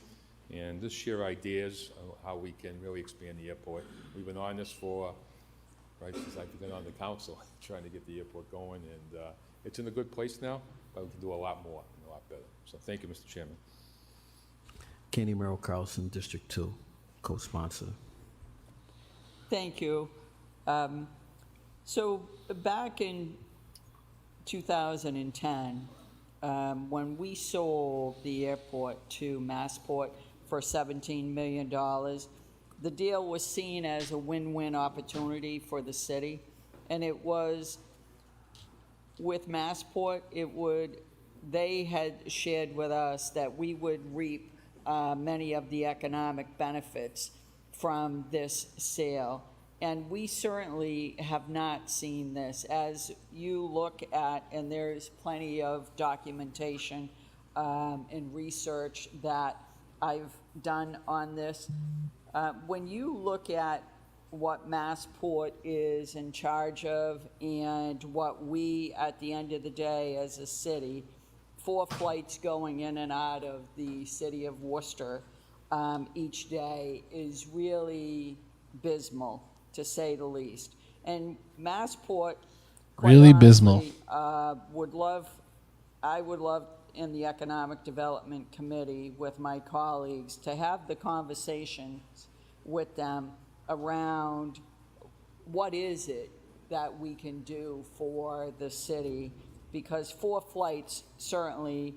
And just share ideas of how we can really expand the airport. We've been on this since I've been on the council, trying to get the airport going, and it's in a good place now, but we can do a lot more and a lot better. So thank you, Mr. Chairman. Kenny Merrill Carlson, District 2, co-sponsor. Thank you. So back in 2010, when we sold the airport to Massport for $17 million, the deal was seen as a win-win opportunity for the city. And it was, with Massport, they had shared with us that we would reap many of the economic benefits from this sale. And we certainly have not seen this. As you look at, and there's plenty of documentation and research that I've done on this, when you look at what Massport is in charge of and what we, at the end of the day, as a city, 4 flights going in and out of the city of Worcester each day is really abysmal, to say the least. And Massport, really abysmal. I would love in the Economic Development Committee with my colleagues to have the conversations with them around what is it that we can do for the city, because 4 flights certainly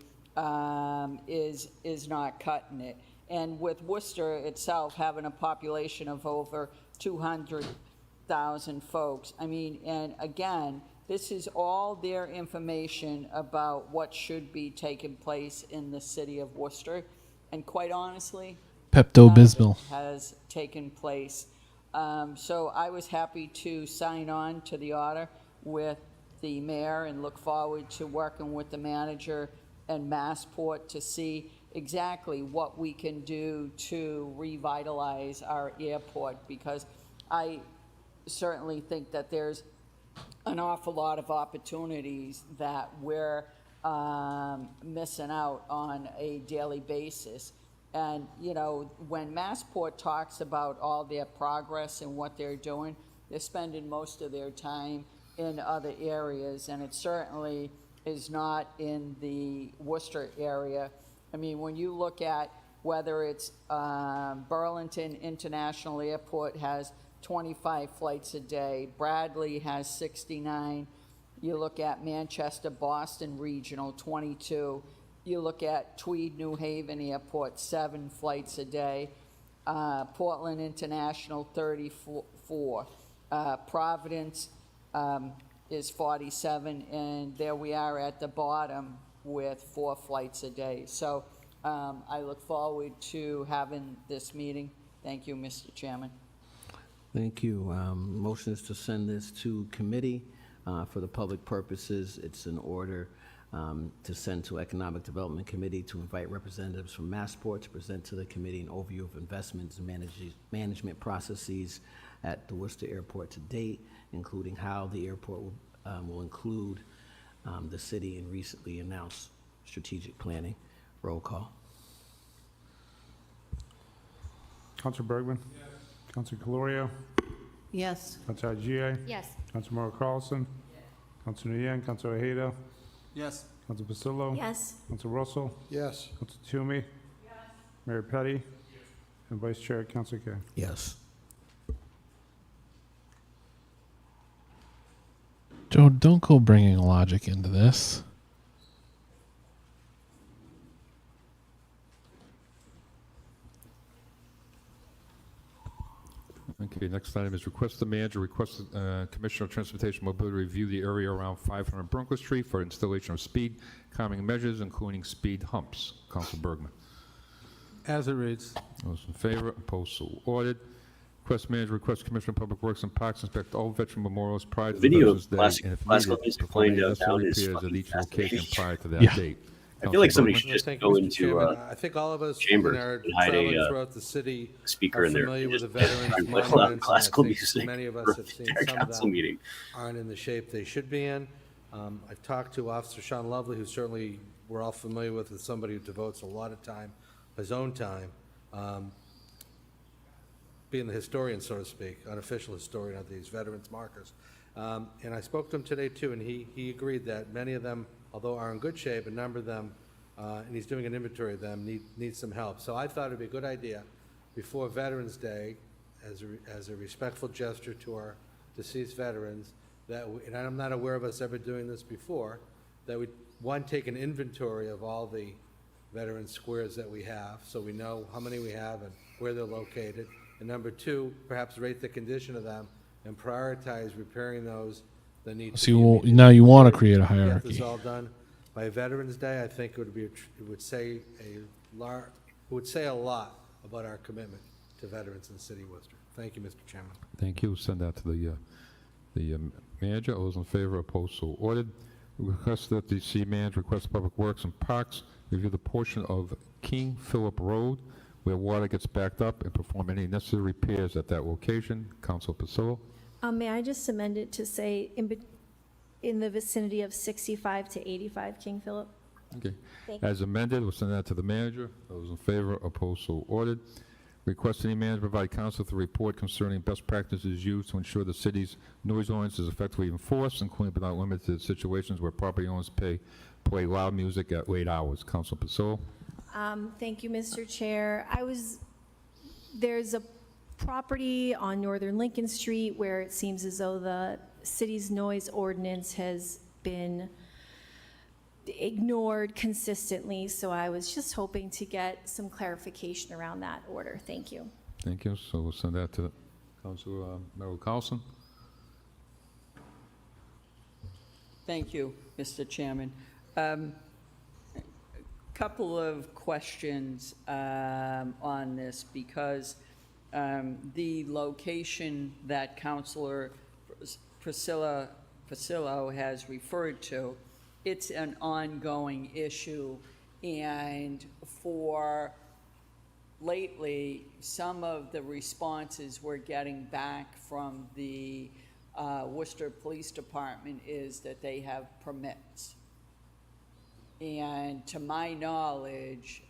is not cutting it. And with Worcester itself having a population of over 200,000 folks, I mean, and again, this is all their information about what should be taking place in the city of Worcester. And quite honestly, Pepto-Bismol has taken place. So I was happy to sign on to the order with the mayor and look forward to working with the manager and Massport to see exactly what we can do to revitalize our airport, because I certainly think that there's an awful lot of opportunities that we're missing out on a daily basis. And, you know, when Massport talks about all their progress and what they're doing, they're spending most of their time in other areas, and it certainly is not in the Worcester area. I mean, when you look at whether it's Burlington International Airport has 25 flights a day, Bradley has 69, you look at Manchester Boston Regional, 22, you look at Tweed New Haven Airport, 7 flights a day, Portland International, 34, Providence is 47, and there we are at the bottom with 4 flights a day. So I look forward to having this meeting. Thank you, Mr. Chairman. Thank you. Motion is to send this to committee for the public purposes. It's an order to send to Economic Development Committee to invite representatives from Massport to present to the committee an overview of investments and management processes at the Worcester Airport to date, including how the airport will include the city in recently announced strategic planning. Roll call. Councilor Bergman? Yes. Councilor Calorio? Yes. Councilor Gia? Yes. Councilor Carlson? Councilor Nguyen, Councilor Ojeda? Yes. Councilor Pacillo? Yes. Councilor Russell? Yes. Councilor Toomey? Yes. Mayor Petty? And Vice Chair, Councilor King. Yes. Joe, don't go bringing logic into this. Okay, next item is request the manager, request Commissioner of Transportation Mobility review the area around 500 Bronco Street for installation of speed calming measures, including speed humps. Council Bergman. As it reads. Those in favor, opposed, so ordered. Request manager, request Commissioner of Public Works and Parks inspect all veteran memorials prior to the Video Veterans Day, classic- and if classical needed, music perform playing necessary downtown is repairs at fucking each location fascinating. prior to that Yeah. date. I feel like somebody Council should just Thank go you, Mr. into Chairman. I think all of us chamber in our and hide traveling a throughout the city speaker are in there familiar and with just the veterans play monuments. loud and I classical think music many of us for have seen their some of council them meeting. aren't in the shape they should be in. I've talked to Officer Sean Lovely, who certainly we're all familiar with, as somebody who devotes a lot of time, his own time, being the historian, so to speak, unofficial historian of these veterans markers. And I spoke to him today too, and he agreed that many of them, although are in good shape, a number of them, and he's doing an inventory of them, need some help. So I thought it'd be a good idea before Veterans Day, as a respectful gesture to our deceased veterans, that, and I'm not aware of us ever doing this before, that we, one, take an inventory of all the veteran squares that we have, so we know how many we have and where they're located. And number two, perhaps rate the condition of them and prioritize repairing those that need to So be you, now you want to create a Get hierarchy. this all done by Veterans Day. I think it would say a lot about our commitment to veterans in the city of Worcester. Thank you, Mr. Chairman. Thank you. Send that to the manager. All those in favor, opposed, so ordered. Request that the city manager request Public Works and Parks review the portion of King Philip Road where water gets backed up and perform any necessary repairs at that location. Council Pacillo. May I just amend it to say in the vicinity of 65 to 85 King Philip? Okay. Thank you. As amended, we'll send that to the manager. Those in favor, opposed, so ordered. Request any manager provide council with a report concerning best practices used to ensure the city's noise ordinance is effectively enforced, including but not limited to situations where property owners play loud music at late hours. Council Pacillo. Thank you, Mr. Chair. There's a property on Northern Lincoln Street where it seems as though the city's noise ordinance has been ignored consistently, so I was just hoping to get some clarification around that order. Thank you. Thank you. So we'll send that to Councilor Merrill Carlson. Thank you, Mr. Chairman. Couple of questions on this, because the location that Councilor Pacillo has referred to, it's an ongoing issue, and for lately, some of the responses we're getting back from the Worcester Police Department is that they have permits. And to my knowledge,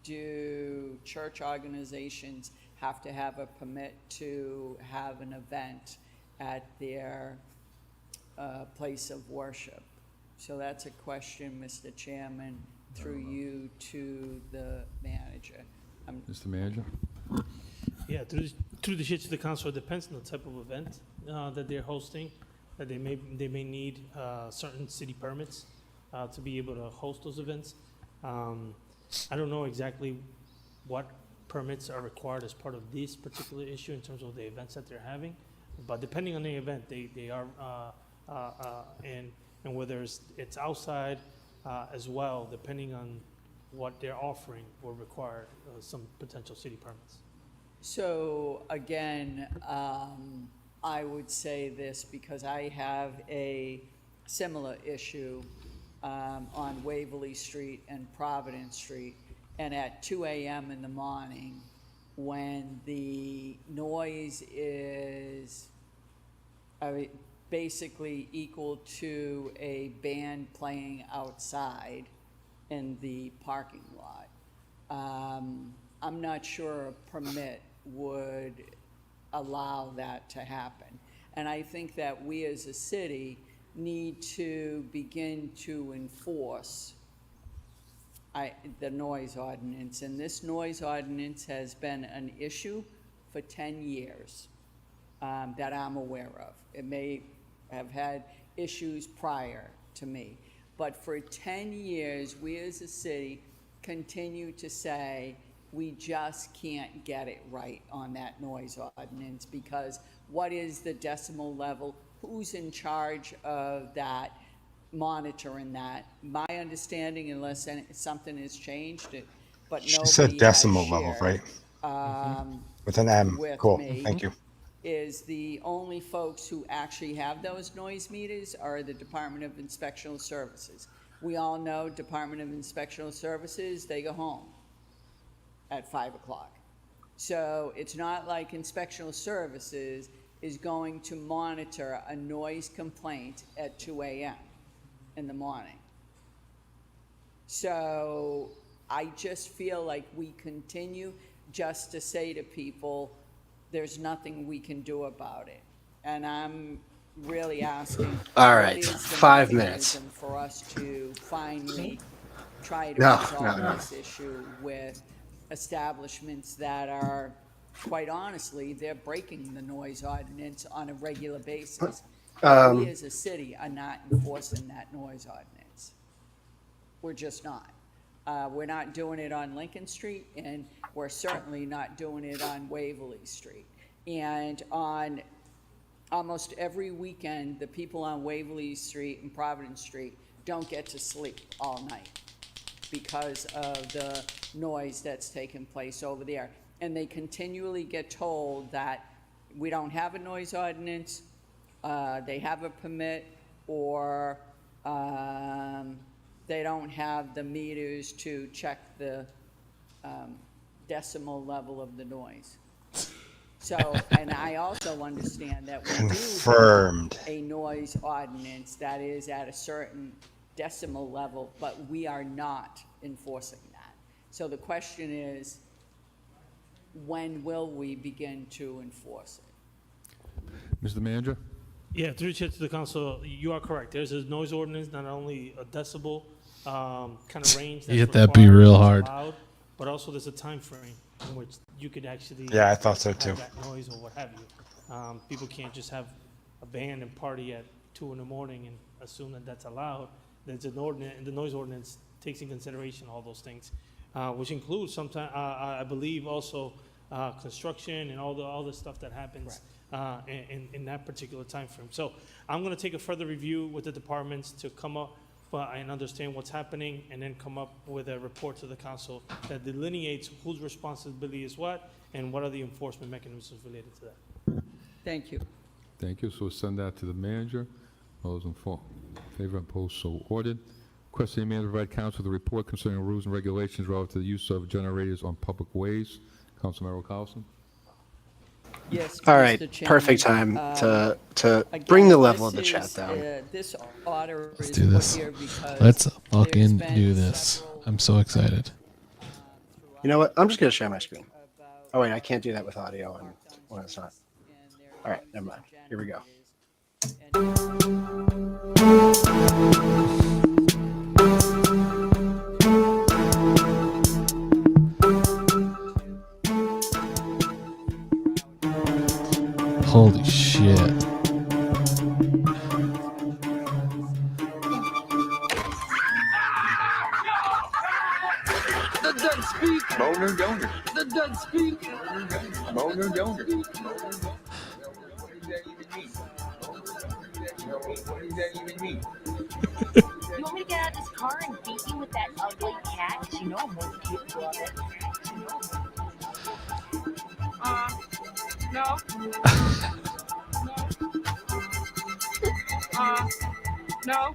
do church organizations have to have a permit to have an event at their place of worship? So that's a question, Mr. Chairman, through you to the manager. Mr. Manager. Yeah, through the chair to the council, it depends on the type of event that they're hosting, that they may need certain city permits to be able to host those events. I don't know exactly what permits are required as part of this particular issue in terms of the events that they're having, but depending on the event, they are and whether it's outside as well, depending on what they're offering, will require some potential city permits. So again, I would say this because I have a similar issue on Waverly Street and Providence Street, and at 2 a.m. in the morning, when the noise is basically equal to a band playing outside in the parking lot, I'm not sure a permit would allow that to happen. And I think that we as a city need to begin to enforce the noise ordinance. And this noise ordinance has been an issue for 10 years that I'm aware of. It may have had issues prior to me. But for 10 years, we as a city continue to say we just can't get it right on that noise ordinance, because what is the decimal level? Who's in charge of that, monitoring that? My understanding, unless something has changed, but nobody She said decimal has level, shared, right? With an M. with Cool. me, Thank you. is the only folks who actually have those noise meters are the Department of Inspectional Services. We all know Department of Inspectional Services, they go home at 5 o'clock. So it's not like Inspectional Services is going to monitor a noise complaint at 2 a.m. in the morning. So I just feel like we continue just to say to people, there's nothing we can do about it. And I'm really asking. All right, what is the 5 minutes. mechanism for us to finally try to No, resolve no. this issue with establishments that are, quite honestly, they're breaking the noise ordinance on a regular basis. We as a city are not enforcing that noise ordinance. We're just not. We're not doing it on Lincoln Street, and we're certainly not doing it on Waverly Street. And on almost every weekend, the people on Waverly Street and Providence Street don't get to sleep all night because of the noise that's taking place over there. And they continually get told that we don't have a noise ordinance, they have a permit, or they don't have the meters to check the decimal level of the noise. So, and I also understand that we Confirmed. do have a noise ordinance that is at a certain decimal level, but we are not enforcing that. So the question is, when will we begin to enforce it? Mr. Manager? Yeah, through the chair to the council, you are correct. There's a noise ordinance, not only a decibel kind of range that's Get that be required, real that's hard. allowed, but also there's a time frame in which you could actually Yeah, I thought so have too. that noise or what have you. People can't just have a band and party at 2 in the morning and assume that that's allowed. There's an ordinance, and the noise ordinance takes in consideration all those things, which includes sometimes, I believe, also construction and all the stuff that happens in that particular time frame. So I'm going to take a further review with the departments to come up and understand what's happening, and then come up with a report to the council that delineates whose responsibility is what and what are the enforcement mechanisms related to that. Thank you. Thank you. So we'll send that to the manager. All those in favor, opposed, so ordered. Request the manager provide council with a report concerning rules and regulations relative to the use of generators on public ways. Councilmember Carlson. Yes, All right, Mr. Chairman. perfect time to Again, bring the level of this the chat is, down. This order Let's is do put this. here because Let's fucking there's been do this. I'm so excited. You know what? I'm just going to share my screen. Oh, wait, I can't do that with audio and when it's not. All right, never mind. Here we go. Holy shit. The dead speak. Boner donor. The dead speak. Boner donor. What does that even mean? You want me to get out of this car and beat you with that ugly cat? 'Cause you know I'm more capable of it. No. No.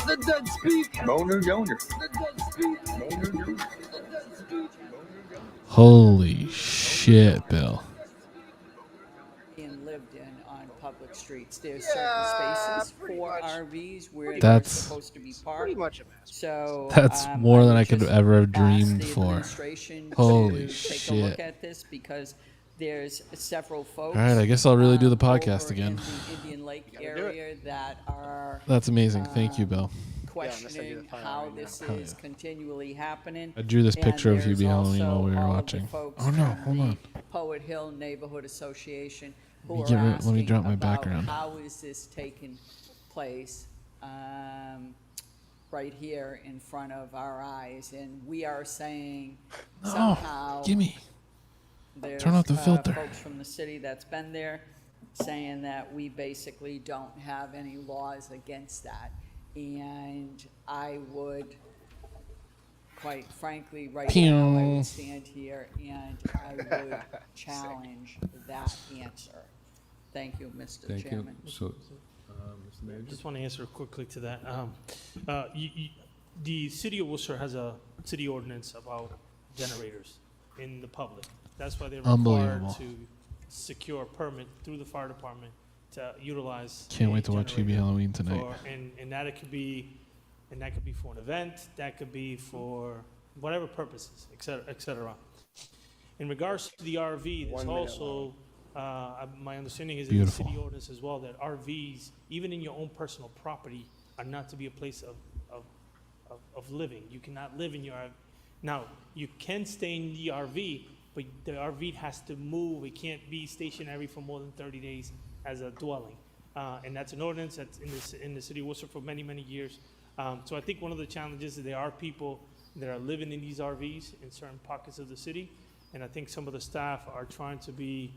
The dead speak. Boner donor. The dead speak. Boner donor. The dead speak. Holy shit, Bill. being lived in on public streets. streets. There's certain spaces for RVs where they're That's- supposed to be parked. Pretty much a mess. So That's more I than would I could just ever have ask dreamed the for. administration Holy to take a look shit. at this because there's several folks. All right, I guess I'll really do the over podcast again. in the Indian Lake area that are That's amazing. Thank you, Bill. questioning how this Hell is yeah. continually happening. I drew this And picture of there's Hubie Halloween also while we were all of the watching. folks Oh no, from hold the on. Poet Hill Neighborhood Association who Let me are get rid- let me asking drop my about background. how is this taking place right here in front of our eyes, and we are saying No, somehow gimme. there's Turn off the filter. folks from the city that's been there saying that we basically don't have any laws against that, and I would, quite frankly, right now, I Pew. would stand here and I would challenge that answer. Thank you, Mr. Thank you. Chairman. So, Mr. Mayor? Just want to answer quickly to that. The city of Worcester has a city ordinance about generators in the public. That's why they're required Unbelievable. to secure a permit through the fire department to utilize. Can't a wait to watch Hubie generator Halloween tonight. and that could be, and that could be for an event, that could be for whatever purposes, et cetera, et cetera. In regards to the RV, there's 1 minute also, my understanding is in the Beautiful. city ordinance as well, that RVs, even in your own personal property, are not to be a place of living. You cannot live in your RV. Now, you can stay in the RV, but the RV has to move. It can't be stationary for more than 30 days as a dwelling. And that's an ordinance that's in the city of Worcester for many, many years. So I think one of the challenges is there are people that are living in these RVs in certain pockets of the city. And I think some of the staff are trying to be,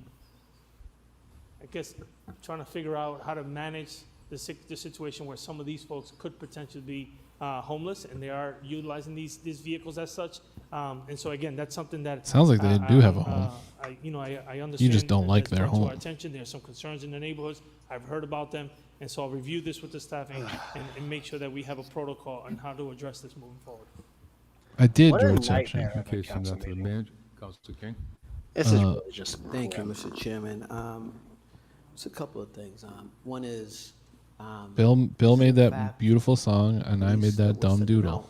I guess, trying to figure out how to manage the situation where some of these folks could potentially be homeless, and they are utilizing these vehicles as such. And so again, that's something that Sounds like they do have a home. I understand. You just don't that like it's their brought to home. our attention. There are some concerns in the neighborhoods. I've heard about them, and so I'll review this with the staff and make sure that we have a protocol on how to address this moving forward. I did What a draw attention. nightmare of a Okay, send council that to the meeting. manager. Councilor King? This is really just. Thank you, Mr. Chairman. Just a couple of things. One is. Bill made that fact beautiful song, and I police made that were dumb sent doodle. out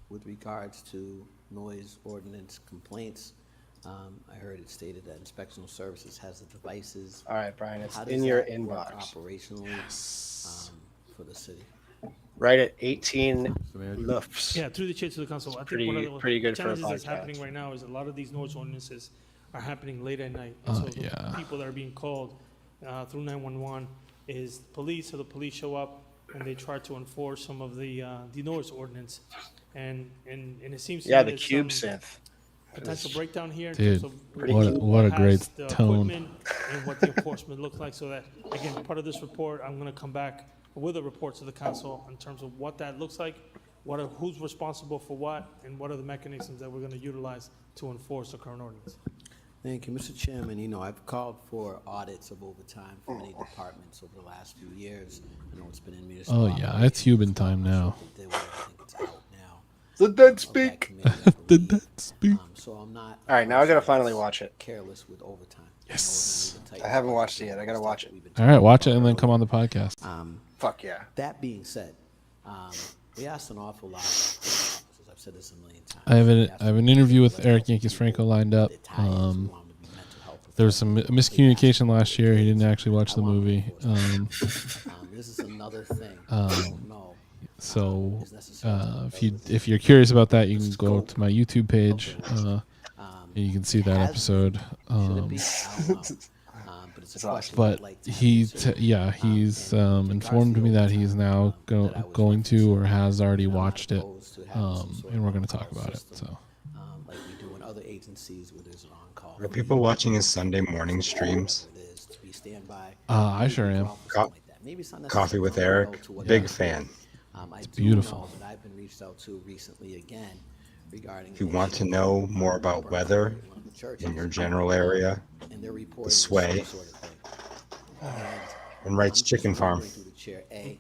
With regards to noise ordinance complaints, I heard it stated that inspectional services has the devices. All right, Brian, it's How does in your that work inbox. operationally for the city? Right at 18 Manager? lufs. Yeah, through the chair to the council. I think Pretty- one of the pretty good for a challenges that's podcast. happening right now is a lot of these noise ordinances are happening late at night. And Oh, so the yeah. people that are being called through 911 is police, so the police show up and they try to enforce some of the noise ordinance. And it seems to Yeah, me the there's cube some synth. potential breakdown here in Dude, terms of what a has great the tone. equipment and what the enforcement looks like. So that, again, part of this report, I'm going to come back with a report to the council in terms of what that looks like, who's responsible for what, and what are the mechanisms that we're going to utilize to enforce the current ordinance. Thank you, Mr. Chairman. I've called for audits of overtime for many departments over the last few years. I know it's been in municipal. Oh yeah, it's Hubin time now. They did what I think it's out now. The dead of that speak. committee, I The believe. dead speak. So I'm not. All right, now I gotta finally watch it. Careless with overtime. Yes. I haven't watched it yet. I gotta watch it. All right, watch it and then come on the podcast. Fuck yeah. That being said, we asked an awful lot. As I've said this a million times. I have we an asked I have an interview with Eric Yankees Franco lined up. There was some miscommunication last year. He didn't actually watch the movie. This is another thing. I don't know. So if you're curious about that, you can go to my YouTube page and you can see that episode. But he's informed me that he's now going to or has already watched it, and we're going to talk about it. So. Like we do in other agencies where there's an on-call. Are people watching his Sunday morning streams? I sure am. Coffee with Eric, big fan. It's beautiful. That I've been reached out to recently again regarding. If you want to know more about weather in your general area, the sway, and Wright's Chicken Farm. Through the chair, if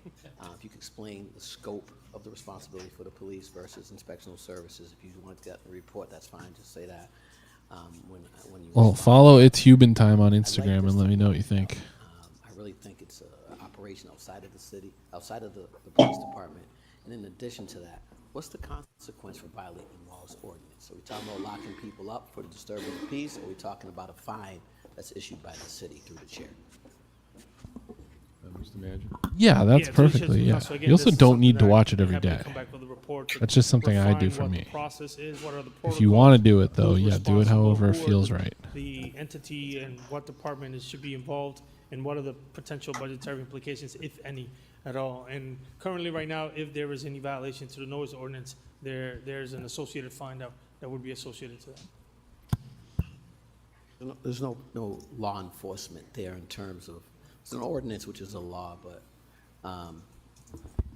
you could explain the scope of the responsibility for the police versus inspectional services. If you want to get the report, that's fine. Just say that. When you Well, follow It's Hubin Time on Instagram and let me know what you think. I really think it's a operation outside of the city, outside of the police department? And in addition to that, what's the consequence for violating laws ordinance? Are we talking about locking people up for the disturbance of peace? Or are we talking about a fine that's issued by the city through the chair? Mr. Manager? Yeah, that's Yeah, perfectly. Yeah. so again, You also this is don't something need to that watch it we every have to day. come back with a report to That's just something I do refine for what me. the process is, what are the If you protocols, want to do it, though, who's yeah, do it responsible, however it who are feels the- right. The entity and what department should be involved, and what are the potential budgetary implications, if any, at all. And currently, right now, if there is any violation to the noise ordinance, there's an associated fine that would be associated to that. There's no law enforcement there in terms of, it's an ordinance, which is a law, but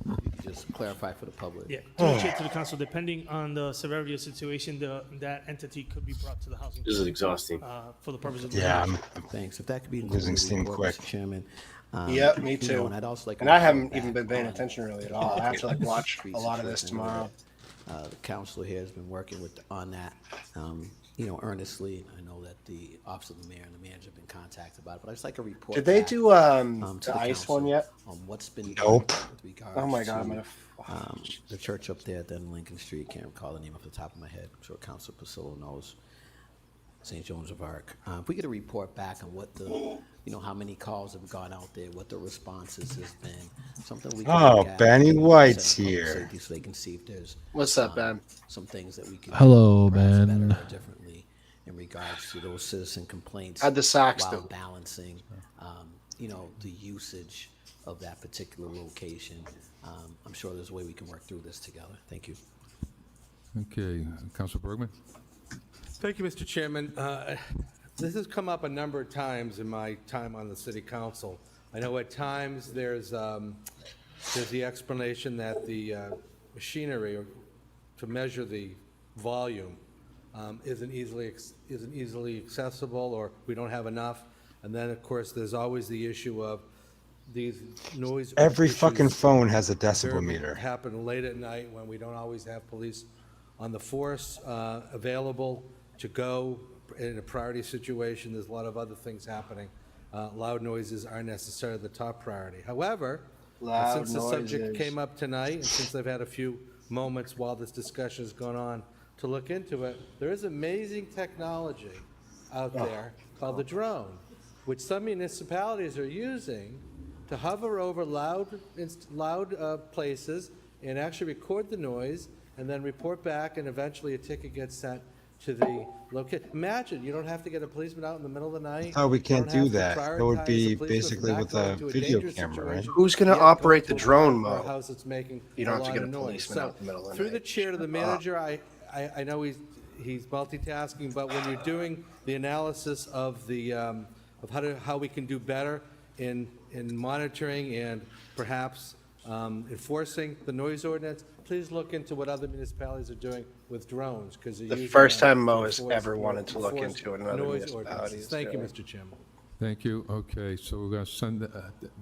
you could just clarify for the public. Yeah, to the chair, to the council, depending on the severity of the situation, that entity could be brought to the housing. This is exhausting. For the purpose of. Yeah, I'm Thanks. If that could be losing steam report, quick. Mr. Chairman. Yeah, me you know, too. and I'd also like. And I haven't even been paying attention really at all. I have to like watch a lot of this tomorrow. The council here has been working on that, earnestly. I know that the Office of the Mayor and the Manager have been contacted about it, but I'd just like a report. Did they back, do to the ice council one yet? On what's been Nope. done with regards Oh my God, I'm to, gonna. the church up there on Lincoln Street, can't recall the name off the top of my head. I'm sure Councilor Pacillo knows. St. Jones of Arc. If we get a report back on what how many calls have gone out there, what the responses has been, something we can Oh, look at, Benny maybe White's set up public here. safety so they can see if there's What's up, Ben? some things that we can Hello, do perhaps Ben. better or differently in regards to those citizen complaints. How'd the Sox while do? balancing, the usage of that particular location. I'm sure there's a way we can work through this together. Thank you. Okay, Councilor Bergman? Thank you, Mr. Chairman. This has come up a number of times in my time on the city council. I know at times there's the explanation that the machinery to measure the volume isn't easily accessible, or we don't have enough. And then, of course, there's always the issue of these noise. Every issues fucking phone has a decibel that meter. happen late at night when we don't always have police on the force available to go in a priority situation. There's a lot of other things happening. Loud noises aren't necessarily the top priority. However, since the subject came up tonight, and since I've had a few moments while this discussion has gone on to look into it, there is amazing technology out there called the drone, which some municipalities are using to hover over loud places and actually record the noise and then report back, and eventually a ticket gets sent to the location. Imagine, you don't have to get a policeman out in the middle of the night. Oh, we You can't don't have do to that. That would prioritize be the policeman basically from not with going a to video dangerous camera, right? situation, Who's gonna yet operate go the to a drone bar or a mode? house that's making You don't a have to lot get of a noise. policeman So, out in the middle of the through night. the chair to the manager, I know he's multitasking, but when you're doing the analysis of the of how we can do better in monitoring and perhaps enforcing the noise ordinance, please look into what other municipalities are doing with drones, because The first time Mo has ever wanted to look into another noise municipality. ordinances. Thank you, Mr. Chairman. Thank you. Okay, so we're going to send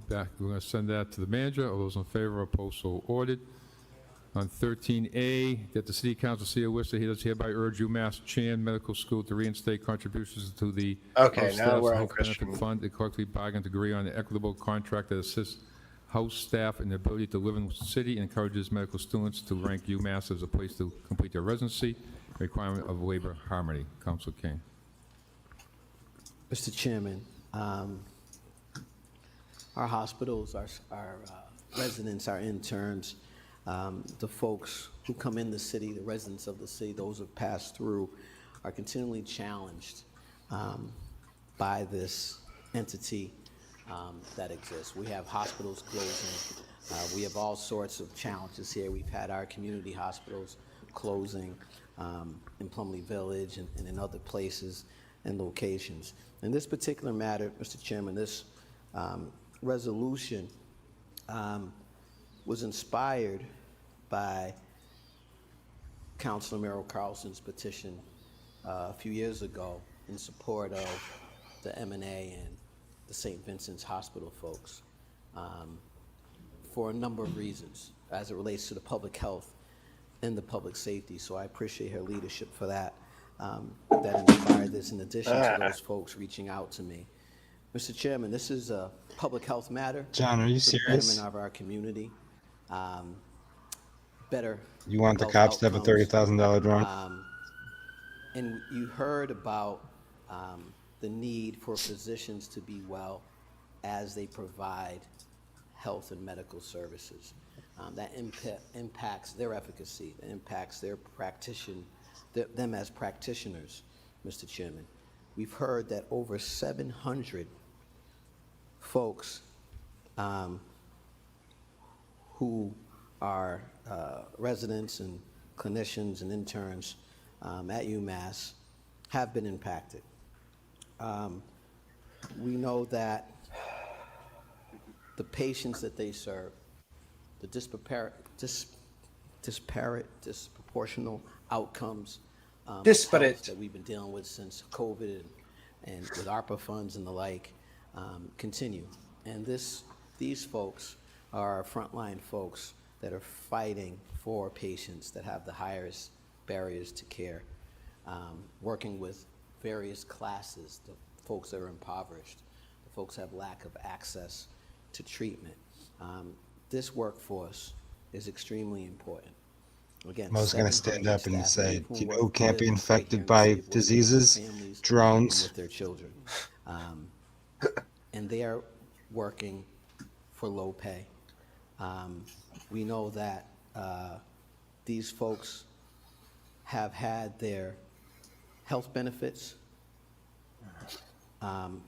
back. We're going to send that to the manager. All those in favor, opposed, so ordered. On 13A, that the City Council, City of Worcester, he does hereby urge UMass Chan Medical School to reinstate contributions to the Okay, House now Staff's we're on Health Benefit Christian. Fund and collectively bargain to agree on an equitable contract that assists house staff in the ability to live in the city and encourages medical students to rank UMass as a place to complete their residency, requirement of labor harmony. Councilor King. Mr. Chairman, our hospitals, our residents, our interns, the folks who come in the city, the residents of the city, those who have passed through, are continually challenged by this entity that exists. We have hospitals closing. We have all sorts of challenges here. We've had our community hospitals closing in Plumley Village and in other places and locations. In this particular matter, Mr. Chairman, this resolution was inspired by Councilor Merrill Carlson's petition a few years ago in support of the M&A and the St. Vincent's Hospital folks for a number of reasons as it relates to the public health and the public safety. So I appreciate her leadership for that. That inspired this in addition to those folks reaching out to me. Mr. Chairman, this is a public health matter. John, are you for the serious? betterment of our community. Better. You want the health cops to have a outcomes. $30,000 drone? And you heard about the need for physicians to be well as they provide health and medical services. That impacts their efficacy, that impacts their them as practitioners, Mr. Chairman. We've heard that over 700 folks who are residents and clinicians and interns at UMass have been impacted. We know that the patients that they serve, the disproportional outcomes of health that we've been dealing with since COVID and with ARPA funds and the like continue. And these folks are frontline folks that are fighting for patients that have the highest barriers to care, working with various classes, the folks that are impoverished, the folks that have lack of access to treatment. This workforce is extremely important. Again, I was going to 700 stand up and staff say, people do you know work who can't with be right infected here in the by city of Worcester, diseases? families Drones. with their children. And they are working for low pay. We know that these folks have had their health benefits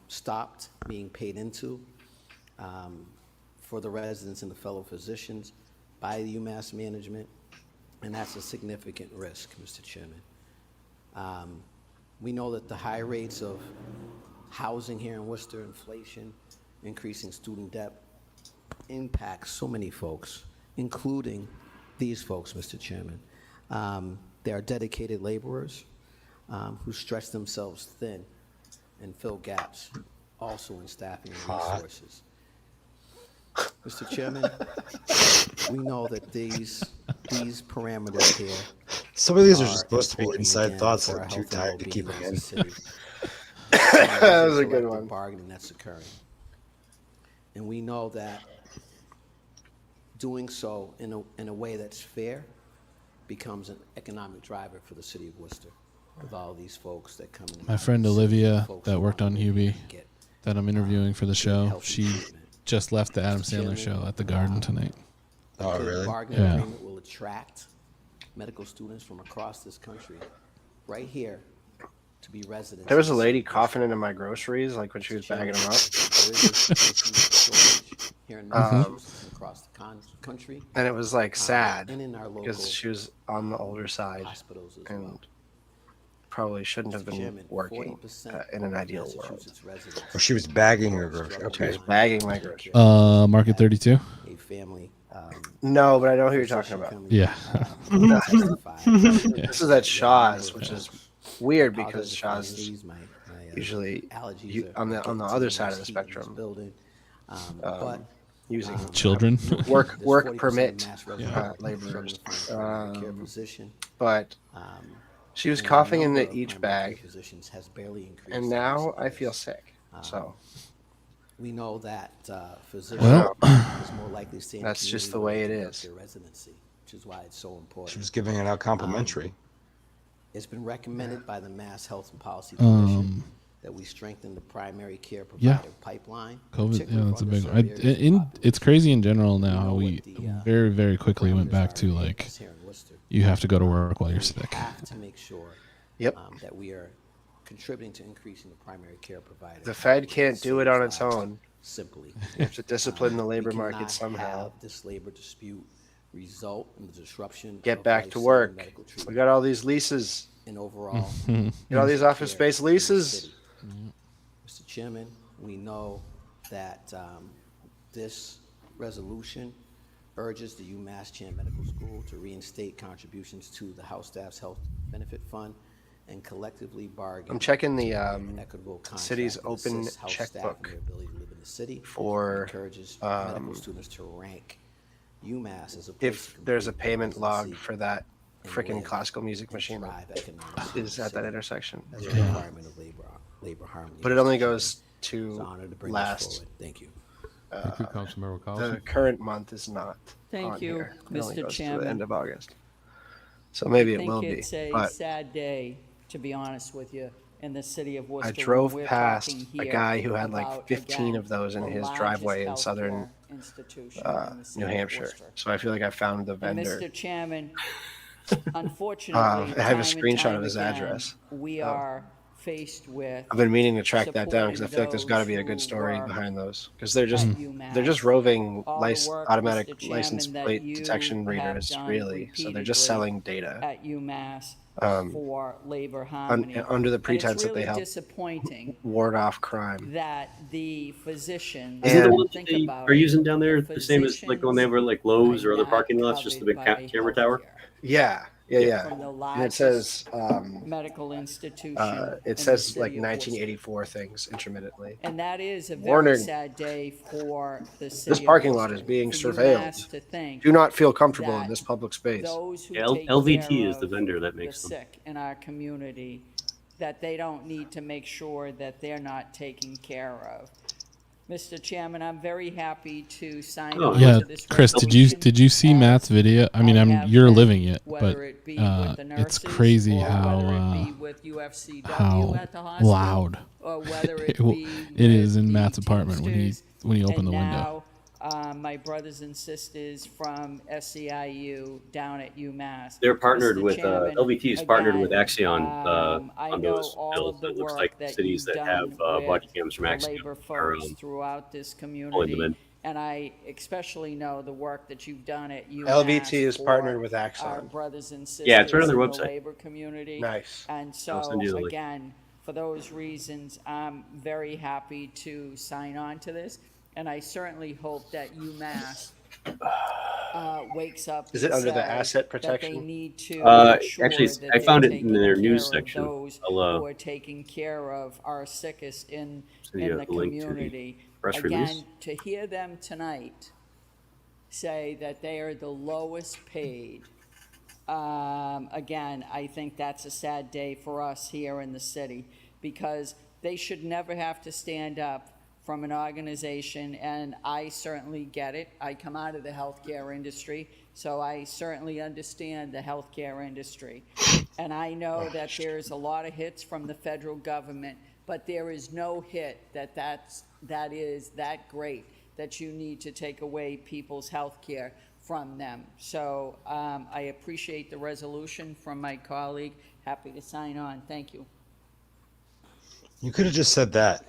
stopped being paid into for the residents and the fellow physicians by the UMass management, and that's a significant risk, Mr. Chairman. We know that the high rates of housing here in Worcester, inflation, increasing student debt, impacts so many folks, including these folks, Mr. Chairman. They are dedicated laborers who stretch themselves thin and fill gaps, also in staffing and resources. Mr. Chairman, we know that these parameters here. Some of these are just supposed to be inside thoughts that I'm too tired to keep them in. That was a good one. Bargaining that's occurring. And we know that doing so in a way that's fair becomes an economic driver for the city of Worcester with all these folks that come in. My friend Olivia that worked on Hubie that I'm interviewing for the show, she just left the Adam Sandler show at the Garden tonight. Oh, really? Bargaining Yeah. agreement will attract medical students from across this country right here to be residents. There was a lady coughing into my groceries, like when she was bagging them up. Here in Um, Massachusetts and across the country. And it was like sad and in our because local she was on the older side hospitals as and well. probably shouldn't have Mr. been Chairman, working 40% in an of ideal world. Massachusetts residents Or she was bagging her groceries. She Okay. was bagging my groceries. Market 32. A family. No, but I know who you're talking about. Yeah. This is at Shaw's, which is weird because Shaw's is usually on the other side of the spectrum. Using Children. work permit laborers. But she was coughing into each bag, and now I feel sick. So we know that physicians Well, is more likely to stay in that's just community the way where it they conduct is. their residency, which is why it's so important. She was giving it out complimentary. It's been recommended by the Mass Health and Policy Commission that we strengthen the primary care provider pipeline. COVID, yeah, particularly that's a for big underserved one. areas of It's crazy in general now how we very, very quickly went back to like, you have to go to work while you're sick. We have to make sure Yep. that we are contributing to increasing the primary care provider. The Fed can't do it on its own. Simply. You have to discipline the labor We market cannot somehow. have this labor dispute result in the disruption Get of back to life-saving work. medical We treatment got all these leases. and overall Get all these office space leases. Mr. Chairman, we know that this resolution urges the UMass Chan Medical School to reinstate contributions to the House Staff's Health Benefit Fund and collectively bargain. I'm checking the equitable contract city's that open assists House staff in checkbook their ability to live in the city for and encourages medical students to rank UMass as a place if to there's a complete payment residency log for that and freaking live classical music machine thrive economically is in at the that city. intersection. That's a requirement of labor harmony. But it only goes to honor to bring this last. forward. Thank you. Thank you, Councilmember The Collison. current month is not Thank on you, here. It only Mr. goes to the Chairman. end of August. So maybe it will I be. think it's a But sad day, to be honest with you, in the city of Worcester. I when drove we're past talking a here guy who had about, like 15 again, of those in the his largest driveway in healthcare southern institution in the city New of Hampshire. Worcester. So I feel like I found the And vendor. Mr. Chairman, unfortunately, I have a time and screenshot time of his again, address. we are faced with. I've been meaning to track that down because I feel like there's got to supporting be a good those story who behind those because they're just UMass. roving All the work, automatic Mr. license Chairman, that plate you detection have readers, done really. So they're just selling data At UMass for labor un- harmony. under the And pretense it's that they really help disappointing ward off crime. that the physicians Isn't the don't ones that think they about are it. using down there the same as like when they were like Lowe's or other not parking lots, just the big covered by camera tower? Yeah. From the And it says medical institution. it in the says city like of Worcester. 1984 things intermittently. And that is a very Warning. sad day for the city. This of parking lot Worcester, is being for surveilled. UMass to think Do not feel comfortable in that this public space. those who Yeah, take LVT care is the of vendor that the makes them. sick in our community, that they don't need to make sure that they're not taken care of. Mr. Chairman, I'm very happy to sign Oh, on Yeah, to this Chris, resolution. did you see Matt's video? I mean, you're been, living it, whether but it be with the it's nurses crazy or whether it be how with UFCW how at the hospital, loud or whether it it be is with in the Matt's apartment when Teamsters, you open the and window. now, my brothers and sisters from SEIU down at UMass. They're partnered Mr. with Chairman, LVT is partnered with again, Axion I on know those all bills. of the It looks work like that cities you've that done have with body cams from the Axion labor are folks throughout this pulling them community. in. And I especially know the work that you've done at UMass. LVT is for partnered with our Axon. brothers and sisters Yeah, it's right on their in the website. labor community. Nice. And I'll so, send you the link. again, for those reasons, I'm very happy to sign on to this. And I certainly hope that UMass wakes up. Is it to under the say asset that protection? they need to Actually, ensure that I they're found it in taking their care news of section. Those I'll who are taking care of our sickest in send you the a link to the community. press Again, release. to hear them tonight say that they are the lowest paid, again, I think that's a sad day for us here in the city, because they should never have to stand up from an organization, and I certainly get it. I come out of the healthcare industry, so I certainly understand the healthcare industry. And I know that there's a lot of hits from the federal government, but there is no hit that is that great that you need to take away people's health care from them. So I appreciate the resolution from my colleague. Happy to sign on. Thank you. You could have just said that.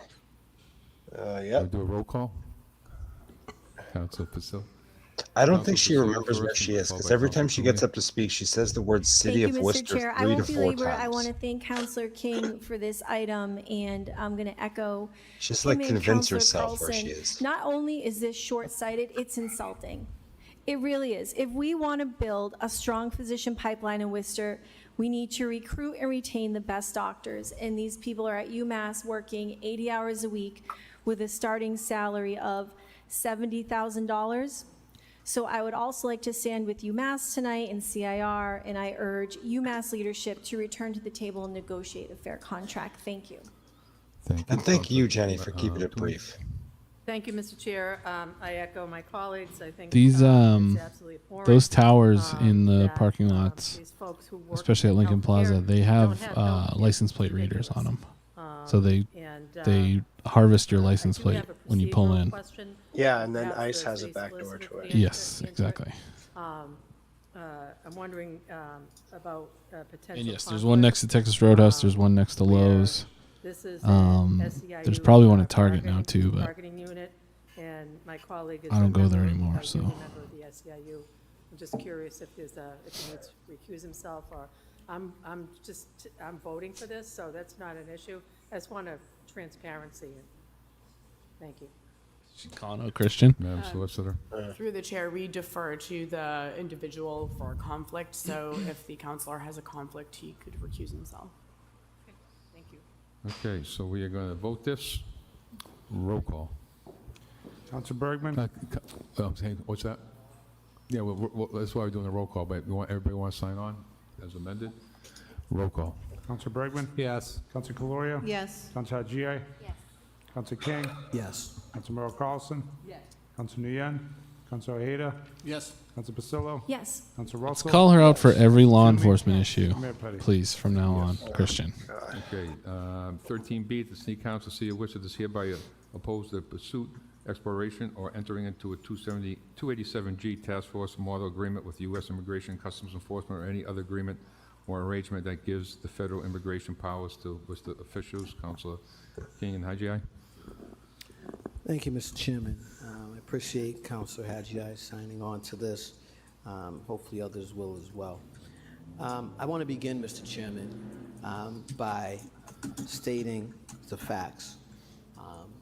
We'll do a roll call. Councilor Pacillo. I don't think she Councilor Pacillo remembers where first, she is followed because by every time she Councilor gets up to speak, she says the word Thank City you, of Mr. Worcester Chair. I 3 to won't 4 belabor. I times. want to thank Councilor King for this item, and I'm going to echo. She's like him and convince Councilor herself where Carlson. she is. Not only is this short-sighted, it's insulting. It really is. If we want to build a strong physician pipeline in Worcester, we need to recruit and retain the best doctors, and these people are at UMass working 80 hours a week with a starting salary of $70,000. So I would also like to stand with UMass tonight and CIR, and I urge UMass leadership to return to the table and negotiate a fair contract. Thank you. And thank you, Jenny, for keeping it brief. Thank you, Mr. Chair. I echo my colleagues. I think These it's absolutely abhorrent, those towers in the that, parking lots, these folks who work especially at in Lincoln healthcare Plaza, they don't have healthcare. license plate readers on them. So And, they harvest your I license do plate have a when you pull procedural in. question. Yeah, and then Perhaps ICE the has a city back door solicitor to could it. Yes, answer it. exactly. I'm wondering about potential. And yes, there's one next to Texas Roadhouse. There's one next to Lowe's. This is There's probably one at Target now too, but bargaining unit, and my colleague is I don't a go there member- anymore, a so. union member of the SEIU. I'm just curious if he needs to recuse himself, or I'm voting for this, so that's not an issue. I just want a transparency. Thank you. Chicano Christian. Madam Solicitor. Through the chair, we defer to the individual for conflict, so if the counselor has a conflict, he could recuse himself. Thank you. Okay, so we are going to vote this. Roll call. Councilor Bergman? What's that? Yeah, well, that's why we're doing a roll call, but everybody want to sign on as amended? Roll call. Councilor Bergman? Yes. Councilor Caloria? Yes. Councilor Haji? Yes. Councilor King, Yes. Councilor Carlson, Yes. Councilor Nguyen, Councilor Ojeda, Yes. Councilor Pacillo, Yes. Councilor Let's Russell. call her out for every law enforcement issue, Mayor Petty. please, from now on. Christian. Okay, 13B, the City Council, City of Worcester does hereby oppose the pursuit, exploration, or entering into a 287G Task Force Model Agreement with U.S. Immigration and Customs Enforcement or any other agreement or arrangement that gives the federal immigration powers to Worcester officials. Councilor King and Haji. Thank you, Mr. Chairman. I appreciate Councilor Hadji signing on to this. Hopefully others will as well. I want to begin, Mr. Chairman, by stating the facts.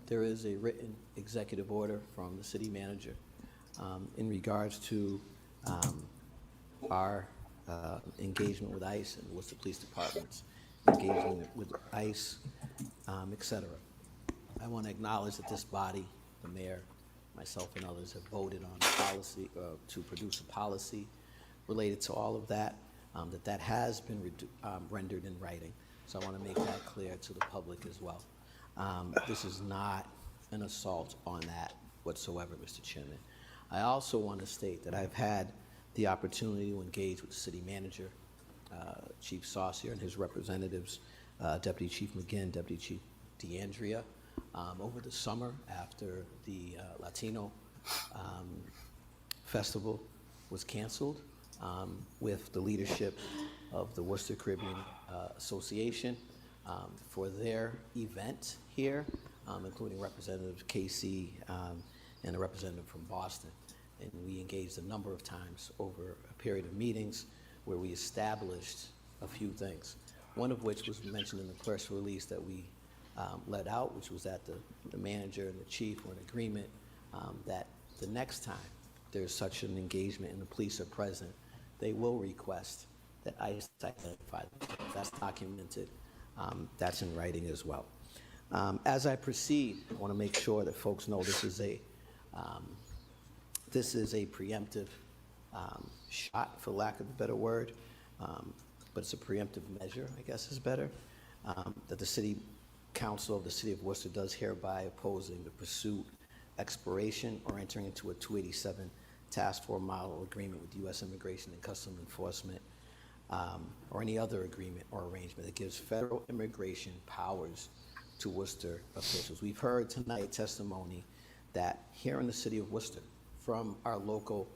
There is a written executive order from the city manager in regards to our engagement with ICE and Worcester Police Department's engagement with ICE, et cetera. I want to acknowledge that this body, the mayor, myself and others have voted on a policy to produce a policy related to all of that, that has been rendered in writing. So I want to make that clear to the public as well. This is not an assault on that whatsoever, Mr. Chairman. I also want to state that I've had the opportunity to engage with the city manager, Chief Saucier and his representatives, Deputy Chief McGinn, Deputy Chief DeAndrea, over the summer after the Latino festival was canceled, with the leadership of the Worcester Caribbean Association for their event here, including Representative Casey and a representative from Boston. And we engaged a number of times over a period of meetings where we established a few things, one of which was mentioned in the press release that we let out, which was that the manager and the chief were in agreement that the next time there's such an engagement and the police are present, they will request that ICE identify them. That's documented. That's in writing as well. As I proceed, I want to make sure that folks know this is a preemptive shot, for lack of a better word, but it's a preemptive measure, I guess is better, that the City Council of the City of Worcester does hereby opposing the pursuit, exploration, or entering into a 287 Task Force Model Agreement with U.S. Immigration and Customs Enforcement, or any other agreement or arrangement that gives federal immigration powers to Worcester officials. We've heard tonight testimony that here in the City of Worcester, from our local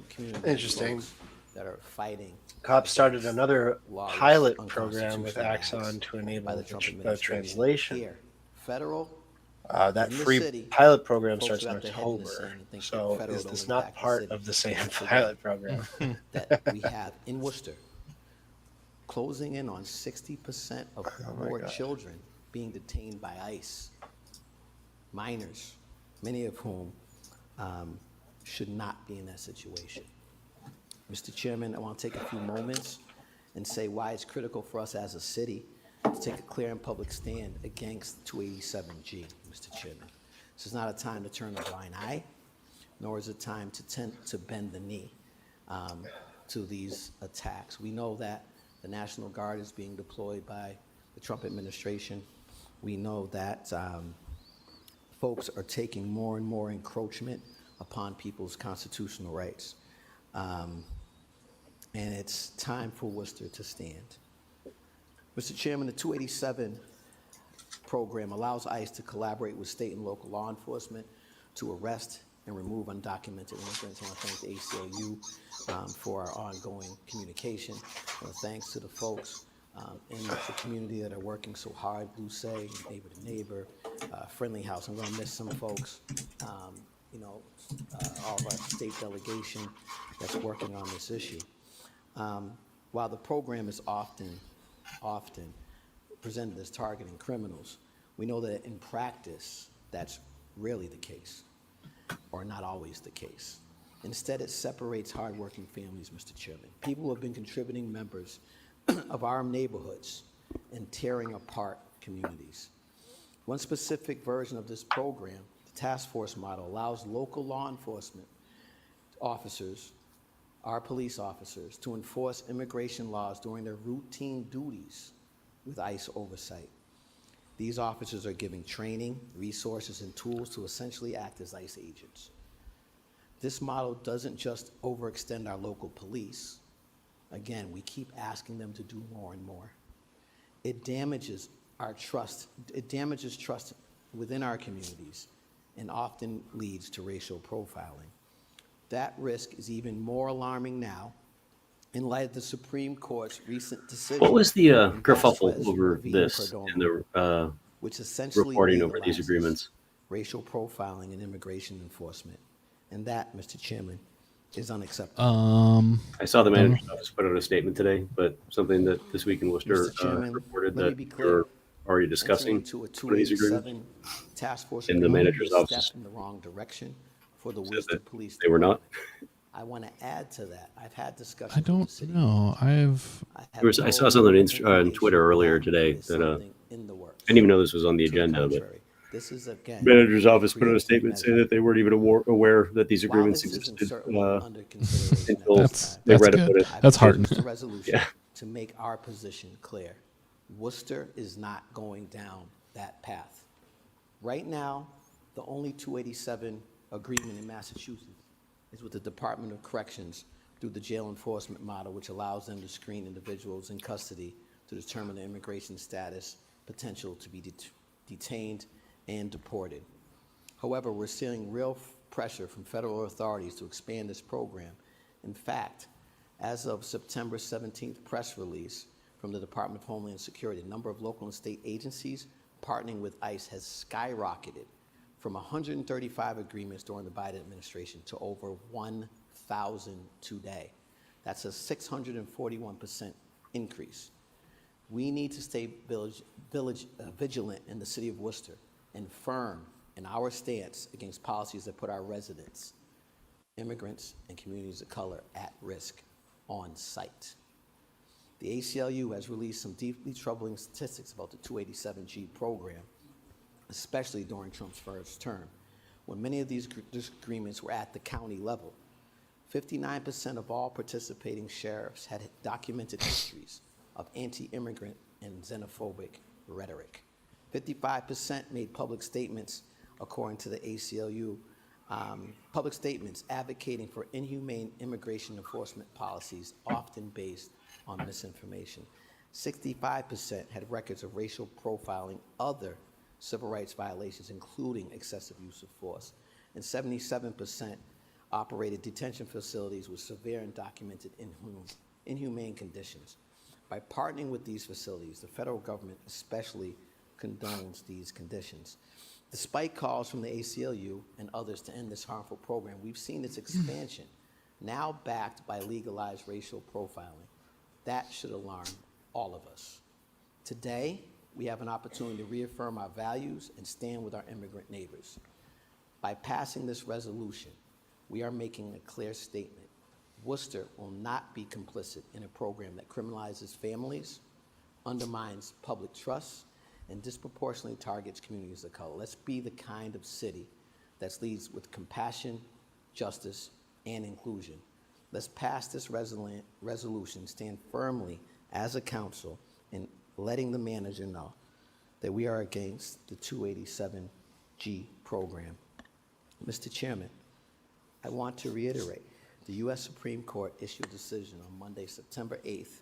community Interesting. folks that are fighting. COP started another laws pilot unconstitutional program with acts Axon to by enable the Trump the administration translation. here, federal. That in the free city, pilot program folks starts in got their head in the October. sand and think So federal is don't this not impact the part city. of the same Today, pilot program? that we have in Worcester, closing in on 60% of my more God. children being detained by ICE, minors, many of whom should not be in that situation. Mr. Chairman, I want to take a few moments and say why it's critical for us as a city to take a clear and public stand against 287G, Mr. Chairman. This is not a time to turn a blind eye, nor is it time to bend the knee to these attacks. We know that the National Guard is being deployed by the Trump administration. We know that folks are taking more and more encroachment upon people's constitutional rights. And it's time for Worcester to stand. Mr. Chairman, the 287 program allows ICE to collaborate with state and local law enforcement to arrest and remove undocumented immigrants. I want to thank the ACLU for our ongoing communication. Thanks to the folks in the community that are working so hard, Blue Say, Neighbor to Neighbor, Friendly House. I'm going to miss some folks. All of our state delegation that's working on this issue. While the program is often presented as targeting criminals, we know that in practice, that's rarely the case, or not always the case. Instead, it separates hardworking families, Mr. Chairman. People who have been contributing members of our neighborhoods and tearing apart communities. One specific version of this program, the task force model, allows local law enforcement officers, our police officers, to enforce immigration laws during their routine duties with ICE oversight. These officers are giving training, resources, and tools to essentially act as ICE agents. This model doesn't just overextend our local police. Again, we keep asking them to do more and more. It damages our trust. It damages trust within our communities and often leads to racial profiling. That risk is even more alarming now in light of the Supreme Court's recent decision. What was the in kerfuffle Vasquez over v. this Perdomo, and the which essentially reporting over these legalizes agreements? racial profiling and immigration enforcement. And that, Mr. Chairman, is unacceptable. I saw the manager's office put out a statement today, but something that This Week in Worcester Mr. Chairman, reported let me that be you're clear. already discussing Entering into a one of these agreements. 287 task force And the agreement manager's was a office step in the wrong direction for the said Worcester that Police they were not. Department. I want to add to that. I've had discussions I with the don't city. know. I I saw something on Twitter earlier today that I didn't even know this was on the agenda, but This is, again, manager's office put out a creative statement saying measure. that they weren't even aware that these While agreements this isn't existed certainly under consideration at until this they time, read good. about it. That's I've heartening. introduced a resolution Yeah. to make our position clear. Worcester is not going down that path. Right now, the only 287 agreement in Massachusetts is with the Department of Corrections through the jail enforcement model, which allows them to screen individuals in custody to determine their immigration status, potential to be detained and deported. However, we're seeing real pressure from federal authorities to expand this program. In fact, as of September 17th press release from the Department of Homeland Security, the number of local and state agencies partnering with ICE has skyrocketed from 135 agreements during the Biden administration to over 1,000 today. That's a 641% increase. We need to stay vigilant in the city of Worcester and firm in our stance against policies that put our residents, immigrants, and communities of color at risk on site. The ACLU has released some deeply troubling statistics about the 287G program, especially during Trump's first term, when many of these disagreements were at the county level. 59% of all participating sheriffs had documented histories of anti-immigrant and xenophobic rhetoric. 55% made public statements, according to the ACLU, public statements advocating for inhumane immigration enforcement policies, often based on misinformation. 65% had records of racial profiling, other civil rights violations, including excessive use of force. And 77% operated detention facilities with severe and documented inhumane conditions. By partnering with these facilities, the federal government especially condones these conditions. Despite calls from the ACLU and others to end this harmful program, we've seen its expansion, now backed by legalized racial profiling. That should alarm all of us. Today, we have an opportunity to reaffirm our values and stand with our immigrant neighbors. By passing this resolution, we are making a clear statement. Worcester will not be complicit in a program that criminalizes families, undermines public trust, and disproportionately targets communities of color. Let's be the kind of city that leads with compassion, justice, and inclusion. Let's pass this resolution, stand firmly as a council in letting the manager know that we are against the 287G program. Mr. Chairman, I want to reiterate, the U.S. Supreme Court issued a decision on Monday, September 8th,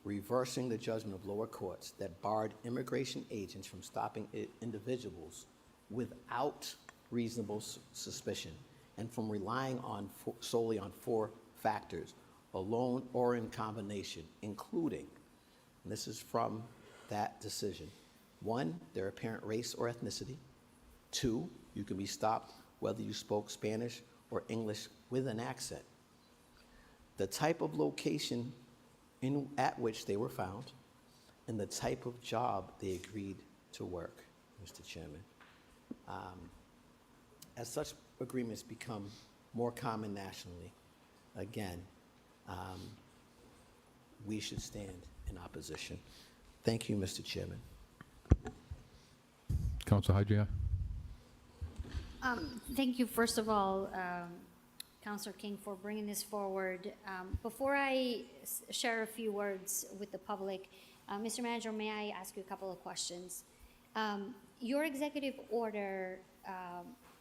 reversing the judgment of lower courts that barred immigration agents from stopping individuals without reasonable suspicion and from relying solely on 4 factors, alone or in combination, including, and this is from that decision, 1, their apparent race or ethnicity. 2, you can be stopped whether you spoke Spanish or English with an accent. The type of location at which they were found, and the type of job they agreed to work, Mr. Chairman. As such agreements become more common nationally, again, we should stand in opposition. Thank you, Mr. Chairman. Councilor Hyde. Thank you, first of all, Councilor King, for bringing this forward. Before I share a few words with the public, Mr. Manager, may I ask you a couple of questions? Your executive order,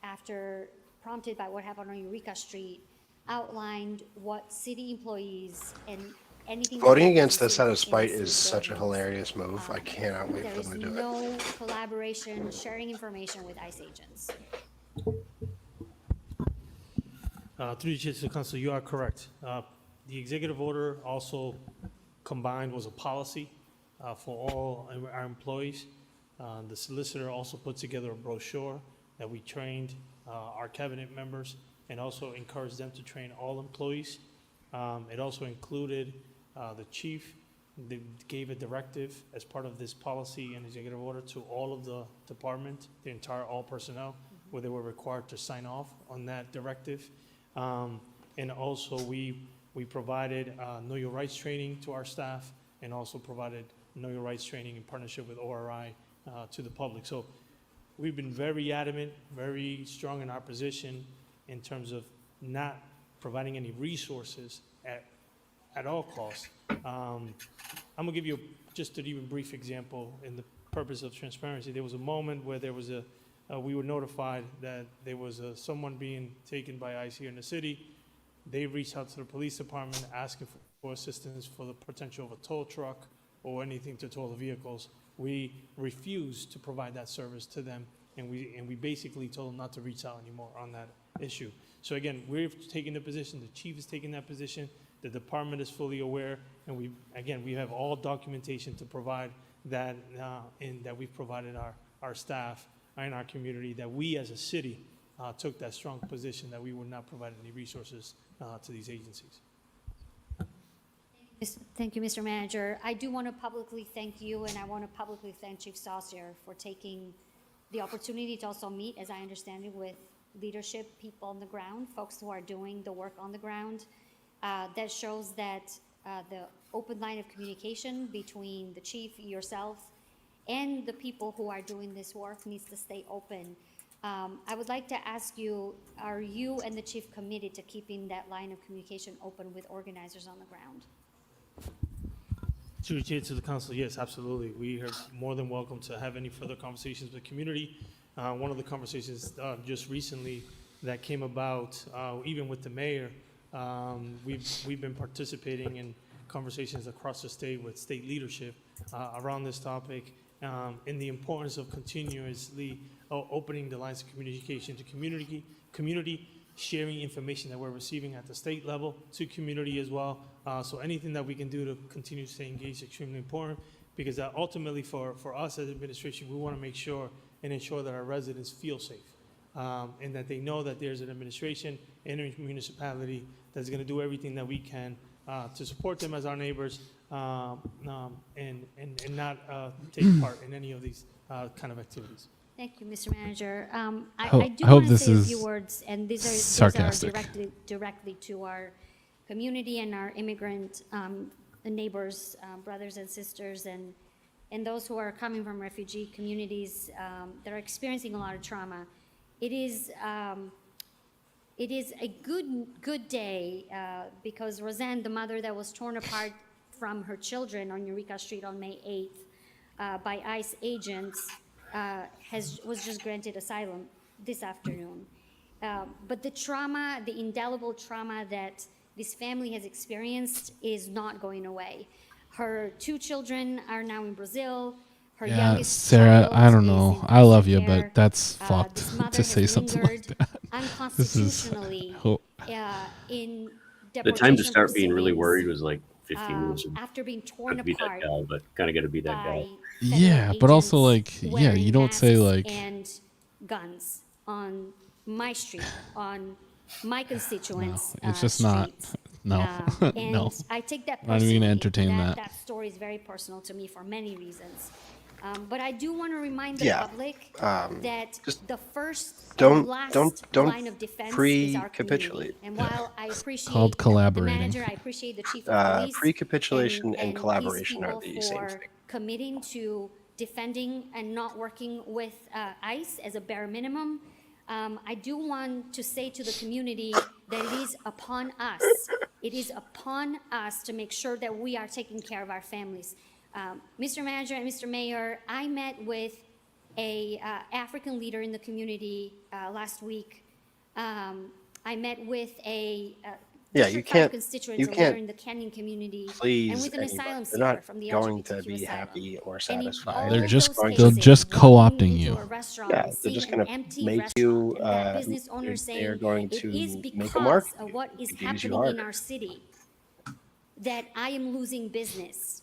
after prompted by what happened on Eureka Street, outlined what city employees and anything. Voting against this out of spite is such a hilarious move. I cannot wait for them to do it. There is no collaboration, sharing information with ICE agents. Through the chair to the council, you are correct. The executive order also combined was a policy for all our employees. The solicitor also put together a brochure that we trained our cabinet members and also encouraged them to train all employees. It also included the chief. They gave a directive as part of this policy and executive order to all of the department, the entire all personnel, where they were required to sign off on that directive. And also we provided Know Your Rights training to our staff and also provided Know Your Rights training in partnership with ORI to the public. So we've been very adamant, very strong in our position in terms of not providing any resources at all costs. I'm gonna give you just an even brief example in the purpose of transparency. There was a moment where there was we were notified that there was someone being taken by ICE here in the city. They reached out to the police department asking for assistance for the potential of a tow truck or anything to tow the vehicles. We refused to provide that service to them, and we basically told them not to reach out anymore on that issue. So again, we've taken the position, the chief is taking that position, the department is fully aware, and we have all documentation to provide that, and that we've provided our staff in our community, that we as a city took that strong position that we would not provide any resources to these agencies. Thank you, Mr. Manager. I do want to publicly thank you, and I want to publicly thank Chief Saucier for taking the opportunity to also meet, as I understand it, with leadership people on the ground, folks who are doing the work on the ground. That shows that the open line of communication between the chief, yourself, and the people who are doing this work needs to stay open. I would like to ask you, are you and the chief committed to keeping that line of communication open with organizers on the ground? To the council, yes, absolutely. We are more than welcome to have any further conversations with the community. One of the conversations just recently that came about, even with the mayor, we've been participating in conversations across the state with state leadership around this topic, and the importance of continuously opening the lines of communication to community, sharing information that we're receiving at the state level to community as well. So anything that we can do to continue to stay engaged is extremely important, because ultimately for us as administration, we want to make sure and ensure that our residents feel safe, and that they know that there's an administration and a municipality that's going to do everything that we can to support them as our neighbors, and not take part in any of these kind of activities. Thank you, Mr. Manager. I do hope want to this say a is few words, and these are sarcastic. directly to our community and our immigrant neighbors, brothers and sisters, and those who are coming from refugee communities that are experiencing a lot of trauma. It is a good day because Roseanne, the mother that was torn apart from her children on Eureka Street on May 8th by ICE agents, was just granted asylum this afternoon. But the trauma, the indelible trauma that this family has experienced is not going away. Her 2 children are now in Brazil. Her youngest Sarah, child I don't is know. in I love you, foster care. but that's This fucked mother to has say something like lingered that. Unconstitutionally in The time to deportation start being really proceedings, worried was like 15 minutes ago. after being Not torn to be that apart guy, but kind of got to be that guy. Yeah, but also like, yeah, you don't say like. and guns on my street, on my constituents' It's just not. No, and no. I take that I'm not even personally. gonna entertain that. That story is very personal to me for many reasons. But I do want to remind the Yeah, public that just the first don't- and last don't line of defense is our community. pre-capitulate. And while I appreciate Called the collaborating. manager, I appreciate the chief of police. Pre-capitulation and these collaboration are people the same for thing. committing to defending and not working with ICE as a bare minimum. I do want to say to the community that it is upon us. It is upon us to make sure that we are taking care of our families. Mr. Manager and Mr. Mayor, I met with a African leader in the community last week. I met with a District 5 constituent, a leader in the Kenyan community, and with an asylum They're not seeker from the going LGBTQ to be asylum. happy or And in satisfied. all They're of just those they're cases, just walking co-opting into you. a restaurant, Yeah, they're seeing just an going to empty make restaurant, you. and that business owner They're saying going it is to make a because mark. of what is Use you happening in harder. our city that I am losing business.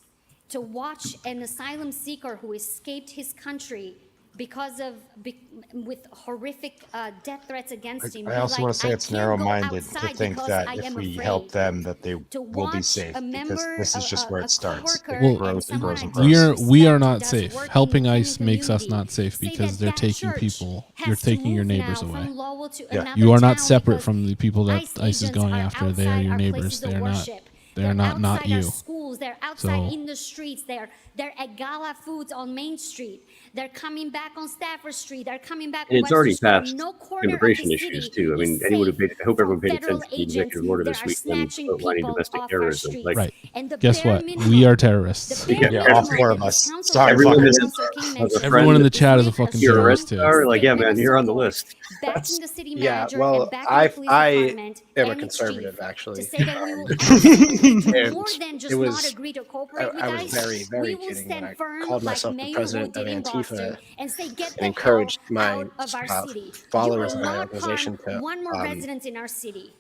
To watch an asylum seeker who escaped his country because of with horrific death threats against him. I also want to say it's narrow-minded to think that if we help them, that they will be safe, because this is just where it starts. Well, Grows and grows and grows. we are not safe. Helping ICE makes us not safe because they're taking people. You're taking your neighbors away. Yeah. You are not separate from the people that ICE is going after. They are your neighbors. They are not. They are not outside you. Our schools, they're outside So- in the streets, they're at Gala Foods on Main Street, they're coming back on Stafford Street, they're coming back And on it's already Webster Square. passed No corner immigration of the issues city too. I mean, is anyone who safe paid, I hope everyone from paid attention federal to the executive order agents this that are weekend snatching outlining people domestic off our terrorism. streets. Like, Right. And the Guess bare what? minimum- We are terrorists. the bare Yeah, minimum all four that of this us. council Sorry, does, Everyone like is- Councilor King has a mentioned, Everyone in the is chat is a make fucking you're a terrorist risk too. star? Like, yeah, man, minimum you're on the support list. backing the city Yeah, manager well, and backing the police I department am a and its conservative, chief actually. to say that we will absolutely do And more than just it was- not agree to cooperate with I was ICE. very, very We will kidding when stand I firm called like myself the Mayor president Wu of did in Boston Antifa and say, get and the encouraged hell my out of our city. followers You of will my not organization harm to, one more resident in our city.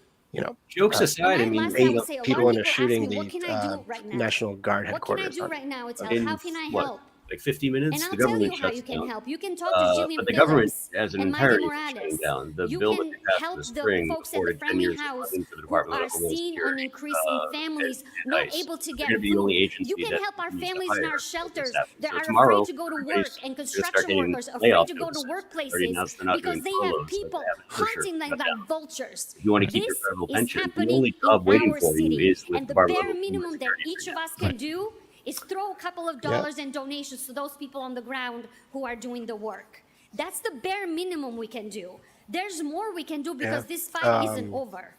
Jokes aside, I mean, Lastly, I would say a lot people of into people ask shooting me, the what can I do right now? National Guard What can I headquarters. do right now? It's in how can I what, help? like 50 minutes, And I'll the tell government you how shuts you can down. help. You can talk to Jillian But the government, Phillips as an and Mikey entirety, is Morales. shutting down. The You bill that can they passed help in the the spring folks at the afforded 10 Friendly years of House funding to the who Department are of Homeland seeing an Security. increase in families and not ICE. able to They're get gonna be the only food. agency You can that help our needs to families in hire our when this shelters happens. that So are tomorrow, afraid to go to work everybody's and gonna start construction getting workers afraid layoff to go to notices. Already workplaces announced they're not because doing they have furloughs, so people they haven't for sure hunting them shut like down. vultures. If you want to keep your This federal is pension, the happening only job in waiting our for you city. is with And the the Department bare of Homeland minimum that Security. each of us can do is throw a couple of dollars and donations to those people on the ground who are doing the work. That's the bare minimum we can do. There's more we can do because this fight isn't over.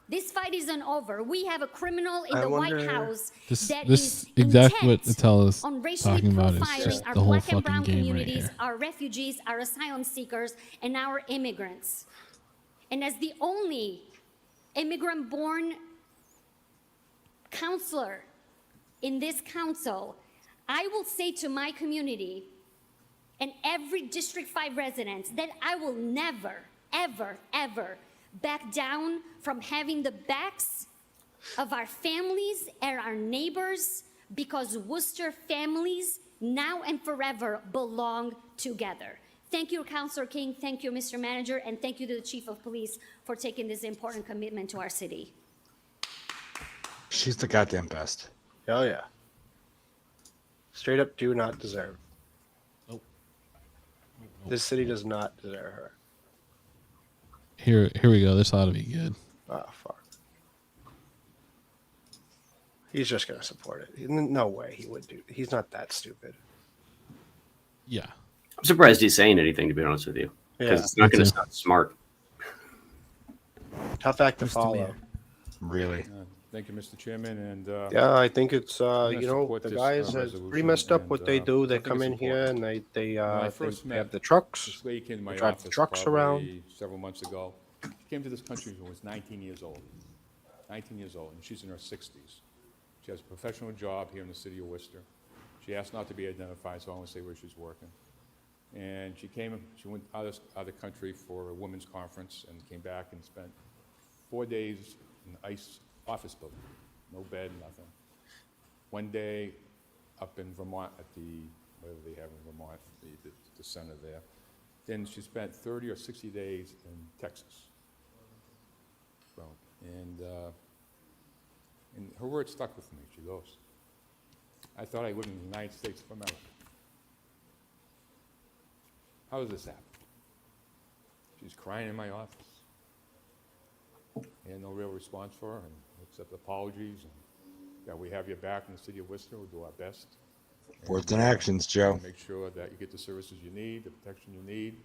This fight isn't over. We have a criminal in the White House that This is exactly what intent Attell is on racially talking about is profiling just our the whole black and fucking brown game right communities, here. our refugees, our asylum seekers, and our immigrants. And as the only immigrant-born counselor in this council, I will say to my community and every District 5 resident that I will never, ever, ever back down from having the backs of our families and our neighbors, because Worcester families now and forever belong together. Thank you, Councilor King. Thank you, Mr. Manager, and thank you to the Chief of Police for taking this important commitment to our city. She's the goddamn best. Oh yeah. Straight up, do not deserve. Nope. This city does not deserve her. Here we go. This ought to be good. Oh fuck. He's just gonna support it. No way he would do. He's not that stupid. Yeah. I'm surprised he's saying anything, to be honest with you, because Yeah. it's not going Me to too. sound smart. Tough act to Mr. follow. Mayor. Really? Thank you, Mr. Chairman, and Yeah, I think it's gonna you know, support the this, guys are resolution, pretty messed up and, what they do. They I think come it's in here and important. they When I they first have met the trucks. this lady came to my They drive office the trucks around. probably several months ago. She came to this country when she was 19 years old. 19 years old, and she's in her 60s. She has a professional job here in the city of Worcester. She asked not to be identified, so I won't say where she's working. And she went out of the country for a women's conference and came back and spent 4 days in the ICE office building. No bed, nothing. One day up in Vermont at whatever they have in Vermont, the center there. Then she spent 30 or 60 days in Texas. So, and her word stuck with me. She goes, I thought I lived in the United States of America. How does this happen? She's crying in my office. And no real response for her, and except apologies. And, yeah, we have your back in the city of Worcester. We'll do our best. Words and actions, Joe. Make sure that you get the services you need, the protection you need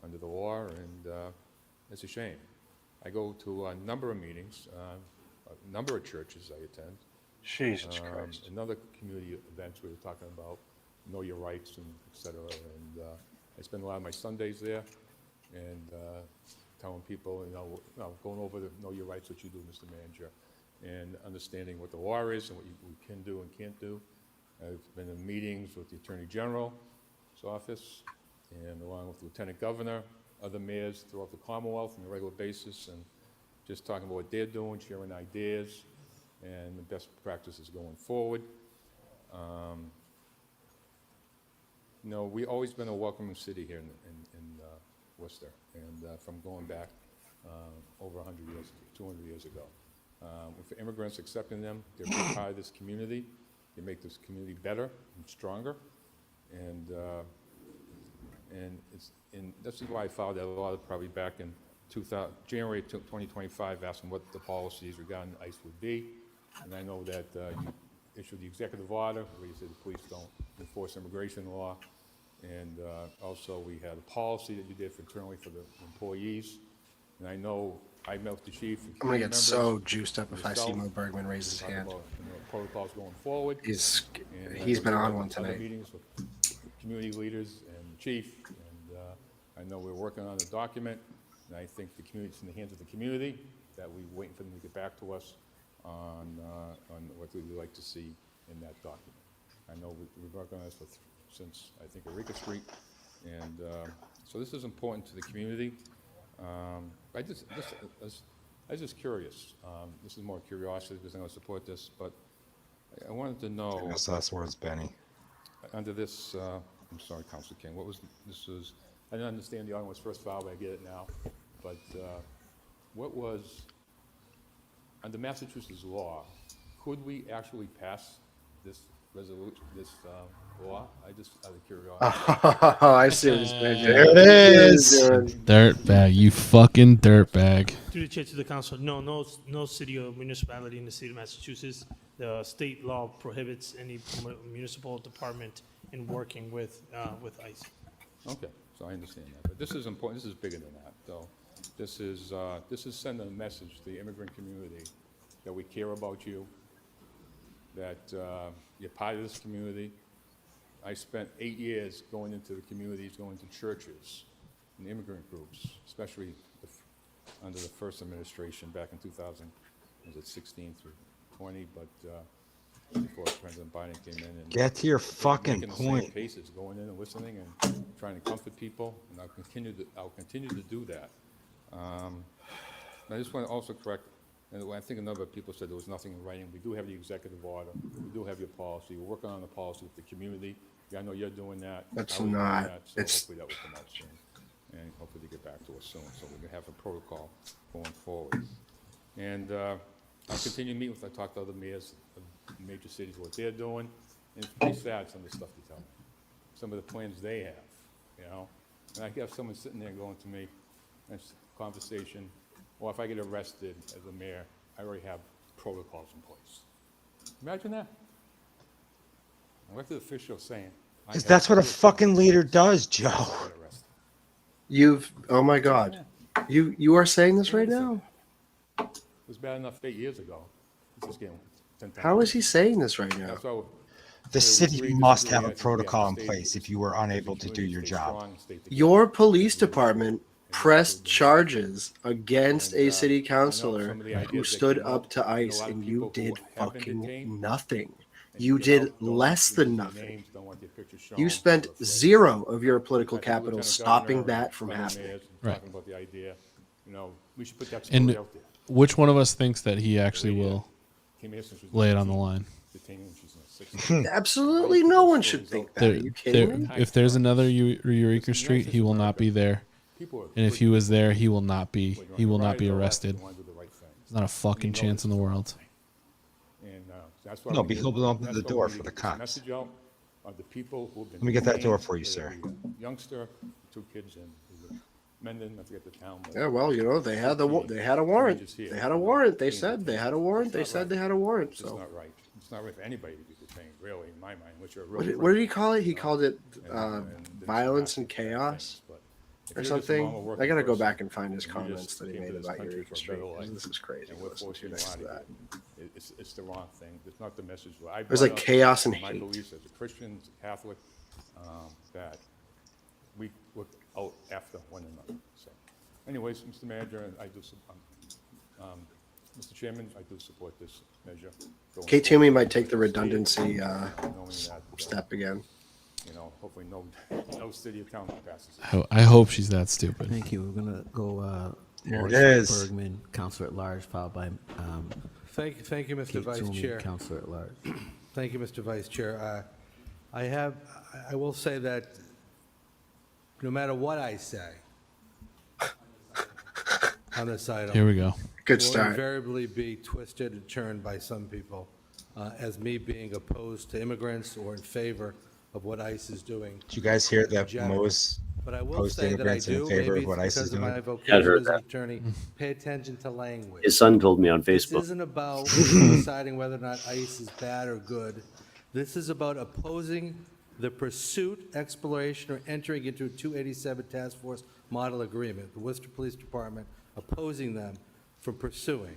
under the law, and it's a shame. I go to a number of meetings, a number of churches I attend, Jesus Christ. Another community events we were talking about, know your rights and et cetera. And I spend a lot of my Sundays there and telling people, going over the know your rights, what you do, Mr. Manager, and understanding what the law is and what we can do and can't do. I've been in meetings with the Attorney General's office and along with the Lieutenant Governor, other mayors throughout the Commonwealth on a regular basis, and just talking about what they're doing, sharing ideas, and the best practices going forward. We've always been a welcoming city here in Worcester, and from going back over 100 years, 200 years ago. For immigrants, accepting them, they're a big part of this community. They make this community better and stronger, and this is why I filed that law probably back in January 2025, asking what the policies regarding ICE would be. And I know that you issued the executive order where you said the police don't enforce immigration law. And also we had a policy that you did internally for the employees. And I know I met with the chief. I'm going to get so juiced up if I see Mo Bergman raise his hand. About, protocols going forward. He's been on one tonight. Meetings with community leaders and the chief. And I know we're working on a document. And I think the community, it's in the hands of the community, that we're waiting for them to get back to us on what we'd like to see in that document. I know we've worked on this since, I think, Eureka Street. And so this is important to the community. I was just curious. This is more curiosity because I'm going to support this, but I wanted to know. Yes, that's where it's Benny. Under this, I'm sorry, Councilor King. I didn't understand the ordinance was first filed, but I get it now. But what was, under Massachusetts law, could we actually pass this resolution, this law? I just, out of curiosity. Oh, I see what he's doing. There it is. Dirtbag, you fucking dirtbag. Through the chair to the council, no city or municipality in the state of Massachusetts, the state law prohibits any municipal department in working with ICE. Okay, so I understand that, but this is important. This is bigger than that, though. This is sending a message to the immigrant community that we care about you, that you're part of this community. I spent 8 years going into the communities, going to churches and immigrant groups, especially under the first administration back in 2016 through 20, but before President Biden came in. And get to your fucking point. Cases, going in and listening and trying to comfort people, and I'll continue to do that. I just want to also correct, and I think a number of people said there was nothing in writing. We do have the executive order. We do have your policy. We're working on the policy with the community. Yeah, I know you're doing that. That's I was doing not. that, so hopefully that will come out soon, and hopefully they get back to us soon, so we can have a protocol going forward. And I'll continue to meet with. I talked to other mayors of major cities what they're doing, and it's pretty sad some of the stuff they tell me, some of the plans they have, And I have someone sitting there going to me, that's conversation. Well, if I get arrested as a mayor, I already have protocols in place. Imagine that. Elected official saying. Because that's what a fucking leader does, Joe. Oh my God. You are saying this right now? It was bad enough 8 years ago. It's just getting 10 times. How is he saying this right now? So, the city must have a protocol in place if you were unable to do your job. Your police department pressed charges against a city councilor who stood up to ICE, and you did fucking nothing. You did less than nothing. You spent zero of your political capital stopping that from happening. Right. About the idea, we should put that story And out there. which one of us thinks that he actually will lay it on the line? Absolutely no one should think that. Are you kidding me? If there's another Eureka Street, he will not be there. And if he was there, he will not be arrested. There's not a fucking chance in the world. No, he'll open the door for the cops. Let me get that door for you, sir. Youngster, 2 kids in Mendon, I forget the town. Yeah, well, they had a warrant. They had a warrant. They said they had a warrant. They said they had a warrant. It's So not right. It's not right for anybody to be detained, really, in my mind, which are what did he call it? He called it violence and chaos. or something. I gotta go back and find his comments that he made about Eureka Street. This is crazy. And we're forcing Next to you on that. it. It's the wrong thing. It's not the message. There's like chaos and my hate. beliefs as a Christian, as a Catholic, that we look out after one another. So, anyways, Mr. Manager, I do, Mr. Chairman, I do support this measure. Kate Toomey might take the redundancy step again. You know, hopefully no city or town passes it. I hope she's that stupid. Thank you. We're gonna go. There it Morris is. Bergman, Councilor at Large, followed by Thank you, Mr. Kate Vice Toomey, Chair. Councilor at Large. Thank you, Mr. Vice Chair. I will say that no matter what I say on this item. Here we go. Good will start. invariably be twisted and turned by some people as me being opposed to immigrants or in favor of what ICE is doing. Did you guys hear that general. Mo's But I will post say that I immigrants in do, favor maybe of what it's ICE is because of my doing? vocation heard as an that. attorney, pay attention to language. His son told me on This Facebook. isn't about deciding whether or not ICE is bad or good. This is about opposing the pursuit, exploration, or entering into a 287 Task Force Model Agreement, the Worcester Police Department opposing them from pursuing.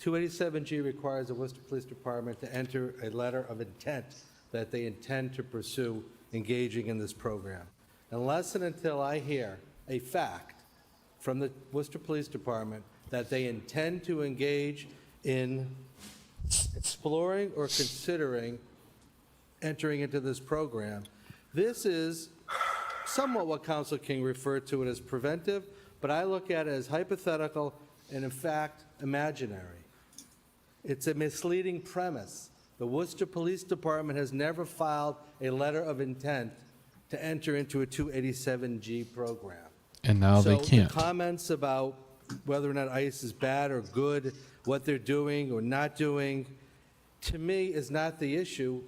287G requires the Worcester Police Department to enter a letter of intent that they intend to pursue engaging in this program. Unless and until I hear a fact from the Worcester Police Department that they intend to engage in exploring or considering entering into this program, this is somewhat what Councilor King referred to it as preventive, but I look at it as hypothetical and in fact imaginary. It's a misleading premise. The Worcester Police Department has never filed a letter of intent to enter into a 287G program. And now they can't. So the comments about whether or not ICE is bad or good, what they're doing or not doing, to me is not the issue,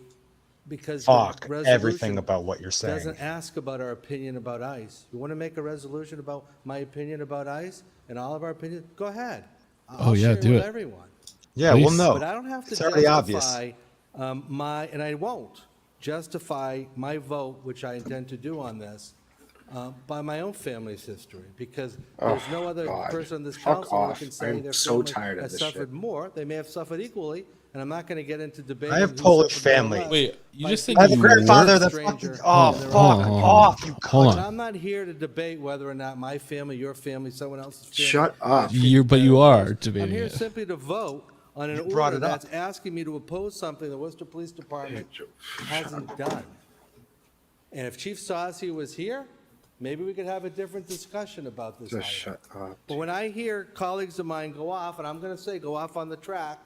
because the Fuck resolution everything about what you're saying. doesn't ask about our opinion about ICE. You want to make a resolution about my opinion about ICE and all of our opinions? Go ahead. I'll yeah, share do with it. everyone. Yeah, Please. well, no. But I don't have to It's already obvious. justify and I won't justify my vote, which I intend to do on this, by my own family's history, because there's no other God. person on this Fuck council that off. can say I'm their so family tired of has this suffered shit. more. They may have suffered equally, and I'm not going to get into debate. I have Polish family. Wait, you just said I have a you grandfather weren't- that stranger fucking. Oh, in their fuck own off, you Hold But on. I'm not here to debate whether or not my family, your family, someone else's family. Shut up. is But you are I'm debating here it. simply to vote on an brought order it up. that's asking me to oppose something the Worcester Police Department hasn't done. And if Chief Saucy was here, maybe we could have a different discussion about this Just item. shut up. But when I hear colleagues of mine go off, and I'm going to say go off on the track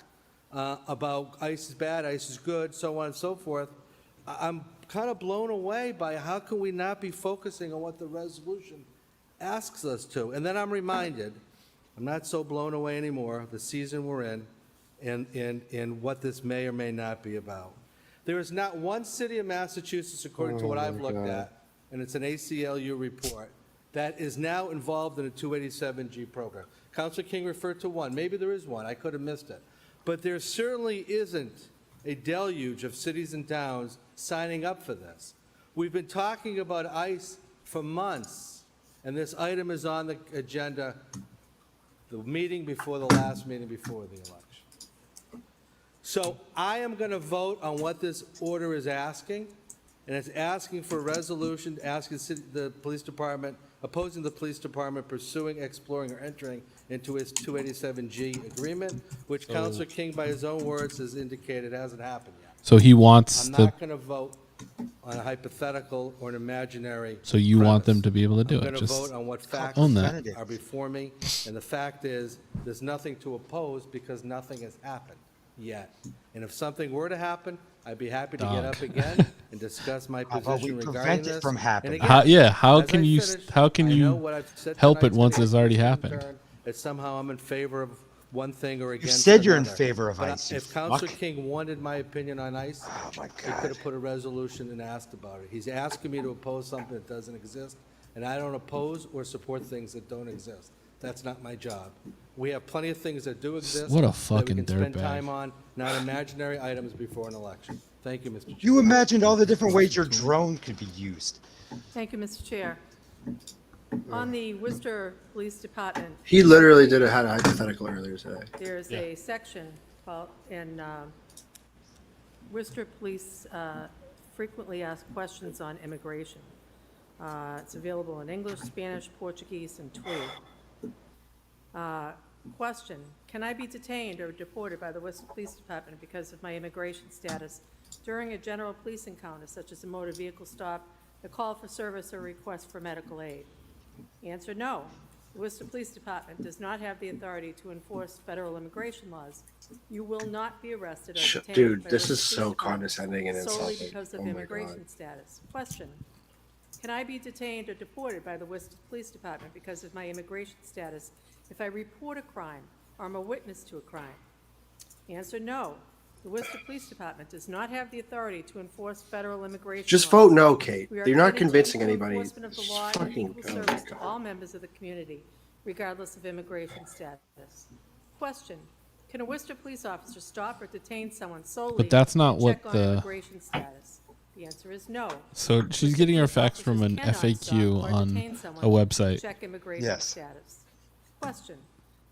about ICE is bad, ICE is good, so on and so forth, I'm kind of blown away by how can we not be focusing on what the resolution asks us to? And then I'm reminded, I'm not so blown away anymore, the season we're in, and what this may or may not be about. There is not one city in Massachusetts, according to what I've looked at, and it's an ACLU report, that is now involved in a 287G program. Councilor King referred to one. Maybe there is one. I could have missed it. But there certainly isn't a deluge of cities and towns signing up for this. We've been talking about ICE for months, and this item is on the agenda the meeting before the last meeting before the election. So I am going to vote on what this order is asking, and it's asking for a resolution, asking the police department, opposing the police department pursuing, exploring, or entering into its 287G agreement, which Councilor King, by his own words, has indicated hasn't happened yet. So he wants I'm the. not going to vote on a hypothetical or an imaginary. So you want them premise. to be able to do I'm it. going to Just vote on what facts own that. are before me, and the fact is, there's nothing to oppose because nothing has happened yet. And if something were to happen, I'd be happy to get Dog. up again and discuss my How about we position regarding prevent it this. from happening? And again, How as can I you finish, how can I know you what I've said help it tonight's once gonna it's already be happened? turned, that somehow I'm in favor of one thing or against said you're in another. favor of But ICE, you if Councilor fuck. King wanted my opinion on ICE, Oh, my he God. could have put a resolution and asked about it. He's asking me to oppose something that doesn't exist, and I don't oppose or support things that don't exist. That's not my job. We have plenty of things that do exist. What a that fucking we can spend dirtbag. time on, not imaginary items before an election. Thank you, Mr. Chair. You imagined all the different ways your drone could be used. Thank you, Mr. Chair. On the Worcester Police Department, He literally had a hypothetical earlier today. there's a section called, in Worcester Police frequently asked questions on immigration. It's available in English, Spanish, Portuguese, and Twi. Question, can I be detained or deported by the Worcester Police Department because of my immigration status during a general police encounter, such as a motor vehicle stop, a call for service, or request for medical aid? Answer, no. The Worcester Police Department does not have the authority to enforce federal immigration laws. You will not be arrested or detained. Dude, by this Worcester is so Police Department condescending and solely insulting. because of Oh my immigration God. status. Question, can I be detained or deported by the Worcester Police Department because of my immigration status if I report a crime or I'm a witness to a crime? Answer, no. The Worcester Police Department does not have the authority to enforce federal immigration Just laws. vote no, Kate. We are You're not committed to convincing equal anybody. enforcement of the law and Fucking equal oh my service to God. all members of the community, regardless of immigration status. Question, can a Worcester police officer stop or detain someone solely But that's not to what check on the- immigration status? The answer is no. So she's getting her facts from an Cannot FAQ stop or on detain someone a website. to check immigration Yes. status. Question,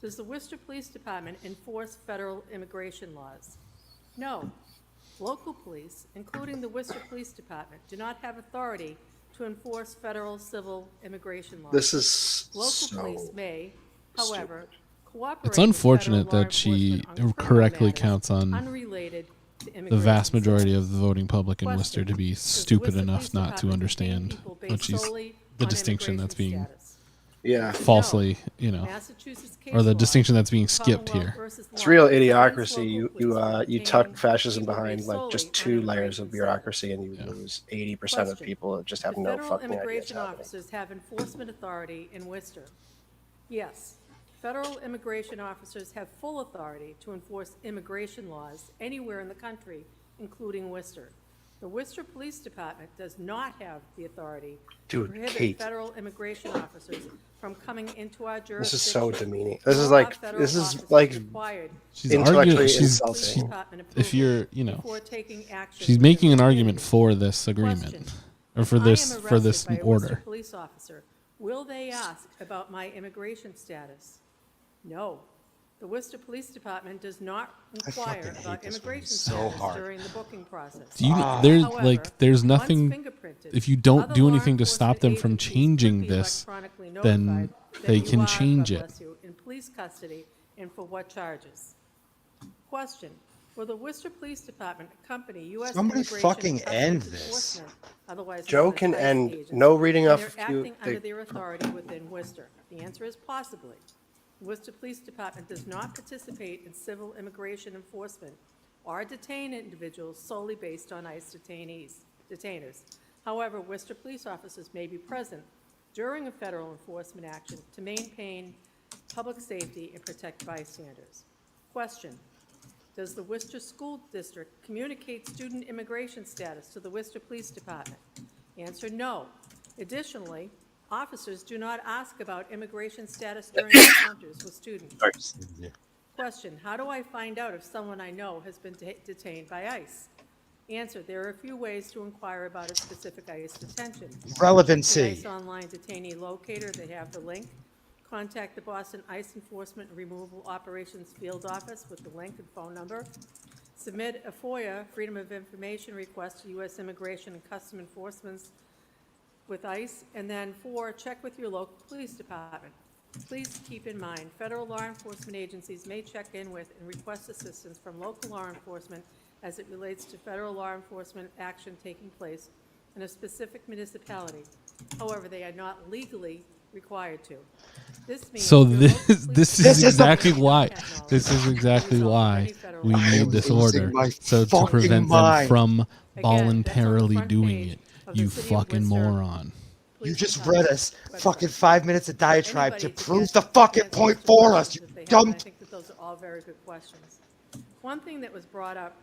does the Worcester Police Department enforce federal immigration laws? No. Local police, including the Worcester Police Department, do not have authority to enforce federal civil immigration laws. This is Local so police may, however, cooperate It's with unfortunate federal law that she enforcement on criminal correctly matters counts on unrelated to the immigration vast majority status. of the voting public in Question, Worcester to be does the stupid Worcester enough Police not to Department detain understand people what based she's solely the on distinction that's immigration being status? Yeah. falsely, you know, Massachusetts case or the law, distinction that's being skipped Commonwealth here. versus It's law, real defines idiocracy. local police from You detaining tuck fascism people behind based like solely just on 2 layers immigration of bureaucracy, and you lose 80% of Question. people that just have The no federal fucking idea what's immigration happening. officers have enforcement authority in Worcester. Yes, federal immigration officers have full authority to enforce immigration laws anywhere in the country, including Worcester. The Worcester Police Department does not have the authority to Dude, prohibit Kate. federal immigration officers from coming into our jurisdiction. This is so demeaning. This is nor are like federal this is officers like required She's intellectually arguing. She's insulting. if you're, you know, before taking action she's within making the an community. argument for this agreement Question. or for If this I am for this arrested by a Worcester order. police officer, will they ask about my immigration status? No. The Worcester Police Department does not inquire fucking hate about this one. immigration It's so status hard. during the booking process. Do you, However, there's once nothing, fingerprinted, if you don't other do law anything to stop enforcement them from agencies could changing be this, electronically then notified they that you can are, change God it. bless you, in police custody, and for what charges? Question, will the Worcester Police Department accompany U.S. Somebody Immigration fucking and Customs end this. Enforcement, otherwise Joe known as can ICE end agents, no reading when off they're you- acting under they- their authority within Worcester? The answer is possibly. The Worcester Police Department does not participate in civil immigration enforcement or detain individuals solely based on ICE detainers. However, Worcester police officers may be present during a federal enforcement action to maintain public safety and protect bystanders. Question, does the Worcester School District communicate student immigration status to the Worcester Police Department? Answer, no. Additionally, officers do not ask about immigration status during encounters with students. Question, how do I find out if someone I know has been detained by ICE? Answer, there are a few ways to inquire about a specific ICE detention. Relevancy. The ICE online detainee locator, they have the link. Contact the Boston ICE Enforcement and Removal Operations Field Office with the link and phone number. Submit a FOIA, Freedom of Information request to U.S. Immigration and Customs Enforcement with ICE. And then 4, check with your local police department. Please keep in mind, federal law enforcement agencies may check in with and request assistance from local law enforcement as it relates to federal law enforcement action taking place in a specific municipality. However, they are not legally required to. This means So your local police this is This is the- exactly why we need this order, my so to fucking prevent them mind. from Again, that's on the voluntarily front doing page it. of the You City of fucking Worcester moron. You Police just read Department us website. fucking 5 minutes of diatribe Anybody to to prove get the fucking answers point to for questions us, you that they have, dumb. and I think that those are all very good questions. One thing that was brought up,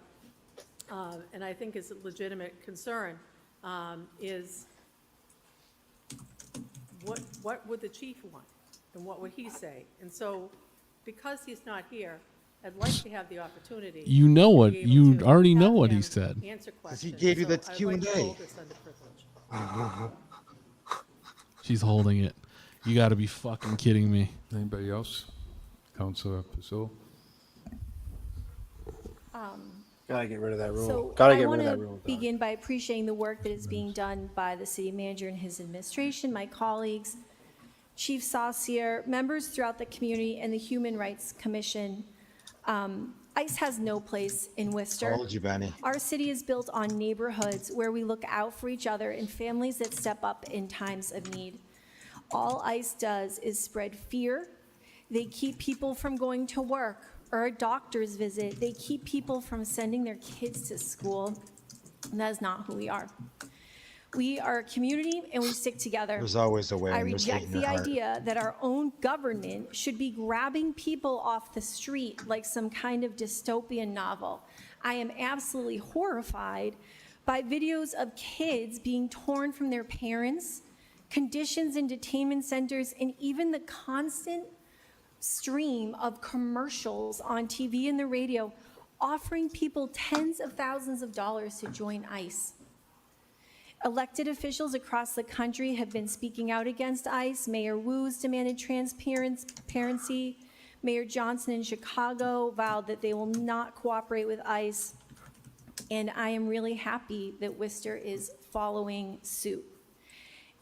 and I think is a legitimate concern, is what would the chief want, and what would he say? And so, because he's not here, I'd like to have the opportunity. You know to what? be able You to already know have what he him said. Answer 'Cause he questions. gave you the So I'd like to Q&A. hold this under privilege. She's holding it. You got to be fucking kidding me. Anybody else? Councilor Pacillo? Gotta get rid of that rule. So Gotta I get want rid of that to rule. begin by appreciating the work that is being done by the city manager and his administration, my colleagues, Chief Saucier, members throughout the community, and the Human Rights Commission. ICE has no place in Worcester. Told you, Benny. Our city is built on neighborhoods where we look out for each other and families that step up in times of need. All ICE does is spread fear. They keep people from going to work or a doctor's visit. They keep people from sending their kids to school. And that is not who we are. We are a community and we stick together. There's always a way. I and there's hate reject in the your heart. idea that our own government should be grabbing people off the street like some kind of dystopian novel. I am absolutely horrified by videos of kids being torn from their parents, conditions in detainment centers, and even the constant stream of commercials on TV and the radio offering people tens of thousands of dollars to join ICE. Elected officials across the country have been speaking out against ICE. Mayor Wu's demanded transparency. Mayor Johnson in Chicago vowed that they will not cooperate with ICE. And I am really happy that Worcester is following suit.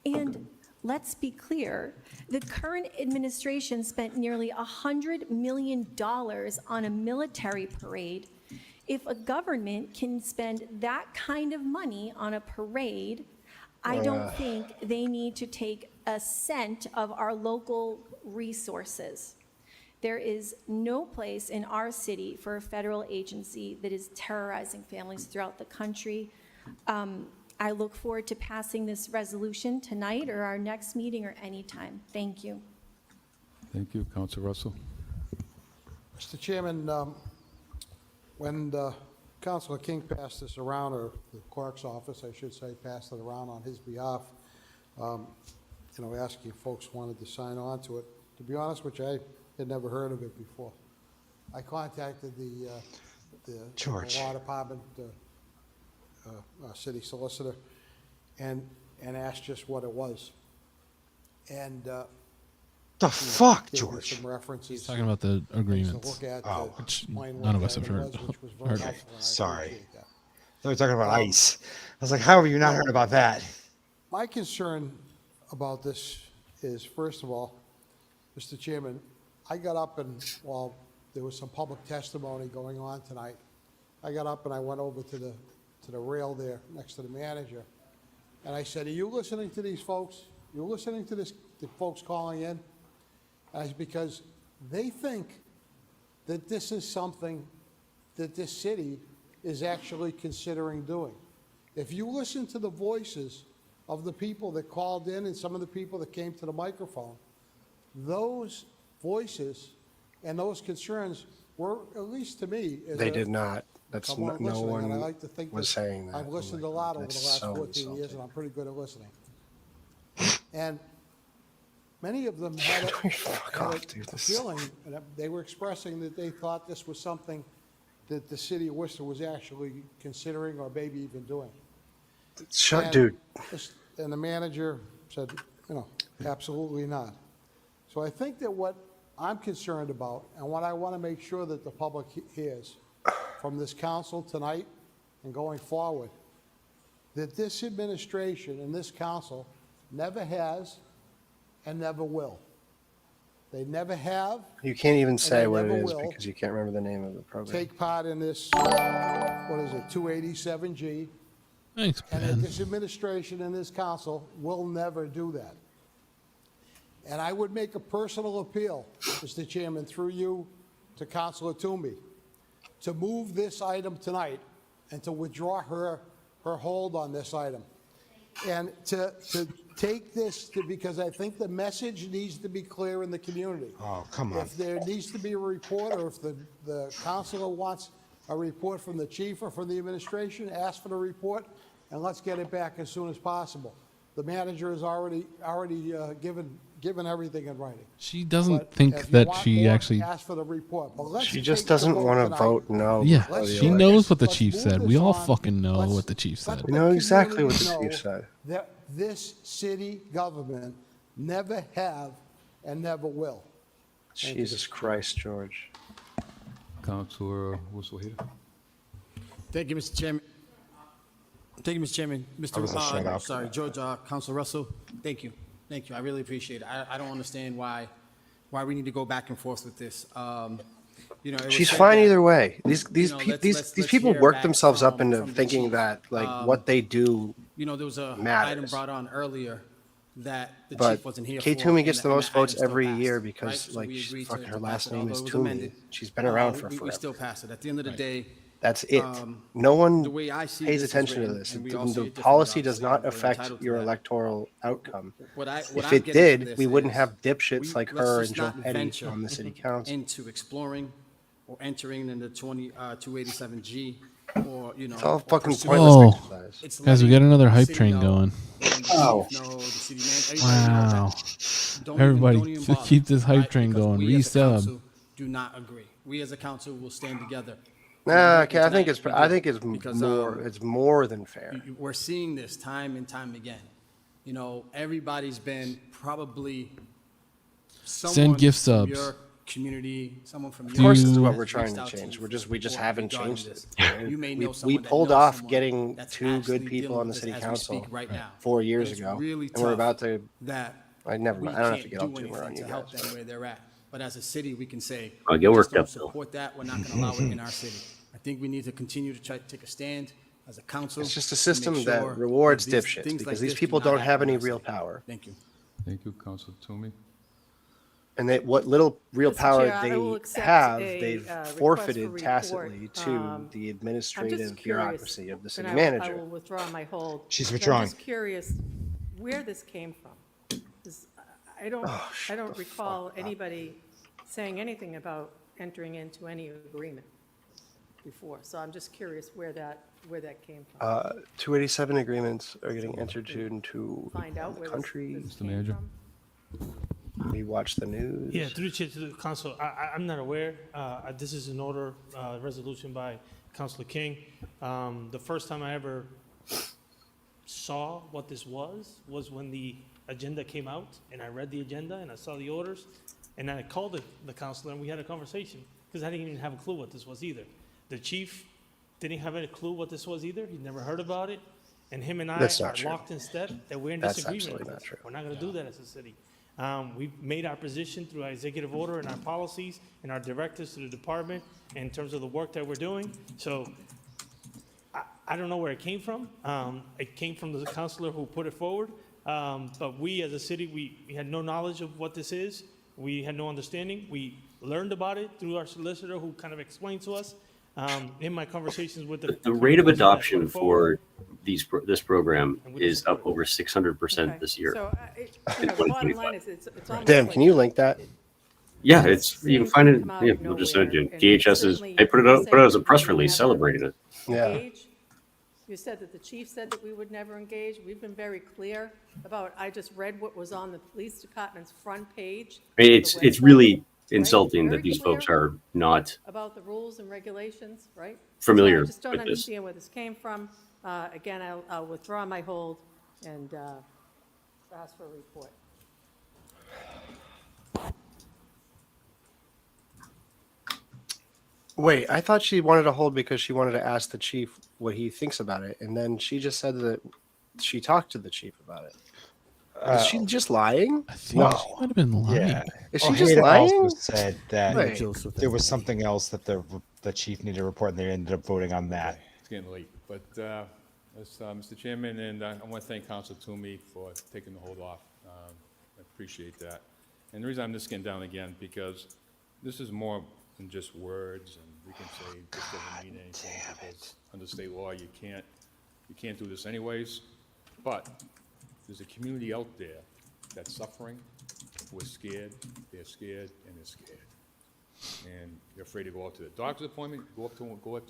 And let's be clear, the current administration spent nearly $100 million on a military parade. If a government can spend that kind of money on a parade, I don't think they need to take a cent of our local resources. There is no place in our city for a federal agency that is terrorizing families throughout the country. I look forward to passing this resolution tonight or our next meeting or anytime. Thank you. Thank you. Councilor Russell? Mr. Chairman, when Councilor King passed this around, or the clerk's office, I should say, passed it around on his behalf, asking if folks wanted to sign on to it, to be honest with you, I had never heard of it before. I contacted the law department, city solicitor, and asked just what it was. And the fuck, gave me George? some references. He's talking about the agreements, which none of us have heard. Okay, sorry. They're talking about ICE. I was like, how have you not heard about that? My concern about this is, first of all, Mr. Chairman, I got up and, while there was some public testimony going on tonight, I got up and I went over to the rail there next to the manager, and I said, are you listening to these folks? You listening to the folks calling in? Because they think that this is something that this city is actually considering doing. If you listen to the voices of the people that called in and some of the people that came to the microphone, those voices and those concerns were, at least to me, They did not. That's someone no listening, one and I like to think was saying that. I've listened a lot over the That's last so 14 years, insulting. and I'm pretty good at listening. And many of them had a feeling, and they were expressing that they thought this was something that the city of Worcester was actually considering or maybe even doing. Dude. And the manager said, absolutely not. So I think that what I'm concerned about, and what I want to make sure that the public hears from this council tonight and going forward, that this administration and this council never has and never will. They never have. You can't even say they what it never is will because you can't remember the name of the program. take part in this, 287G. Thanks, And that Ben. this administration and this council will never do that. And I would make a personal appeal, Mr. Chairman, through you to Councilor Toomey, to move this item tonight and to withdraw her hold on this item. And to take this because I think the message needs to be clear in the community. Oh, come on. If there needs to be a report, or if the councilor wants a report from the chief or from the administration, ask for the report, and let's get it back as soon as possible. The manager has already given everything in writing. She doesn't But think if you that want she more, actually. ask for the report. But let's She just take the doesn't want to tonight. vote no. Yeah, before the she election. knows what the Let's chief move said. this We all on. fucking know Let's- what the chief said. We know exactly what the community chief know said. That this city government Never have and never will. Jesus Christ, George. Councilor Wussel. Thank you, Mr. Chairman. Thank you, Mr. Chairman. Sorry, George, Councilor Russell, thank you. Thank you. I really appreciate it. I don't understand why we need to go back and forth with this. You know, it was She's said fine that, either way. These you know, let's people hear work back themselves up into from the thinking chief. that like what they do You know, there was a item matters. brought on earlier that the But chief wasn't here Kay for. Toomey and gets the and most item votes still every passed, year right? because So like we agreed fucking to her pass last it, name although is it was Toomey. amended. She's been around for We forever. still pass it. At the end of the day. That's it. No The one way I see pays this is attention to written, this. and we all see The it differently, policy does obviously, not we're affect entitled to your that. electoral outcome. What If I'm it getting from did, this we wouldn't is have dipshits like let's her just and Joe not Petty venture on the city council. into exploring or entering into 287G or, you know. It's all or fucking pursuing- pointless Oh, exercise. It's guys, we letting got another the hype city train know, going. letting the chief know, the city manager, everybody know Wow. that don't Everybody, even just bother, keep this hype right? train Because going. we as a Resub. council do not agree. We as a council will stand together. Nah, And okay, I think tonight it's we do, because, it's more than fair. we're seeing this time and time again. You know, everybody's been probably someone gift from subs. your community, someone from your. Of course, this is what has we're trying reached to out change. you We just for haven't regarding changed this. it. You may know We someone that pulled knows off someone getting that's 2 actually good people dealing on the with city this as we council speak right now. 4 years It's ago, really and we're tough about to. that I never we mind. I don't have to can't get do all too more anything on you to help guys. them where they're at. But as a city, we can say, I'll we get just worked don't up, Bill. support that. We're not going to allow it in our city. I think we need to continue to try to take a stand as a council. It's just a to system make that sure rewards these dipshits things because like these this do people not don't happen have in any our real city. power. Thank you. Thank you, Councilor Toomey. And what little real Mr. power Chair, I will they accept have, a, they've request for forfeited report. tacitly to the I'm just administrative curious, bureaucracy of the city and I manager. will withdraw my hold. She's but withdrawing. I'm just curious where this came from. 'Cause I don't recall anybody saying anything about entering into any agreement before. So I'm just curious where that came from. 287 agreements are getting entered into Find out the where country. this Mr. came Manager. from. We watch the news. Yeah, through the chair to the council, I'm not aware. This is an order, resolution by Councilor King. The first time I ever saw what this was when the agenda came out, and I read the agenda, and I saw the orders, and then I called the councilor, and we had a conversation, because I didn't even have a clue what this was either. The chief didn't have any clue what this was either. He'd never heard about it, and him and I That's are not true. locked in step that we're in That's disagreement absolutely with not this. true. We're not going to do that as a city. We've made our position through our executive order and our policies and our directives to the department in terms of the work that we're doing. So I don't know where it came from. It came from the counselor who put it forward. But we as a city, we had no knowledge of what this is. We had no understanding. We learned about it through our solicitor who kind of explained to us. In my conversations with The rate of person that put adoption it forward. for this program is up over 600% this year. So, the bottom line is, it's almost Dan, like can you link that? Yeah, it's you can find it. come out Yeah, of we'll just send it to you. nowhere, and DHS is certainly they put it you out say as a we press would release never celebrating it. Yeah. engage. You said that the chief said that we would never engage. We've been very clear about, I just read what was on the police department's front page. I mean, of it's the it's website, really right? insulting Very that these folks clear are not about the rules and regulations, right? familiar So I just don't with this. understand where this came from. Again, I'll withdraw my hold and ask for a report. Wait, I thought she wanted to hold because she wanted to ask the chief what he thinks about it, and then she just said that she talked to the chief about it. Is she just lying? I think she might have been lying. Yeah. Is she Well, just Hayden lying? also said that Wait. there was something else that the chief needed to report, and they ended up voting on that. It's getting late, but Mr. Chairman, and I want to thank Councilor Toomey for taking the hold off. I appreciate that. And the reason I'm just getting down again, because this is more than just words, and we can say this doesn't mean anything, because under state law, you can't do this anyways. But there's a community out there that's suffering, who are scared, they're scared, and they're scared. And you're afraid to go out to the doctor's appointment, go up to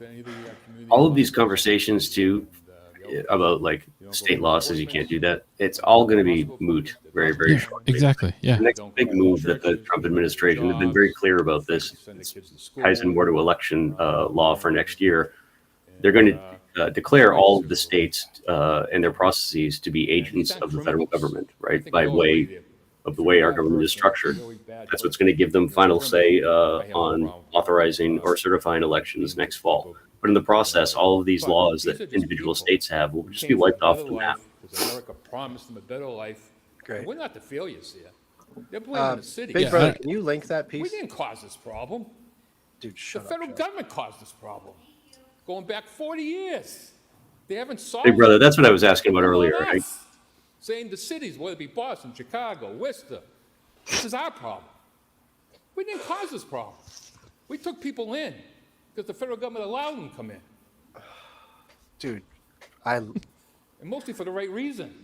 any of the community. All of these conversations too about like state law says you can't do that. It's all going to be moot very, very Yeah, shortly. exactly. Yeah. The next big move that the Trump administration has been very clear about this. Ties in more to election law for next year. They're going to declare all of the states and their processes to be agents of the federal government, right? By way of the way our government is structured. That's what's going to give them final say on authorizing or certifying elections next fall. But in the process, all of these laws that individual states have will just be wiped off the map. Because America promised them a better life. Great. We're not the failures here. They're blaming the city. Big Brother, can you link that We piece? didn't cause this problem. Dude, The shut up. federal government caused this problem. Going back 40 years. They haven't solved Big brother, it. that's what I was asking about Come on earlier. us. Saying the cities, whether it be Boston, Chicago, Worcester, this is our problem. We didn't cause this problem. We took people in because the federal government allowed them to come in, Dude, and mostly for the right reason.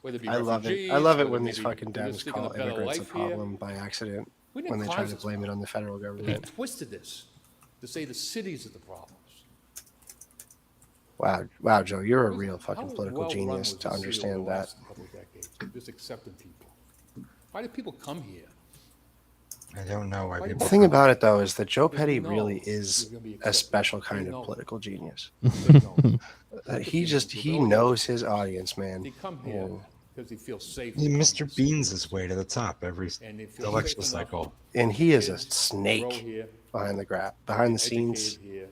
Whether it be I love it. refugees, I love it whether when it these be fucking they're Dems seeking call a better immigrants a life here. problem by accident We didn't when they try cause to this blame it on the federal They government. twisted this to say the cities are the problems. Wow, Joe, you're a real How fucking political well-run genius was to the city over understand the that. last couple of decades? Just accepting people. Why do people come here? I don't know why Why do people. The thing about it, though, is that Joe Because we Petty know really you're is gonna be a accepted. special kind We know of it. political genius. They know. He knows his audience, man. They come here because they feel safe. Yeah, Mr. Beans is way to the top every And they feel election safe enough. cycle. And he is a Kids grow snake here, behind the scenes. educated here,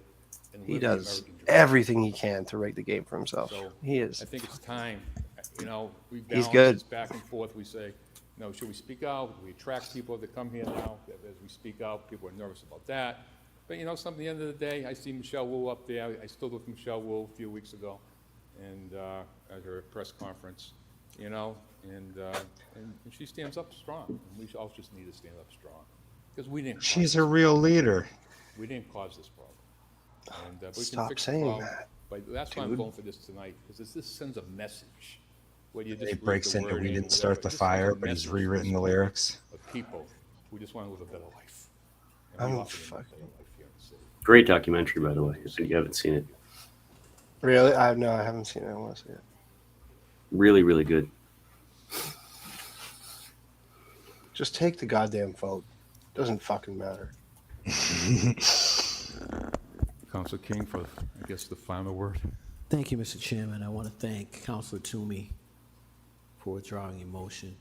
and He live the does American dream. everything he can to rig the game for himself. So He is. I think it's time, we He's balance good. this back and forth. We say, should we speak out? We attract people that come here now. As we speak out, people are nervous about that. But something, at the end of the day, I see Michelle Wu up there. I stood with Michelle Wu a few weeks ago and at her press conference, and she stands up strong. And we all just need to stand up strong because we didn't. She's a real leader. We didn't cause this problem. And, but we can Stop fix the saying problem. that, But that's why I'm dude. voting for this tonight, because this sends a message. Where you just It read breaks the into we wording, didn't start the whatever. It just sends a fire, but he's message rewritten the to lyrics. of people who just want to live a better life. And we Oh, offer them a fuck. better life here in the city. Great documentary, by the way, if you haven't seen it. Really? No, I haven't seen it. I want to see it. Really, really good. Just take the goddamn vote. Doesn't fucking matter. Councilor King for, I guess, the final word. Thank you, Mr. Chairman. I want to thank Councilor Toomey for withdrawing your motion,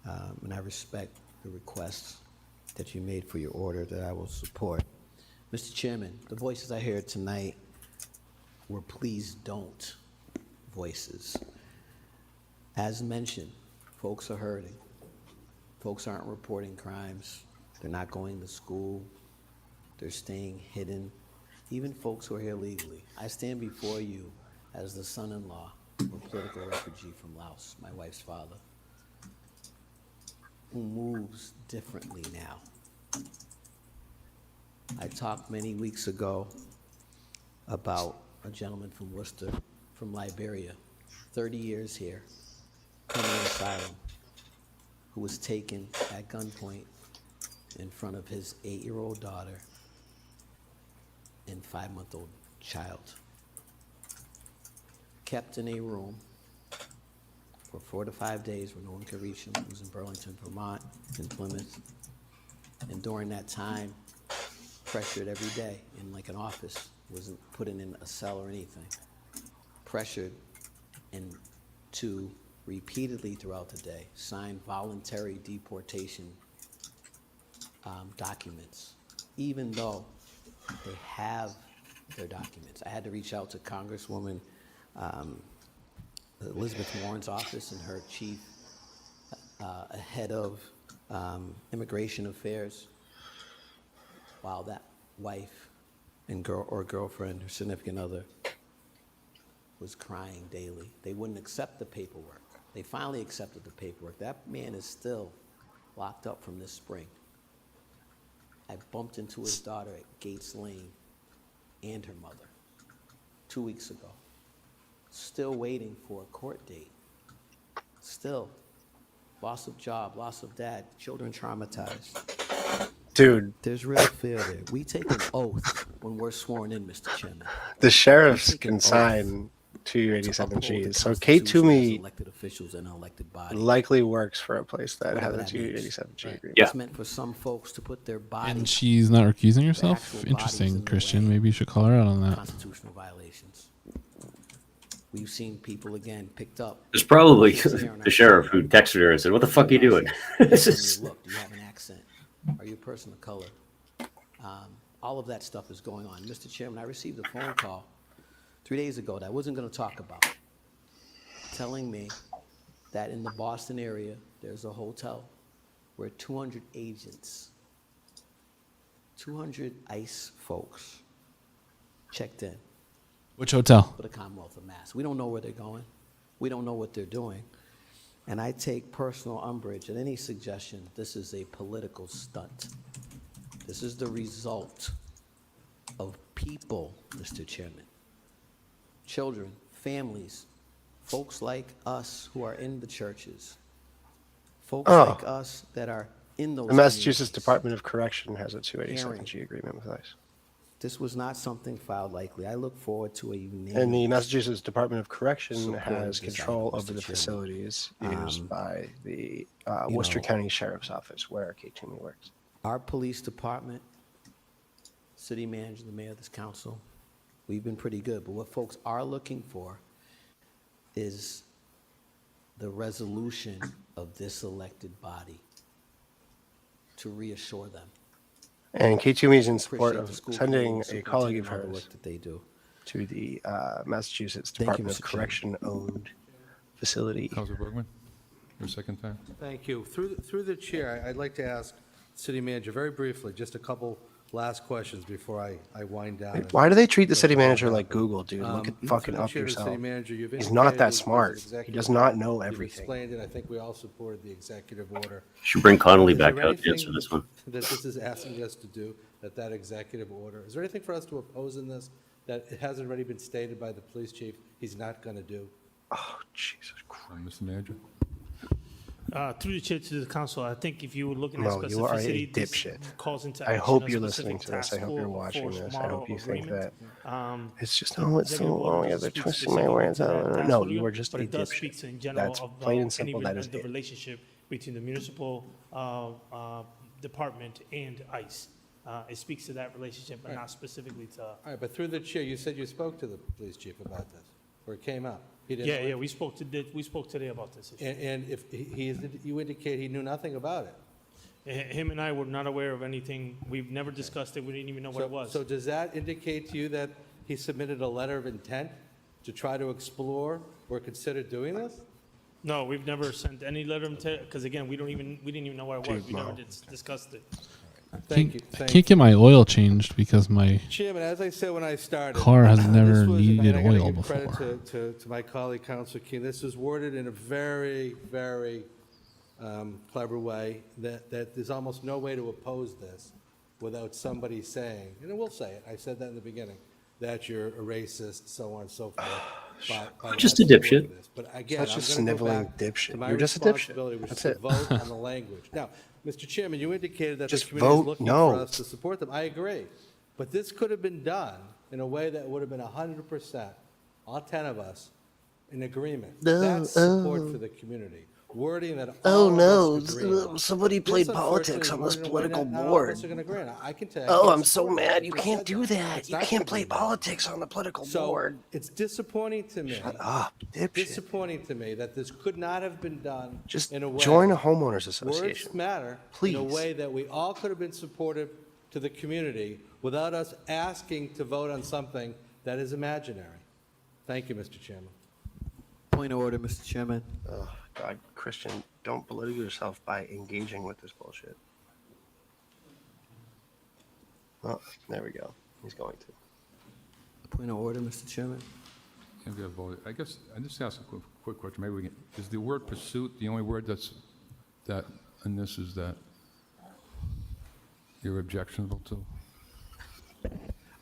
and I respect the requests that you made for your order that I will support. Mr. Chairman, the voices I heard tonight were please don't voices. As mentioned, folks are hurting. Folks aren't reporting crimes. They're not going to school. They're staying hidden. Even folks who are here legally. I stand before you as the son-in-law of a political refugee from Laos, my wife's father, who moves differently now. I talked many weeks ago about a gentleman from Worcester, from Liberia, 30 years here, permanent asylum, who was taken at gunpoint in front of his 8-year-old daughter and 5-month-old child. Kept in a room for 4 to 5 days where no one could reach him. He was in Burlington, Vermont, in Plymouth. And during that time, pressured every day in like an office, wasn't put in a cell or anything. Pressured and to repeatedly throughout the day sign voluntary deportation documents, even though they have their documents. I had to reach out to Congresswoman Elizabeth Warren's office and her chief head of immigration affairs, while that wife and girlfriend or significant other was crying daily. They wouldn't accept the paperwork. They finally accepted the paperwork. That man is still locked up from this spring. I bumped into his daughter at Gates Lane and her mother 2 weeks ago. Still waiting for a court date. Still. Loss of job, loss of dad, children traumatized. Dude. There's real fear there. We take an oath when we're sworn in, Mr. Chairman. The sheriffs can sign 287Gs. So Kate Toomey Elected officials and elected bodies. likely works for a place that has Whatever a that means. 287G agreement. It's meant for some folks to put their body. And she's not recusing herself? actual bodies Interesting, in the Christian. way Maybe you should call her out on that. Constitutional violations. We've seen people, again, picked up. There's probably Kids here in the our sheriff city. who texted her and said, "What the fuck are you doing?" This is- Look, do you have an accent? Are you a person of color? All of that stuff is going on. Mr. Chairman, I received a phone call 3 days ago that I wasn't going to talk about, telling me that in the Boston area, there's a hotel where 200 agents, 200 ICE folks checked in. Which hotel? For the Commonwealth of Mass. We don't know where they're going. We don't know what they're doing. And I take personal umbrage at any suggestion this is a political stunt. This is the result of people, Mr. Chairman. Children, families, folks like us who are in the churches, folks like us that are in those The Massachusetts communities. Department of Correction has a Hearing. 287G agreement with ICE. This was not something filed lightly. I look forward to a unanimous. And the Massachusetts Department of Correction support has of this control item, over Mr. the Chairman. facilities used by the you Worcester know, County Sheriff's Office, where Kate Toomey works. Our police department, city manager, the mayor of this council, we've been pretty good. But what folks are looking for is the resolution of this elected body to reassure them. And Kate Toomey is in support Appreciate the of school sending committee, a colleague of superintendent, all the hers work that they do. to the Massachusetts Thank you, Department of Mr. Chairman. Correction-owned facility. Councilor Bergman, your second time. Thank you. Through the chair, I'd like to ask City Manager very briefly, just a couple last questions before I wind down. and- Why do they treat the city manager like Google, dude? Look Through fucking the up chair to yourself. City Manager, you've He's not indicated that there's an smart. He executive does not order. know You've everything. explained it. I think we all supported the executive order. Should bring Connolly Is back there out to answer anything this one. That this is asking us to do, that executive order, is there anything for us to oppose in this that it hasn't already been stated by the police chief he's not going to do? Oh, Jesus Christ. Mr. Manager? Through the chair to the council, I think if you were looking at Mo, you are a specificity, this dipshit. calls into I action hope a you're specific listening to this. I task hope you're force watching this. I model hope you think agreement. it's just, oh, it's so executive order long. doesn't They're speak twisting my words. specifically to that task No, order, you are just but a it does speak dipshit. in general That's about plain and any simple. That is the it. relationship between the municipal department and ICE. It speaks to that relationship, but not specifically to. All right, but through the chair, you said you spoke to the police chief about this, or it came up. He didn't. Yeah, we spoke today about this issue. And if you indicate he knew nothing about it. Him and I were not aware of anything. We've never discussed it. We didn't even know what it was. So does that indicate to you that he submitted a letter of intent to try to explore or consider doing this? No, we've never sent any letter because again, we didn't even know what it was. Dude, We never Mo. discussed it. Thank you. I Thank can't get my oil changed because my Chairman, as I said when I started. car has this never was- needed and I gotta oil give credit before. To my colleague, Councilor King. This was worded in a very, very clever way that there's almost no way to oppose this without somebody saying, and I will say it, I said that in the beginning, that you're a racist, so on and so forth. by Just a not supporting dipshit. this. But again, Such a I'm gonna go sniveling back dipshit. to my You're just a dipshit. responsibility, which That's is to it. vote on the language. Now, Mr. Chairman, you indicated that the Just community is vote looking no. for us to support them. I agree. But this could have been done in a way that would have been 100%, all 10 of us, in agreement. No, That's support oh. for the community. Wording that Oh, all no, of us agree on. somebody played This, politics unfortunately, on this is worded in a way political that not all of board. us are gonna agree on. I can tell you. Oh, I I'm can't so support it. mad. You just can't said do that. It's You not can't gonna play be done. politics on the political So board. it's disappointing to me. Shut up, dipshit. Disappointing to me that this could not have been done Just in a way. join a homeowners association. Words matter. In a Please. way that we all could have been supportive to the community without us asking to vote on something that is imaginary. Thank you, Mr. Chairman. Point of order, Mr. Chairman. Oh, God, Christian, don't belittle yourself by engaging with this bullshit. Oh, there we go. He's going to. Point of order, Mr. Chairman. Can't be voted. I guess, I just ask a quick question. Maybe we can, is the word pursuit the only word that, and this is that you're objectionable to?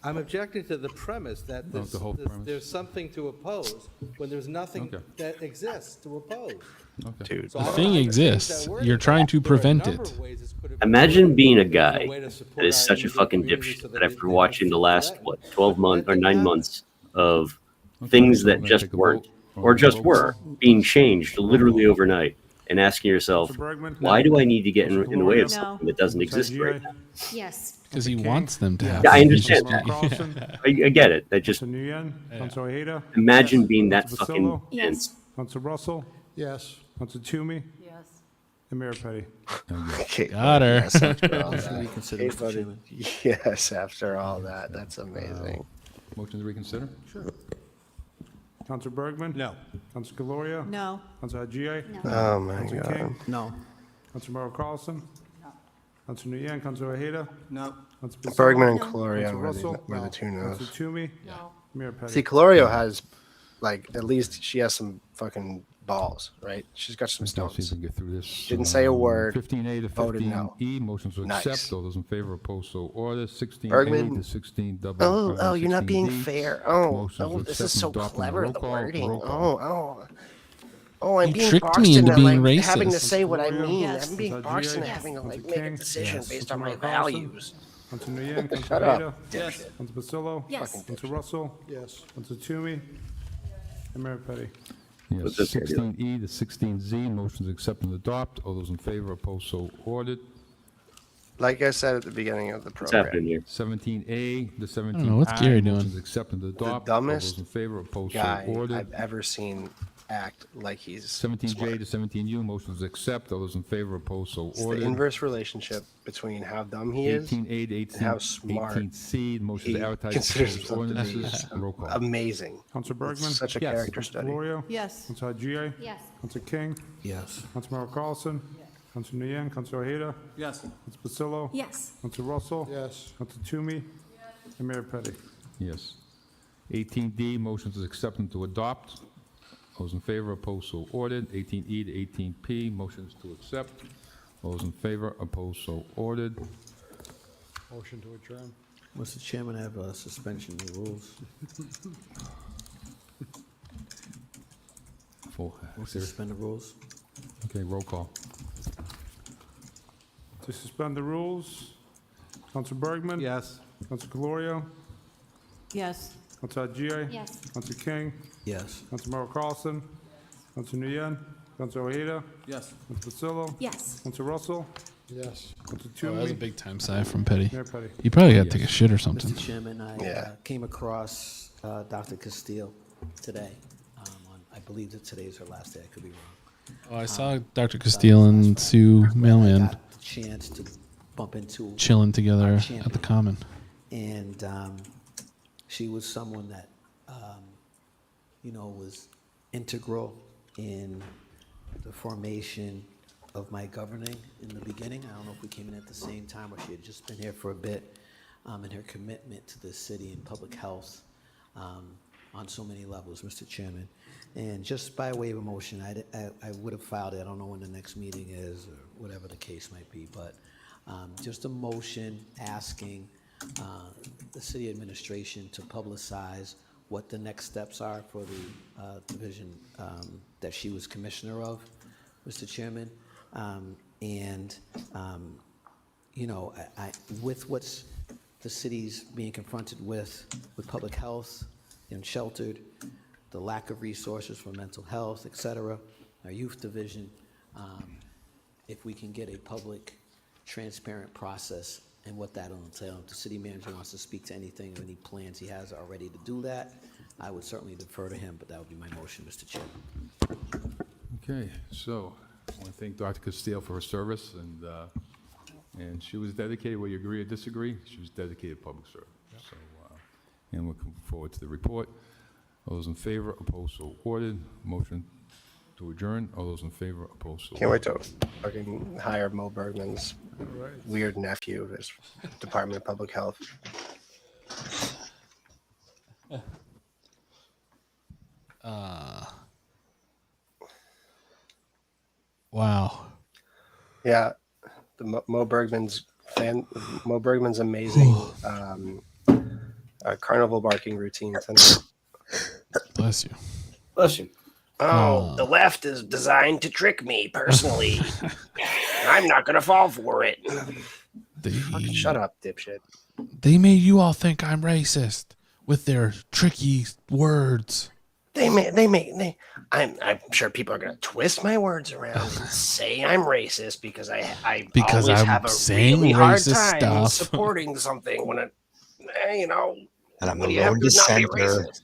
I'm objecting to the premise that Oh, the whole premise. there's something to oppose when there's nothing Okay. that exists to oppose. Okay. Dude, So The I don't thing know how to change exists. that wording. You're trying to There are a prevent number it. of ways this could have been Imagine worded. being a There's guy way to support that is our such a individual fucking communities so dipshit that that after they watching the feel last, threatened. 12 months or That 9 didn't months of Okay, things so that we're gonna just take a weren't, vote. or just Roll were, call. being changed literally overnight, and asking yourself, Mr. Bergman? why do I need to get in the way of No. something that doesn't exist right now? Yes. Because he wants them to have. Yeah, I fun. understand Councilor that. Carlson, I get it. I just Councilor Nguyen, Councilor Ojeda, imagine being that Councilor fucking Pacillo? dense. Councilor Russell, Yes. Councilor Toomey, Yes. and Mayor Petty. Kate Got her. voted yes after all Motion to that. reconsider, Kate Mr. voted Chairman. yes after all that. That's amazing. Motion to reconsider? Sure. Councilor Bergman? No. Councilor Galoria? No. Councilor Haji? No. Oh my Councilor god. King? No. Councilor Merrill Carlson? Councilor Nguyen, Councilor Ojeda? No. Councilor Pacillo? Bergman and Councilor Calorio Russell? were the two no's. Councilor Toomey? No. Mayor Petty. See, Calorio has, like, at least she has some fucking balls, right? She's got some Let's see if stones. we can get through this. Didn't say a word. 15A to Voted no. 15E, motions to Nice. accept. All those in favor, opposed, so ordered. 16A Bergman. to 16 double. Oh, you're not being 16D. fair. Oh, Motions to oh, this is accept so and adopt on clever, roll the call, wording. roll call. Oh, I'm You being tricked boxed me into into being like having to racist. say what I mean. Yes. I'm being boxed into having to like make a King? decision Yes. based on my Councilor Carlson? values. Councilor Nguyen, Councilor Shut Ojeda? up. Yes. Councilor Pacillo? Yes. Councilor Russell? Yes. Councilor Toomey? And Mayor Petty. Yes, What's this here, Dylan? 16E to 16Z, motions to accept and adopt. All those in favor, opposed, so ordered. Like I said at the beginning of the What's program, happening here? 17A to 17I. know, what's Gary doing? Motions to accept and adopt. All dumbest those in favor, opposed, guy so ordered. I've ever seen act like he's 17J smart. to 17U, motions to accept. All those in favor, opposed, so It's the ordered. inverse relationship between how dumb he is 18A to 18, and how smart 18C, motion he to advertise considers proposed himself to be. ordinances. Roll call. Amazing. Councilor Bergman? It's such a Yes. character study. Gloria? Yes. Councilor Haji? Yes. Councilor King? Yes. Councilor Merrill Carlson? Councilor Nguyen, Councilor Ojeda? Yes. Councilor Pacillo? Yes. Councilor Russell? Yes. Councilor Toomey? And Mayor Petty. Yes. 18D, motions to accept and to adopt. Those in favor, opposed, so ordered. 18E to 18P, motions to accept. Those in favor, opposed, so ordered. Motion to adjourn. Mr. Chairman, I have a suspension of the rules. Full. Suspend the rules. Okay, roll call. To suspend the rules, Councilor Bergman? Yes. Councilor Calorio? Yes. Councilor Haji? Yes. Councilor King? Yes. Councilor Merrill Carlson? Councilor Nguyen? Councilor Ojeda? Yes. Councilor Pacillo? Yes. Councilor Russell? Yes. Councilor Oh, that was a Toomey? big time sigh from Petty. Mayor Petty. You probably got to take a shit or something. Mr. Chairman, I Yeah. came across Dr. Castile today. I believe that today is her last day. I could be wrong. Oh, I saw Dr. Castile and Sue I Mailman got the chance to bump into chilling together our at the champion. Common. And she was someone that, was integral in the formation of my governing in the beginning. I don't know if we came in at the same time or she had just been here for a bit, and her commitment to the city and public health on so many levels, Mr. Chairman. And just by way of a motion, I would have filed it. I don't know when the next meeting is or whatever the case might be, but just a motion asking the city administration to publicize what the next steps are for the division that she was commissioner of, Mr. Chairman. With what's the city's being confronted with public health, the unsheltered, the lack of resources for mental health, et cetera, our youth division, if we can get a public, transparent process and what that'll entail. If the city manager wants to speak to anything or any plans he has already to do that, I would certainly defer to him, but that would be my motion, Mr. Chairman. Okay, so I want to thank Dr. Castile for her service, and she was dedicated, whether you agree or disagree, she was dedicated public service. So, and we're looking forward to the report. All those in favor, opposed, so ordered. Motion to adjourn. All those in favor, opposed, so Can't wait ordered. to fucking hire Mo Bergman's weird nephew as Department of Public Health. Wow. Yeah, the Mo Bergman's amazing carnival barking routine tonight. Bless you. Bless you. Oh, the left is designed to trick me personally. I'm not gonna fall for it. Fucking shut up, dipshit. They made you all think I'm racist with their tricky words. I'm sure people are going to twist my words around and say I'm racist because I Because always I'm have a saying really hard racist time stuff. supporting something when And I'm when a you have lone to not be dissenter. racist.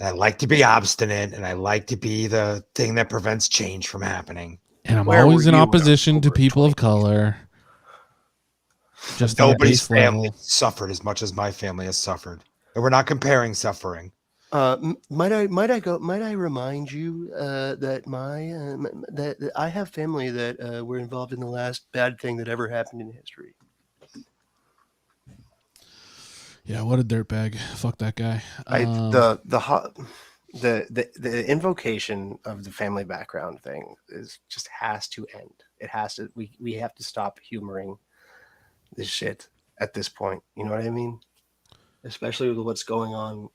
And I like to be obstinate, and I like to be the thing that prevents change from happening. And I'm Where always were in you in opposition to people of color. Just on a Nobody's base family level. suffered as much as my family has suffered, and we're not comparing suffering. Might I remind you that that I have family that were involved in the last bad thing that ever happened in history. Yeah, what a dirtbag. Fuck that guy. The invocation of the family background thing just has to end. It has to. We have to stop humoring this shit at this point. You know what I mean? Especially with what's going on.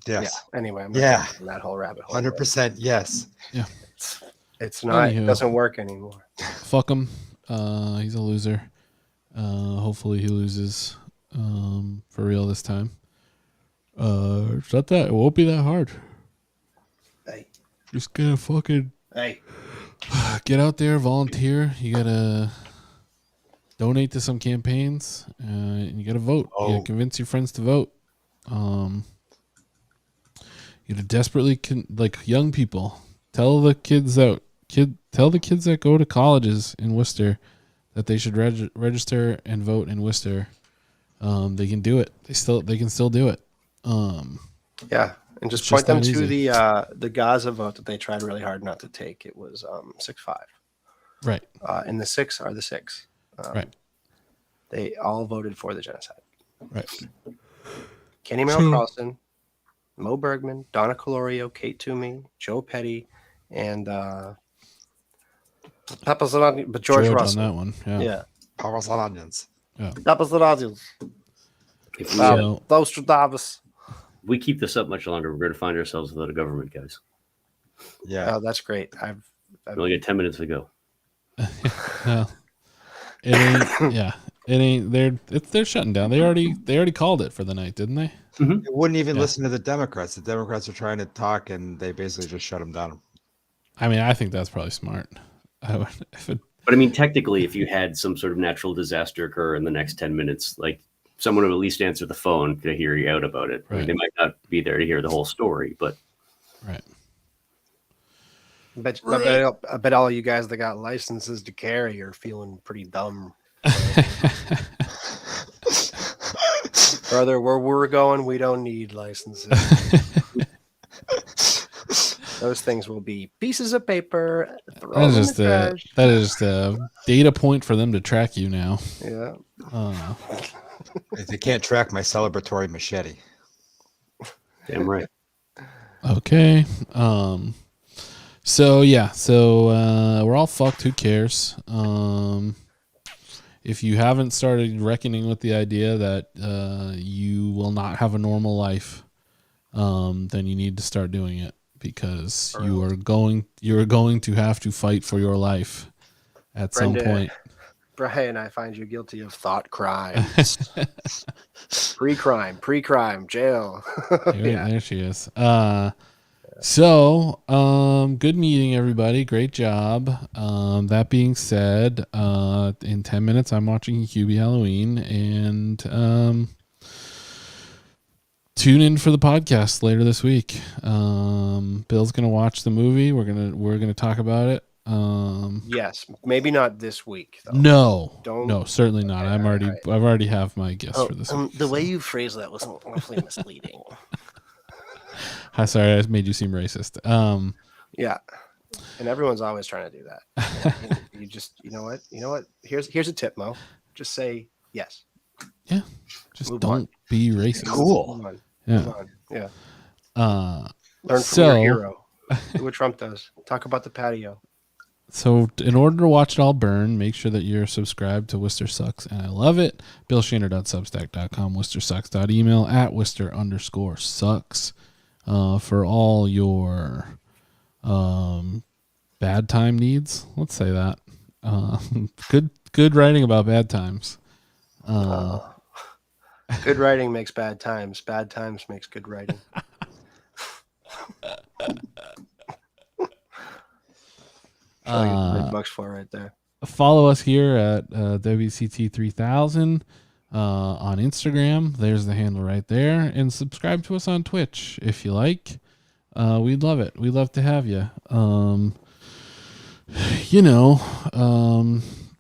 Yes. Yeah. Anyway, I'm not going down that whole rabbit hole. 100% yes. Yeah. It's not. Anywho. It doesn't work anymore. Fuck him. He's a loser. Hopefully he loses for real this time. It's not that. It won't be that hard. Hey. Just gotta fucking Hey. get out there, volunteer. You gotta donate to some campaigns, and you gotta vote. You gotta convince your friends to vote. You gotta desperately like young people. Tell the kids that go to colleges in Worcester that they should register and vote in Worcester. They can do it. They can still do it. Yeah, and just it's point them that to easy. the Gaza vote that they tried really hard not to take. It was 6-5. Right. And the 6 are the 6. Right. They all voted for the genocide. Right. Kenny Merrill Carlson, Mo Bergman, Donna Colorio, Kate Toomey, Joe Petty, and Peppers and Onions, but George Russell. on that one. Yeah. Peppers and Onions. Yeah. Peppers and Onions. If we, Those two Davis. if we keep this up much longer, we're going to find ourselves without a government, guys. Yeah. Oh, that's great. I've We only got 10 minutes to go. No. It ain't. Yeah. It ain't. They're shutting down. They already called it for the night, didn't they? They wouldn't even listen to the Democrats. The Democrats are trying to talk, and they basically just shut them down. I mean, I think that's probably smart. But I mean, technically, if you had some sort of natural disaster occur in the next 10 minutes, like someone would at least answer the phone to hear you out about it. I mean, Right. they might not be there to hear the whole story, but Right. I bet all you guys that got licenses to carry are feeling pretty dumb. Brother, where we're going, we don't need licenses. Those things will be pieces of paper. That is just a data point for them to track you now. Yeah. They can't track my celebratory machete. damn right. Okay. So yeah. So we're all fucked. Who cares? If you haven't started reckoning with the idea that you will not have a normal life, then you need to start doing it, because you are going to have to fight for your life at some point. Brian, I find you guilty of thought crimes. pre-crime, jail. There she is. So, good meeting, everybody. Great job. That being said, in 10 minutes, I'm watching QB Halloween, and tune in for the podcast later this week. Bill's gonna watch the movie. We're gonna talk about it. Yes, maybe not this week, though. No, certainly not. I've already have my guess for this week. The way you phrased that was awfully misleading. Hi, sorry, I made you seem racist. Yeah, and everyone's always trying to do that. You know what? Here's a tip, Mo. Just say yes. Yeah, just Move don't on. be racist. Cool. Move on. Yeah. Move on. Yeah. Learn from So- your hero. Do what Trump does. Talk about the patio. So in order to watch it all burn, make sure that you're subscribed to Worcester Sucks and I Love It. BillShaner.substack.com, WorcesterSucks.email, @Worcester_sucks. For all your bad time needs. Let's say that. Good writing about bad times. Good writing makes bad times. Bad times makes good writing. Bucks for right there. Follow us here at WCT3000 on Instagram. There's the handle right there. And subscribe to us on Twitch if you like. We'd love it. We'd love to have you.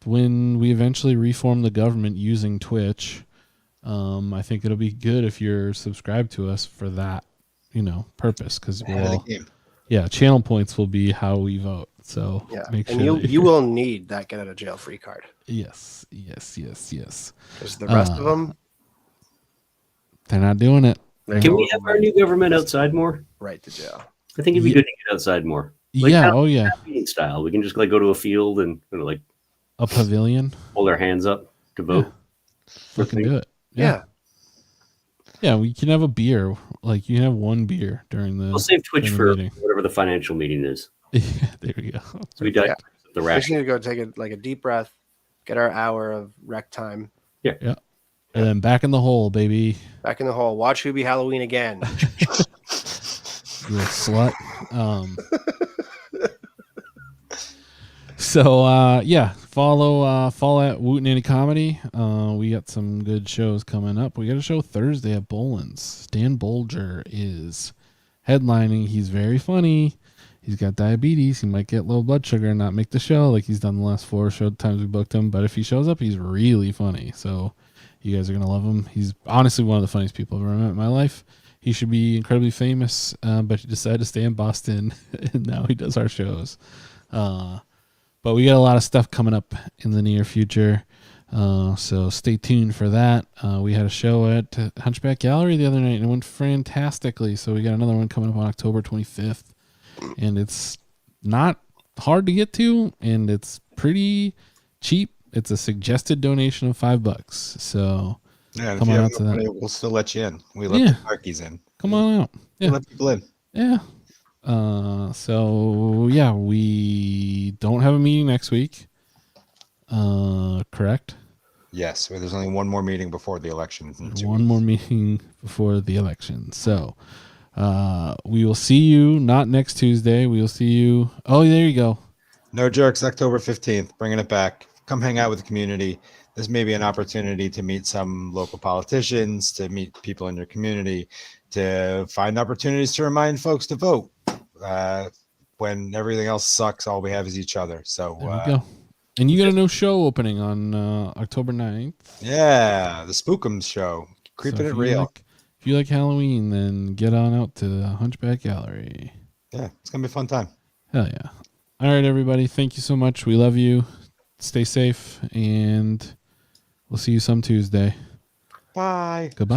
When we eventually reform the government using Twitch, I think it'll be good if you're subscribed to us for that, purpose. Because channel points will be how we vote. So make sure you will need that get out of jail free card. Yes. Because the rest of them, they're not doing it. Can we have our new government outside more? Right to jail. I think it'd be good to get outside more. Meeting style. We can just go to a field and a pavilion. Hold our hands up to vote. We can do it. Yeah. Yeah, we can have a beer. Like you can have one beer during the. We'll save Twitch for meeting. whatever the financial meeting is. There we go. So we the we rack. just need to go take a deep breath, get our hour of rec time. Yeah. And then back in the hole, baby. Back in the hole. Watch Who Be Halloween again. You little slut. Follow at Wooten Any Comedy. We got some good shows coming up. We got a show Thursday at Boland's. Dan Bolger is headlining. He's very funny. He's got diabetes. He might get low blood sugar and not make the show like he's done the last 4 show times we booked him. But if he shows up, he's really funny. So you guys are going to love him. He's honestly one of the funniest people I've ever met in my life. He should be incredibly famous, but he decided to stay in Boston, and now he does our shows. But we got a lot of stuff coming up in the near future, so stay tuned for that. We had a show at Hunchback Gallery the other night, and it went fantastically. So we got another one coming up on October 25th, and it's not hard to get to, and it's pretty cheap. It's a suggested donation of $5. So yeah, come on out to that. We'll still let you in. We let the darkies in. Come on out. Yeah. We'll let people in. Yeah. We don't have a meeting next week. Correct? Yes. Well, there's only one more meeting before the election. One more meeting before the election. So we will see you not next Tuesday. We will see you. Oh, there you go. No Jerks, October 15th. Bringing it back. Come hang out with the community. This may be an opportunity to meet some local politicians, to meet people in your community, to find opportunities to remind folks to vote. When everything else sucks, all we have is each other. So there we go. And you got a new show opening on October 9th. Yeah, the Spookums show. Creeping it real. If you like Halloween, then get on out to the Hunchback Gallery. Yeah, it's going to be a fun time. Hell yeah. All right, everybody. Thank you so much. We love you. Stay safe, and we'll see you some Tuesday. Bye. Goodbye.